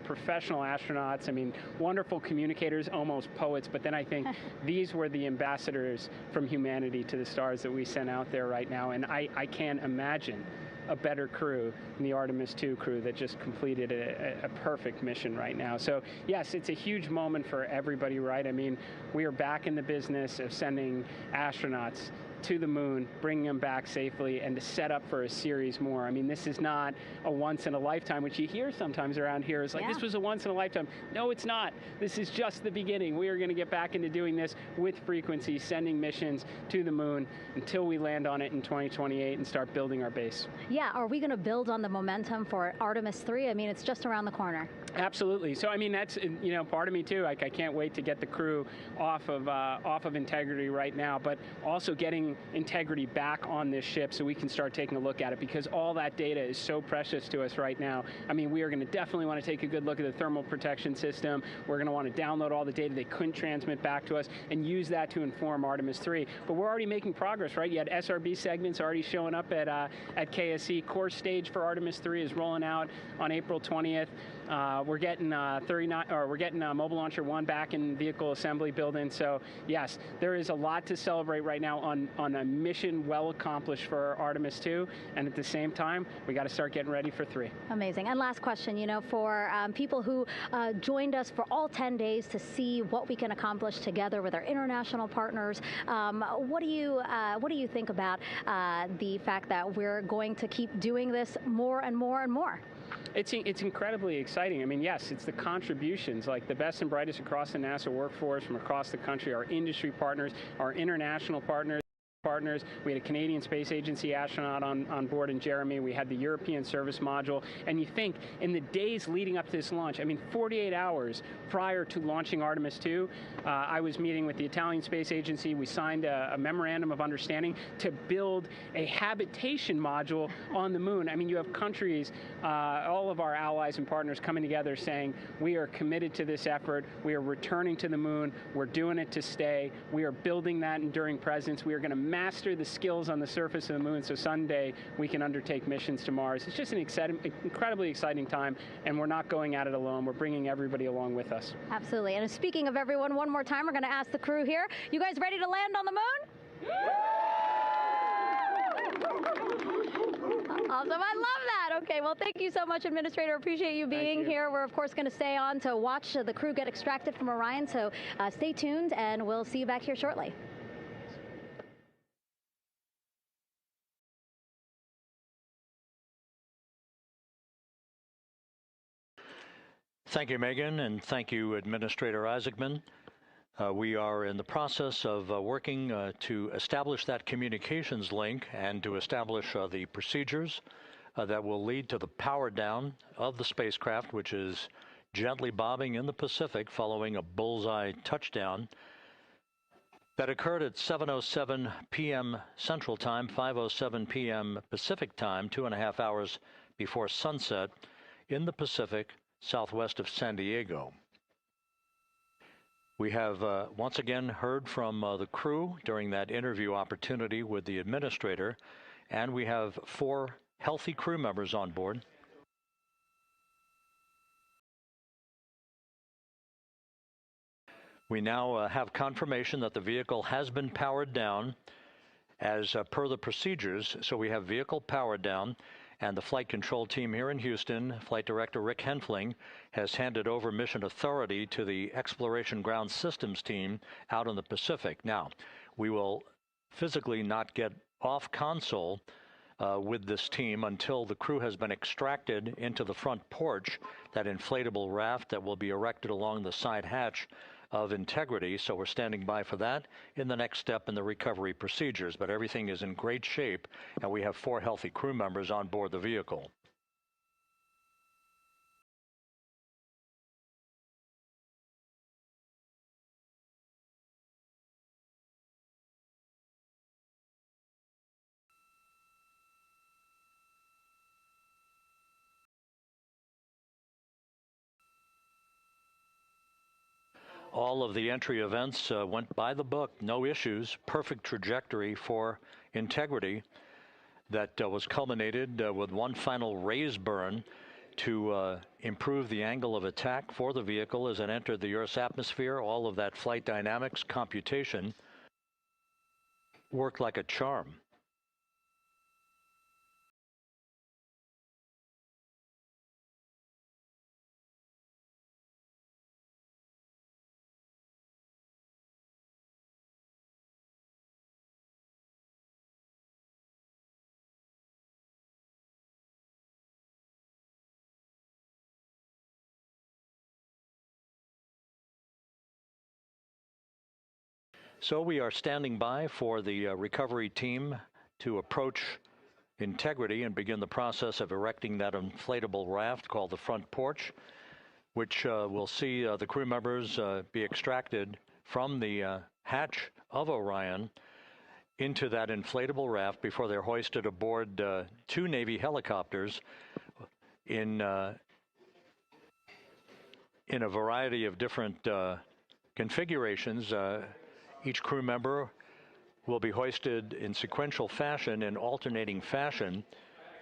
professional astronauts. I mean, wonderful communicators, almost poets. But then I think these were the ambassadors from humanity to the stars that we sent out there right now. And I can't imagine a better crew than the Artemis II crew that just completed a perfect mission right now. So yes, it's a huge moment for everybody, right? I mean, we are back in the business of sending astronauts to the moon, bringing them back safely, and to set up for a series more. I mean, this is not a once in a lifetime, which you hear sometimes around here. It's like, this was a once in a lifetime. No, it's not. This is just the beginning. We are going to get back into doing this with frequency, sending missions to the moon until we land on it in 2028 and start building our base. Yeah, are we going to build on the momentum for Artemis 3? I mean, it's just around the corner. Absolutely. So, I mean, that's, part of me too. Like, I can't wait to get the crew off of Integrity right now, but also getting Integrity back on this ship so we can start taking a look at it, because all that data is so precious to us right now. I mean, we are going to definitely want to take a good look at the thermal protection system. We're going to want to download all the data they couldn't transmit back to us and use that to inform Artemis 3. But we're already making progress, right? You had SRB segments already showing up at KSC. Core stage for Artemis 3 is rolling out on April 20th. We're getting Mobile Launcher 1 back in vehicle assembly building. So yes, there is a lot to celebrate right now on a mission well accomplished for Artemis 2, and at the same time, we got to start getting ready for 3. Amazing. And last question, for people who joined us for all 10 days to see what we can accomplish together with our international partners, what do you think about the fact that we're going to keep doing this more and more and more? It's incredibly exciting. I mean, yes, it's the contributions, like the best and brightest across the NASA workforce from across the country, our industry partners, our international partners. We had a Canadian Space Agency astronaut on board in Jeremy. We had the European Service Module. And you think, in the days leading up to this launch, I mean, 48 hours prior to launching Artemis 2, I was meeting with the Italian Space Agency. We signed a memorandum of understanding to build a habitation module on the moon. I mean, you have countries, all of our allies and partners coming together saying, we are committed to this effort. We are returning to the moon. We're doing it to stay. We are building that enduring presence. We are going to master the skills on the surface of the moon so someday we can undertake missions to Mars. It's just an incredibly exciting time, and we're not going at it alone. We're bringing everybody along with us. Absolutely. And speaking of everyone, one more time, we're going to ask the crew here, you guys ready to land on the moon? Awesome. I love that. Okay, well, thank you so much, Administrator. Appreciate you being here. We're, of course, going to stay on to watch the crew get extracted from Orion, so stay tuned, and we'll see you back here shortly. Thank you, Megan, and thank you, Administrator Isaacman. We are in the process of working to establish that communications link and to establish the procedures that will lead to the power down of the spacecraft, which is gently bobbing in the Pacific following a bullseye touchdown that occurred at 7:07 p.m. Central Time, 5:07 p.m. Pacific Time, 2.5 hours before sunset in the Pacific, southwest of San Diego. We have once again heard from the crew during that interview opportunity with the administrator, and we have 4 healthy crew members on board. We now have confirmation that the vehicle has been powered down as per the procedures. So we have vehicle powered down, and the flight control team here in Houston, Flight Director Rick Henfling, has handed over mission authority to the Exploration Ground Systems team out in the Pacific. Now, we will physically not get off console with this team until the crew has been extracted into the front porch, that inflatable raft that will be erected along the side hatch of Integrity. So we're standing by for that in the next step in the recovery procedures. But everything is in great shape, and we have 4 healthy crew members on board the vehicle. All of the entry events went by the book, no issues, perfect trajectory for Integrity that was culminated with one final raise burn to improve the angle of attack for the vehicle as it entered the Earth's atmosphere. All of that flight dynamics computation worked like a charm. So we are standing by for the recovery team to approach Integrity and begin the process of erecting that inflatable raft called the front porch, which will see the crew members be extracted from the hatch of Orion into that inflatable raft before they're hoisted aboard 2 Navy helicopters in a variety of different configurations. Each crew member will be hoisted in sequential fashion, in alternating fashion,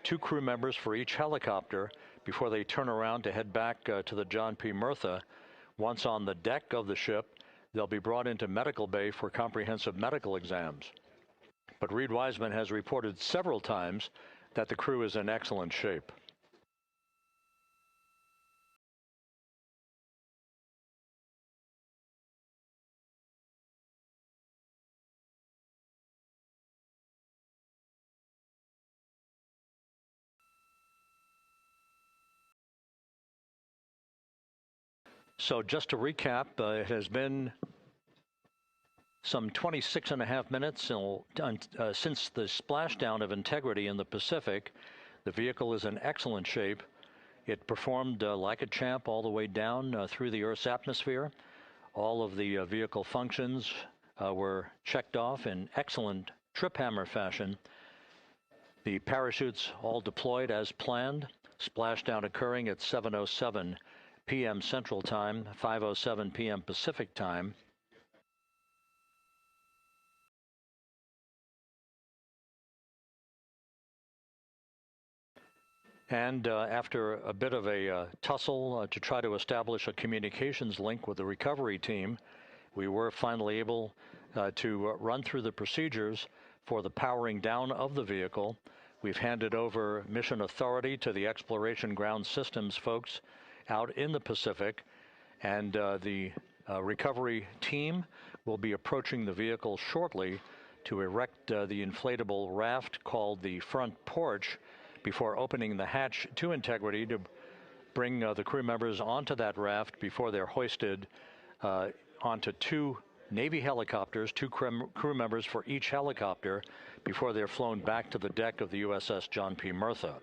2 crew members for each helicopter before they turn around to head back to the John P. Murtha. Once on the deck of the ship, they'll be brought into medical bay for comprehensive medical exams. But Reid Wiseman has reported several times that the crew is in excellent shape. So just to recap, it has been some 26.5 minutes since the splashdown of Integrity in the Pacific. The vehicle is in excellent shape. It performed like a champ all the way down through the Earth's atmosphere. All of the vehicle functions were checked off in excellent trip hammer fashion. The parachutes all deployed as planned. Splashdown occurring at 7:07 p.m. Central Time, 5:07 p.m. Pacific Time. And after a bit of a tussle to try to establish a communications link with the recovery team, we were finally able to run through the procedures for the powering down of the vehicle. We've handed over mission authority to the Exploration Ground Systems folks out in the Pacific, and the recovery team will be approaching the vehicle shortly to erect the inflatable raft called the front porch before opening the hatch to Integrity to bring the crew members onto that raft before they're hoisted onto 2 Navy helicopters, 2 crew members for each helicopter, before they're flown back to the deck of the USS John P. Murtha.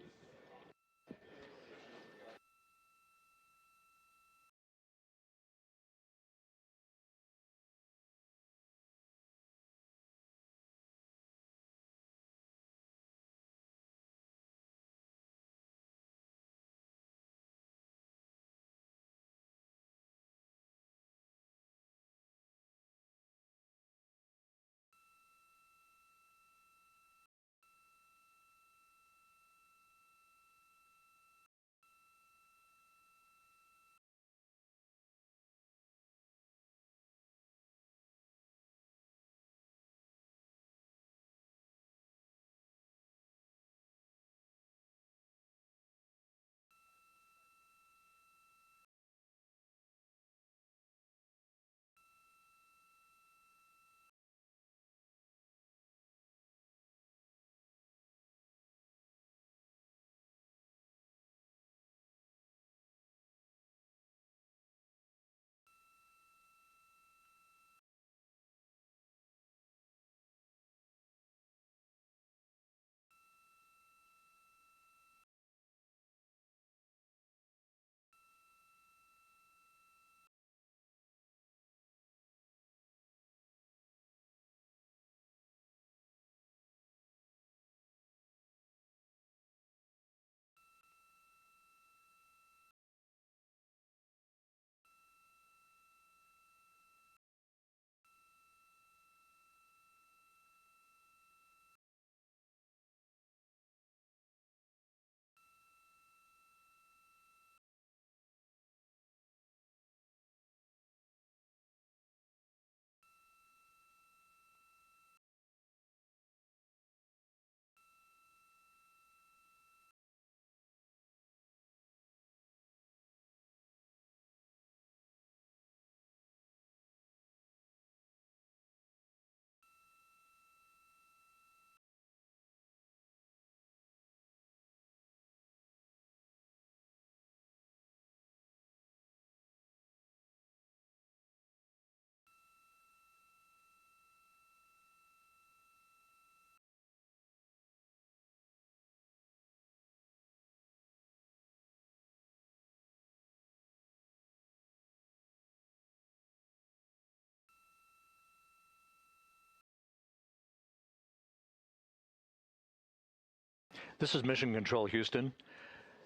This is Mission Control Houston.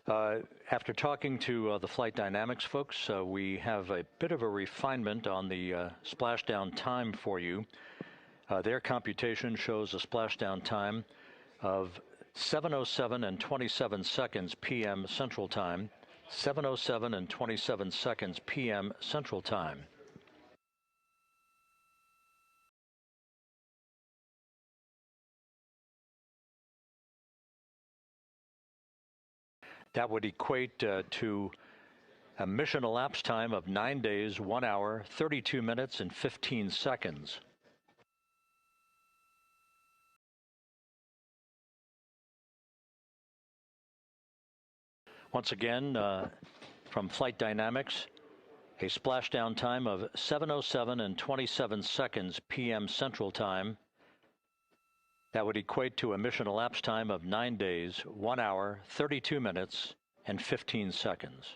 After talking to the flight dynamics folks, we have a bit of a refinement on the splashdown time for you. Their computation shows a splashdown time of 7:07 and 27 seconds p.m. Central Time, 7:07 and 27 seconds p.m. Central Time. That would equate to a mission elapsed time of 9 days, 1 hour, 32 minutes, and 15 seconds. Once again, from Flight Dynamics, a splashdown time of 7:07 and 27 seconds p.m. Central Time. That would equate to a mission elapsed time of 9 days, 1 hour, 32 minutes, and 15 seconds.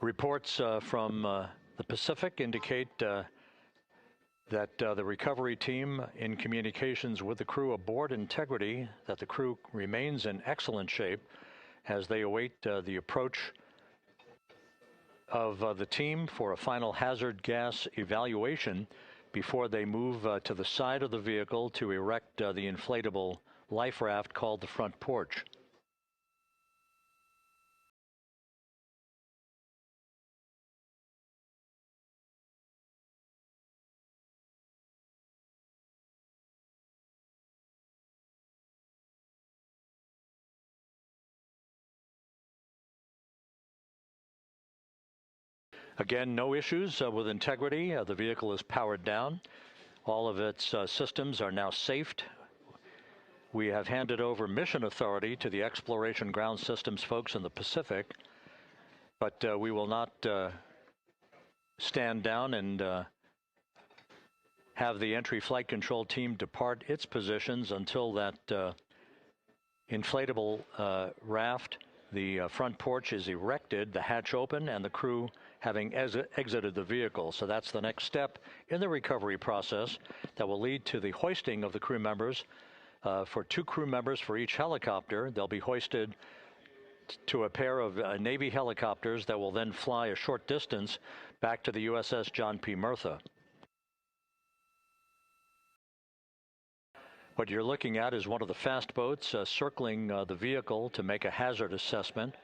Reports from the Pacific indicate that the recovery team in communications with the crew aboard Integrity, that the crew remains in excellent shape as they await the approach of the team for a final hazard gas evaluation before they move to the side of the vehicle to erect the inflatable life raft called the front porch. Again, no issues with Integrity. The vehicle is powered down. All of its systems are now safed. We have handed over mission authority to the Exploration Ground Systems folks in the Pacific, but we will not stand down and have the entry flight control team depart its positions until that inflatable raft, the front porch, is erected, the hatch open, and the crew having exited the vehicle. So that's the next step in the recovery process that will lead to the hoisting of the crew members. For 2 crew members for each helicopter, they'll be hoisted to a pair of Navy helicopters that will then fly a short distance back to the USS John P. Murtha. What you're looking at is one of the fast boats circling the vehicle to make a hazard assessment.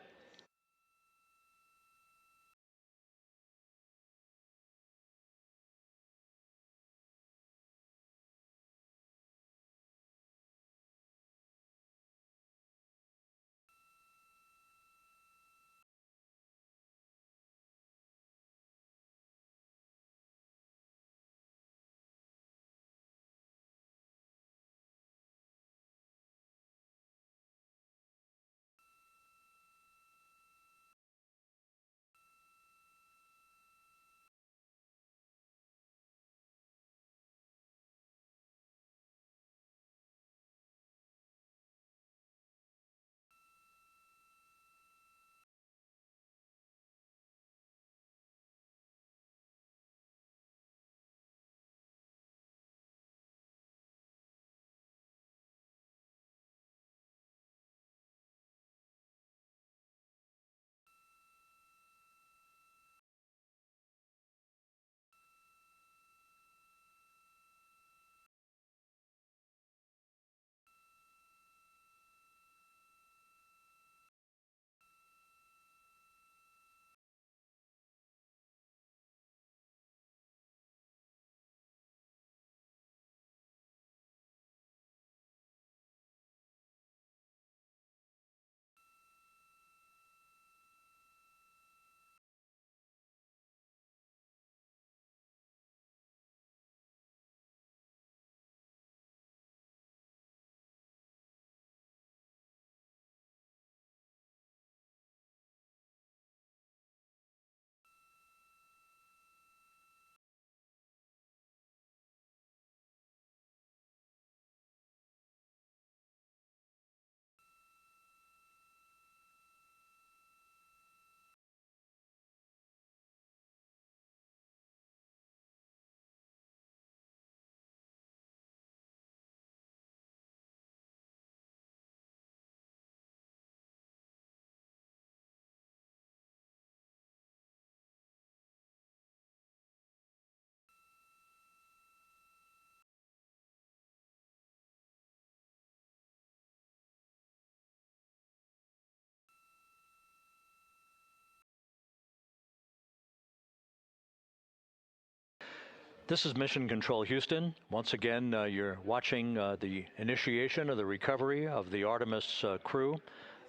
This is Mission Control Houston. Once again, you're watching the initiation of the recovery of the Artemis crew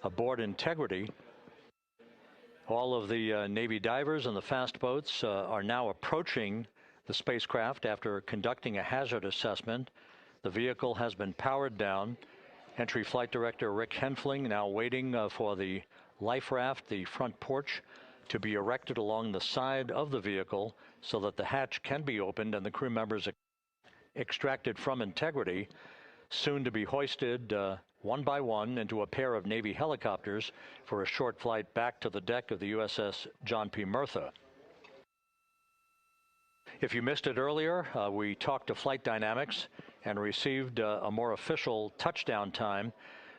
aboard Integrity. All of the Navy divers and the fast boats are now approaching the spacecraft after conducting a hazard assessment. The vehicle has been powered down. Entry Flight Director Rick Henfling now waiting for the life raft, the front porch, to be erected along the side of the vehicle so that the hatch can be opened and the crew members extracted from Integrity, soon to be hoisted one by one into a pair of Navy helicopters for a short flight back to the deck of the USS John P. Murtha. If you missed it earlier, we talked to Flight Dynamics and received a more official touchdown time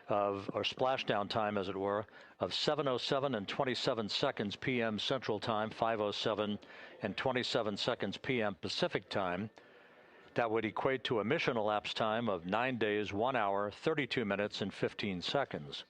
or splashdown time, as it were, of 7:07 and 27 seconds p.m. Central Time, 5:07 and 27 seconds p.m. Pacific Time. That would equate to a mission elapsed time of 9 days, 1 hour, 32 minutes, and 15 seconds.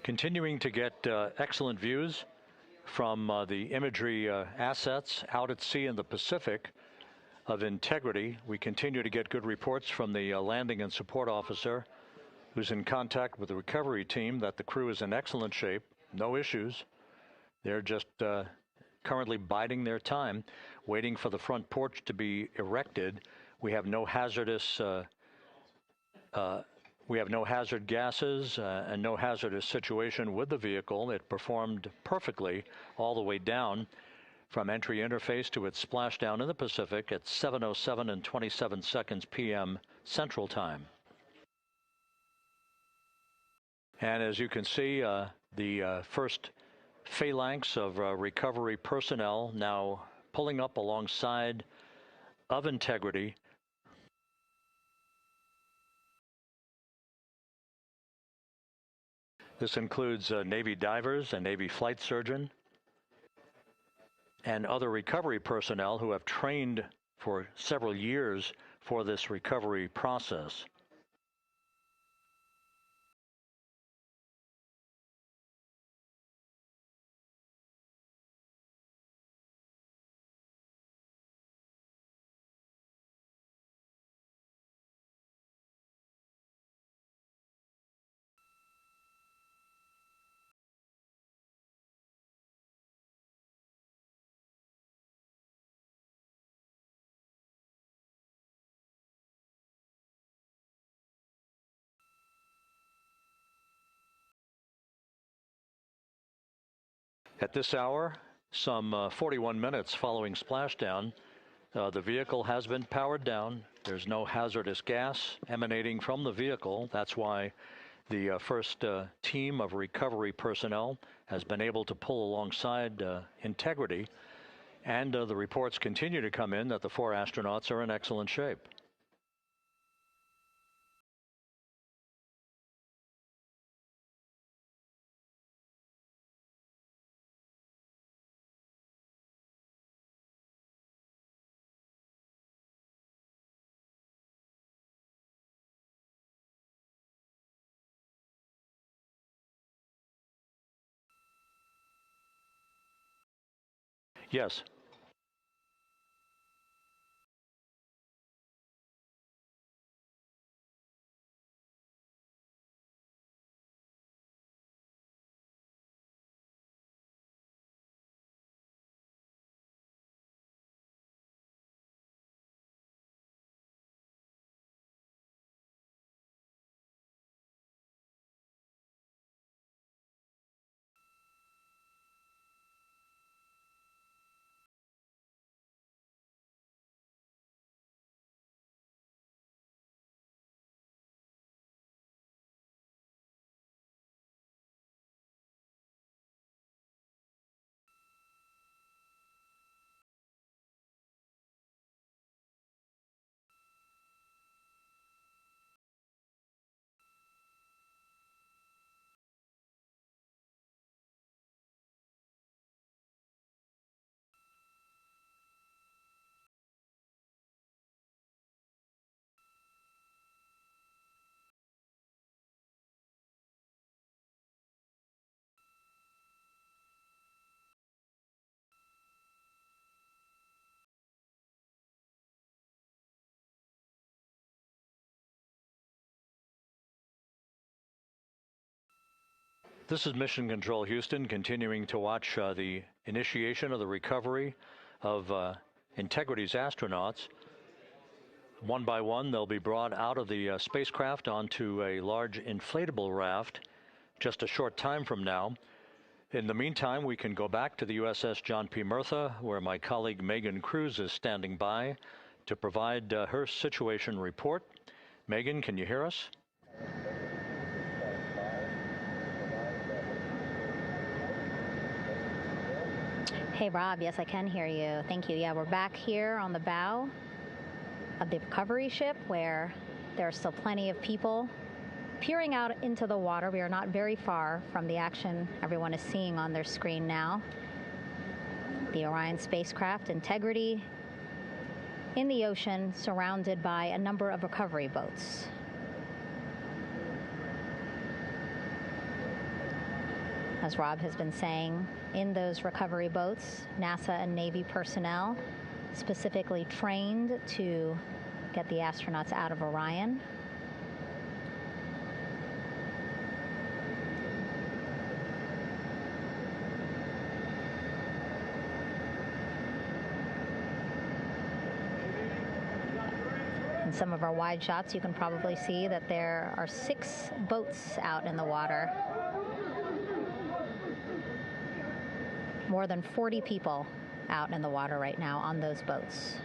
Continuing to get excellent views from the imagery assets out at sea in the Pacific of Integrity. We continue to get good reports from the landing and support officer, who's in contact with the recovery team, that the crew is in excellent shape, no issues. They're just currently biding their time, waiting for the front porch to be erected. We have no hazardous we have no hazard gases and no hazardous situation with the vehicle. It performed perfectly all the way down from entry interface to its splashdown in the Pacific at 7:07 and 27 seconds p.m. Central Time. And as you can see, the first phalanx of recovery personnel now pulling up alongside of Integrity. This includes Navy divers, a Navy flight surgeon, and other recovery personnel who have trained for several years for this recovery process. At this hour, some 41 minutes following splashdown, the vehicle has been powered down. There's no hazardous gas emanating from the vehicle. That's why the first team of recovery personnel has been able to pull alongside Integrity. And the reports continue to come in that the 4 astronauts are in excellent shape. Yes. This is Mission Control Houston, continuing to watch the initiation of the recovery of Integrity's astronauts. One by one, they'll be brought out of the spacecraft onto a large inflatable raft just a short time from now. In the meantime, we can go back to the USS John P. Murtha, where my colleague Megan Cruz is standing by to provide her situation report. Megan, can you hear us? Hey, Rob. Yes, I can hear you. Thank you. Yeah, we're back here on the bow of the recovery ship where there are still plenty of people peering out into the water. We are not very far from the action everyone is seeing on their screen now. The Orion spacecraft, Integrity, in the ocean, surrounded by a number of recovery boats. As Rob has been saying, in those recovery boats, NASA and Navy personnel specifically trained to get the astronauts out of Orion. In some of our wide shots, you can probably see that there are 6 boats out in the water. More than 40 people out in the water right now on those boats.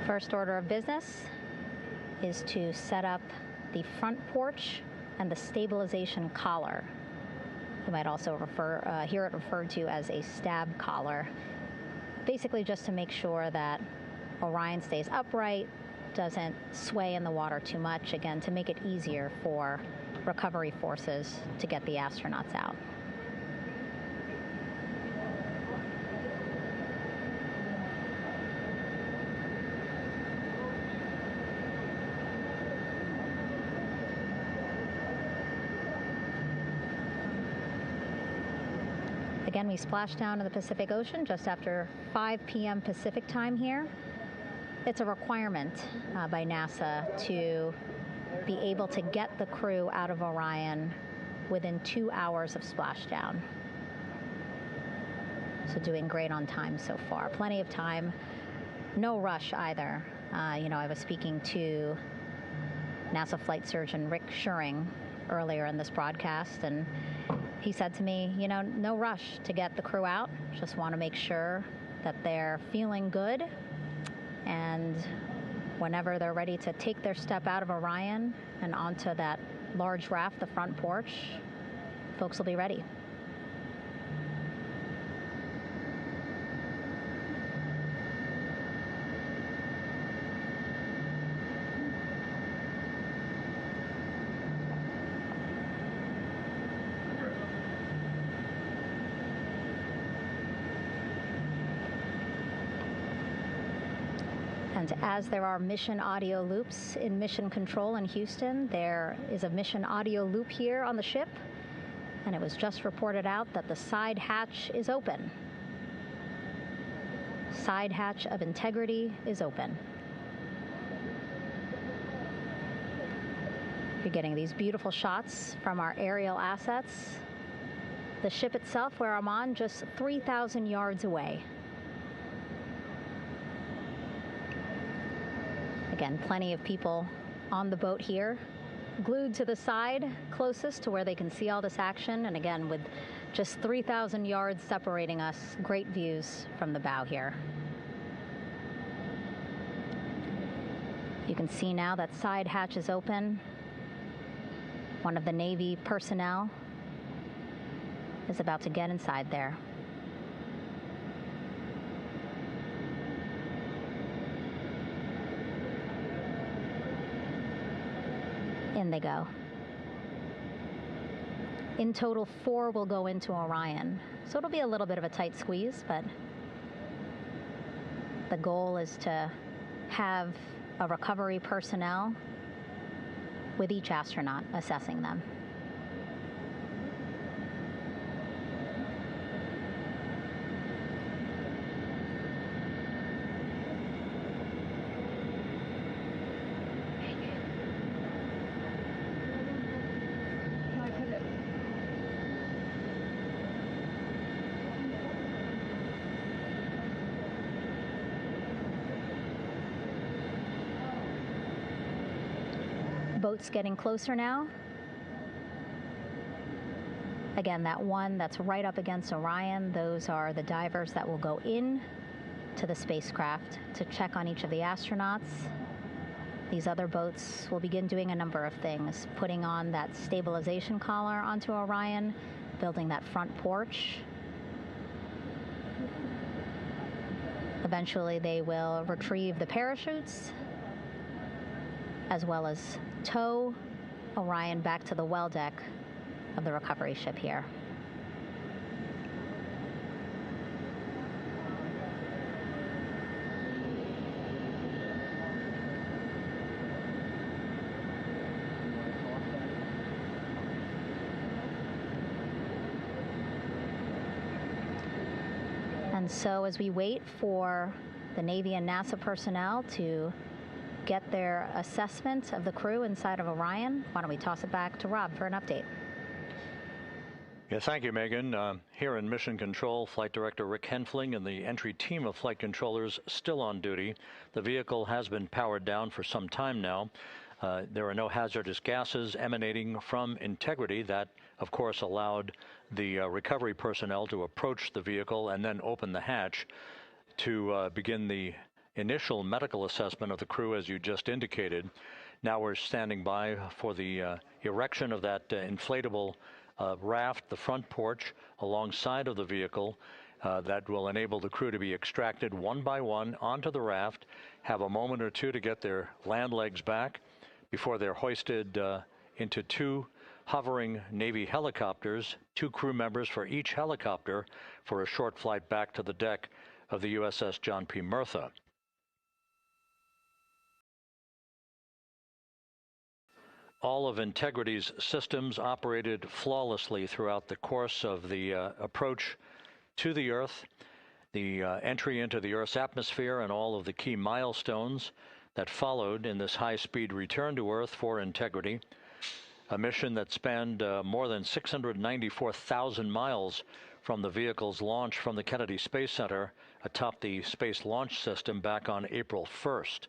First order of business is to set up the front porch and the stabilization collar. You might also hear it referred to as a stab collar. Basically just to make sure that Orion stays upright, doesn't sway in the water too much, again, to make it easier for recovery forces to get the astronauts out. Again, we splashed down in the Pacific Ocean just after 5 p.m. Pacific time here. It's a requirement by NASA to be able to get the crew out of Orion within 2 hours of splashdown. So doing great on time so far. Plenty of time. No rush either. I was speaking to NASA flight surgeon Rick Schuring earlier in this broadcast, and he said to me, no rush to get the crew out. Just want to make sure that they're feeling good. And whenever they're ready to take their step out of Orion and onto that large raft, the front porch, folks will be ready. And as there are mission audio loops in Mission Control in Houston, there is a mission audio loop here on the ship, and it was just reported out that the side hatch is open. Side hatch of integrity is open. You're getting these beautiful shots from our aerial assets. The ship itself, where I'm on, just 3,000 yards away. Again, plenty of people on the boat here, glued to the side closest to where they can see all this action. And again, with just 3,000 yards separating us, great views from the bow here. You can see now that side hatch is open. One of the Navy personnel is about to get inside there. In they go. In total, 4 will go into Orion. So it'll be a little bit of a tight squeeze, but the goal is to have a recovery personnel with each astronaut assessing them. Boat's getting closer now. Again, that one that's right up against Orion, those are the divers that will go in to the spacecraft to check on each of the astronauts. These other boats will begin doing a number of things, putting on that stabilization collar onto Orion, building that front porch. Eventually, they will retrieve the parachutes, as well as tow Orion back to the well deck of the recovery ship here. And so as we wait for the Navy and NASA personnel to get their assessment of the crew inside of Orion, why don't we toss it back to Rob for an update? Yeah, thank you, Megan. Here in Mission Control, Flight Director Rick Henfling and the entry team of flight controllers still on duty. The vehicle has been powered down for some time now. There are no hazardous gases emanating from integrity. That, of course, allowed the recovery personnel to approach the vehicle and then open the hatch to begin the initial medical assessment of the crew, as you just indicated. Now we're standing by for the erection of that inflatable raft, the front porch, alongside of the vehicle. That will enable the crew to be extracted one by one onto the raft, have a moment or two to get their land legs back before they're hoisted into two hovering Navy helicopters, 2 crew members for each helicopter, for a short flight back to the deck of the USS John P. Murtha. All of Integrity's systems operated flawlessly throughout the course of the approach to the Earth, the entry into the Earth's atmosphere, and all of the key milestones that followed in this high-speed return to Earth for Integrity, a mission that spanned more than 694,000 miles from the vehicle's launch from the Kennedy Space Center atop the Space Launch System back on April 1st.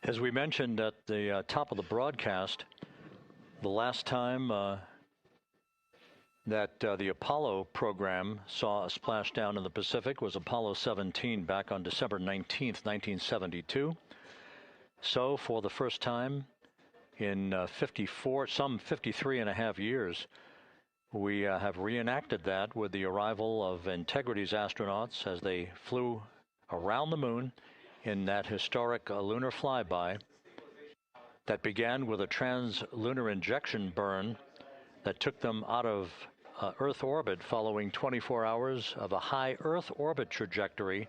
As we mentioned at the top of the broadcast, the last time that the Apollo program saw a splashdown in the Pacific was Apollo 17 back on December 19th, 1972. So for the first time in some 53 and a half years, we have reenacted that with the arrival of Integrity's astronauts as they flew around the moon in that historic lunar flyby that began with a trans-lunar injection burn that took them out of Earth orbit following 24 hours of a high Earth orbit trajectory.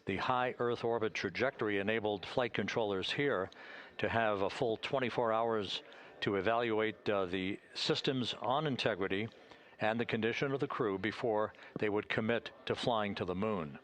The high Earth orbit trajectory enabled flight controllers here to have a full 24 hours to evaluate the systems on Integrity and the condition of the crew before they would commit to flying to the moon.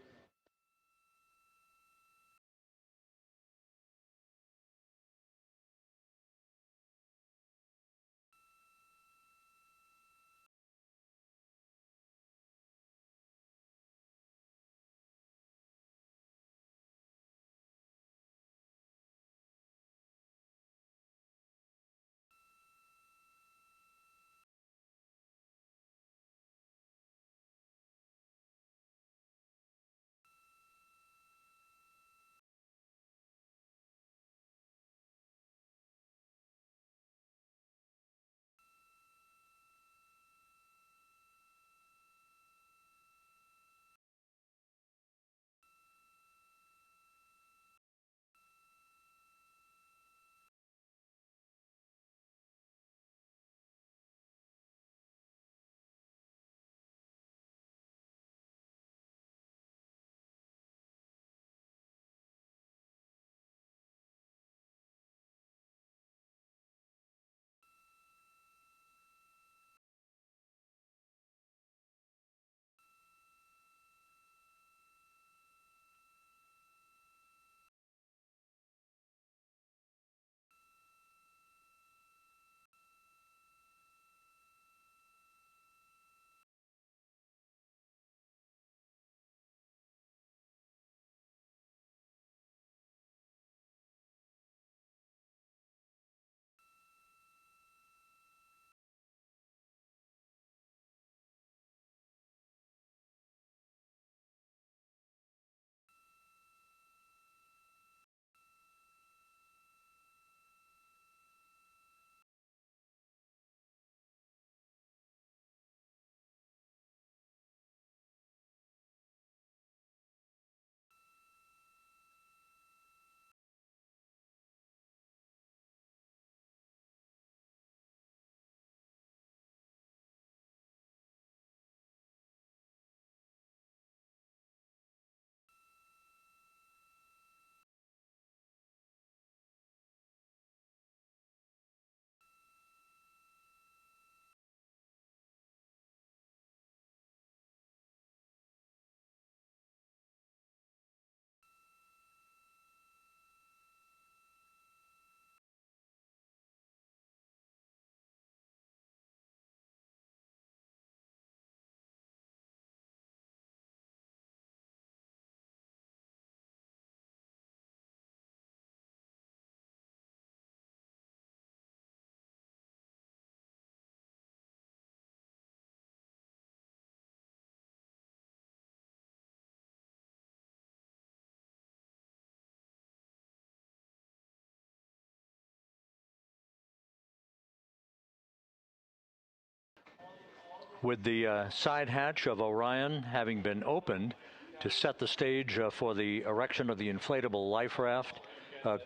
With the side hatch of Orion having been opened to set the stage for the erection of the inflatable life raft,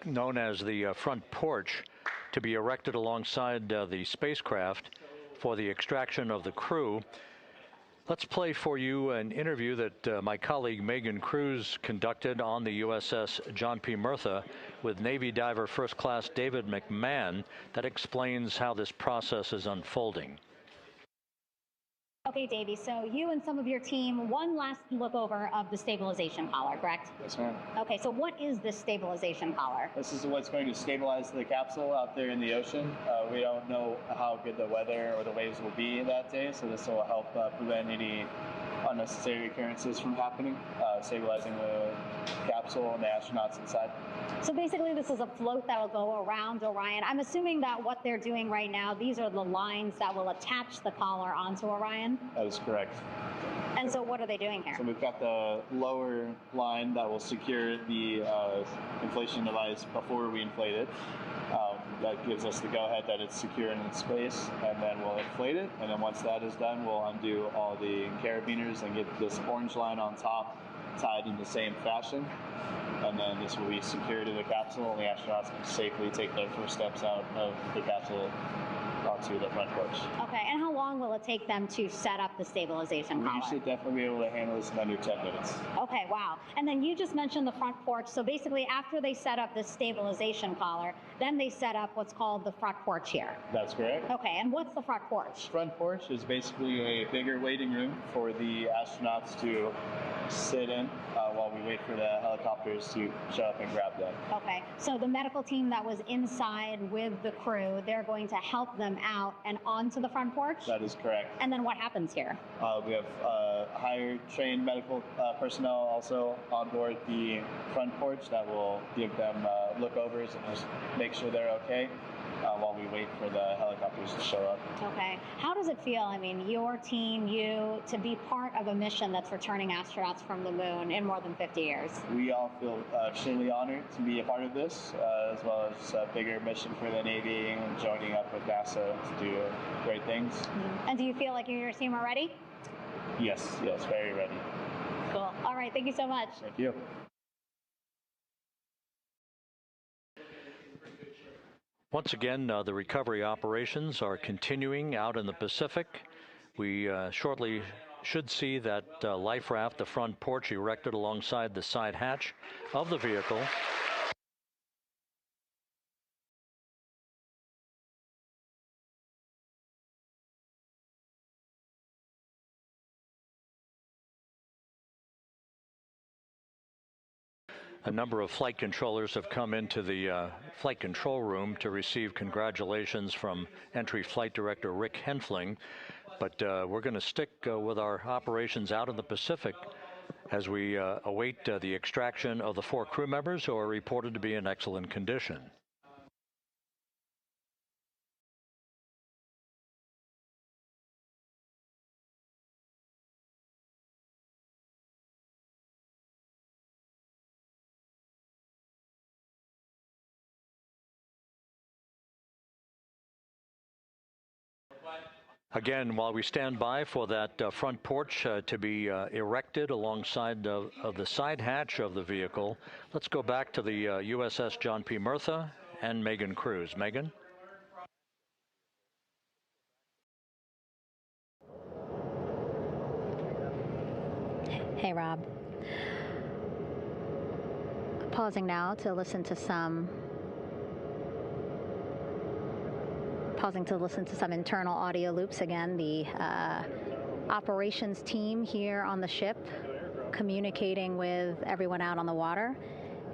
known as the front porch, to be erected alongside the spacecraft for the extraction of the crew. Let's play for you an interview that my colleague Megan Cruz conducted on the USS John P. Murtha with Navy diver First Class David McMahon that explains how this process is unfolding. Okay, Davey, so you and some of your team, one last look over of the stabilization collar, correct? Yes, ma'am. Okay, so what is this stabilization collar? This is what's going to stabilize the capsule out there in the ocean. We don't know how good the weather or the waves will be that day, so this will help prevent any unnecessary occurrences from happening, stabilizing the capsule and the astronauts inside. So basically this is a float that will go around Orion. I'm assuming that what they're doing right now, these are the lines that will attach the collar onto Orion? That is correct. And so what are they doing here? So we've got the lower line that will secure the inflation device before we inflate it. That gives us the go-ahead that it's secure in its space, and then we'll inflate it. And then once that is done, we'll undo all the carabiners and get this orange line on top tied in the same fashion. And then this will be secured to the capsule, and the astronauts can safely take their first steps out of the capsule onto the front porch. Okay, and how long will it take them to set up the stabilization collar? We should definitely be able to handle this in under 10 minutes. Okay, wow. And then you just mentioned the front porch. So basically after they set up this stabilization collar, then they set up what's called the front porch here. That's correct. Okay, and what's the front porch? Front porch is basically a bigger waiting room for the astronauts to sit in while we wait for the helicopters to show up and grab them. Okay, so the medical team that was inside with the crew, they're going to help them out and onto the front porch? That is correct. And then what happens here? We have higher trained medical personnel also on board the front porch that will give them lookovers and just make sure they're okay while we wait for the helicopters to show up. Okay. How does it feel, I mean, your team, you, to be part of a mission that's returning astronauts from the moon in more than 50 years? We all feel extremely honored to be a part of this, as well as a bigger mission for the Navy and joining up with NASA to do great things. Mm-hmm. And do you feel like you and your team are ready? Yes, very ready. Cool. All right, thank you so much. Thank you. Once again, the recovery operations are continuing out in the Pacific. We shortly should see that life raft, the front porch, erected alongside the side hatch of the vehicle. A number of flight controllers have come into the flight control room to receive congratulations from Entry Flight Director Rick Henfling. But we're going to stick with our operations out in the Pacific as we await the extraction of the 4 crew members who are reported to be in excellent condition. Again, while we stand by for that front porch to be erected alongside of the side hatch of the vehicle, let's go back to the USS John P. Murtha and Megan Cruz. Megan? Hey, Rob. Pausing now to listen to some internal audio loops. Again, the operations team here on the ship communicating with everyone out on the water.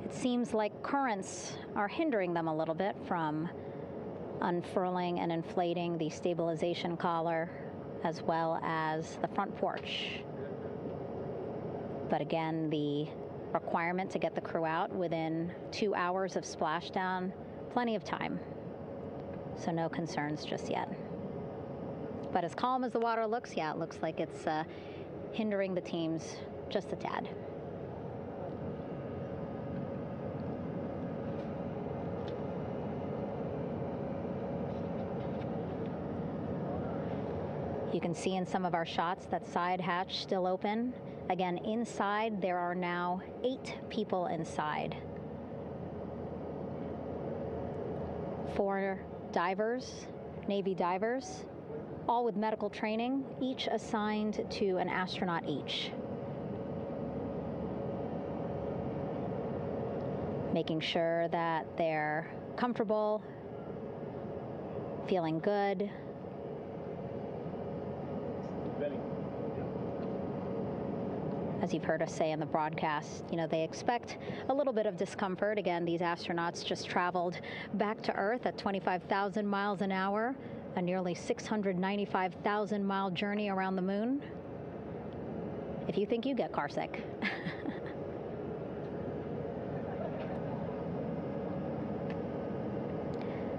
It seems like currents are hindering them a little bit from unfurling and inflating the stabilization collar as well as the front porch. But again, the requirement to get the crew out within 2 hours of splashdown, plenty of time. So no concerns just yet. But as calm as the water looks, yeah, it looks like it's hindering the teams just a tad. You can see in some of our shots that side hatch still open. Again, inside there are now 8 people inside. 4 divers, Navy divers, all with medical training, each assigned to an astronaut each. Making sure that they're comfortable, feeling good. As you've heard us say in the broadcast, you know, they expect a little bit of discomfort. Again, these astronauts just traveled back to Earth at 25,000 miles an hour, a nearly 695,000-mile journey around the moon. If you think you get carsick.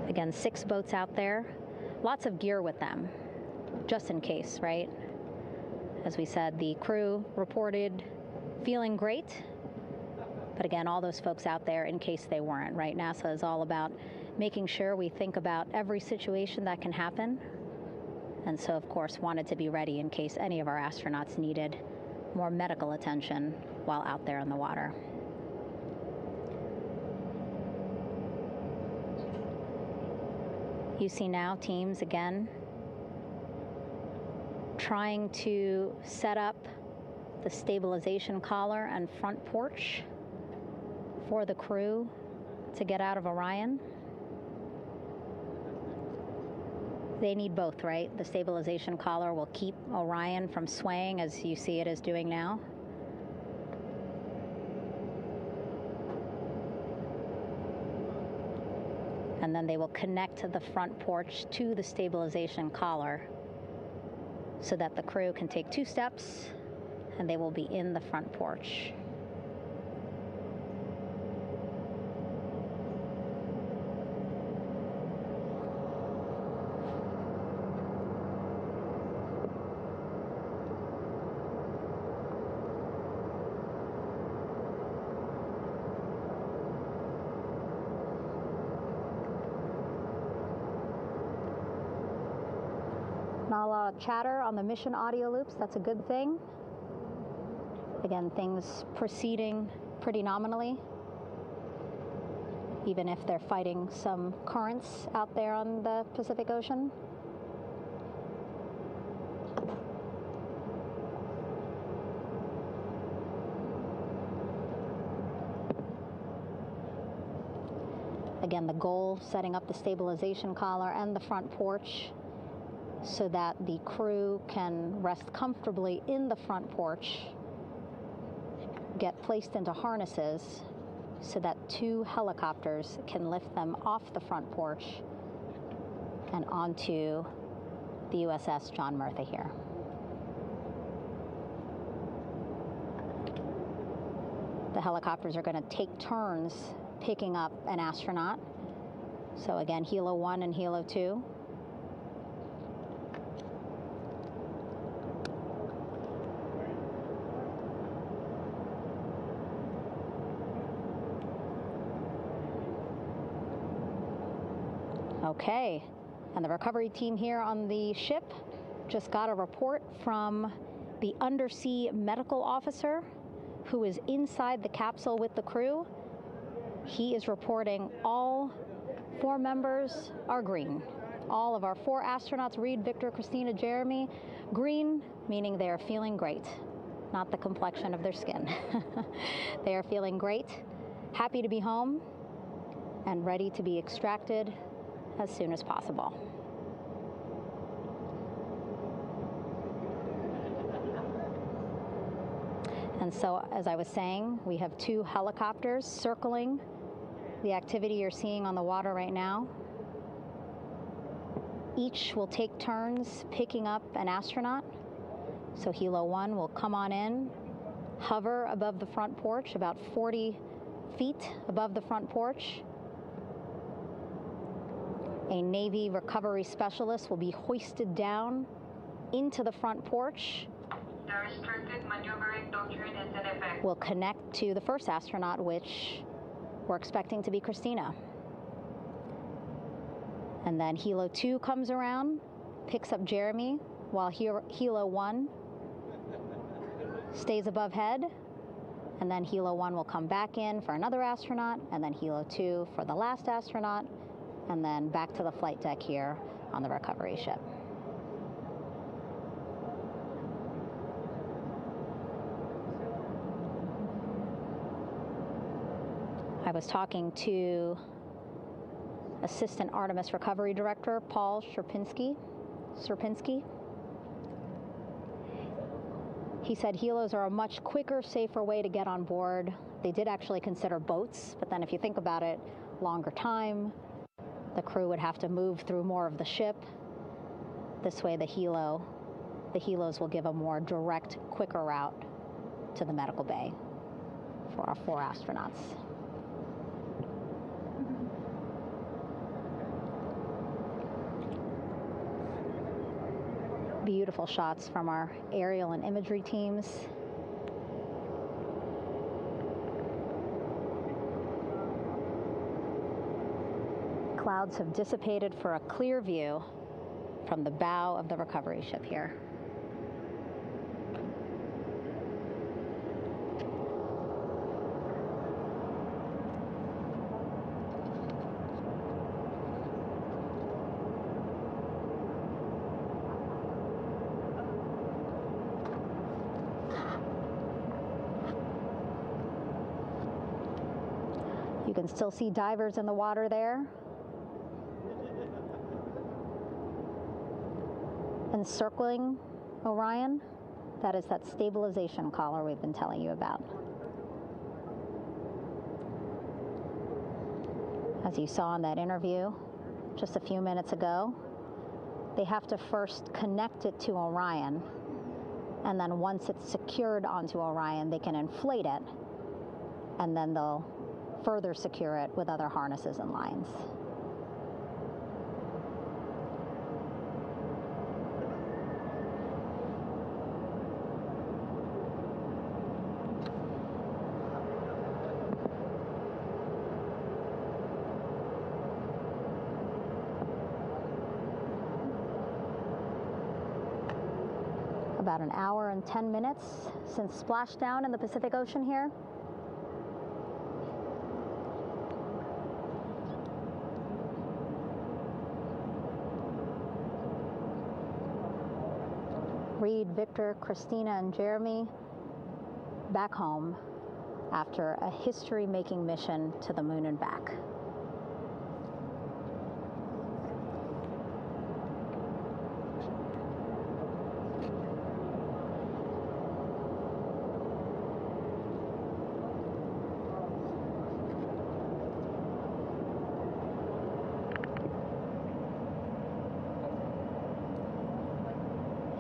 Again, 6 boats out there, lots of gear with them, just in case, right? As we said, the crew reported feeling great, but again, all those folks out there in case they weren't, right? NASA is all about making sure we think about every situation that can happen, and so, of course, wanted to be ready in case any of our astronauts needed more medical attention while out there in the water. You see now teams, again, trying to set up the stabilization collar and front porch for the crew to get out of Orion. They need both, right? The stabilization collar will keep Orion from swaying as you see it is doing now. And then they will connect the front porch to the stabilization collar so that the crew can take 2 steps and they will be in the front porch. Not a lot of chatter on the mission audio loops. That's a good thing. Again, things proceeding pretty nominally, even if they're fighting some currents out there on the Pacific Ocean. Again, the goal, setting up the stabilization collar and the front porch so that the crew can rest comfortably in the front porch, get placed into harnesses so that 2 helicopters can lift them off the front porch and onto the USS John Murtha here. The helicopters are going to take turns picking up an astronaut. So again, Helo 1 and Helo 2. Okay, and the recovery team here on the ship just got a report from the undersea medical officer who is inside the capsule with the crew. He is reporting all 4 members are green. All of our 4 astronauts, Reid, Victor, Christina, Jeremy, green, meaning they are feeling great, not the complexion of their skin. They are feeling great, happy to be home, and ready to be extracted as soon as possible. And so, as I was saying, we have 2 helicopters circling the activity you're seeing on the water right now. Each will take turns picking up an astronaut. So Helo 1 will come on in, hover above the front porch, about 40 feet above the front porch. A Navy recovery specialist will be hoisted down into the front porch. The restricted maneuvering doctrine is in effect. We'll connect to the first astronaut, which we're expecting to be Christina. And then Helo 2 comes around, picks up Jeremy, while Helo 1 stays above head, and then Helo 1 will come back in for another astronaut, and then Helo 2 for the last astronaut, and then back to the flight deck here on the recovery ship. I was talking to Assistant Artemis Recovery Director Paul Sierpinski. He said helos are a much quicker, safer way to get on board. They did actually consider boats, but then if you think about it, longer time, the crew would have to move through more of the ship. This way the helos will give a more direct, quicker route to the medical bay for our 4 astronauts. Beautiful shots from our aerial and imagery teams. Clouds have dissipated for a clear view from the bow of the recovery ship here. You can still see divers in the water there. Encircling Orion, that is that stabilization collar we've been telling you about. As you saw in that interview just a few minutes ago, they have to first connect it to Orion, and then once it's secured onto Orion, they can inflate it, and then they'll further secure it with other harnesses and lines. About an hour and 10 minutes since splashdown in the Pacific Ocean here. Reid, Victor, Christina, and Jeremy back home after a history-making mission to the moon and back.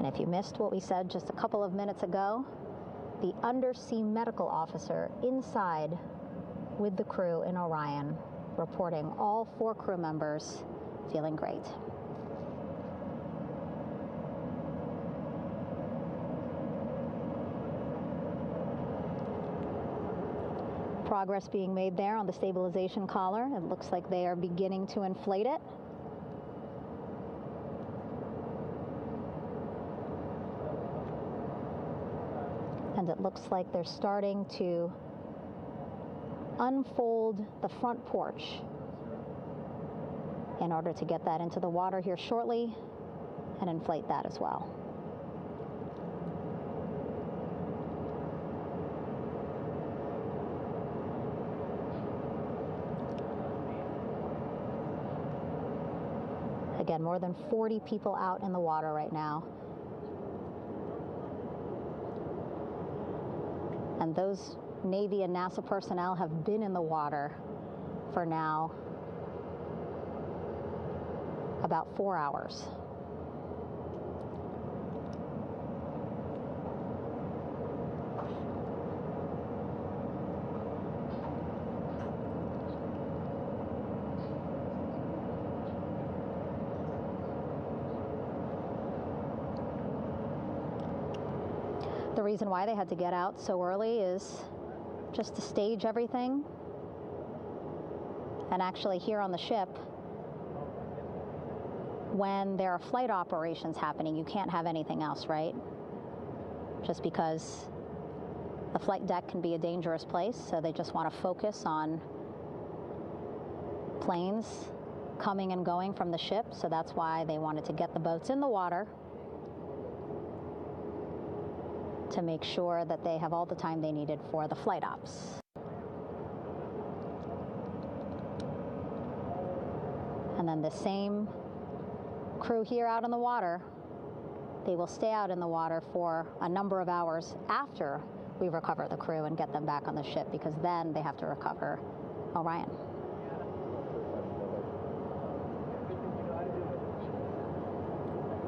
If you missed what we said just a couple of minutes ago, the undersea medical officer inside with the crew in Orion reporting all 4 crew members feeling great. Progress being made there on the stabilization collar. It looks like they are beginning to inflate it. And it looks like they're starting to unfold the front porch in order to get that into the water here shortly and inflate that as well. Again, more than 40 people out in the water right now. And those Navy and NASA personnel have been in the water for now about 4 hours. The reason why they had to get out so early is just to stage everything. And actually here on the ship, when there are flight operations happening, you can't have anything else, right? Just because the flight deck can be a dangerous place, so they just want to focus on planes coming and going from the ship, so that's why they wanted to get the boats in the water to make sure that they have all the time they needed for the flight ops. And then the same crew here out in the water, they will stay out in the water for a number of hours after we recover the crew and get them back on the ship, because then they have to recover Orion.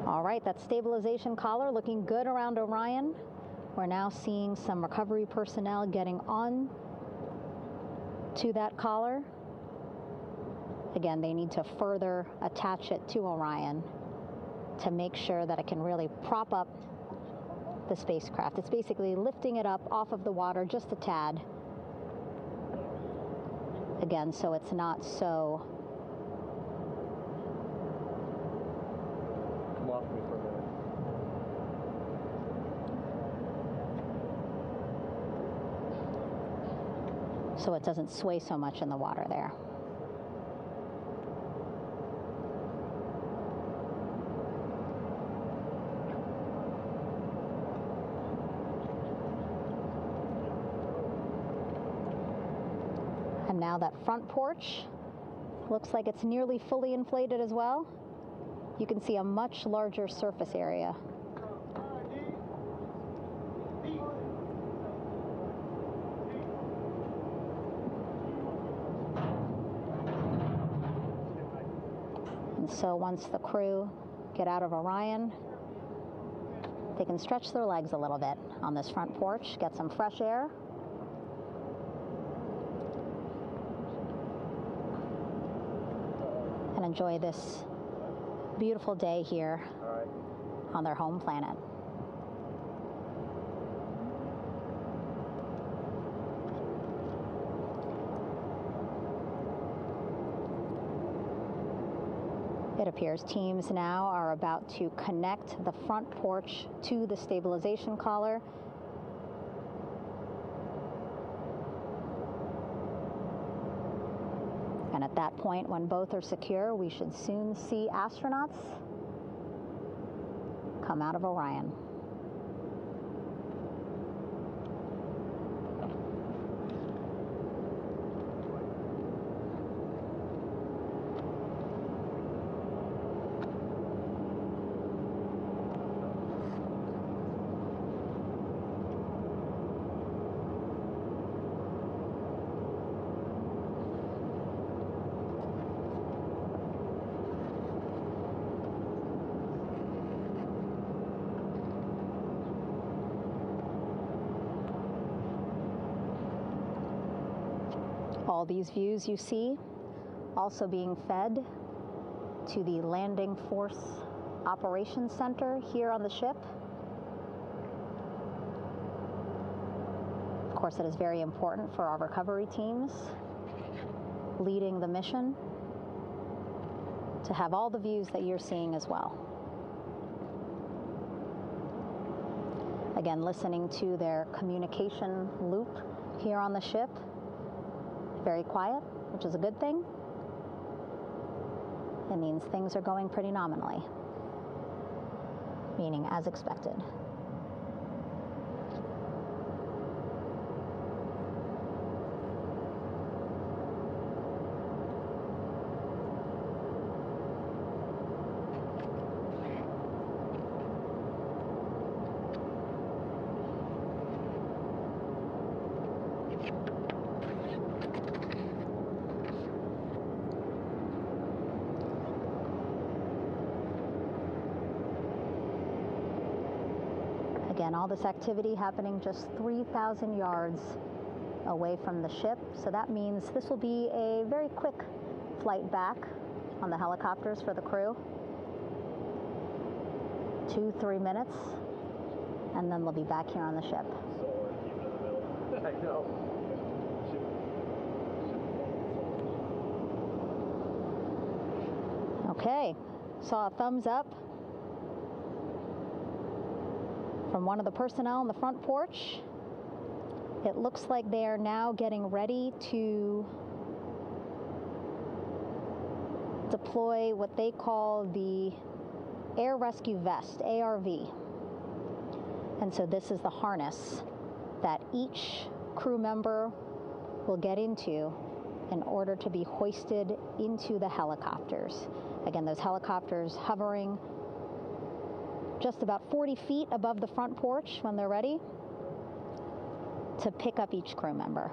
All right, that stabilization collar looking good around Orion. We're now seeing some recovery personnel getting on to that collar. Again, they need to further attach it to Orion to make sure that it can really prop up the spacecraft. It's basically lifting it up off of the water just a tad. Again, so it's not so... Come off me for a minute. So it doesn't sway so much in the water there. And now that front porch looks like it's nearly fully inflated as well. You can see a much larger surface area. And so once the crew get out of Orion, they can stretch their legs a little bit on this front porch, get some fresh air. And enjoy this beautiful day here on their home planet. It appears teams now are about to connect the front porch to the stabilization collar. And at that point, when both are secure, we should soon see astronauts come out of Orion. All these views you see also being fed to the Landing Force Operations Center here on the ship. Of course, it is very important for our recovery teams leading the mission to have all the views that you're seeing as well. Again, listening to their communication loop here on the ship. Very quiet, which is a good thing. It means things are going pretty nominally, meaning as expected. Again, all this activity happening just 3,000 yards away from the ship. So that means this will be a very quick flight back on the helicopters for the crew. 2-3 minutes, and then they'll be back here on the ship. I know. Okay, saw a thumbs up from one of the personnel on the front porch. It looks like they are now getting ready to deploy what they call the Air Rescue Vest, ARV. And so this is the harness that each crew member will get into in order to be hoisted into the helicopters. Again, those helicopters hovering just about 40 feet above the front porch when they're ready to pick up each crew member.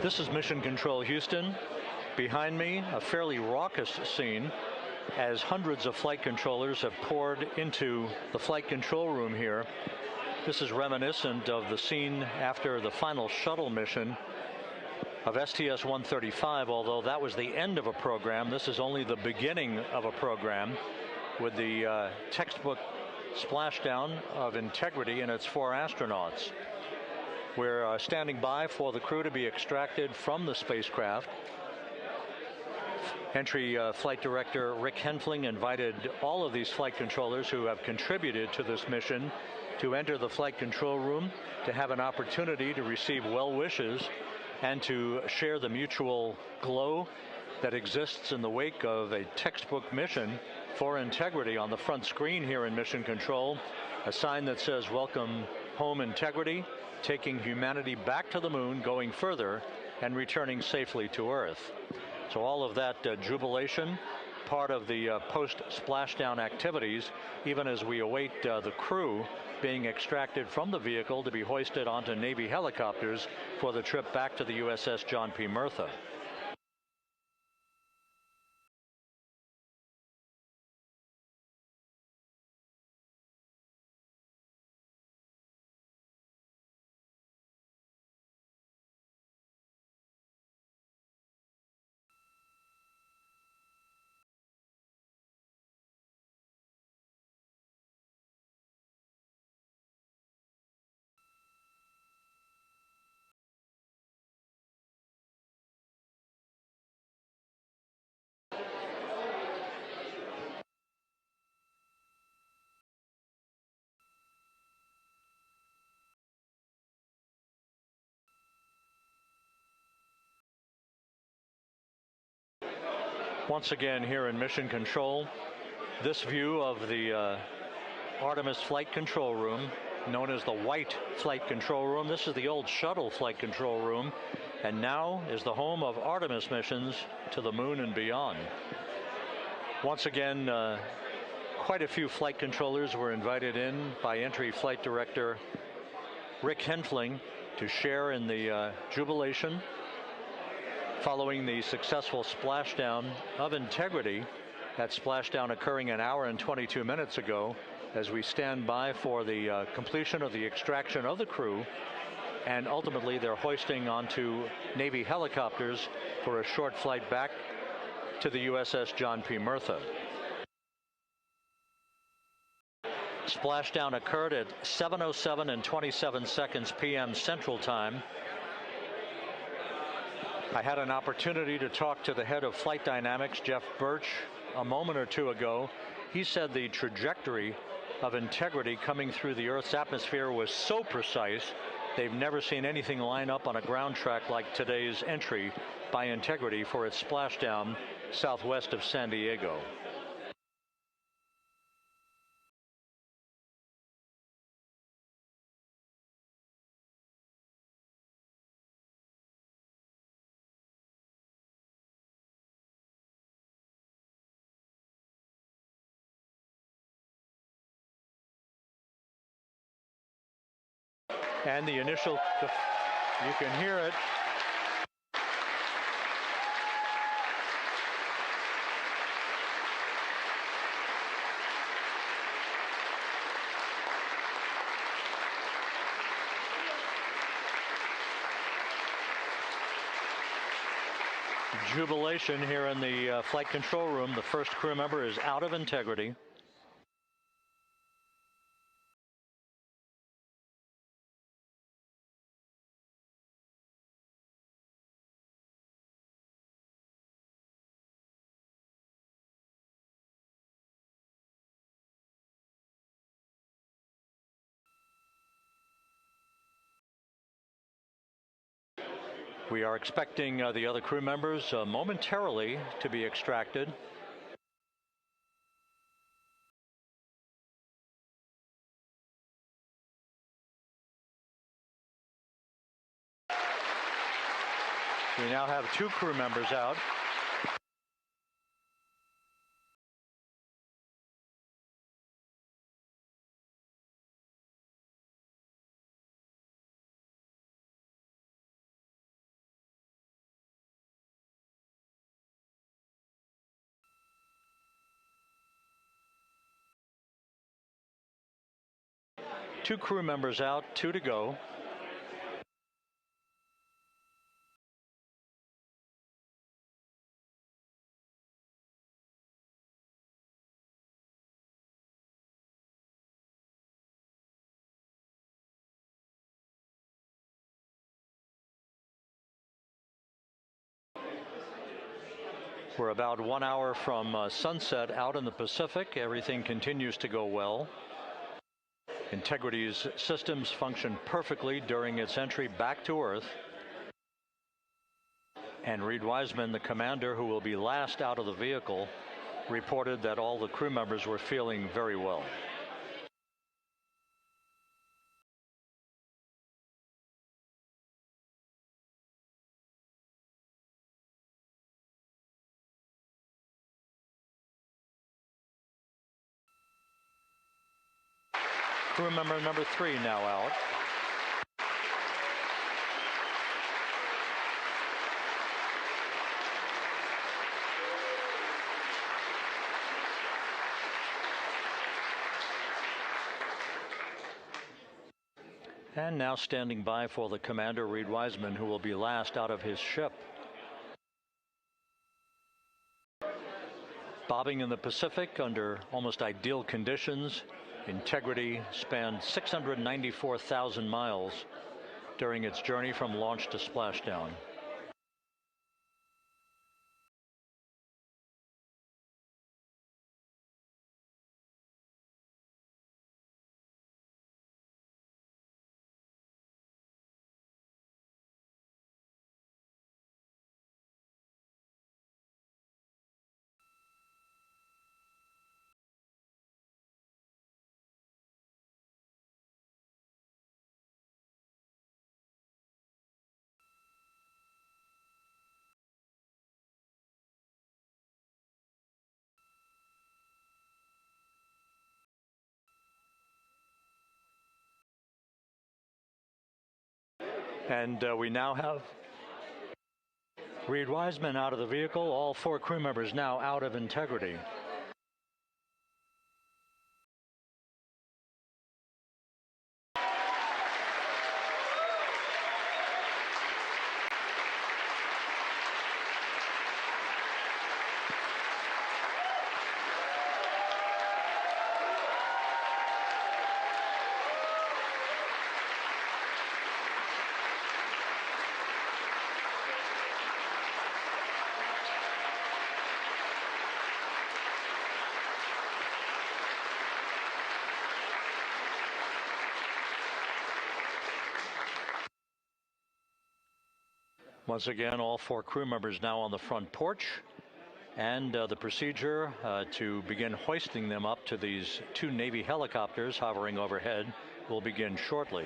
This is Mission Control Houston. Behind me, a fairly raucous scene as hundreds of flight controllers have poured into the flight control room here. This is reminiscent of the scene after the final shuttle mission of STS-135, although that was the end of a program. This is only the beginning of a program with the textbook splashdown of Integrity and its 4 astronauts. We're standing by for the crew to be extracted from the spacecraft. Entry Flight Director Rick Henfling invited all of these flight controllers who have contributed to this mission to enter the flight control room to have an opportunity to receive well wishes and to share the mutual glow that exists in the wake of a textbook mission for Integrity. On the front screen here in Mission Control, a sign that says "Welcome Home, Integrity," taking humanity back to the moon, going further, and returning safely to Earth. So all of that jubilation, part of the post-splashdown activities, even as we await the crew being extracted from the vehicle to be hoisted onto Navy helicopters for the trip back to the USS John P. Murtha. Once again here in Mission Control, this view of the Artemis flight control room, known as the White Flight Control Room. This is the old shuttle flight control room, and now is the home of Artemis missions to the moon and beyond. Once again, quite a few flight controllers were invited in by Entry Flight Director Rick Henfling to share in the jubilation following the successful splashdown of Integrity. That splashdown occurring an hour and 22 minutes ago, as we stand by for the completion of the extraction of the crew, and ultimately they're hoisting onto Navy helicopters for a short flight back to the USS John P. Murtha. Splashdown occurred at 7:07 and 27 seconds p.m. Central Time. I had an opportunity to talk to the head of flight dynamics, Jeff Birch, a moment or two ago. He said the trajectory of Integrity coming through the Earth's atmosphere was so precise, they've never seen anything line up on a ground track like today's entry by Integrity for its splashdown southwest of San Diego. And the initial, you can hear it. Jubilation here in the flight control room. The first crew member is out of Integrity. We are expecting the other crew members momentarily to be extracted. We now have 2 crew members out. Two crew members out, 2 to go. We're about 1 hour from sunset out in the Pacific. Everything continues to go well. Integrity's systems function perfectly during its entry back to Earth. And Reid Wiseman, the commander who will be last out of the vehicle, reported that all the crew members were feeling very well. Crew member number 3 now out. And now standing by for the commander, Reid Wiseman, who will be last out of his ship. Bobbing in the Pacific under almost ideal conditions, Integrity spanned 694,000 miles during its journey from launch to splashdown. And we now have Reid Wiseman out of the vehicle, all 4 crew members now out of Integrity. Once again, all 4 crew members now on the front porch, and the procedure to begin hoisting them up to these 2 Navy helicopters hovering overhead will begin shortly.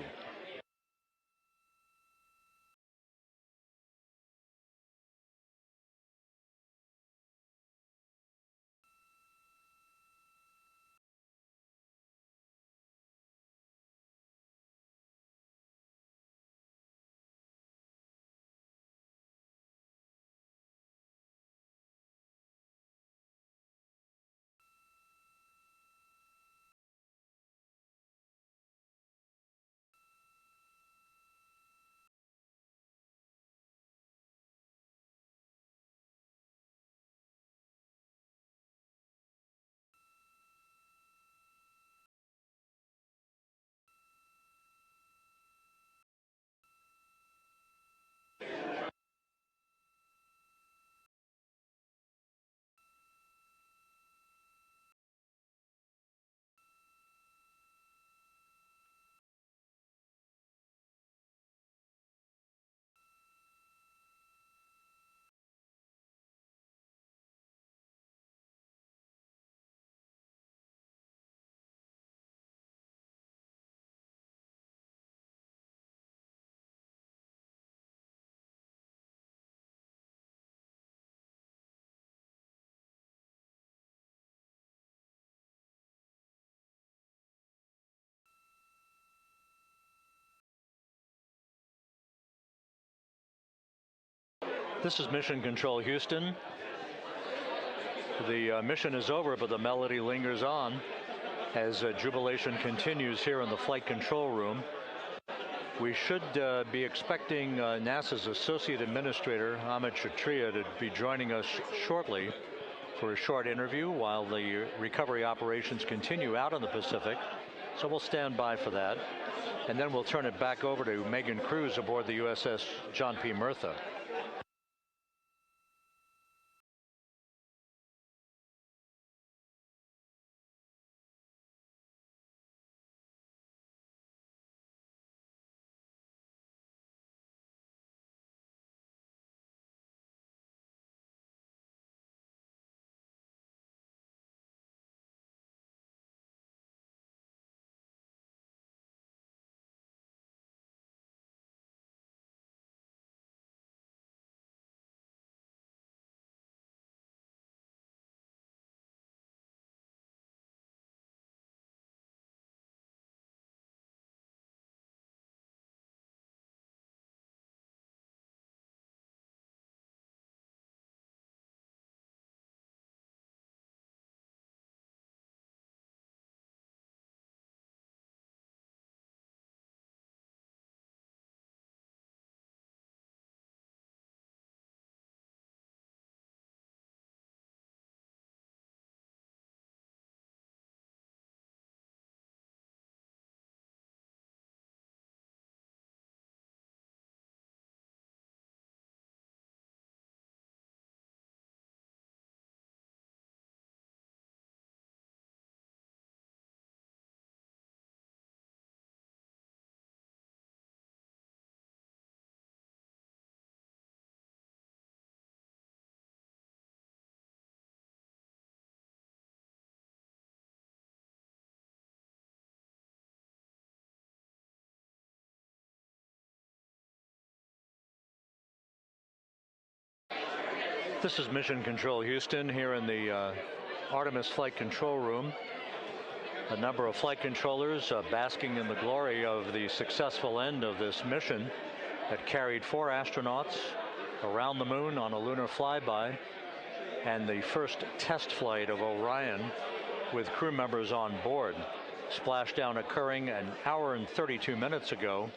This is Mission Control Houston. The mission is over, but the melody lingers on as jubilation continues here in the flight control room. We should be expecting NASA's Associate Administrator, Amit Kshatriya, to be joining us shortly for a short interview while the recovery operations continue out in the Pacific. So we'll stand by for that. And then we'll turn it back over to Megan Cruz aboard the USS John P. Murtha. This is Mission Control Houston here in the Artemis flight control room. A number of flight controllers basking in the glory of the successful end of this mission that carried 4 astronauts around the moon on a lunar flyby, and the first test flight of Orion with crew members on board. Splashdown occurring an hour and 32 minutes ago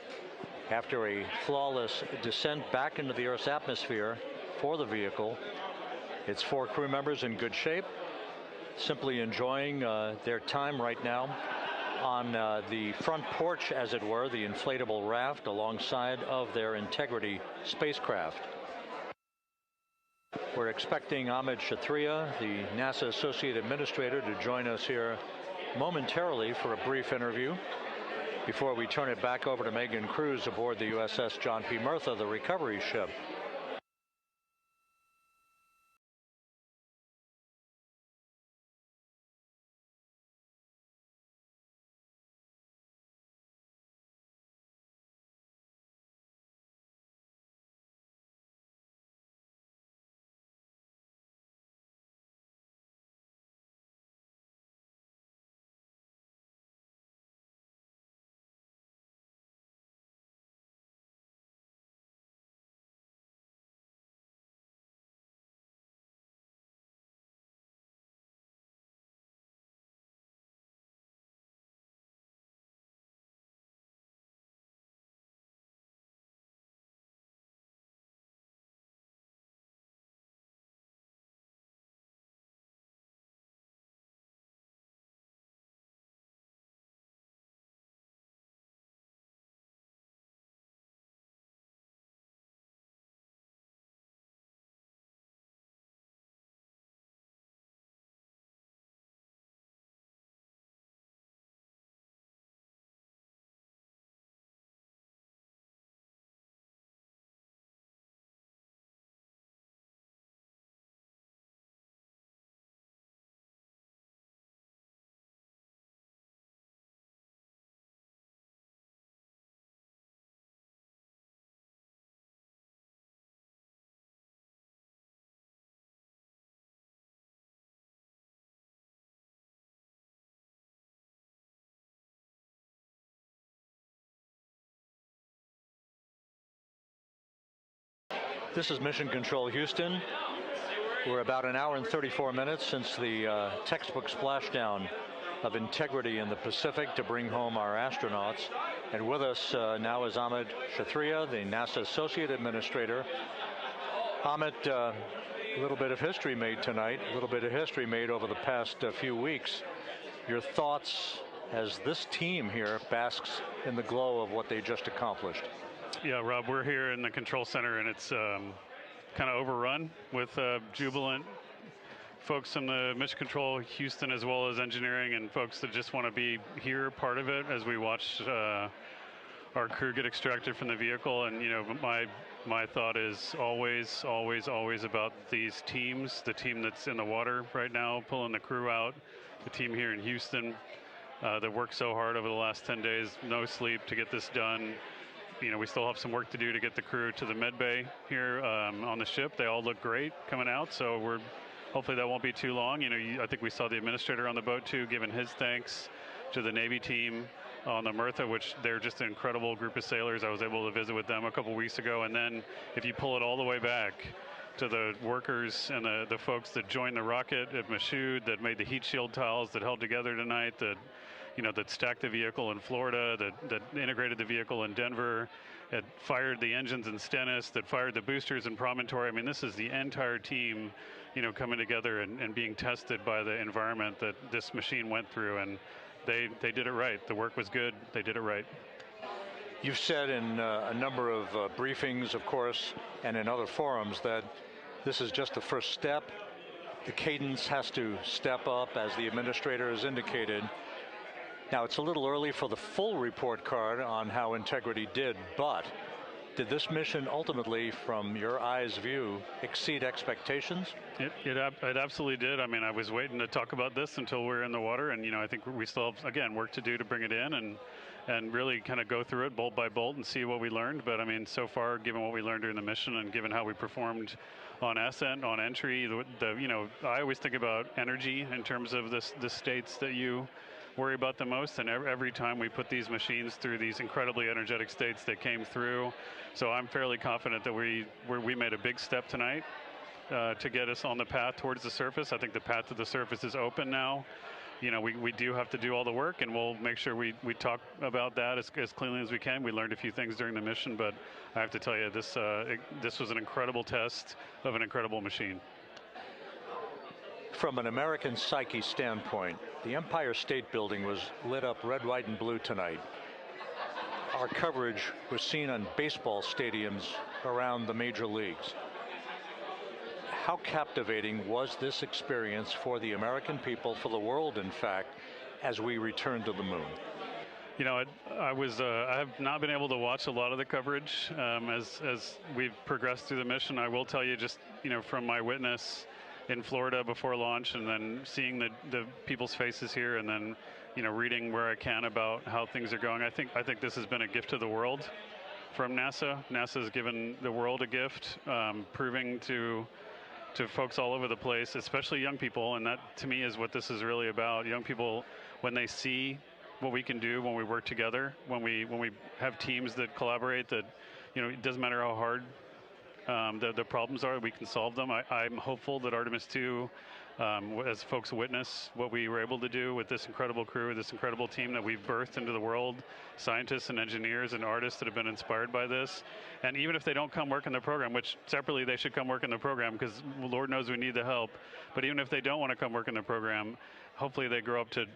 after a flawless descent back into the Earth's atmosphere for the vehicle. Its 4 crew members in good shape, simply enjoying their time right now on the front porch, as it were, the inflatable raft alongside of their Integrity spacecraft. We're expecting Amit Kshatriya, the NASA Associate Administrator, to join us here momentarily for a brief interview before we turn it back over to Megan Cruz aboard the USS John P. Murtha, the recovery ship. This is Mission Control Houston. We're about an hour and 34 minutes since the textbook splashdown of integrity in the Pacific to bring home our astronauts. And with us now is Amit Kshatriya, the NASA Associate Administrator. Amit, a little bit of history made tonight, a little bit of history made over the past few weeks. Your thoughts as this team here basks in the glow of what they just accomplished? Yeah, Rob, we're here in the control center, and it's kind of overrun with jubilant folks in the Mission Control Houston, as well as engineering, and folks that just want to be here, part of it, as we watch our crew get extracted from the vehicle. And you know, my thought is always about these teams. The team that's in the water right now, pulling the crew out. The team here in Houston that worked so hard over the last 10 days, no sleep to get this done. You know, we still have some work to do to get the crew to the med bay here on the ship. They all look great coming out, so hopefully that won't be too long. You know, I think we saw the administrator on the boat too, giving his thanks to the Navy team on the Mirtha, which they're just an incredible group of sailors. I was able to visit with them a couple weeks ago. And then if you pull it all the way back to the workers and the folks that joined the rocket at Michoud, that made the heat shield tiles that held together tonight, that stacked the vehicle in Florida, that integrated the vehicle in Denver, that fired the engines in Stennis, that fired the boosters in Promontory. I mean, this is the entire team, coming together and being tested by the environment that this machine went through, and they did it right. The work was good. They did it right. You've said in a number of briefings, of course, and in other forums that this is just the first step. The cadence has to step up, as the administrator has indicated. Now, it's a little early for the full report card on how Integrity did, but did this mission ultimately, from your eyes view, exceed expectations? It absolutely did. I mean, I was waiting to talk about this until we're in the water, and I think we still have, again, work to do to bring it in and really kind of go through it bolt by bolt and see what we learned. But I mean, so far, given what we learned during the mission and given how we performed on ascent, on entry, I always think about energy in terms of the states that you worry about the most, and every time we put these machines through these incredibly energetic states, they came through. So I'm fairly confident that we made a big step tonight to get us on the path towards the surface. I think the path to the surface is open now. We do have to do all the work, and we'll make sure we talk about that as cleanly as we can. We learned a few things during the mission, but I have to tell you, this was an incredible test of an incredible machine. From an American psyche standpoint, the Empire State Building was lit up red, white, and blue tonight. Our coverage was seen on baseball stadiums around the major leagues. How captivating was this experience for the American people, for the world, in fact, as we returned to the moon? I have not been able to watch a lot of the coverage as we've progressed through the mission. I will tell you, just from my witness in Florida before launch, and then seeing the people's faces here, and then reading where I can about how things are going. I think this has been a gift to the world from NASA. NASA has given the world a gift, proving to folks all over the place, especially young people, and that to me is what this is really about. Young people, when they see what we can do when we work together, when we have teams that collaborate, that it doesn't matter how hard the problems are, we can solve them. I'm hopeful that Artemis 2, as folks witness what we were able to do with this incredible crew, this incredible team that we've birthed into the world, scientists and engineers and artists that have been inspired by this. And even if they don't come work in the program, which separately they should come work in the program, because Lord knows we need the help, but even if they don't want to come work in the program, hopefully they grow up to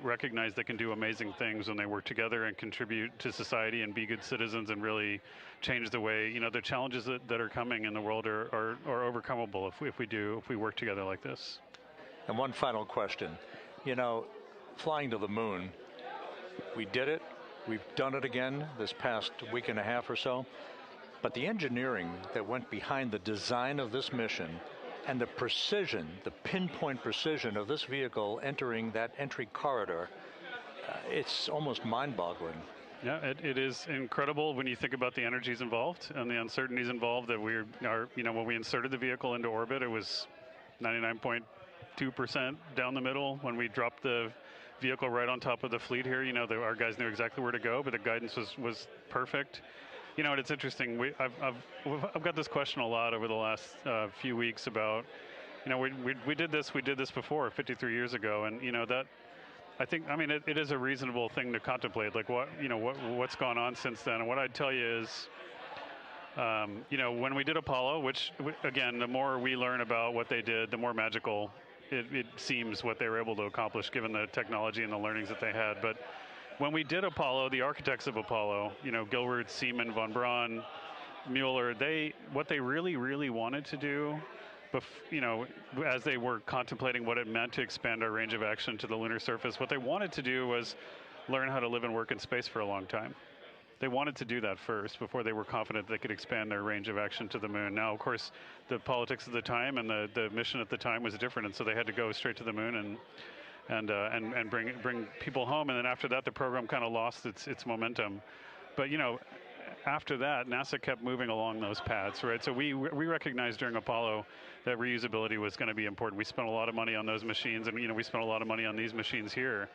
recognize they can do amazing things when they work together and contribute to society and be good citizens and really change the way, the challenges that are coming in the world are overcomable if we work together like this. And one final question. Flying to the moon, we did it. We've done it again this past week and a half or so. But the engineering that went behind the design of this mission and the precision, the pinpoint precision of this vehicle entering that entry corridor, it's almost mind-boggling. Yeah, it is incredible when you think about the energies involved and the uncertainties involved. That when we inserted the vehicle into orbit, it was 99.2% down the middle. When we dropped the vehicle right on top of the fleet here, our guys knew exactly where to go, but the guidance was perfect. You know, and it's interesting. I've got this question a lot over the last few weeks about, you know, we did this before 53 years ago, and you know that. I mean, it is a reasonable thing to contemplate, like what's gone on since then. And what I'd tell you is, you know, when we did Apollo, which again, the more we learn about what they did, the more magical it seems what they were able to accomplish given the technology and the learnings that they had. But when we did Apollo, the architects of Apollo, you know, Gilbert, Seaman, von Braun, Mueller, what they really wanted to do, you know, as they were contemplating what it meant to expand our range of action to the lunar surface, what they wanted to do was learn how to live and work in space for a long time. They wanted to do that first before they were confident they could expand their range of action to the moon. Now, of course, the politics of the time and the mission at the time was different, and so they had to go straight to the moon and bring people home. And then after that, the program kind of lost its momentum. But you know, after that, NASA kept moving along those paths, right? So we recognized during Apollo that reusability was going to be important. We spent a lot of money on those machines, and you know, we spent a lot of money on these machines here.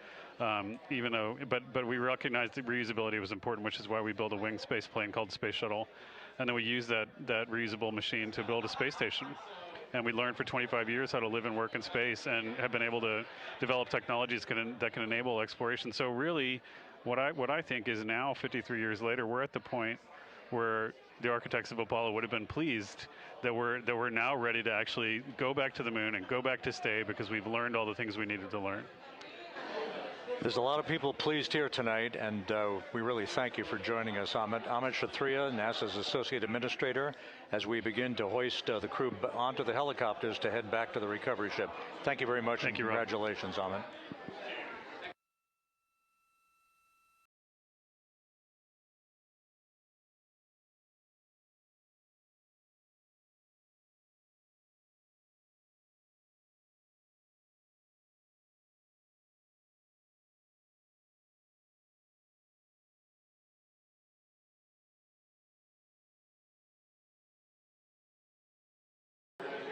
Even though, but we recognized that reusability was important, which is why we built a winged space plane called Space Shuttle, and then we used that reusable machine to build a space station. And we learned for 25 years how to live and work in space, and have been able to develop technologies that can enable exploration. So really, what I think is now, 53 years later, we're at the point where the architects of Apollo would have been pleased that we're now ready to actually go back to the moon and go back to stay, because we've learned all the things we needed to learn. There's a lot of people pleased here tonight, and we really thank you for joining us. Amit Kshatriya, NASA's Associate Administrator, as we begin to hoist the crew onto the helicopters to head back to the recovery ship. Thank you very much. Thank you, congratulations, Amit.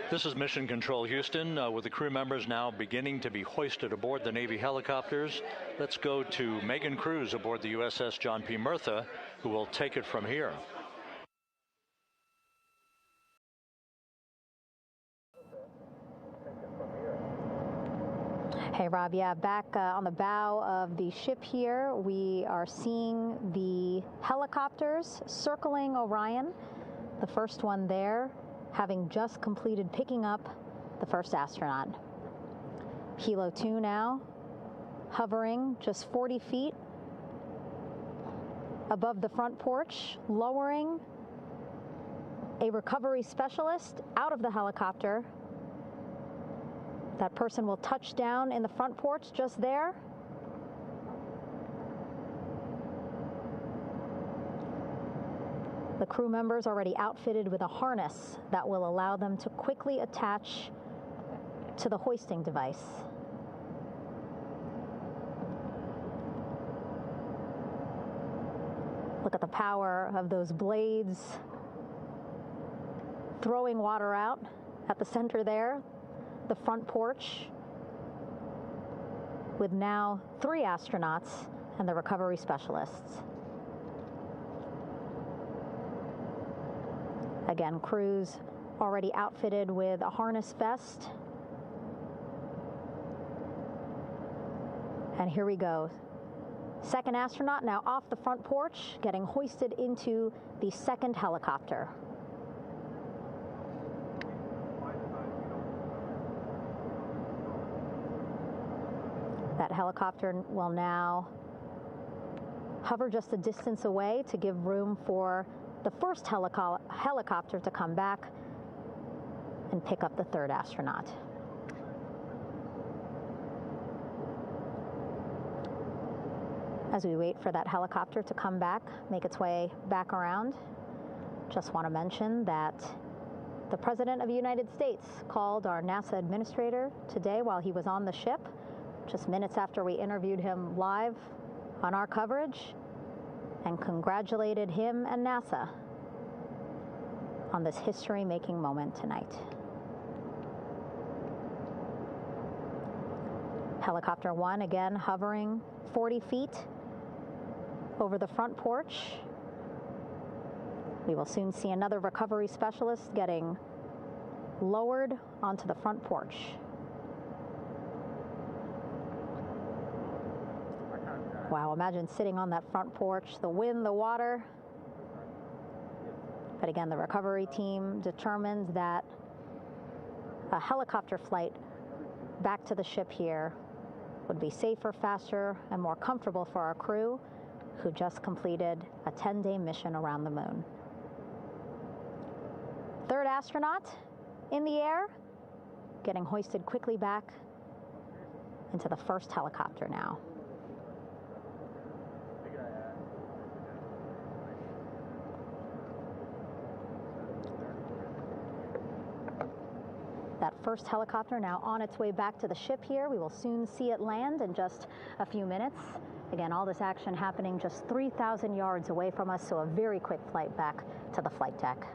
This is Mission Control Houston, with the crew members now beginning to be hoisted aboard the Navy helicopters. Let's go to Megan Cruz aboard the USS John P. Murtha, who will take it from here. Hey, Rob. Yeah, back on the bow of the ship here, we are seeing the helicopters circling Orion. The first one there, having just completed picking up the first astronaut. Helo 2 now, hovering just 40 feet above the front porch, lowering a recovery specialist out of the helicopter. That person will touch down in the front porch just there. The crew members already outfitted with a harness that will allow them to quickly attach to the hoisting device. Look at the power of those blades throwing water out at the center there, the front porch, with now 3 astronauts and the recovery specialists. Again, crews already outfitted with a harness vest. And here we go. Second astronaut now off the front porch, getting hoisted into the second helicopter. That helicopter will now hover just a distance away to give room for the first helicopter to come back and pick up the third astronaut. As we wait for that helicopter to come back, make its way back around, just want to mention that the President of the United States called our NASA administrator today while he was on the ship, just minutes after we interviewed him live on our coverage, and congratulated him and NASA on this history-making moment tonight. Helicopter 1 again hovering 40 feet over the front porch. We will soon see another recovery specialist getting lowered onto the front porch. Wow, imagine sitting on that front porch, the wind, the water. But again, the recovery team determined that a helicopter flight back to the ship here would be safer, faster, and more comfortable for our crew who just completed a 10-day mission around the moon. Third astronaut in the air, getting hoisted quickly back into the first helicopter now. That first helicopter now on its way back to the ship here. We will soon see it land in just a few minutes. Again, all this action happening just 3,000 yards away from us, so a very quick flight back to the flight deck.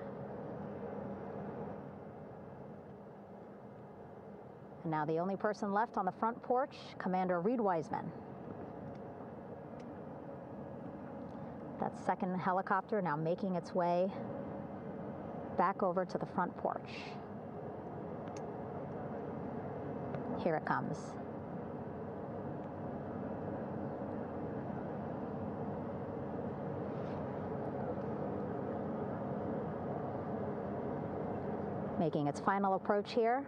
And now the only person left on the front porch, Commander Reid Wiseman. That second helicopter now making its way back over to the front porch. Here it comes. Making its final approach here.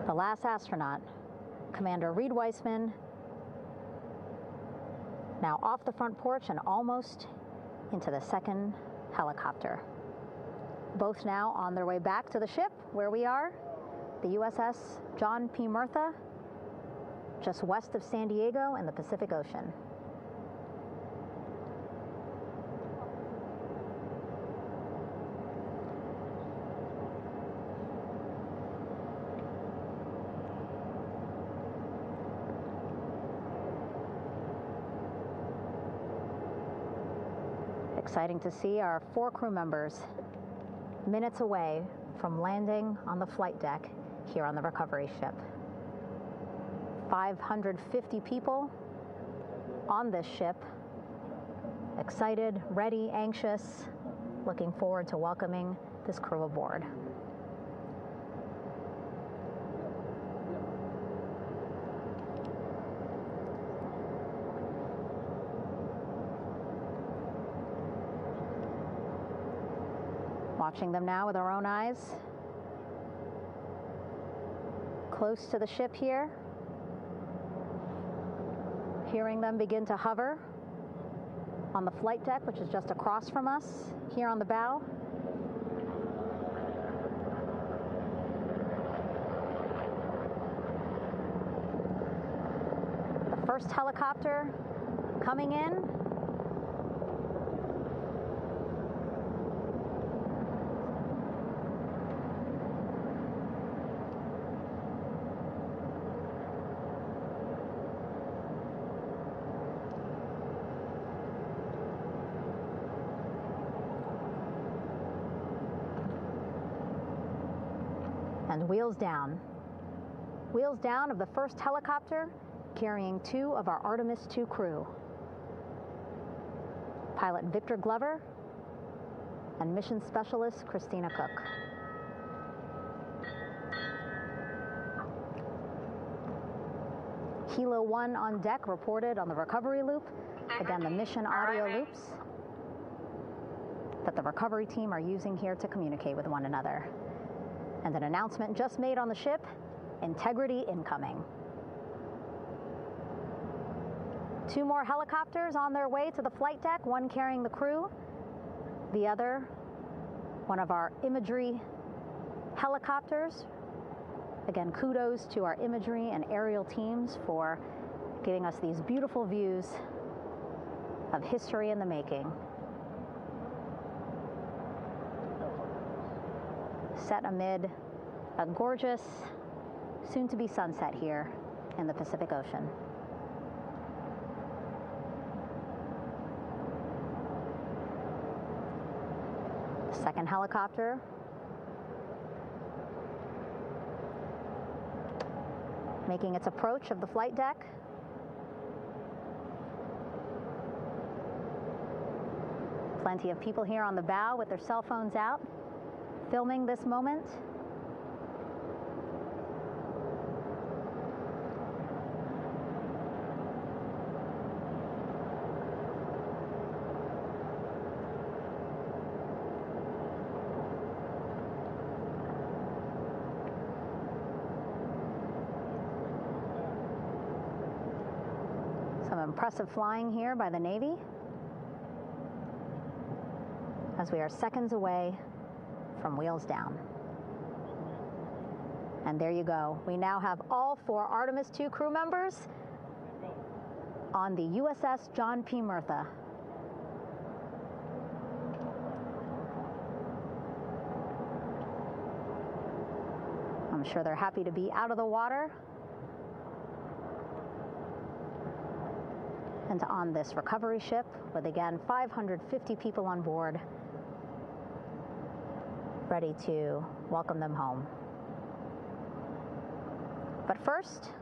The last astronaut, Commander Reid Wiseman, now off the front porch and almost into the second helicopter. Both now on their way back to the ship where we are, the USS John P. Murtha, just west of San Diego in the Pacific Ocean. Exciting to see our 4 crew members minutes away from landing on the flight deck here on the recovery ship. 550 people on this ship, excited, ready, anxious, looking forward to welcoming this crew aboard. Watching them now with our own eyes. Close to the ship here. Hearing them begin to hover on the flight deck, which is just across from us, here on the bow. The first helicopter coming in. And wheels down. Wheels down of the first helicopter carrying 2 of our Artemis II crew. Pilot Victor Glover and mission specialist Christina Koch. Helo 1 on deck reported on the recovery loop. Again, the mission audio loops that the recovery team are using here to communicate with one another. And an announcement just made on the ship, integrity incoming. 2 more helicopters on their way to the flight deck, one carrying the crew, the other, one of our imagery helicopters. Again, kudos to our imagery and aerial teams for giving us these beautiful views of history in the making. Set amid a gorgeous, soon-to-be sunset here in the Pacific Ocean. Second helicopter making its approach of the flight deck. Plenty of people here on the bow with their cell phones out, filming this moment. Some impressive flying here by the Navy as we are seconds away from wheels down. And there you go. We now have all 4 Artemis II crew members on the USS John P. Murtha. I'm sure they're happy to be out of the water and on this recovery ship with, again, 550 people on board, ready to welcome them home. But first,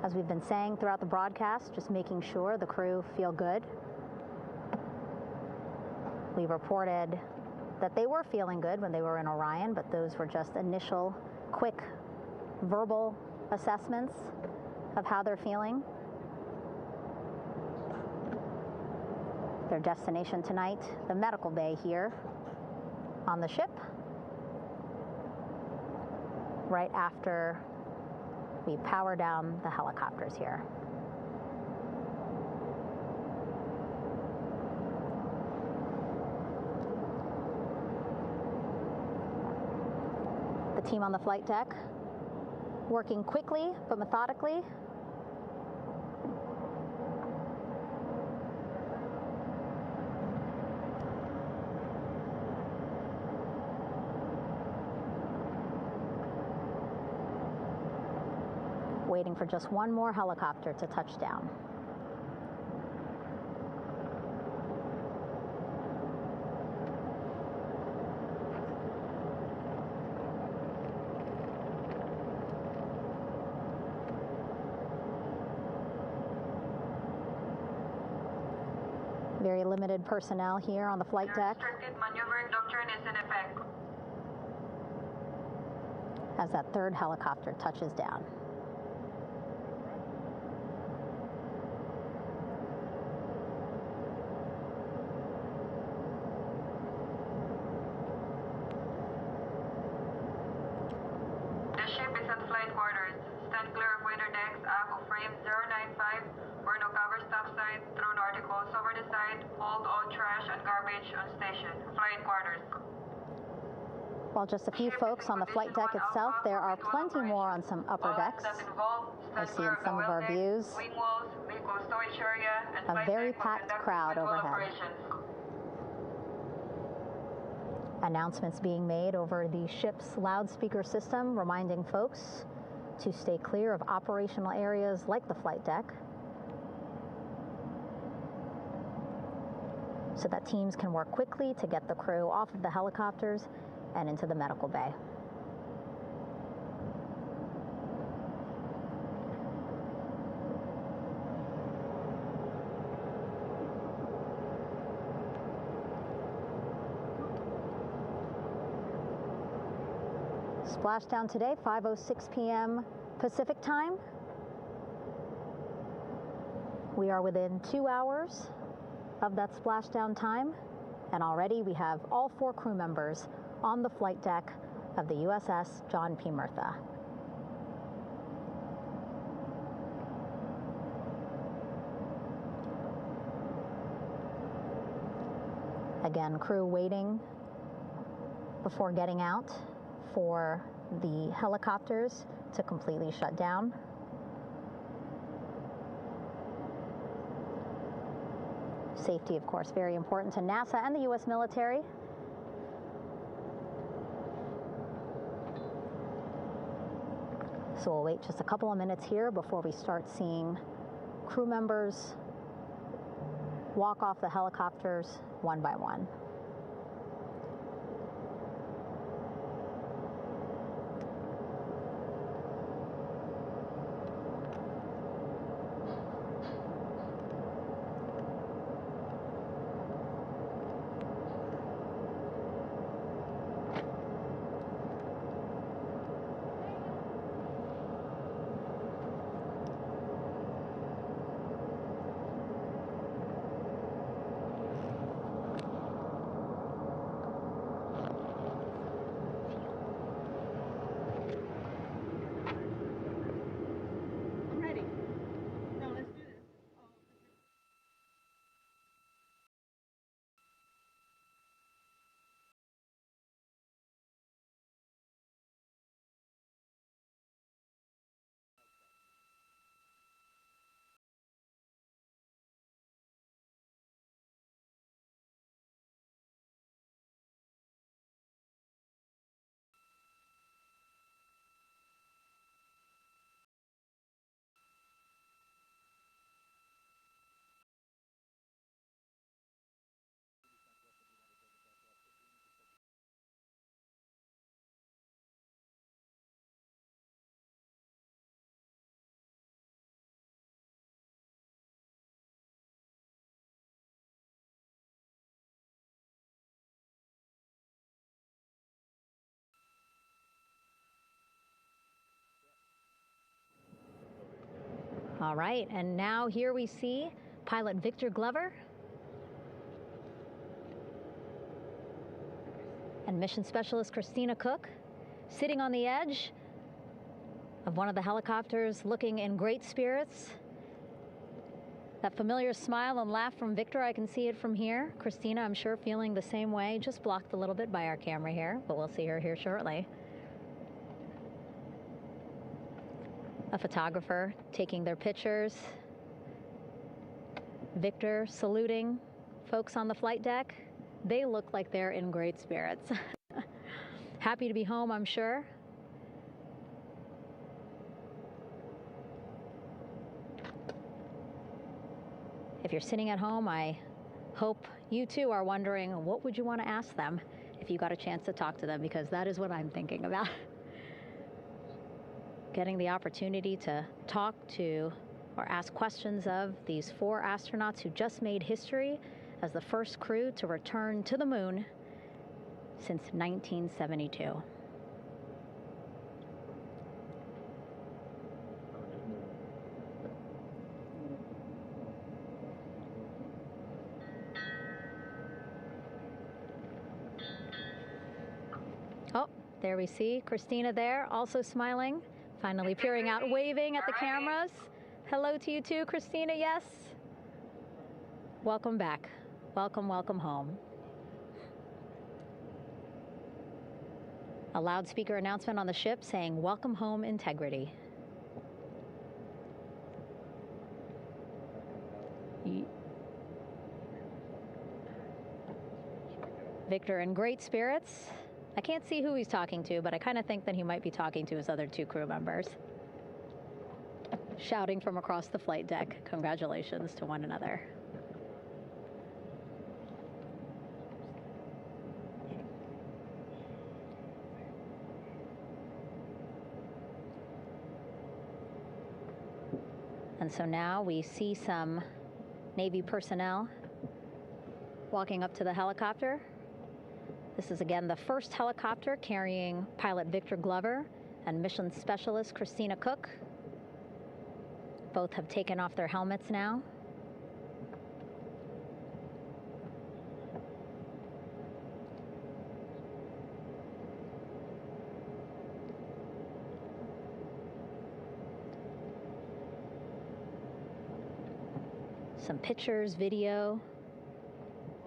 as we've been saying throughout the broadcast, just making sure the crew feel good. We reported that they were feeling good when they were in Orion, but those were just initial, quick, verbal assessments of how they're feeling. Their destination tonight, the medical bay here on the ship, right after we power down the helicopters here. The team on the flight deck working quickly but methodically. Waiting for just one more helicopter to touch down. Very limited personnel here on the flight deck. Restricted maneuvering doctrine is in effect. As that third helicopter touches down. The ship is at flight quarters. Stand clear of wader decks, aft of frame 095. Burn no cover stop side, thrown articles over the side, hold all trash and garbage on station. Flight quarters. While just a few folks on the flight deck itself, there are plenty more on some upper decks. I see in some of our views a very packed crowd overhead. Announcements being made over the ship's loudspeaker system, reminding folks to stay clear of operational areas like the flight deck, so that teams can work quickly to get the crew off of the helicopters and into the medical bay. Splashdown today, 5:06 p.m. Pacific time. We are within 2 hours of that splashdown time, and already we have all 4 crew members on the flight deck of the USS John P. Murtha. Again, crew waiting before getting out for the helicopters to completely shut down. Safety, of course, very important to NASA and the U.S. military. So we'll wait just a couple of minutes here before we start seeing crew members walk off the helicopters one by one. All right, and now here we see pilot Victor Glover and mission specialist Christina Koch sitting on the edge of one of the helicopters, looking in great spirits. That familiar smile and laugh from Victor, I can see it from here. Christina, I'm sure, feeling the same way, just blocked a little bit by our camera here, but we'll see her here shortly. A photographer taking their pictures. Victor saluting folks on the flight deck. They look like they're in great spirits. Happy to be home, I'm sure. If you're sitting at home, I hope you too are wondering, what would you want to ask them if you got a chance to talk to them? Because that is what I'm thinking about. Getting the opportunity to talk to or ask questions of these 4 astronauts who just made history as the first crew to return to the moon since 1972. Oh, there we see Christina there, also smiling. Finally peering out, waving at the cameras. Hello to you too, Christina, yes. Welcome back. Welcome, welcome home. A loudspeaker announcement on the ship saying, "Welcome home, Integrity." Victor in great spirits. I can't see who he's talking to, but I kind of think that he might be talking to his other 2 crew members. Shouting from across the flight deck, congratulations to one another. And so now we see some Navy personnel walking up to the helicopter. This is again the first helicopter carrying pilot Victor Glover and mission specialist Christina Koch. Both have taken off their helmets now. Some pictures, video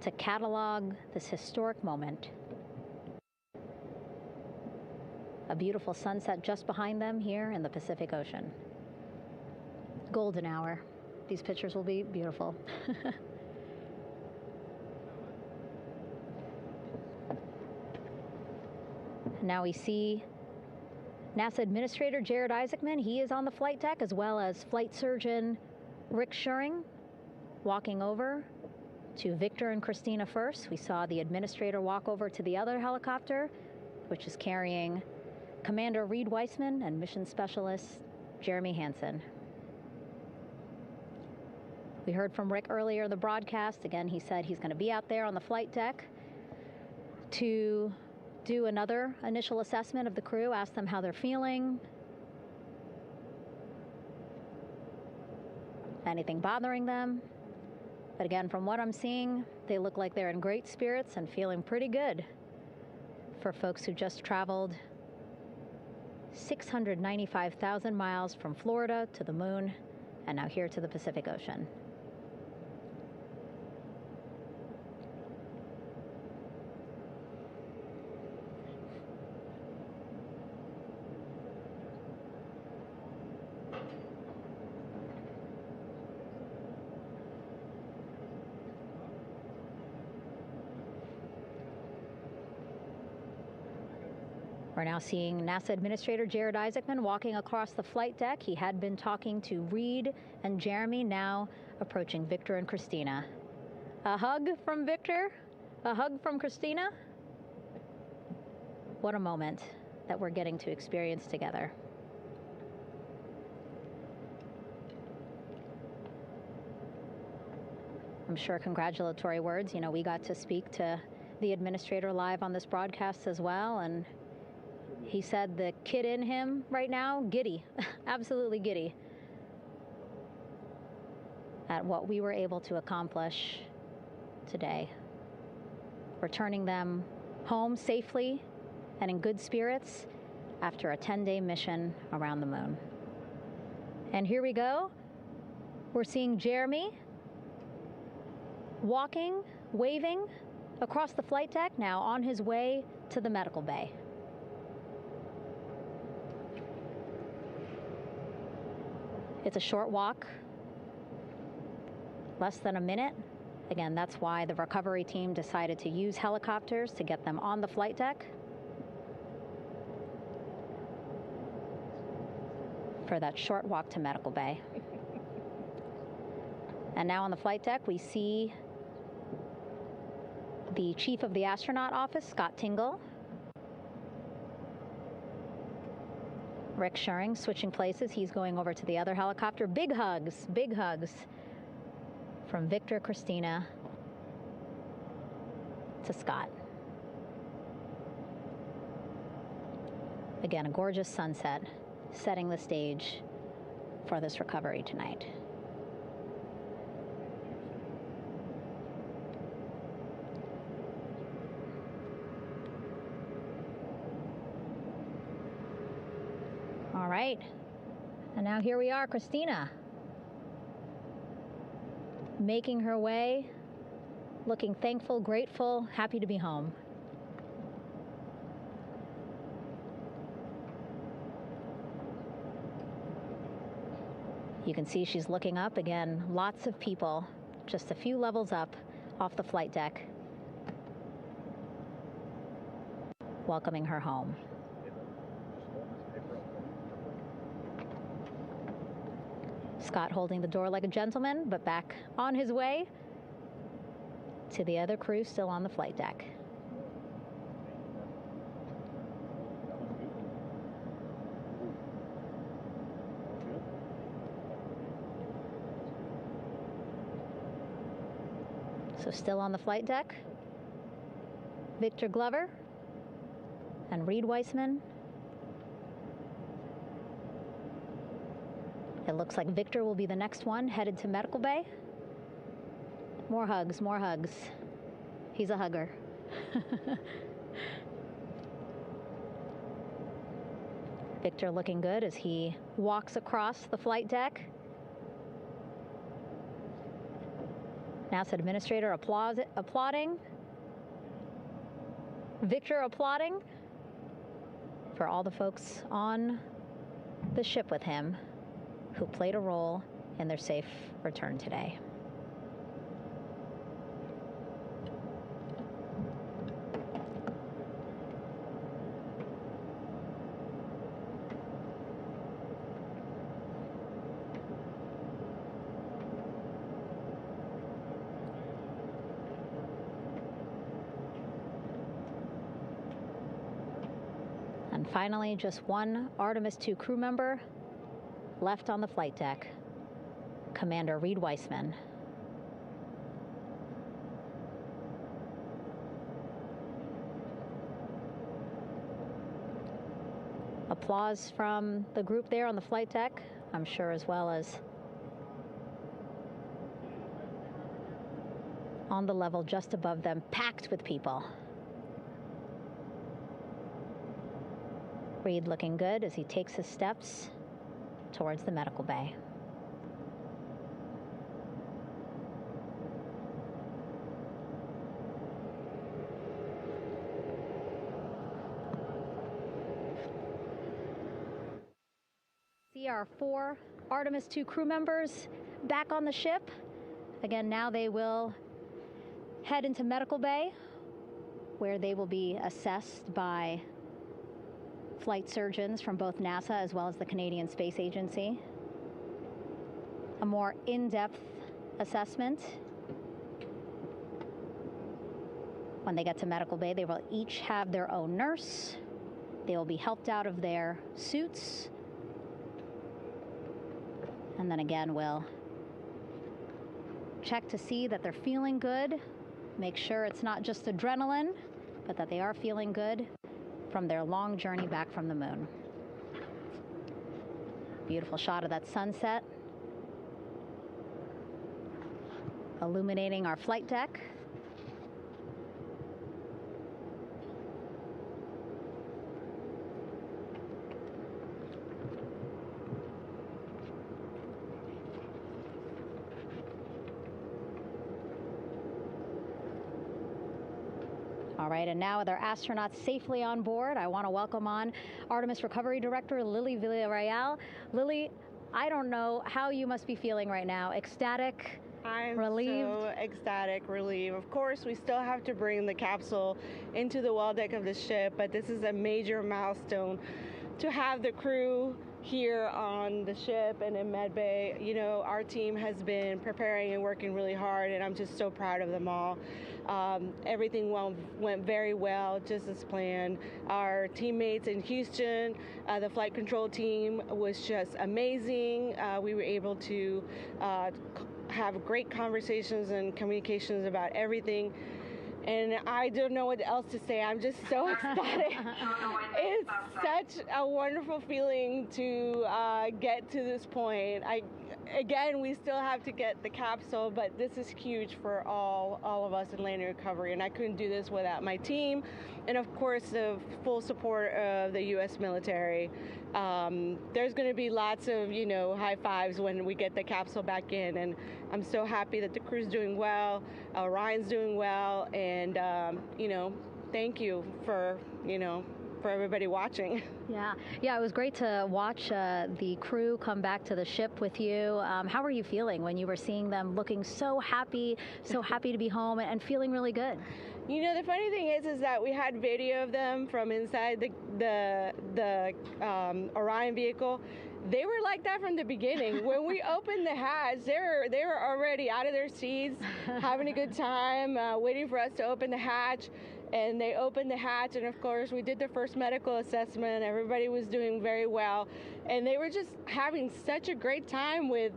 to catalog this historic moment. A beautiful sunset just behind them here in the Pacific Ocean. Golden hour. These pictures will be beautiful. Now we see NASA Administrator Jared Isaacman. He is on the flight deck, as well as Flight Surgeon Rick Schuring walking over to Victor and Christina first. We saw the administrator walk over to the other helicopter, which is carrying Commander Reid Wiseman and Mission Specialist Jeremy Hansen. We heard from Rick earlier in the broadcast. Again, he said he's going to be out there on the flight deck to do another initial assessment of the crew, ask them how they're feeling, anything bothering them. But again, from what I'm seeing, they look like they're in great spirits and feeling pretty good for folks who just traveled 695,000 miles from Florida to the moon and now here to the Pacific Ocean. We're now seeing NASA Administrator Jared Isaacman walking across the flight deck. He had been talking to Reid and Jeremy, now approaching Victor and Christina. A hug from Victor? A hug from Christina? What a moment that we're getting to experience together. I'm sure congratulatory words. You know, we got to speak to the administrator live on this broadcast as well, and he said the kid in him right now, giddy, absolutely giddy at what we were able to accomplish today. Returning them home safely and in good spirits after a 10-day mission around the moon. And here we go. We're seeing Jeremy walking, waving across the flight deck, now on his way to the medical bay. It's a short walk, less than a minute. Again, that's why the recovery team decided to use helicopters to get them on the flight deck for that short walk to medical bay. And now on the flight deck, we see the chief of the astronaut office, Scott Tingle. Rick Schuring switching places. He's going over to the other helicopter. Big hugs from Victor, Christina to Scott. Again, a gorgeous sunset setting the stage for this recovery tonight. All right, and now here we are, Christina, making her way, looking thankful, grateful, happy to be home. You can see she's looking up. Again, lots of people, just a few levels up off the flight deck, welcoming her home. Scott holding the door like a gentleman, but back on his way to the other crew still on the flight deck. So still on the flight deck, Victor Glover and Reid Wiseman. It looks like Victor will be the next one headed to medical bay. More hugs, more hugs. He's a hugger. Victor looking good as he walks across the flight deck. NASA Administrator applauding. Victor applauding for all the folks on the ship with him who played a role in their safe return today. And finally, just one Artemis 2 crew member left on the flight deck, Commander Reid Wiseman. Applause from the group there on the flight deck, I'm sure, as well as on the level just above them, packed with people. Reid looking good as he takes his steps towards the medical bay. See our 4 Artemis 2 crew members back on the ship. Again, now they will head into medical bay, where they will be assessed by flight surgeons from both NASA as well as the Canadian Space Agency. A more in-depth assessment. When they get to medical bay, they will each have their own nurse. They will be helped out of their suits. And then again, we'll check to see that they're feeling good. Make sure it's not just adrenaline, but that they are feeling good from their long journey back from the moon. Beautiful shot of that sunset, illuminating our flight deck. All right, and now with our astronauts safely on board, I want to welcome on Artemis Recovery Director Lily Villarreal. Lily, I don't know how you must be feeling right now. Ecstatic, relieved? So ecstatic, relieved. Of course, we still have to bring the capsule into the well deck of the ship, but this is a major milestone to have the crew here on the ship and in medbay. You know, our team has been preparing and working really hard, and I'm just so proud of them all. Everything went very well, just as planned. Our teammates in Houston, the flight control team was just amazing. We were able to have great conversations and communications about everything. And I don't know what else to say. I'm just so ecstatic. It's such a wonderful feeling to get to this point. Again, we still have to get the capsule, but this is huge for all of us in landing recovery, and I couldn't do this without my team, and of course the full support of the U.S. military. There's going to be lots of, you know, high fives when we get the capsule back in, and I'm so happy that the crew's doing well, Orion's doing well, and you know, thank you for, you know, for everybody watching. Yeah, it was great to watch the crew come back to the ship with you. How were you feeling when you were seeing them looking so happy to be home and feeling really good? You know, the funny thing is that we had video of them from inside the Orion vehicle. They were like that from the beginning. When we opened the hatch, they were already out of their seats, having a good time, waiting for us to open the hatch. And they opened the hatch, and of course we did the first medical assessment. Everybody was doing very well, and they were just having such a great time with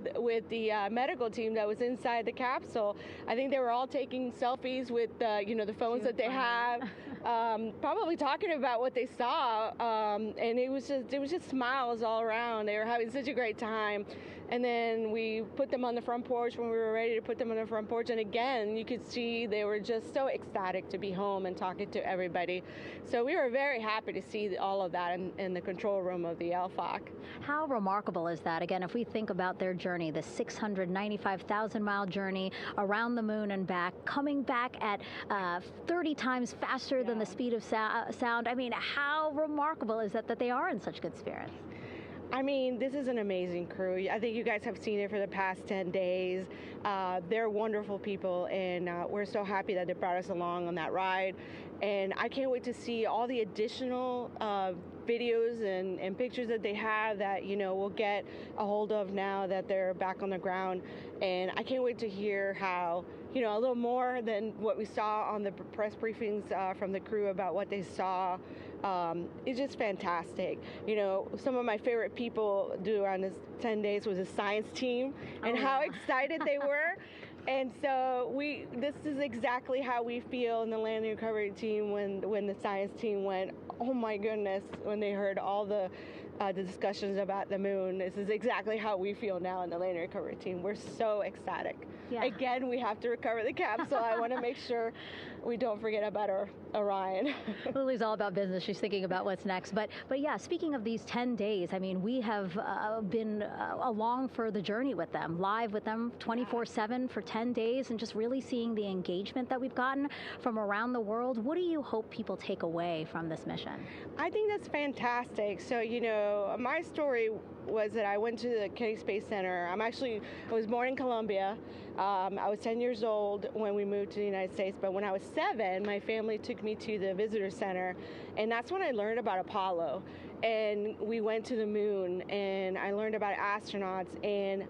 the medical team that was inside the capsule. I think they were all taking selfies with you know, the phones that they have, probably talking about what they saw, and it was just smiles all around. They were having such a great time. And then we put them on the front porch when we were ready to put them on the front porch. And again, you could see they were just so ecstatic to be home and talking to everybody. So we were very happy to see all of that in the control room of the LFOC. How remarkable is that? Again, if we think about their journey, the 695,000-mile journey around the moon and back, coming back at 30 times faster than the speed of sound. I mean, how remarkable is that they are in such good spirits? I mean, this is an amazing crew. I think you guys have seen it for the past 10 days. They're wonderful people, and we're so happy that they brought us along on that ride. And I can't wait to see all the additional videos and pictures that they have that, we'll get a hold of now that they're back on the ground. And I can't wait to hear how, a little more than what we saw on the press briefings from the crew about what they saw. It's just fantastic. Some of my favorite people during this 10 days was the science team and how excited they were. And so this is exactly how we feel in the landing recovery team when the science team went, oh my goodness, when they heard all the discussions about the moon. This is exactly how we feel now in the landing recovery team. We're so ecstatic. Yeah. Again, we have to recover the capsule. I want to make sure we don't forget about our Orion. Lily's all about business. She's thinking about what's next. But yeah, speaking of these 10 days, I mean, we have been along for the journey with them, live with them 24/7 for 10 days, and just really seeing the engagement that we've gotten from around the world. What do you hope people take away from this mission? I think that's fantastic. So, my story was that I went to the Kennedy Space Center. I was born in Colombia. I was 10 years old when we moved to the United States, but when I was 7, my family took me to the visitor center, and that's when I learned about Apollo. And we went to the moon, and I learned about astronauts, and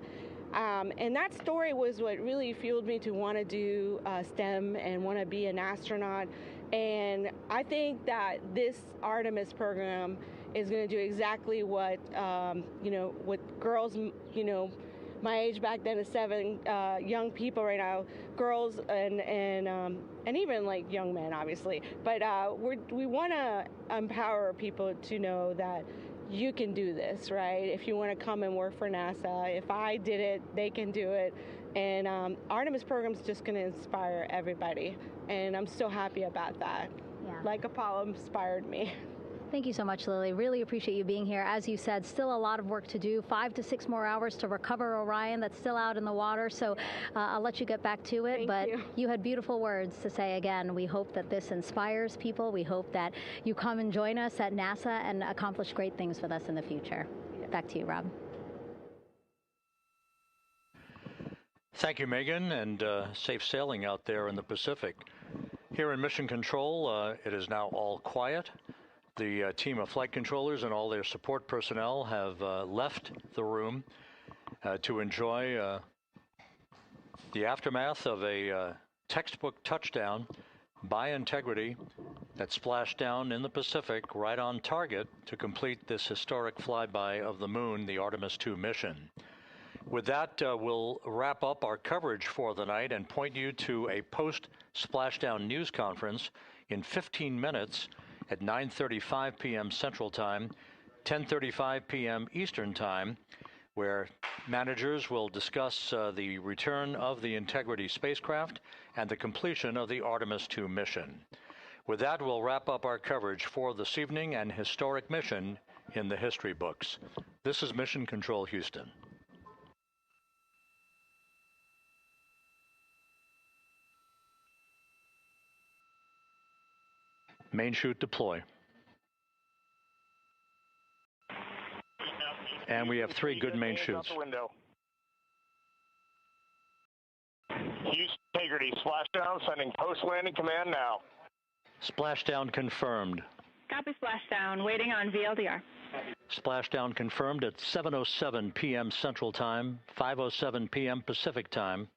that story was what really fueled me to want to do STEM and want to be an astronaut. And I think that this Artemis program is going to do exactly what, what girls, my age back then is 7, young people right now, girls and even like young men, obviously. But we want to empower people to know that you can do this, right? If you want to come and work for NASA, if I did it, they can do it. And Artemis program is just going to inspire everybody. And I'm so happy about that. Yeah. Like Apollo inspired me. Thank you so much, Lily. Really appreciate you being here. As you said, still a lot of work to do. 5 to 6 more hours to recover Orion that's still out in the water. So I'll let you get back to it. But you had beautiful words to say again. We hope that this inspires people. We hope that you come and join us at NASA and accomplish great things with us in the future. Back to you, Rob. Thank you, Megan, and safe sailing out there in the Pacific. Here in Mission Control, it is now all quiet. The team of flight controllers and all their support personnel have left the room to enjoy the aftermath of a textbook touchdown by Integrity that splashed down in the Pacific right on target to complete this historic flyby of the moon, the Artemis II mission. With that, we'll wrap up our coverage for the night and point you to a post-splashdown news conference in 15 minutes at 9:35 p.m. Central Time, 10:35 p.m. Eastern Time, where managers will discuss the return of the Integrity spacecraft and the completion of the Artemis II mission. With that, we'll wrap up our coverage for this evening and historic mission in the history books. This is Mission Control Houston. Main chute deploy. And we have 3 good main chutes. Houston Integrity, splashdown, sending post-landing command now. Splashdown confirmed. Copy splashdown, waiting on VLDR. Splashdown confirmed at 7:07 p.m. Central Time, 5:07 p.m. Pacific Time.